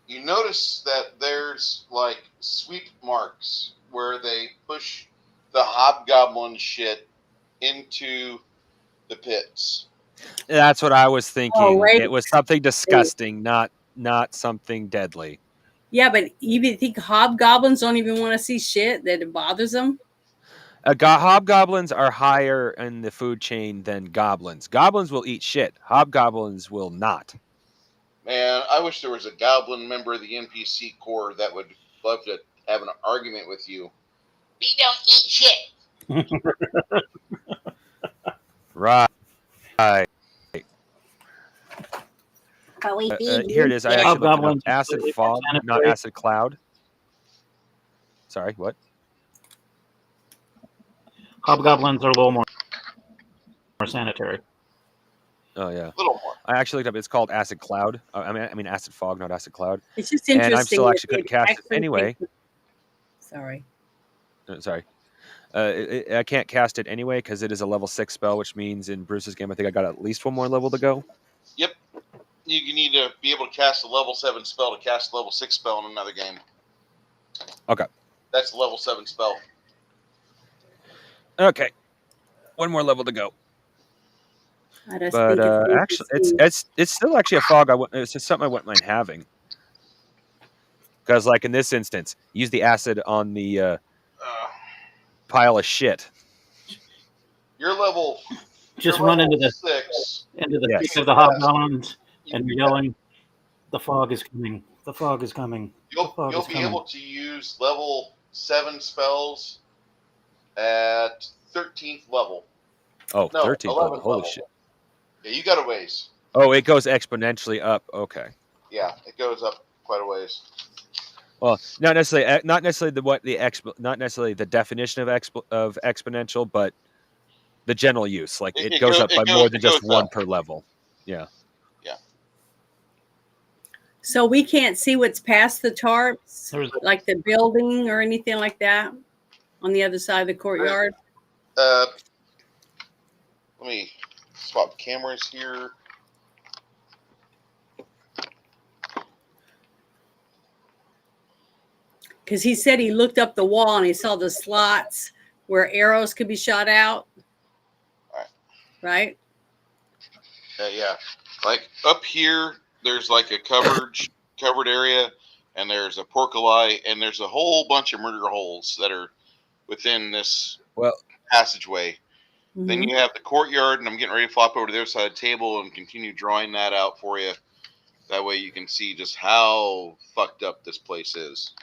you notice that there's like sweep marks where they push the hobgoblin shit into the pits. That's what I was thinking. Oh, right. It was something disgusting, not something deadly. Yeah, but you think hobgoblins don't even want to see shit that it bothers them? Hobgoblins are higher in the food chain than goblins. Goblins will eat shit. Hobgoblins will not. Man, I wish there was a goblin member of the NPC Corps that would love to have an argument with you. We don't eat shit. Right. Here it is. I actually looked it up. Hobgoblins are Acid slightly fog, more not sanitary. acid cloud. Sorry, what? Hobgoblins are a little more sanitary. Oh yeah. A little more. I actually looked up. It's called acid cloud. I mean acid fog, not acid cloud. It's just And I'm interesting. still that actually couldn't it cast it actually anyway. takes- Sorry. Sorry. I can't cast it anyway because it is a level 6 spell, which means in Bruce's game, I think I got at least one more level to go. Yep. You need to be able to cast a level 7 spell to cast a level 6 spell in another game. Okay. That's a level 7 spell. Okay. One more level to go. I just But think it's actually, interesting. it's still actually a fog. It's just something I wouldn't mind having. Because, like in this instance, use the acid on the pile of shit. You're level. Just you're run level into the 6. Yes. thick of the hobgoblins, and you're yelling, "The fog is coming! The fog is coming! The You'll fog is be coming!" able to use level 7 spells at 13th level. Oh, No, 13th level. 11th Holy level. shit. Yeah, you got a ways. Oh, it goes exponentially up. Okay. Yeah, it goes up quite a ways. Well, not necessarily not necessarily the definition of exponential, but the general use. Like it goes up by more than just one per level. Yeah. So we can't see what's past the tarps, There's a- like the building or anything like that, on the other side of the courtyard. Let me swap cameras here. Because he said he looked up the wall and he saw the slots where arrows could be shot out. Right? Yeah. Like up here, there's like a covered area, and there's a portcullis, and there's a whole bunch of murder holes that are within this passageway. Then Mhm. you have the courtyard, and I'm getting ready to flop over to the other side of the table and continue drawing that out for you. That way you can see just how fucked up this place is.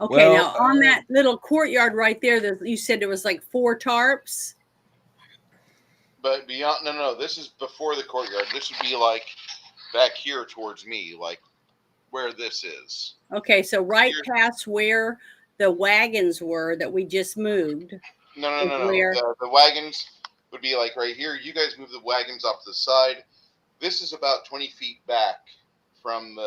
Okay, Well, now on that little courtyard right there, you said there was like 4 tarps. But beyond, no, this is before the courtyard. This would be like back here towards me, like where this is. Okay, so right past where the wagons were that we just moved. No. Where? The wagons would be like right here. You guys move the wagons off to the side. This is about 20 feet back from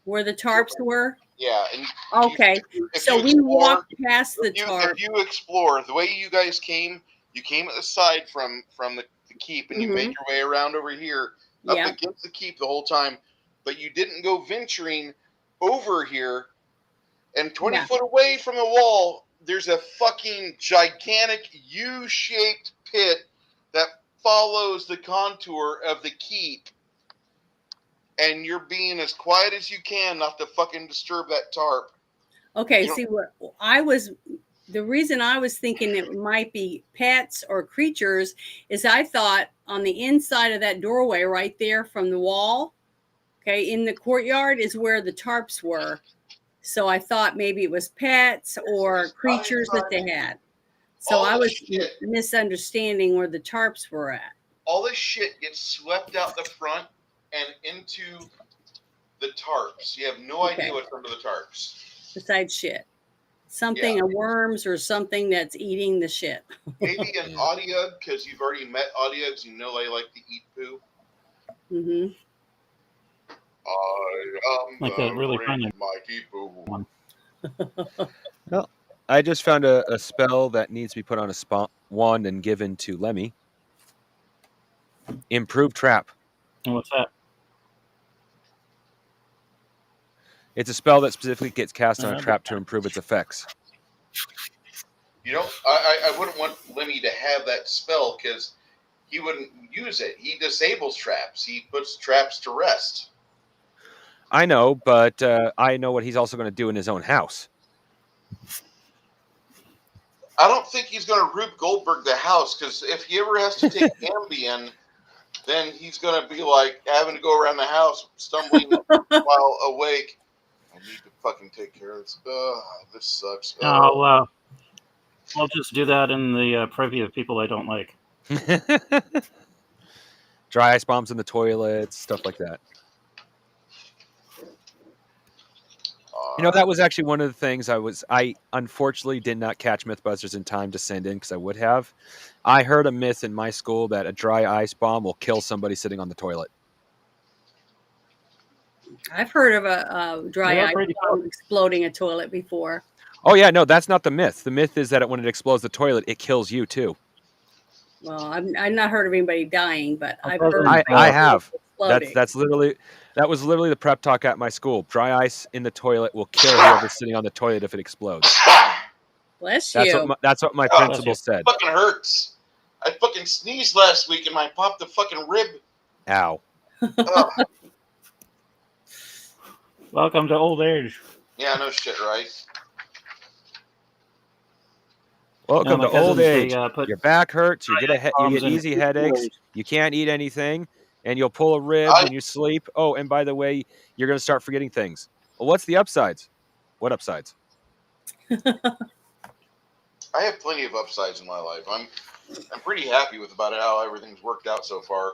where the tarps were. Yeah. And okay, so we walked past the tarp. If you explore the way you guys came, you came at the side from the keep, and you made your way around over here up against the keep the whole time, but you didn't go venturing over here. And 20 foot away from the wall, there's a fucking gigantic U-shaped pit that follows the contour of the keep. And you're being as quiet as you can not to fucking disturb that tarp. Okay, see what the reason I was thinking it might be pets or creatures is I thought on the inside of that doorway right there from the wall, okay, in the courtyard is where the tarps were. So I thought maybe it was pets or creatures that they had. So I was misunderstanding where the tarps were at. All this shit gets swept out the front and into the tarps. You have no idea what's under the tarps. Besides shit. Something of worms or something that's eating the shit. Maybe an audiog, because you've already met audiogs. You know they like to eat poo. Mm-hmm. I am like that really friendly mighty poo. Well, I just found a spell that needs to be put on a wand and given to Lemmy. Improve Trap. And what's that? It's a spell that specifically gets cast on a trap to improve its effects. You know, I wouldn't want Lemmy to have that spell because he wouldn't use it. He disables traps. He puts traps to rest. I know, but I know what he's also going to do in his own house. I don't think he's going to Rube Goldberg the house, because if he ever has to take Ambien, then he's going to be like having to go around the house stumbling while awake. I need to fucking take care of this. This sucks. I'll just do that in the preview of people I don't like. Dry ice bombs in the toilets, stuff like that. You know, that was actually one of the things I unfortunately did not catch Mythbusters in time to send in because I would have. I heard a myth in my school that a dry ice bomb will kill somebody sitting on the toilet. I've heard of a dry They're ice pretty bomb exploding a toilet before. Oh yeah, no, that's not the myth. The myth is that when it explodes the toilet, it kills you too. Well, I've not heard of anybody dying, but I've doesn't heard I have. exploding. That was literally the prep talk at my school. Dry ice in the toilet will kill whoever's sitting on the toilet if it explodes. Bless That's you. what my Oh, principal said. Fucking hurts. I fucking sneezed last week and I popped the fucking rib. Ow. Ugh. Welcome to old age. Yeah, no shit, right? Welcome my to old cousins, age. they, put Your back hurts. You get bombs in easy headaches. You can't eat anything, and you'll pull a rib when you sleep. Oh, and by the way, you're going to start forgetting things. Well, what's the upsides? What upsides? I have plenty of upsides in my life. I'm pretty happy with about how everything's worked out so far.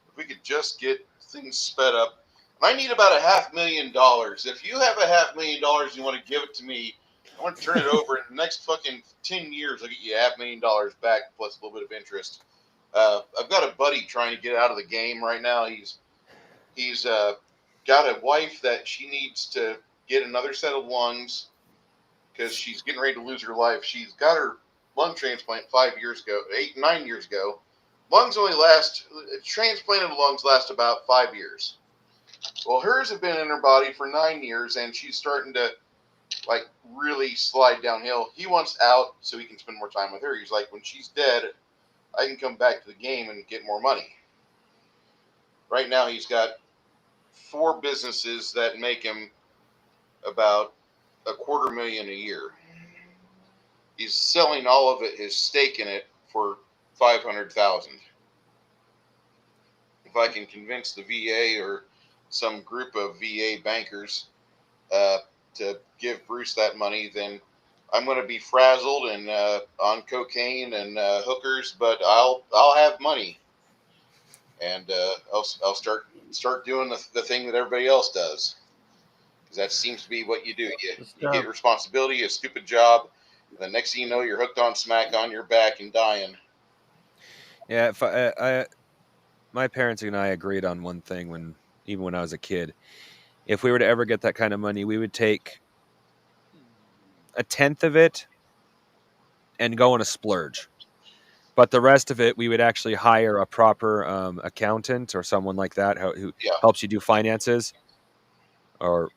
If we could just get things sped up. I need about $500,000. If you have $500,000 you want to give it to me, I want to turn it over in the next fucking 10 years. I'll get you $500,000 back plus a little bit of interest. I've got a buddy trying to get out of the game right now. He's got a wife that she needs to get another set of lungs because she's getting ready to lose her life. She's got her lung transplant 9 years ago. Transplanted lungs last about 5 years. Well, hers have been in her body for 9 years, and she's starting to like really slide downhill. He wants out so he can spend more time with her. He's like, when she's dead, I can come back to the game and get more money. Right now, he's got 4 businesses that make him about $250,000 a year. He's selling all of it, his stake in it, for $500,000. If I can convince the VA or some group of VA bankers to give Bruce that money, then I'm going to be frazzled and on cocaine and hookers, but I'll have money, and I'll start doing the thing that everybody else does, because that seems to be what you do. You get responsibility, a stupid job, and the next thing you know, you're hooked on smack on your back and dying. Yeah, if my parents and I agreed on one thing even when I was a kid. If we were to ever get that kind of money, we would take 1/10 of it and go on a splurge. But the rest of it, we would actually hire a proper accountant or someone like that who helps you do finances, and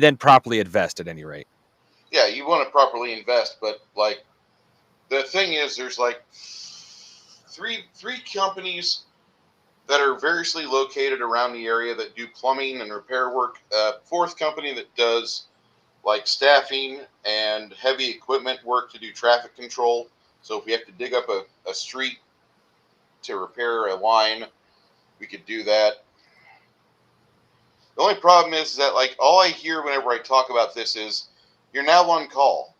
then properly invest at any rate. Yeah, you want to properly invest, but like the thing is, there's like three companies that are variously located around the area that do plumbing and repair work. 4th company that does like staffing and heavy equipment work to do traffic control. So if we have to dig up a street to repair a line, we could do that. The only problem is that like all I hear whenever I talk about this is, you're now on call.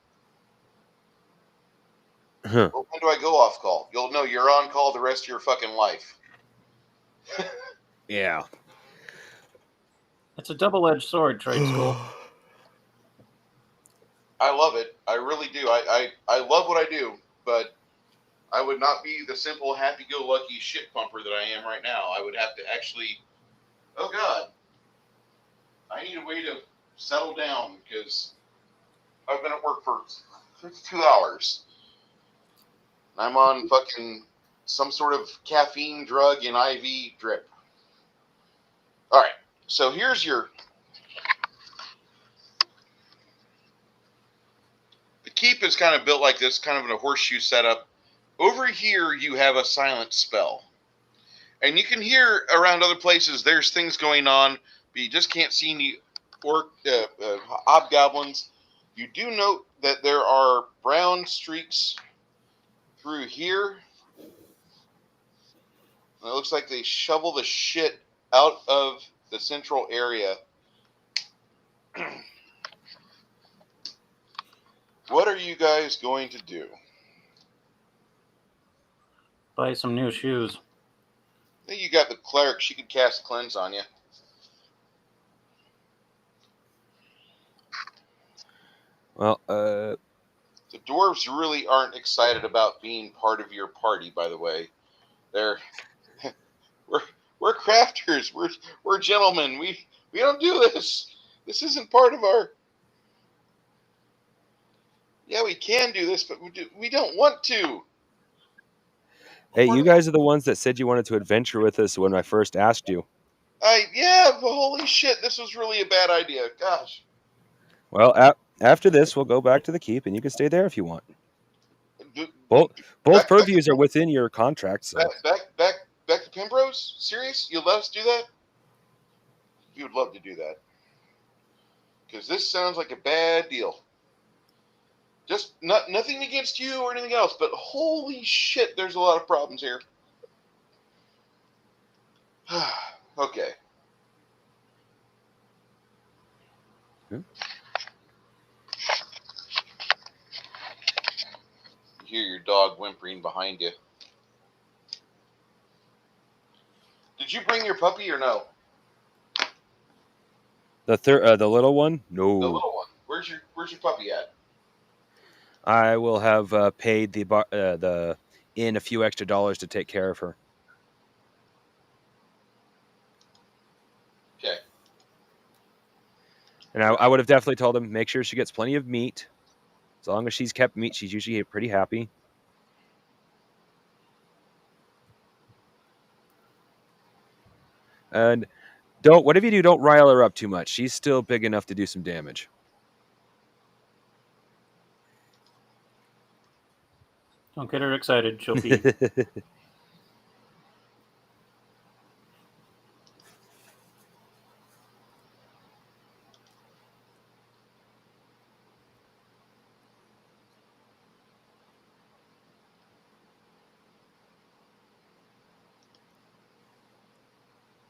Huh. Well, when do I go off call? You'll know you're on call the rest of your fucking life. Yeah. It's a double-edged sword, trade school. I love it. I really do. I love what I do, but I would not be the simple happy-go-lucky shit pumper that I am right now. I would have to actually, oh God, I need a way to settle down because I've been at work for 2 hours. I'm on fucking some sort of caffeine drug and IV drip. All right, so here's the keep is kind of built like this, kind of in a horseshoe setup. Over here, you have a silent spell. And you can hear around other places there's things going on, but you just can't see any hobgoblins. You do note that there are brown streaks through here. And it looks like they shovel the shit out of the central area. What are you guys going to do? Buy some new shoes. I think you got the cleric. She could cast cleanse on you. Well, The dwarves really aren't excited about being part of your party, by the way. They're we're crafters. We're gentlemen. We don't do this. This isn't part of our. Yeah, we can do this, but we don't want to. hey, you guys are the ones that said you wanted to adventure with us when I first asked you. Yeah, but holy shit, this was really a bad idea. Gosh. Well, after this, we'll go back to the keep, and you can stay there if you want. Both Back, purviews are within your contract, so back to Pembrose? Serious? You'll let us do that? We would love to do that. Because this sounds like a bad deal. Just nothing against you or anything else, but holy shit, there's a lot of problems here. Okay. You hear your dog whimpering behind you. Did you bring your puppy or no? the little one, The no. little one. Where's your puppy at? I will have paid the inn a few extra dollars to take care of her. Okay. And I would have definitely told him, make sure she gets plenty of meat. As long as she's kept meat, she's usually pretty happy. And whatever you do, don't rile her up too much. She's still big enough to do some damage. Don't get her excited. She'll be.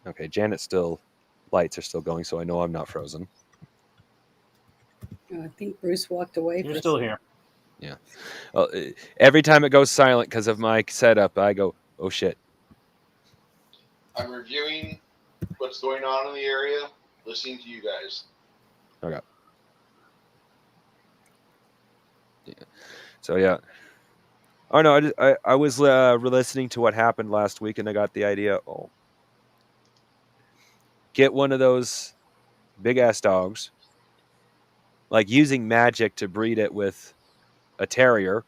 Okay, lights are still going, so I know I'm not frozen. I think Bruce walked away. You're still here. Yeah. Well, every time it goes silent because of my setup, I go, oh shit. I'm reviewing what's going on in the area, listening to you guys. Okay. Yeah. So yeah. Oh no, I was listening to what happened last week, and I got the idea. Oh, get one of those big ass dogs, like using magic to breed it with a terrier,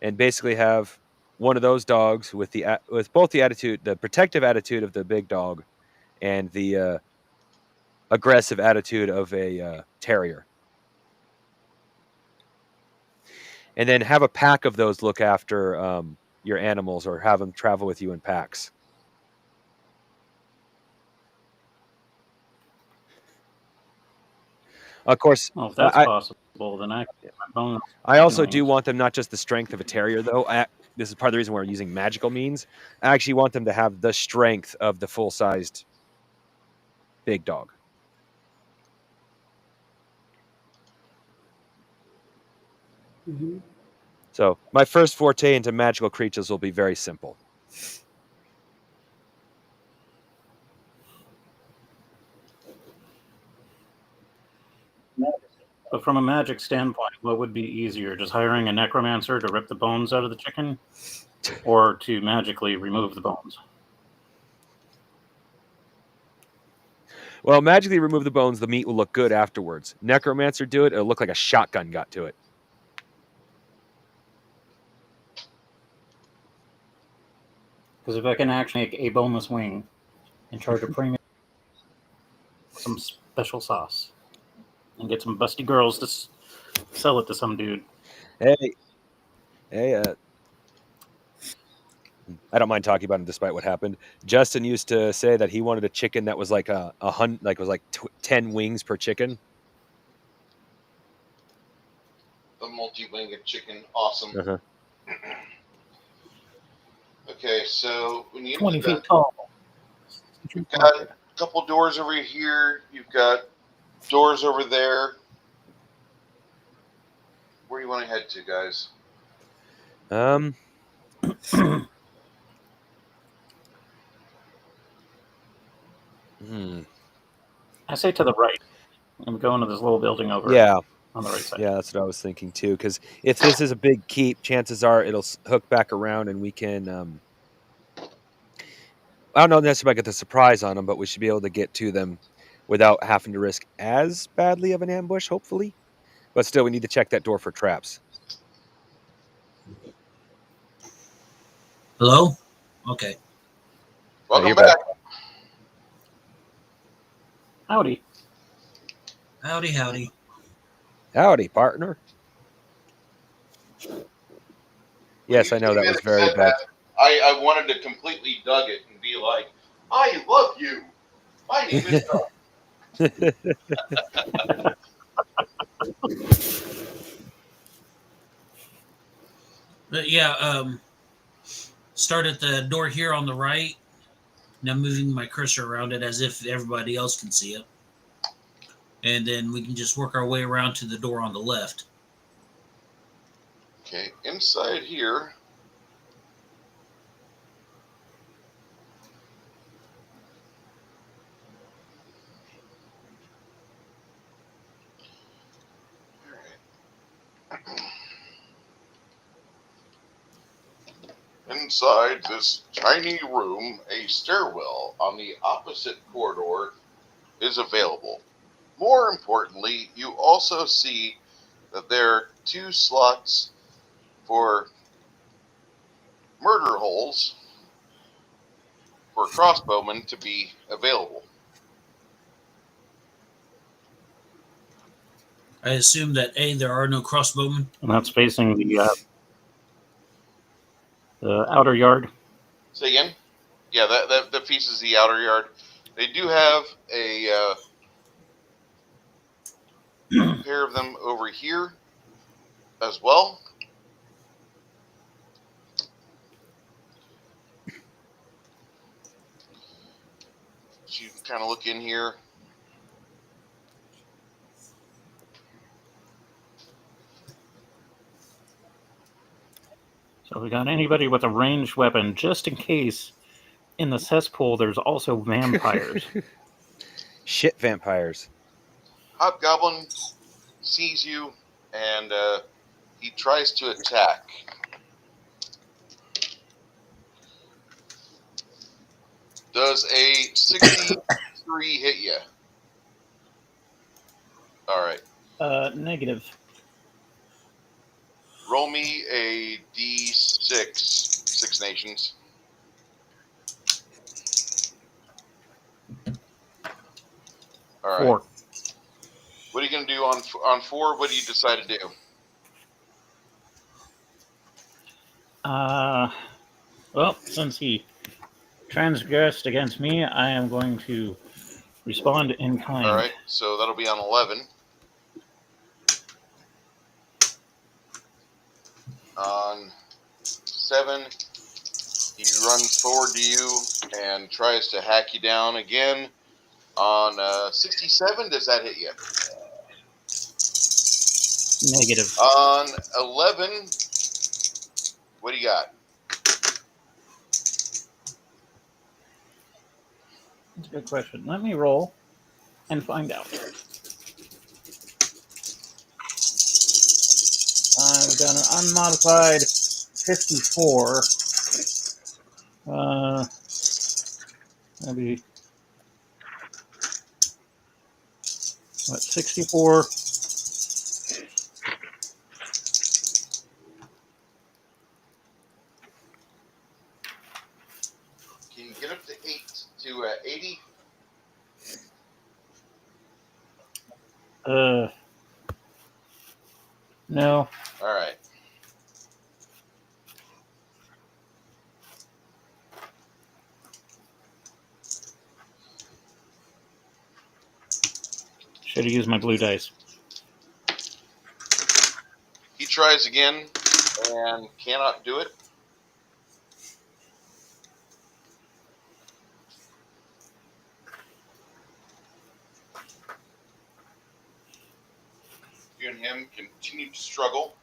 and basically have one of those dogs with both the protective attitude of the big dog, and the aggressive attitude of a terrier. And then have a pack of those look after your animals, or have them travel with you in packs. Of course, Well, if that's possible, then I can get my bones. I also do want them not just the strength of a terrier, though. This is part of the reason we're using magical means. I actually want them to have the strength of the full-sized big dog. Mm-hmm. So my first forte into magical creatures will be very simple. But from a magic standpoint, what would be easier? Just hiring a necromancer to rip the bones out of the chicken, or to magically remove the bones? Well, magically remove the bones, the meat will look good afterwards. Necromancer do it, it'll look like a shotgun got to it. Because if I can actually make a boneless wing and charge a premium some special sauce and get some busty girls to sell it to some dude. Hey, I don't mind talking about him despite what happened. Justin used to say that he wanted a chicken that was like a 10 wings per chicken. The multi-winged chicken, awesome. Uh-huh. Okay, so when you 20 feet tall. You've got a couple doors over here. You've got doors over there. Where do you want to head to, guys? I say to the right. I'm going to this little building over Yeah, on the right side. yeah, that's what I was thinking too. Because if this is a big keep, chances are it'll hook back around, and we can. I don't know necessarily get the surprise on them, but we should be able to get to them without having to risk as badly of an ambush. Hopefully, but still, we need to check that door for traps. Hello? Okay. Welcome you're back. Howdy. Howdy, howdy. Howdy, partner. Yes, When I you know came that in was and very said bad. that, I wanted to completely dug it and be like, I love you. My name is Doug. But yeah, start at the door here on the right. Now moving my cursor around it as if everybody else can see it. And then we can just work our way around to the door on the left. Okay, inside here. Inside this tiny room, a stairwell on the opposite corridor is available. More importantly, you also see that there are 2 slots for murder holes for crossbowmen to be available. I assume that A, there are no crossbowmen. And that's facing the outer yard. Say again? Yeah, that faces the outer yard. They do have a pair of them over here as well. So you can kind of look in here. So we got anybody with a ranged weapon, just in case in the cesspool there's also vampires. Shit, vampires. Hobgoblin sees you and he tries to attack. Does a 63 hit you? All right. Negative. Roll me a d6, 6 nations. All right. 4. What are you going to do on 4? What do you decide to do? Well, since he transgressed against me, I am going to respond in kind. All right. So that'll be on 11. On 7, he runs forward to you and tries to hack you down again. On 67, does that hit you? Negative. On 11, what do you got? That's a good question. Let me roll and find out. I've got an unmodified 54. Maybe what, 64? Can you get up to 80? No. All right. Should have used my blue dice. He tries again and cannot do it. You and him continue to struggle.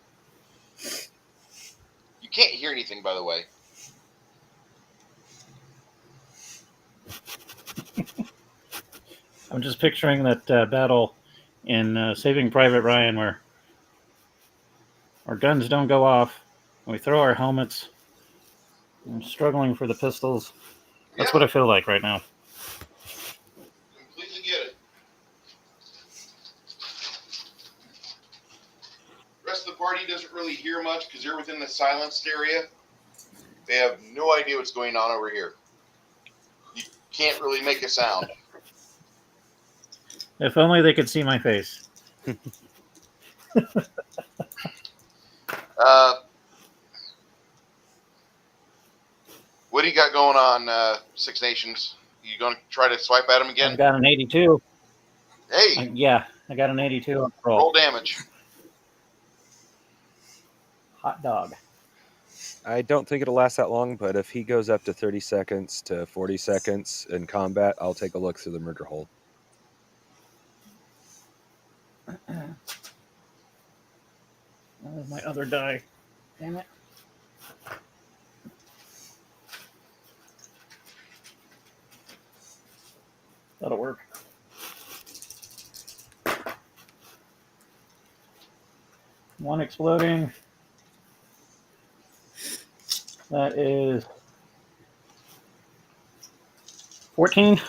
You can't hear anything, by the way. I'm just picturing that battle in Saving Private Ryan, where our guns don't go off, we throw our helmets. I'm struggling for the pistols. That's Yeah, what I feel like right now. completely get it. The rest of the party doesn't really hear much because they're within the silenced area. They have no idea what's going on over here. You can't really make a sound. If only they could see my face. What do you got going on, Six Nations? You going to try to swipe at him again? I've got an 82. Hey, Yeah, I got an 82 on the roll. roll damage. Hot dog. I don't think it'll last that long, but if he goes up to 30 seconds to 40 seconds in combat, I'll take a look through the murder hole. Oh, my other die. Damn it. That'll work. One exploding. That is 14.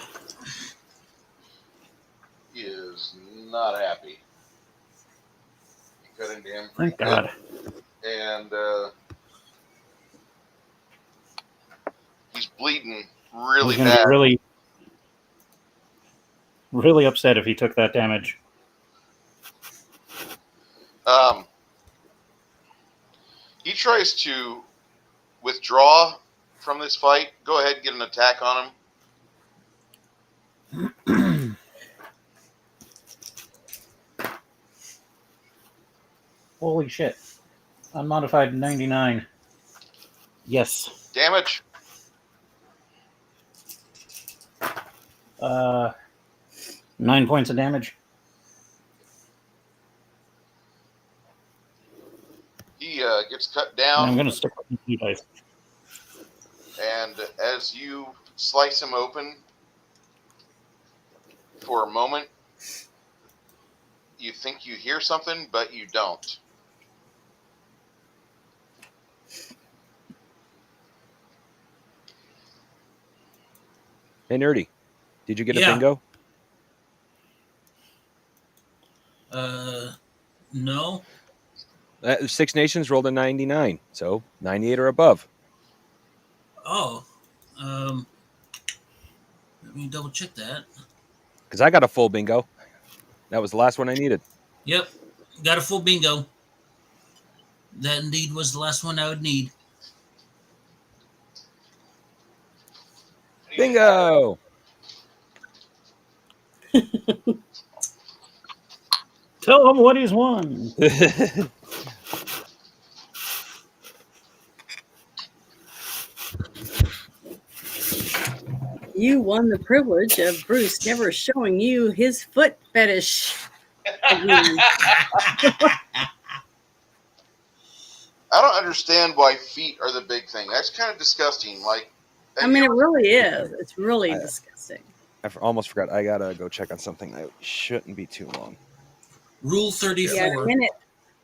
He is not happy. You cut into him pretty Thank God. good. And he's bleeding really He's going to bad. be really, really upset if he took that damage. He tries to withdraw from this fight. Go ahead and get an attack on him. Holy shit. Unmodified 99. Yes. Damage. 9 points of damage. He gets cut And down. I'm going to stick with the dice. And as you slice him open for a moment, you think you hear something, but you don't. Hey, Nerdy, did you get a Yeah. bingo? No. Six Nations rolled a 99, so 98 or above. Oh. Let me double check that. Because I got a full bingo. That was the last one I needed. Yep. Got a full bingo. That indeed was the last one I would need. Bingo! Tell him what he's won. You won the privilege of Bruce never showing you his foot fetish. Again. I don't understand why feet are the big thing. That's kind of disgusting. Like, I mean, it really is. It's really disgusting. I almost forgot. I got to go check on something that shouldn't be too long. Rule 34. Yeah, in a minute,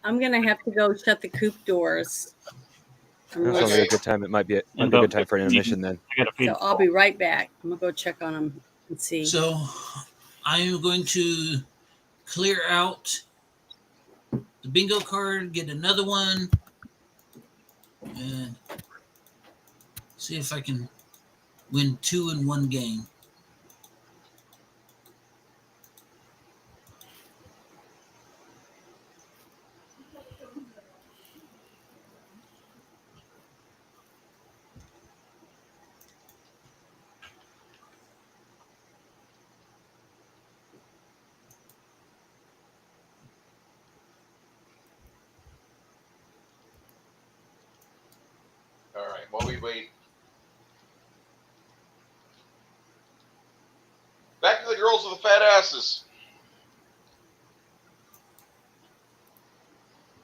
I'm going to have to go shut the coop doors. That's only a good time. It might be a good time for an intermission then. So I'll be right back. I'm going to go check on them and see. So I am going to clear out the bingo card, get another one, and see if I can win 2 in one game. all right, while we wait. Back to the girls with the fat asses.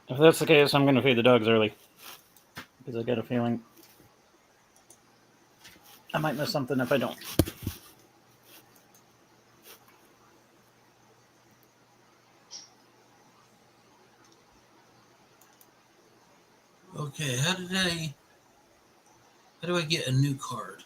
If that's the case, I'm going to feed the dogs early. Because I got a feeling I might miss something if I don't. Okay, how do I get a new card?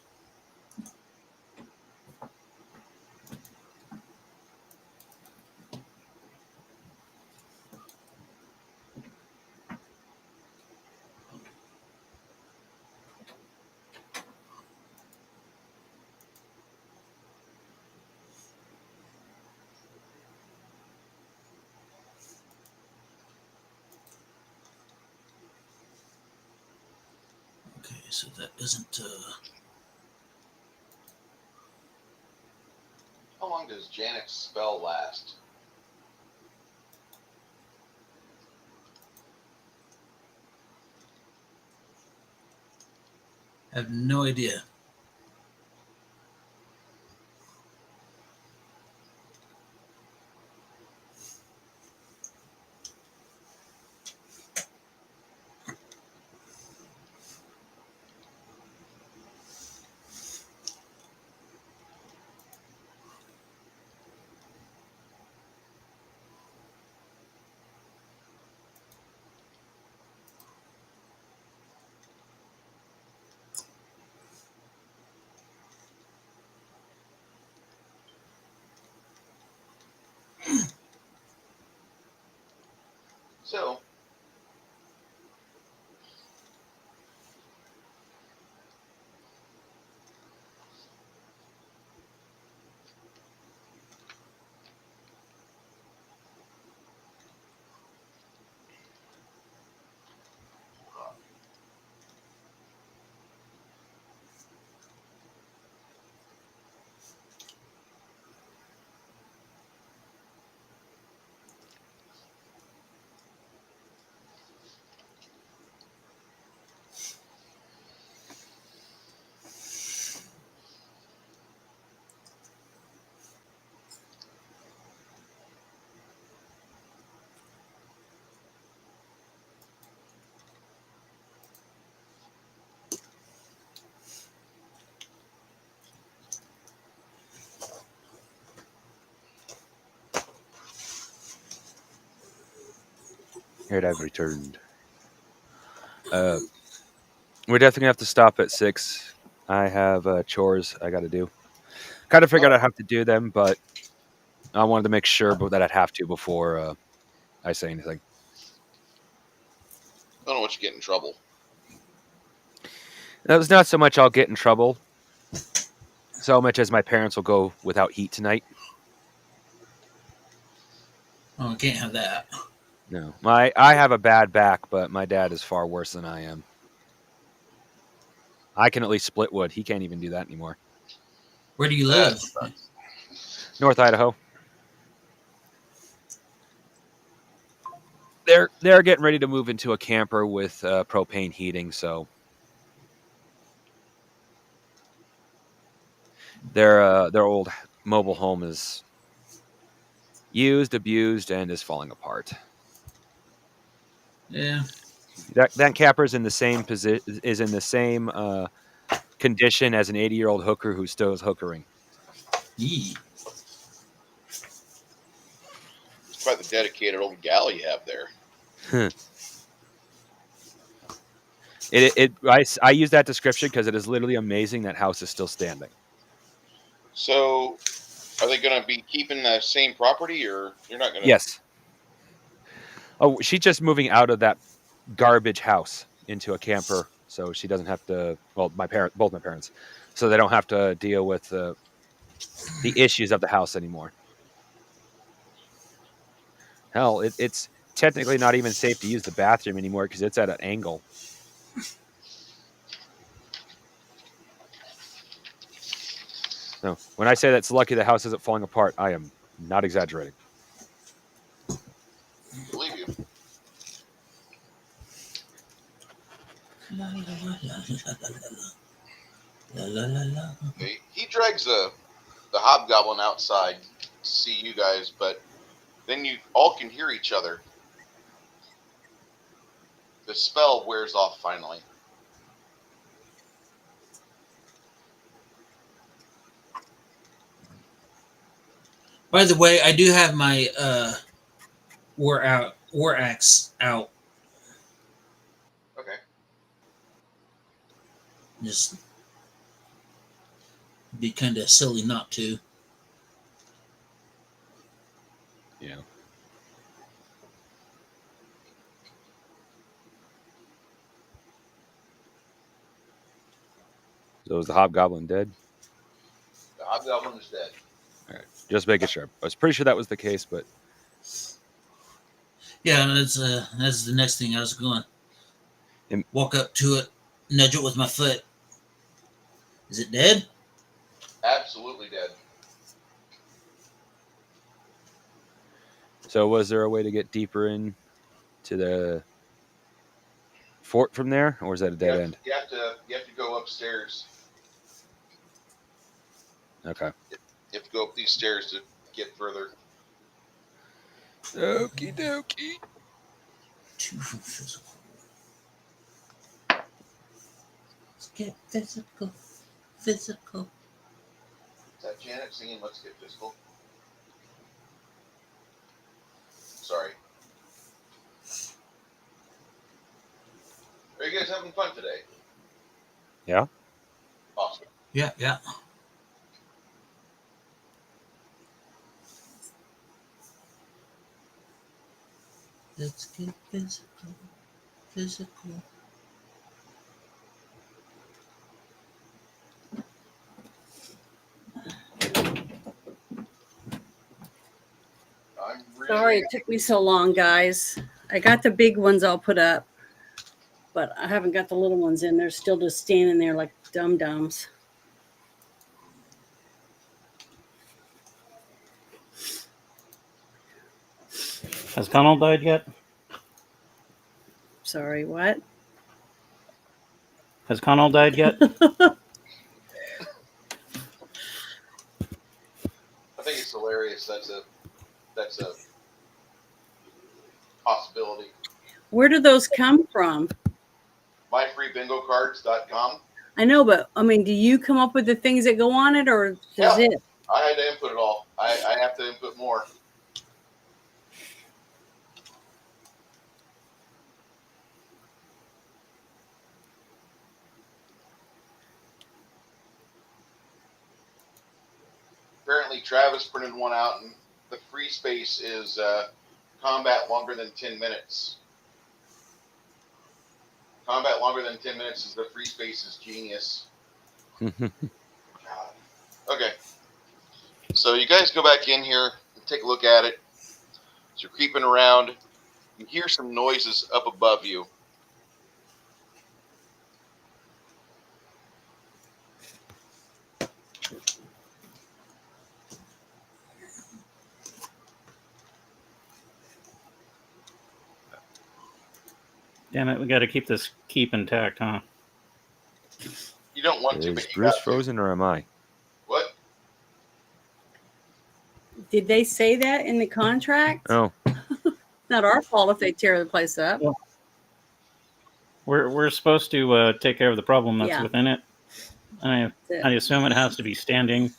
Okay, so that doesn't. How long does Janet's spell last? I have no idea. So, Here, I've returned. We're definitely gonna have to stop at 6. I have chores I got to do. Kind of figured I'd have to do them, but I wanted to make sure that I'd have to before I say anything. I don't know what you get in trouble. That was not so much I'll get in trouble, so much as my parents will go without heat tonight. Oh, I can't have that. No, I have a bad back, but my dad is far worse than I am. I can at least split wood. He can't even do that anymore. Where do you live? North Idaho. They're getting ready to move into a camper with propane heating, so their old mobile home is used, abused, and is falling apart. Yeah. That camper is in the same condition as an 80-year-old hooker who still is hookering. Yee. It's quite the dedicated old gal you have there. I use that description because it is literally amazing that house is still standing. So, are they going to be keeping the same property, or you're not going to? Yes. Oh, she's just moving out of that garbage house into a camper, so she doesn't have to. Well, both my parents, so they don't have to deal with the issues of the house anymore. Hell, it's technically not even safe to use the bathroom anymore because it's at an angle. No, when I say that's lucky the house isn't falling apart, I am not exaggerating. Believe you. La la la la la la la la. Okay. He drags the hobgoblin outside to see you guys, but then you all can hear each other. The spell wears off finally. By the way, I do have my war axe out. Okay. Just be kind of silly not to. Yeah. So is the hobgoblin dead? The hobgoblin is dead. All right. Just making sure. I was pretty sure that was the case, but Yeah, that's the next thing I was going. Im- Walk up to it, nudge it with my foot. Is it dead? Absolutely dead. so was there a way to get deeper in to the fort from there, or is that a dead end? You have to go upstairs. Okay. You have to go up these stairs to get further. Okie dokie. 2 for physical. Let's get physical. Physical. Is that Janet singing Let's Get Physical? Sorry. Are you guys having fun today? Yeah. Awesome. Yeah, yeah. Let's get physical. Physical. I'm really Sorry it took me so long, guys. I got the big ones all put up, but I haven't got the little ones in. They're still just standing there like dum-dums. Has Connell died yet? Sorry, what? Has Connell died yet? I think it's hilarious. That's a possibility. Where do those come from? MyFreeBingoCards.com. I know, but I mean, do you come up with the things that go on it, or does Yeah. it? I had to input it all. I have to input more. Apparently, Travis printed one out, and the free space is combat longer than 10 minutes. Combat longer than 10 minutes is the free space is genius. God. Okay. So you guys go back in here and take a look at it. So you're creeping around. You hear some noises up above you. Damn it, we got to keep this keep intact, huh? You don't want to, Is but you Bruce got to. frozen or am I? What? Did they say that in the contract? Oh, Not our fault if they tear the place up. Well, we're supposed to take care of the problem that's Yeah. within it. I That's I it. assume it has to be standing.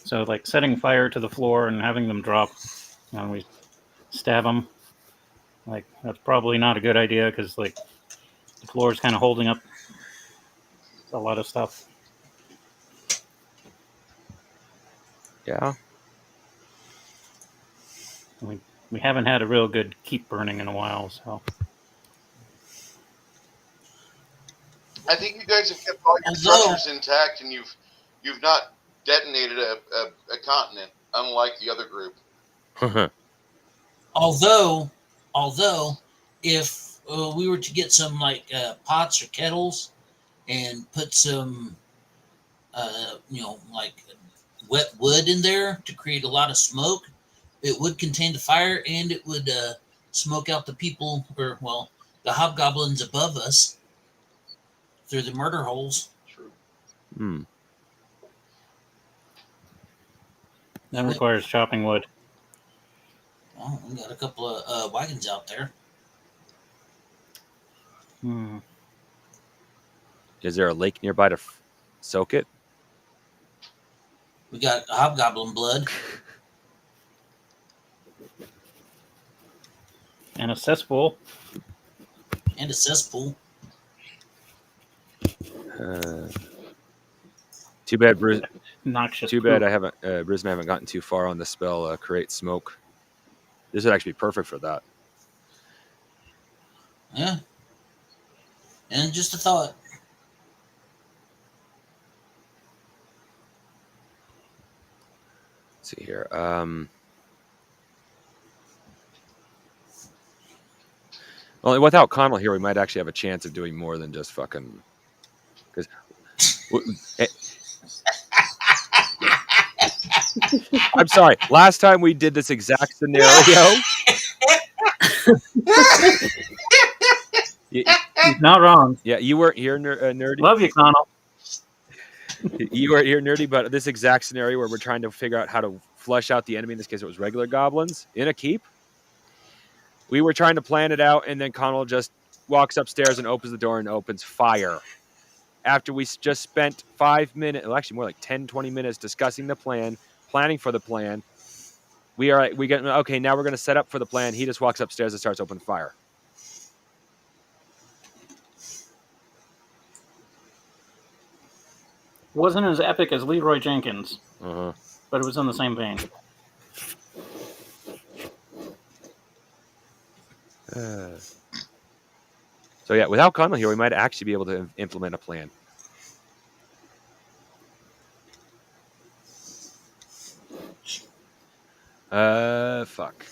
So like setting fire to the floor and having them drop when we stab them, like that's probably not a good idea because like the floor is kind of holding up a lot of stuff. yeah. We haven't had a real good keep burning in a while, so I think you guys have kept all your structures intact, and you've not detonated a continent, unlike the other group. Although, if we were to get some like pots or kettles and put some, like wet wood in there to create a lot of smoke, it would contain the fire and it would smoke out the people, or well, the hobgoblins above us through the murder holes. True. Hmm. that requires chopping wood. Oh, we got a couple of wagons out there. Hmm. Is there a lake nearby to soak it? We got hobgoblin blood. And a cesspool. And a cesspool. Too bad, Bruce. Noxious. Too bad poop. I haven't, Bruce and I haven't gotten too far on the spell. Create smoke. This would actually be perfect for that. Yeah. And just a thought. Let's see here. Well, without Connell here, we might actually have a chance of doing more than just fucking. Because. I'm sorry. Last time we did this exact scenario. He's not wrong. Yeah, you weren't here, nerdy. Love you, Connell. You weren't here, nerdy, but this exact scenario where we're trying to figure out how to flush out the enemy. In this case, it was regular goblins in a keep. We were trying to plan it out, and then Connell just walks upstairs and opens the door and opens fire. After we just spent 5 minutes, well, actually more like 10, 20 minutes discussing the plan, planning for the plan. We get okay. Now we're going to set up for the plan. He just walks upstairs and starts opening fire. Wasn't as epic as Leroy Jenkins, Uh-huh. but it was in the same vein. So yeah, without Connell here, we might actually be able to implement a plan. Fuck.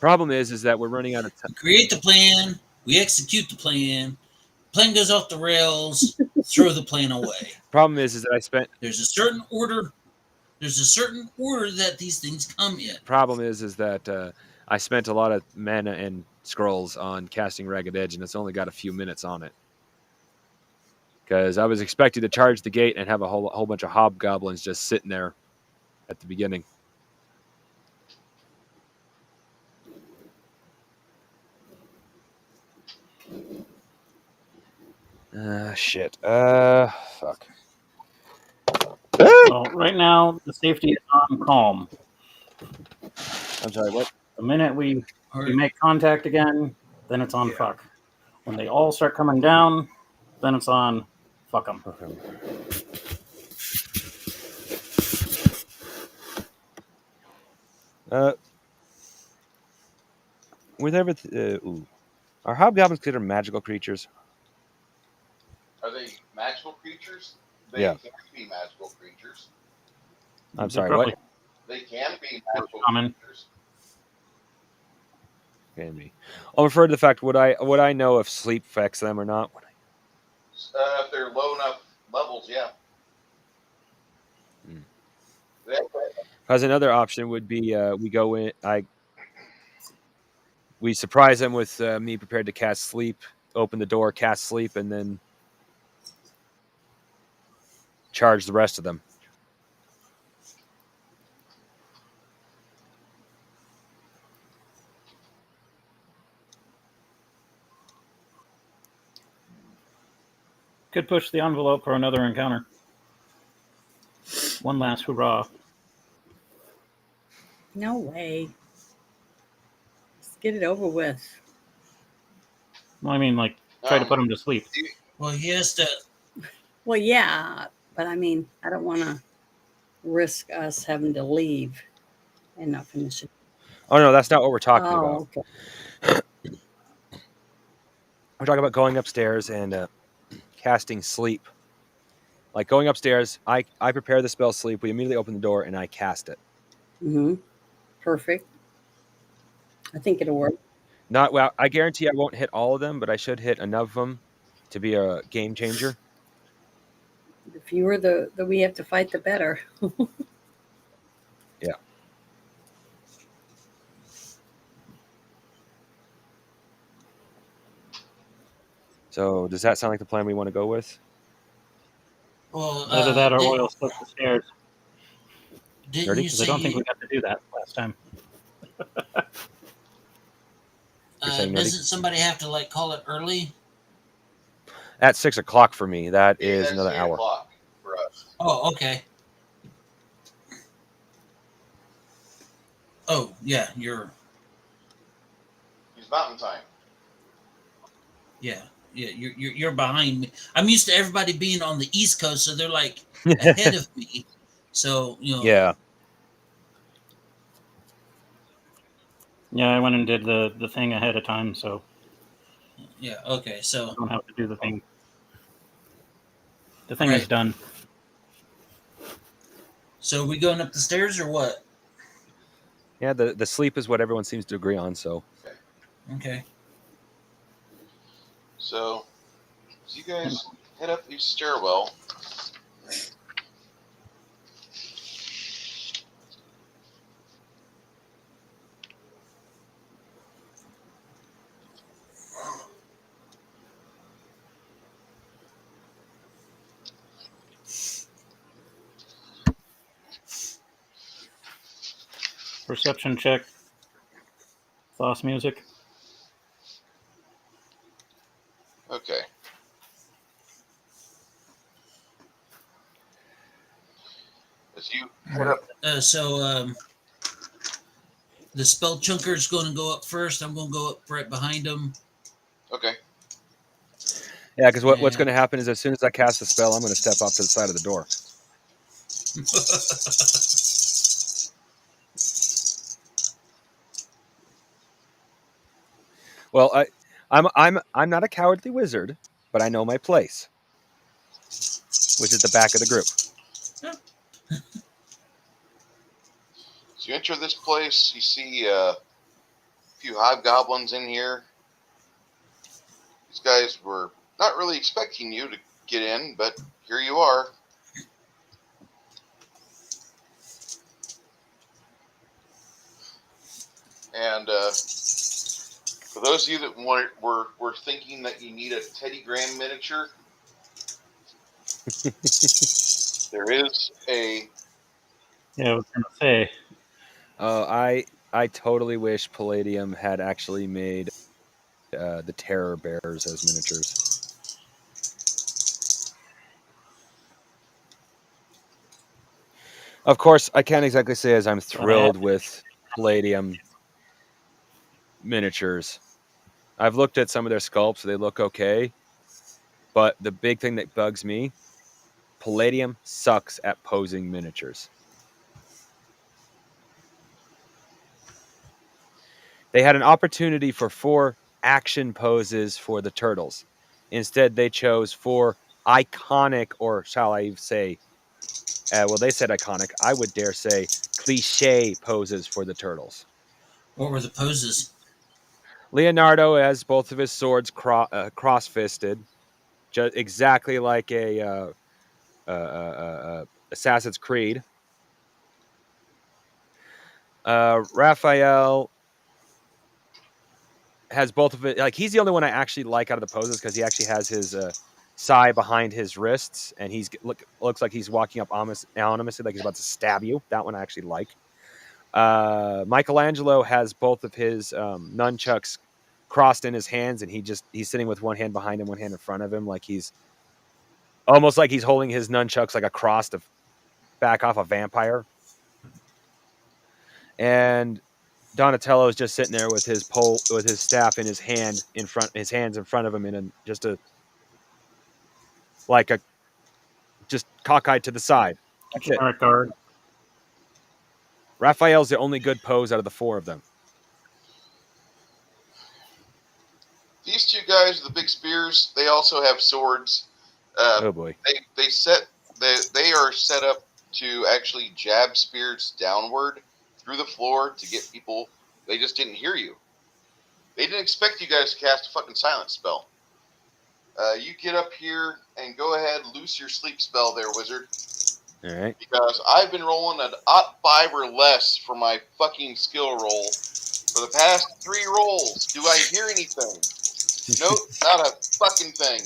Problem is that we're running out of time. Create the plan. We execute the plan. Plan goes off the rails. Throw the plan away. Problem is that I spent. There's a certain order. There's a certain order that these things come in. Problem is that I spent a lot of mana and scrolls on casting Ragged Edge, and it's only got a few minutes on it. Because I was expecting to charge the gate and have a whole bunch of hobgoblins just sitting there at the beginning. Shit. Fuck. Well, right now, the safety is on calm. I'm sorry, what? The minute we Or- make contact again, then it's on fuck. When they all start coming down, then it's on fuck them. Are hobgoblins considered magical creatures? Are they magical creatures? They Yeah. can be magical creatures. I'm They're sorry, probably what? They can be magical common. creatures. And me. I'll refer to the fact would I know if sleep affects them or not? If they're low enough levels, yeah. Hmm. They- Because another option would be we go in. We surprise them with me prepared to cast sleep. Open the door, cast sleep, and then charge the rest of them. Could push the envelope for another encounter. One last hurrah. No way. Just get it over with. Well, I mean, like, try to put them to sleep. Well, he has to. Well, yeah, but I mean, I don't want to risk us having to leave and not finish it. Oh no, that's not what we're talking about. Oh, okay. We're talking about going upstairs and casting sleep. Like going upstairs, I prepare the spell sleep. We immediately open the door and I cast it. Mm-hmm. Perfect. I think it'll work. Not well. I guarantee I won't hit all of them, but I should hit enough of them to be a game changer. The fewer that we have to fight, the better. Yeah. So does that sound like the plan we want to go with? Well, Either that or oil slips the stairs. Didn't Nerdy? you Because say? I don't think we got to do that last time. You're saying, Nerdy? Doesn't somebody have to like call it early? At 6 o'clock for me. That Yeah, is that's another 8 hour. o'clock for us. Oh, okay. Oh, yeah, you're. It's mountain time. Yeah, yeah, you're behind me. I'm used to everybody being on the East Coast, so they're like ahead of me. So Yeah. Yeah, I went and did the thing ahead of time, so yeah, okay, I so don't have to do the thing. The thing is right. done. So are we going up the stairs or what? Yeah, the sleep is what everyone seems to agree on, so Okay. So, as you guys head up the stairwell, Perception check. Floss music. okay. As you All head right. up, The spell chunker is going to go up first. I'm going to go up right behind him. okay. yeah, because what's going And to happen is as soon as I cast the spell, I'm going to step off to the side of the door. Well, I'm not a cowardly wizard, but I know my place, which is the back of the group. As you enter this place, you see a few hobgoblins in here. These guys were not really expecting you to get in, but here you are. And for those of you that were thinking that you need a Teddy Graham miniature, there is a. Yeah, I was gonna say. I totally wish Palladium had actually made the Terror Bears as miniatures. Of course, I can't exactly say as I'm thrilled with Palladium miniatures. I've looked at some of their sculpts; they look okay. But the big thing that bugs me, Palladium sucks at posing miniatures. They had an opportunity for 4 action poses for the turtles. Instead, they chose 4 iconic, or shall I say, well, they said iconic. I would dare say cliche poses for the turtles. what were the poses? Leonardo has both of his swords cross-fisted, exactly like a Assassin's Creed. Raphael has both of it. Like, he's the only one I actually like out of the poses because he actually has his sai behind his wrists, and looks like he's walking up anonymously, like he's about to stab you. That one I actually like. Michelangelo has both of his nunchucks crossed in his hands, and he's sitting with one hand behind him, one hand in front of him, like he's almost like he's holding his nunchucks like a cross to back off a vampire. And Donatello is just sitting there with his staff in his hands in front of him, in just cockeyed to the side. That's it. Generic guard. Raphael's the only good pose out of the 4 of them. These 2 guys with the big spears, they also have swords. Oh boy. They are set up to actually jab spears downward through the floor to get people. They just didn't hear you. They didn't expect you guys to cast a fucking silence spell. You get up here and go ahead, loose your sleep spell there, wizard. All right. Because I've been rolling an +5 or less for my fucking skill roll for the past 3 rolls. Do I hear anything? Nope, not a fucking thing.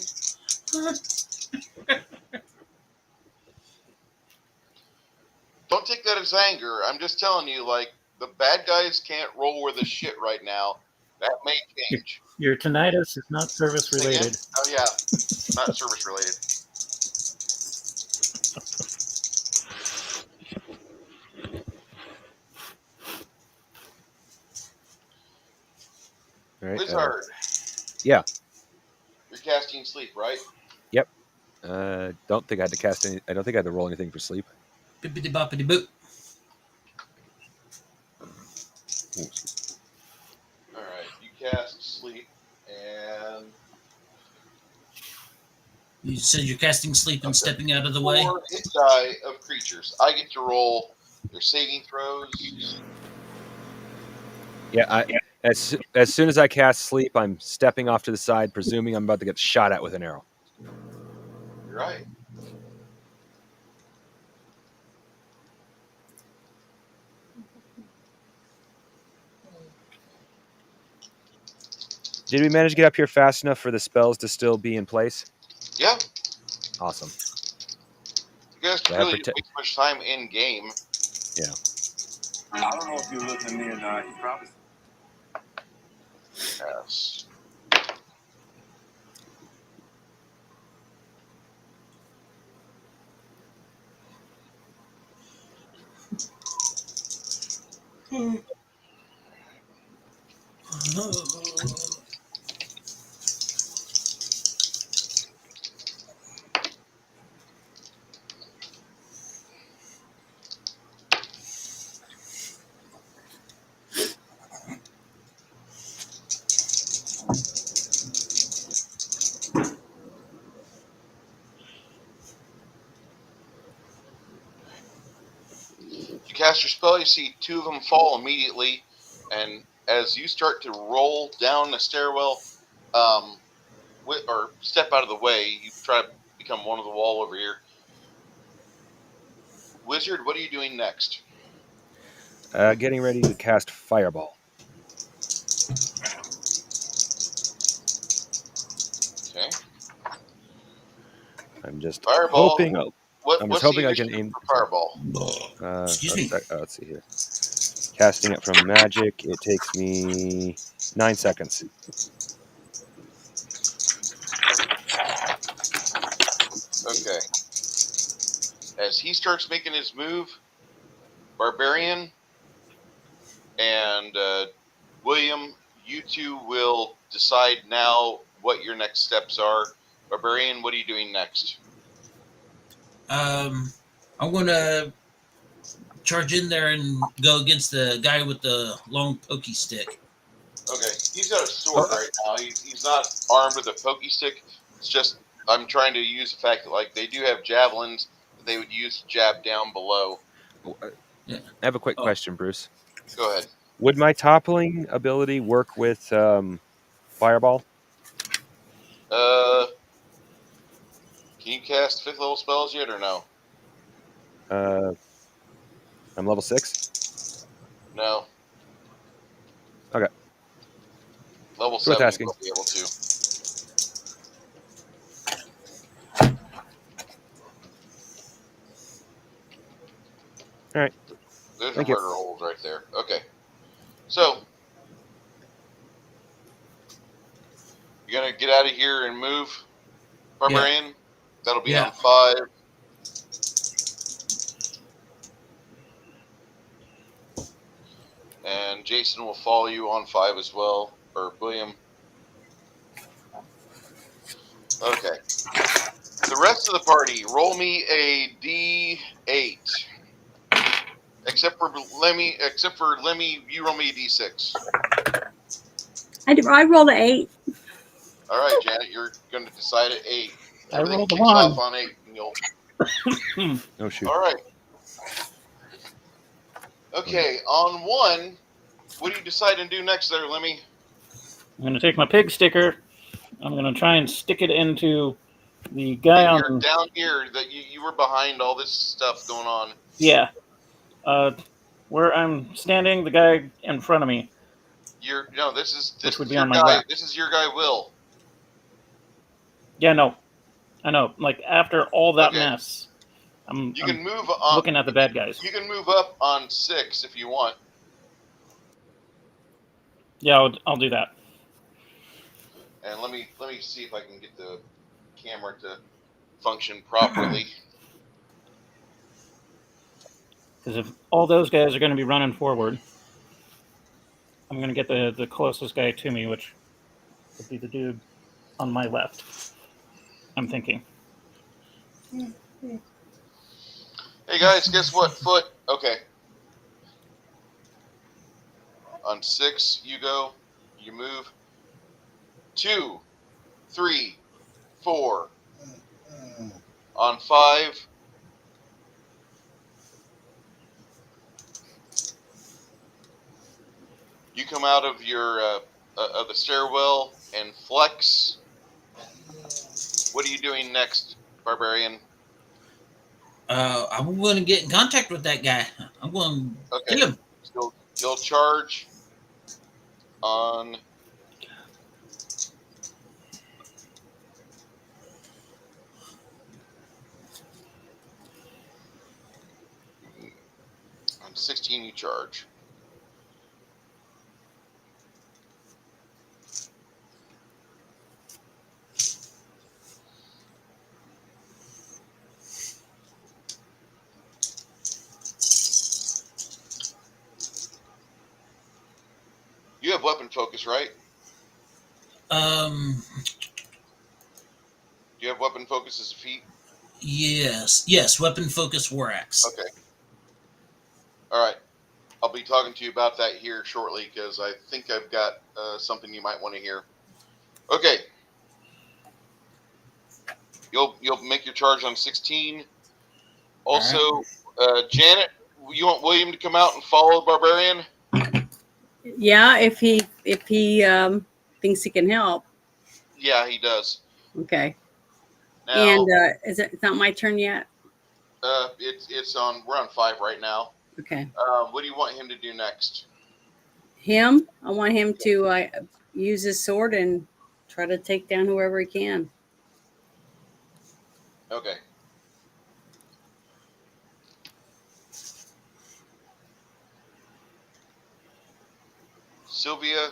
Don't take that as anger. I'm just telling you, like, the bad guys can't roll with the shit right now. That may change. Your tinnitus is not service related. Oh, yeah. Not service related. All right. Lizard. Yeah. You're casting sleep, right? Don't think I had to cast any. I don't think I had to roll anything for sleep. Bippity boppity boop. Ooh, excuse All right. You cast sleep, and You said you're casting sleep and Okay. stepping out of the way. 4 hit die of creatures. I get to roll their saving throws. Yeah, as soon as I cast sleep, I'm stepping off to the side, presuming I'm about to get shot at with an arrow. You're right. Did we manage to get up here fast enough for the spells to still be in place? Yeah. Awesome. You guys Yeah, really didn't waste much time in game. Yeah. I don't know if you looked at me or not. You probably. Yes. You cast your spell, you see 2 of them fall immediately, and as you start to roll down the stairwell, or step out of the way, you try to become one of the wall over here. Wizard, what are you doing next? Getting ready to cast Fireball. Okay. I'm just Fireball. hoping. I'm just What's hoping the I can initiative aim. for Fireball? Excuse me. Let's see here. Casting it from magic, it takes me 9 seconds. Okay. As he starts making his move, Barbarian and William, you two will decide now what your next steps are. Barbarian, what are you doing next? I'm gonna charge in there and go against the guy with the long pokey stick. Okay, he's got a sword right now. He's not armed with a pokey stick. It's just I'm trying to use the fact that like they do have javelins that they would use to jab down below. Yeah. I have a quick Oh. question, Bruce. Go ahead. Would my toppling ability work with Fireball? Can you cast 5th level spells yet or no? I'm level 6. No. Okay. Level It's worth 7 asking. you will be able to. All right. There's Thank a you. murder hold right there. Okay. So you're gonna get out of here and move, Barbarian? Yeah. That'll be on 5. And Jason will follow you on 5 as well. Or William. Okay. The rest of the party, roll me a D8. Except for Lemmy, you roll me a D6. I rolled an 8. All right, Janet, you're going to decide at 8. I Everything rolled a kicks 1. off on 8, and you'll. Oh shoot. All right. Okay, on 1, what do you decide to do next, there, Lemmy? I'm going to take my pig sticker. I'm going to try and stick it into the guy You're on. down here. That you were behind all this stuff going on. Yeah. Where I'm standing, the guy in front of me. This Which would is be your on my guy. left. This is your guy, Will. Yeah, no. I know. Like, after all that Okay. mess, I'm can move on. looking at the bad guys. You can move up on 6 if you want. Yeah, I'll do that. And let me see if I can get the camera to function properly. Because if all those guys are going to be running forward, I'm going to get the closest guy to me, which would be the dude on my left. I'm thinking. Hey guys, guess what? Foot. Okay. On 6, you go. You move. 2, 3, 4. On 5, you come out of your of the stairwell and flex. What are you doing next, Barbarian? I'm going to get in contact with that guy. I'm going to Okay. kill him. So you'll charge on on 16. You charge. You have weapon focus, right? Um, Do you have weapon focus as a feat? yes. Weapon focus war axe. Okay. All right. I'll be talking to you about that here shortly because I think I've got something you might want to hear. Okay. You'll make your charge on 16. Also, Janet, you want William to come out and follow the Barbarian? Yeah, if he thinks he can help. Yeah, he does. Okay. Now, And it's not my turn yet? it's on. We're on 5 right now. Okay. What do you want him to do next? Him? I want him to use his sword and try to take down whoever he can. Okay. Sylvia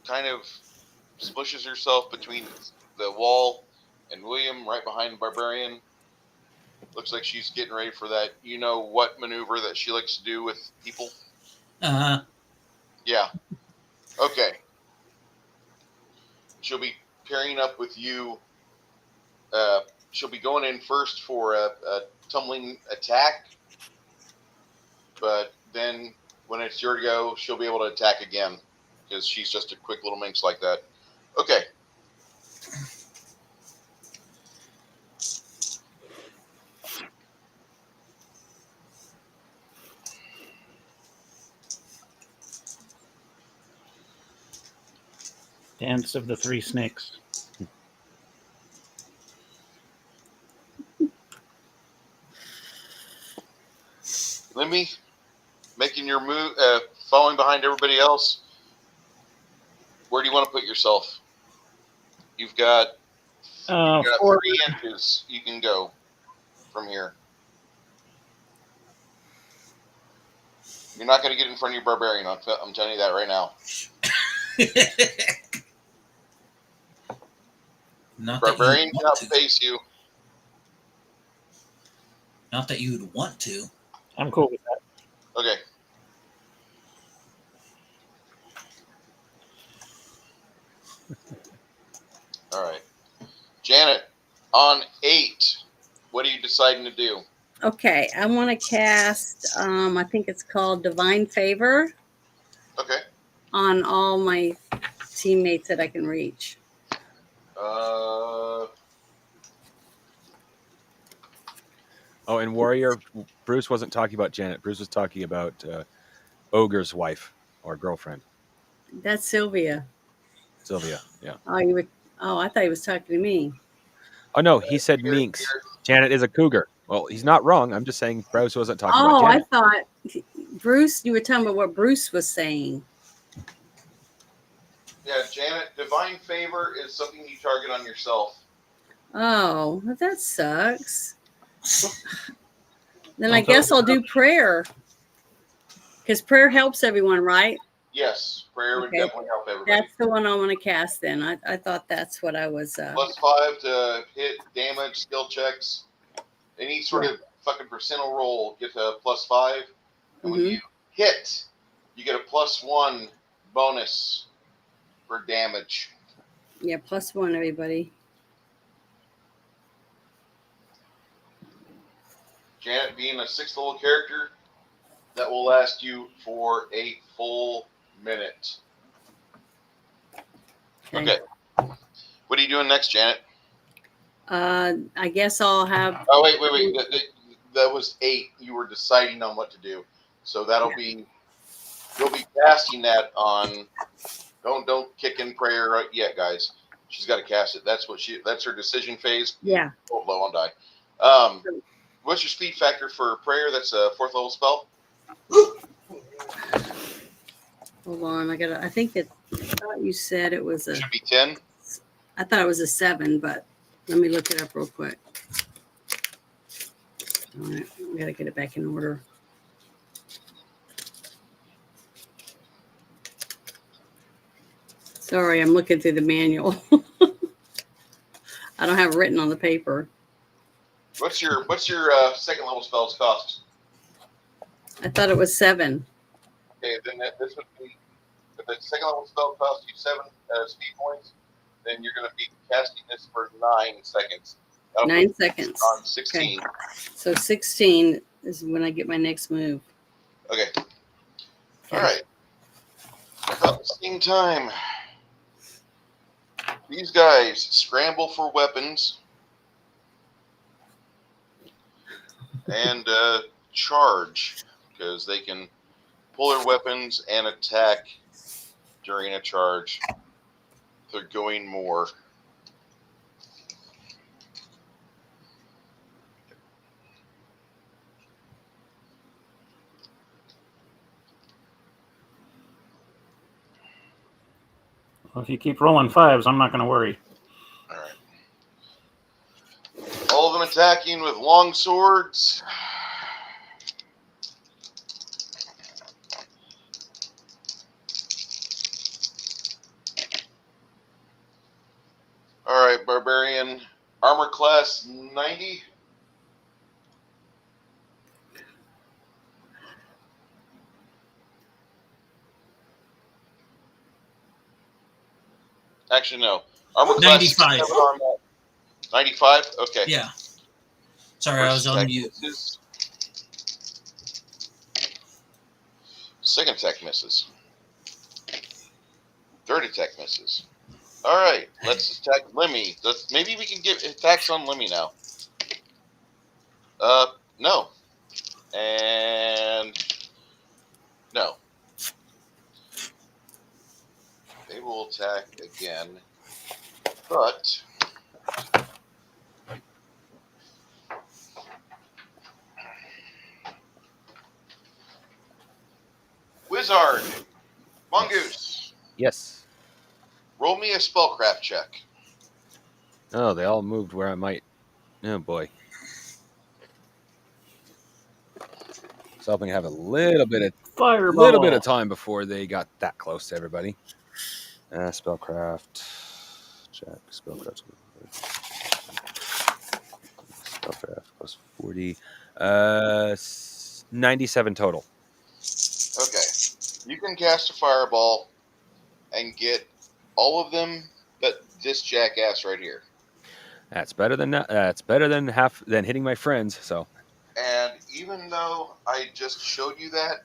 kind of smushes herself between the wall and William right behind the Barbarian. Looks like she's getting ready for that. You know what maneuver that she likes to do with people? Yeah. Okay. She'll be pairing up with you. She'll be going in first for a tumbling attack. But then when it's your go, she'll be able to attack again. Because she's just a quick little minx like that. Okay. Dance of the Three Snakes. Lemmy, making your move, following behind everybody else. Where do you want to put yourself? You've got 3 inches you can go from here. You're not going to get in front of your Barbarian. I'm telling you that right now. Barbarian cannot face you. Not that you would want to. I'm cool with that. Okay. All right. Janet, on 8, what are you deciding to do? Okay, I want to cast, I think it's called Divine Favor. Okay. On all my teammates that I can reach. Oh, and Warrior, Bruce wasn't talking about Janet. Bruce was talking about Ogre's wife or girlfriend. That's Sylvia. Sylvia, yeah. Oh, I thought he was talking to me. Oh, no, he said minx. Janet is a cougar. Well, he's not wrong. I'm just saying Bruce wasn't talking about Janet. I thought, Bruce, you were talking about what Bruce was saying. Yeah, Janet, Divine Favor is something you target on yourself. Oh, well, that sucks. Then I guess I'll do prayer. Because prayer helps everyone, right? Yes, prayer would definitely help everybody. That's the one I want to cast then. I thought that's what I was... +5 to hit damage, skill checks. Any sort of fucking percentile roll gets a +5. And when you hit, you get a +1 bonus for damage. Yeah, +1, everybody. Janet, being a 6th level character, that will last you for a full minute. Okay. What are you doing next, Janet? I guess I'll have. Oh, wait. That was 8. You were deciding on what to do. So that'll be, you'll be casting that on, don't kick in prayer yet, guys. She's got to cast it. That's her decision phase. Yeah. Hold low on die. What's your speed factor for prayer? That's a 4th level spell. Hold on. I think I thought you said it was Should be 10. I thought it was a 7, but let me look it up real quick. All right. We got to get it back in order. Sorry, I'm looking through the manual. I don't have it written on the paper. What's your 2nd level spells cost? I thought it was 7. Okay, then this would be, if the 2nd level spell costs you 7 speed points, then you're going to be casting this for 9 seconds. 9 seconds. On 16. Okay. So 16 is when I get my next move. Okay. All right. About the same time, these guys scramble for weapons and charge, because they can pull their weapons and attack during a charge. They're going more. Well, if you keep rolling 5s, I'm not going to worry. All right. All of them attacking with long swords. All right, barbarian, armor class 90. Actually, no. Armor class 95. 95? Okay. Yeah. Sorry, I was on mute. Misses. Second attack misses. Third attack misses. All right, let's attack Lemmy. Maybe we can get attacks on Lemmy now. No. And no. They will attack again, but Wizard, Mongoose, Yes. roll me a spellcraft check. Oh, they all moved where I might. Oh boy. So hoping to have a little bit of time before they got that close to everybody. Spellcraft check. Spellcraft plus 40. 97 total. Okay. You can cast a fireball and get all of them but this jackass right here. That's better than than hitting my friends. So. And even though I just showed you that,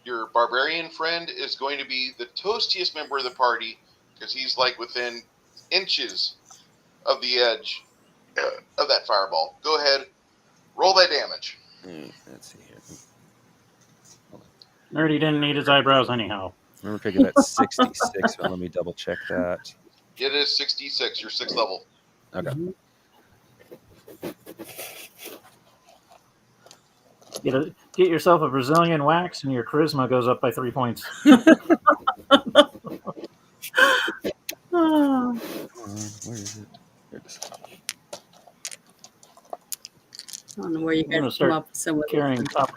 your barbarian friend is going to be the toastiest member of the party because he's like within inches of the edge of that fireball. Go ahead, roll that damage. Let's see here. Nerdy didn't need his eyebrows anyhow. Remember picking that 66, but let me double check that. It is 66, your 6th level. Okay. Get yourself a Brazilian wax, and your charisma goes up by 3 points. Where is it? There it is. I don't know where you I'm gonna guys come start up with some of carrying top.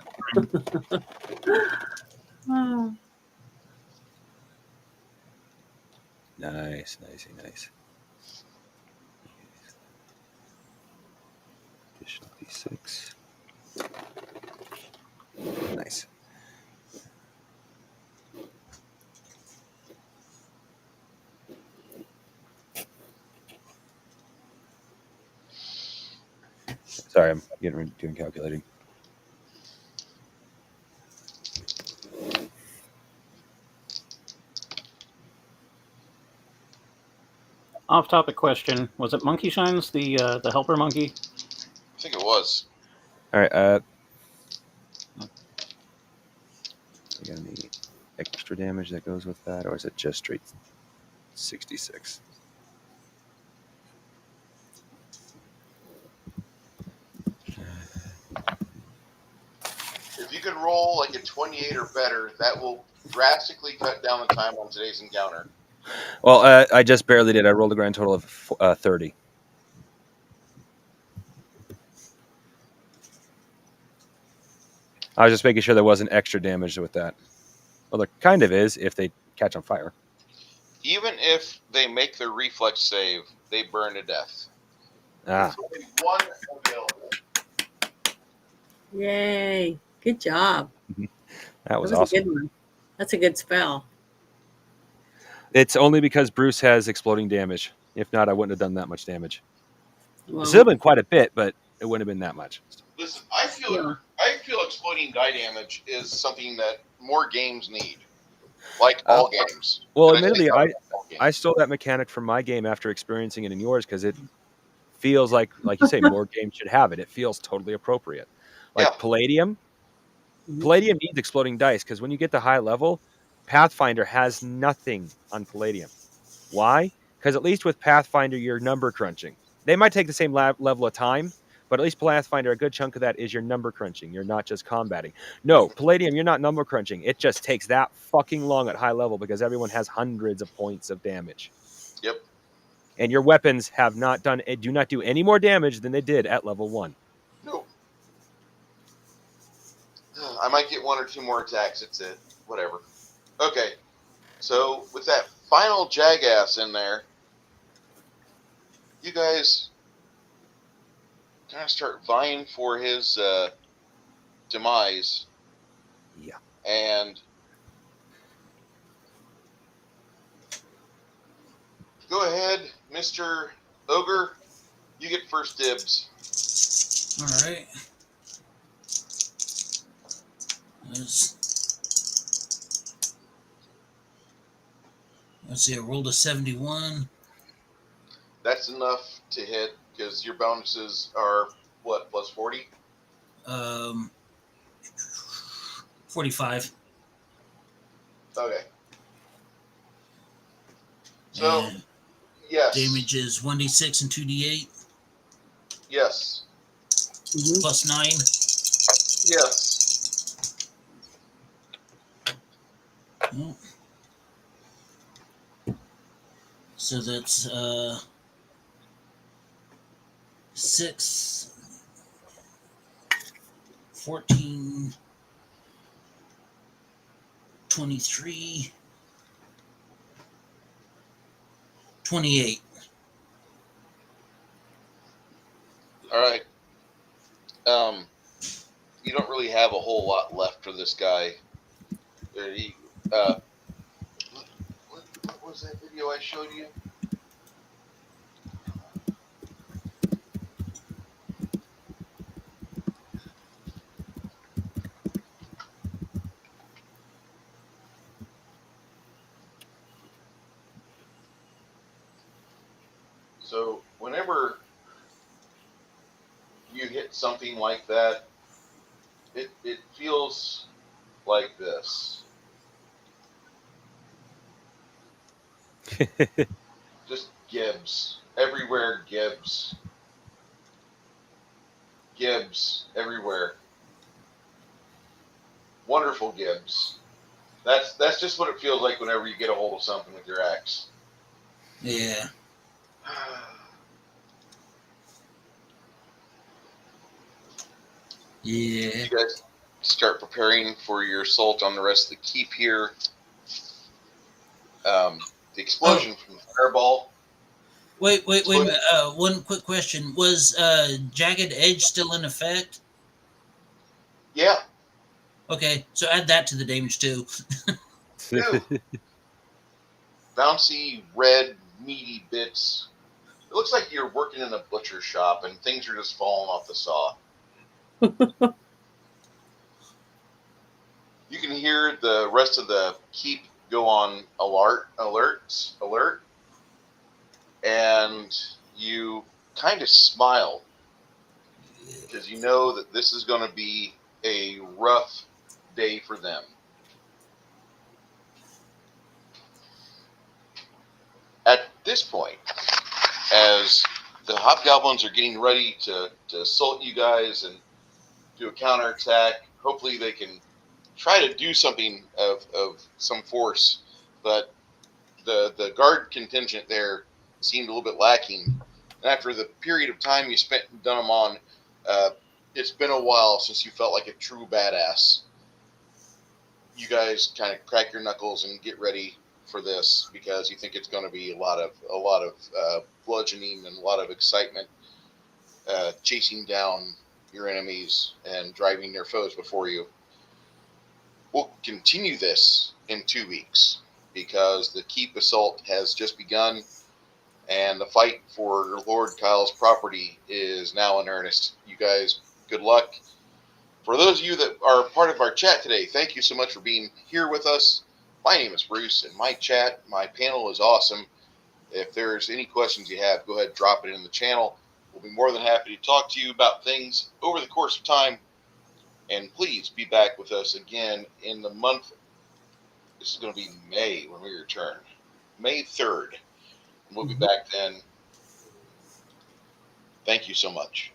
Nice. Additional D6. Nice. Sorry, I'm doing calculating. Off-topic question: was it Monkey Shines, the helper monkey? I think it was. All right. I got any extra damage that goes with that, or is it just straight 66? If you can roll like a 28 or better, that will drastically cut down the time on today's encounter. Well, I just barely did. I rolled a grand total of 30. I was just making sure there wasn't extra damage with that. Well, there kind of is if they catch on fire. Even if they make their reflex save, they burn to death. Ah, There's only one available. Yay. Good job. that was a awesome. good one. That's a good spell. It's only because Bruce has exploding damage. If not, I wouldn't have done that much damage. Well, It still been quite a bit, but it wouldn't have been that much. Listen, I feel exploding die damage is something that more games need. Like all games. Well, And admittedly, all games. I stole that mechanic from my game after experiencing it in yours because it feels like you say, more games should have it. It feels totally appropriate. Like Yeah. Palladium. Mhm. Palladium needs exploding dice because when you get to high level, Pathfinder has nothing on Palladium. Why? Because at least with Pathfinder, you're number crunching. They might take the same level of time, but at least Pathfinder, a good chunk of that is your number crunching. You're not just combating. No, Palladium, you're not number crunching. It just takes that fucking long at high level because everyone has hundreds of points of damage. Yep. And your weapons do not do any more damage than they did at level 1. No. I might get one or two more attacks. That's it. Whatever. Okay. So with that final jackass in there, you guys kind of start vying for his demise. Yeah. And go ahead, Mr. Ogre. You get first dibs. All right. Let's see. I rolled a 71. That's enough to hit because your bonuses are what, plus 40? 45. Okay. So, And yes. damage is 1d6 and 2d8 Yes. Mhm. plus 9. Yes. Oh. So that's 6, 14, 23, 28. All right. You don't really have a whole lot left for this guy. What was that video I showed you? So whenever you hit something like that, it feels like this. Just gibs. Everywhere gibs. Gibs everywhere. Wonderful gibs. That's just what it feels like whenever you get a hold of something with your axe. Yeah. Yeah. You guys start preparing for your assault on the rest of the keep here. The explosion from the fireball. Wait a minute. One quick question. Was Jagged Edge still in effect? Yeah. Okay, so add that to the damage too. Ew. Bouncy, red, meaty bits It looks like you're working in a butcher shop and things are just falling off the saw. You can hear the rest of the keep go on alert, and you kind of smile because you know that this is going to be a rough day for them. At this point, as the hobgoblins are getting ready to assault you guys and do a counterattack, hopefully they can try to do something of some force, but the guard contingent there seemed a little bit lacking. And after the period of time you spent in Dunham, it's been a while since you felt like a true badass. You guys kind of crack your knuckles and get ready for this because you think it's going to be a lot of bludgeoning and a lot of excitement, chasing down your enemies and driving their foes before you. We'll continue this in 2 weeks because the keep assault has just begun and the fight for Lord Kyle's property is now in earnest. You guys, good luck. For those of you that are part of our chat today, thank you so much for being here with us. My name is Bruce, and my panel is awesome. If there's any questions you have, go ahead and drop it in the channel. We'll be more than happy to talk to you about things over the course of time. And please be back with us again in the month. This is going to be May when we return. May 3rd. We'll be back then. Thank you so much.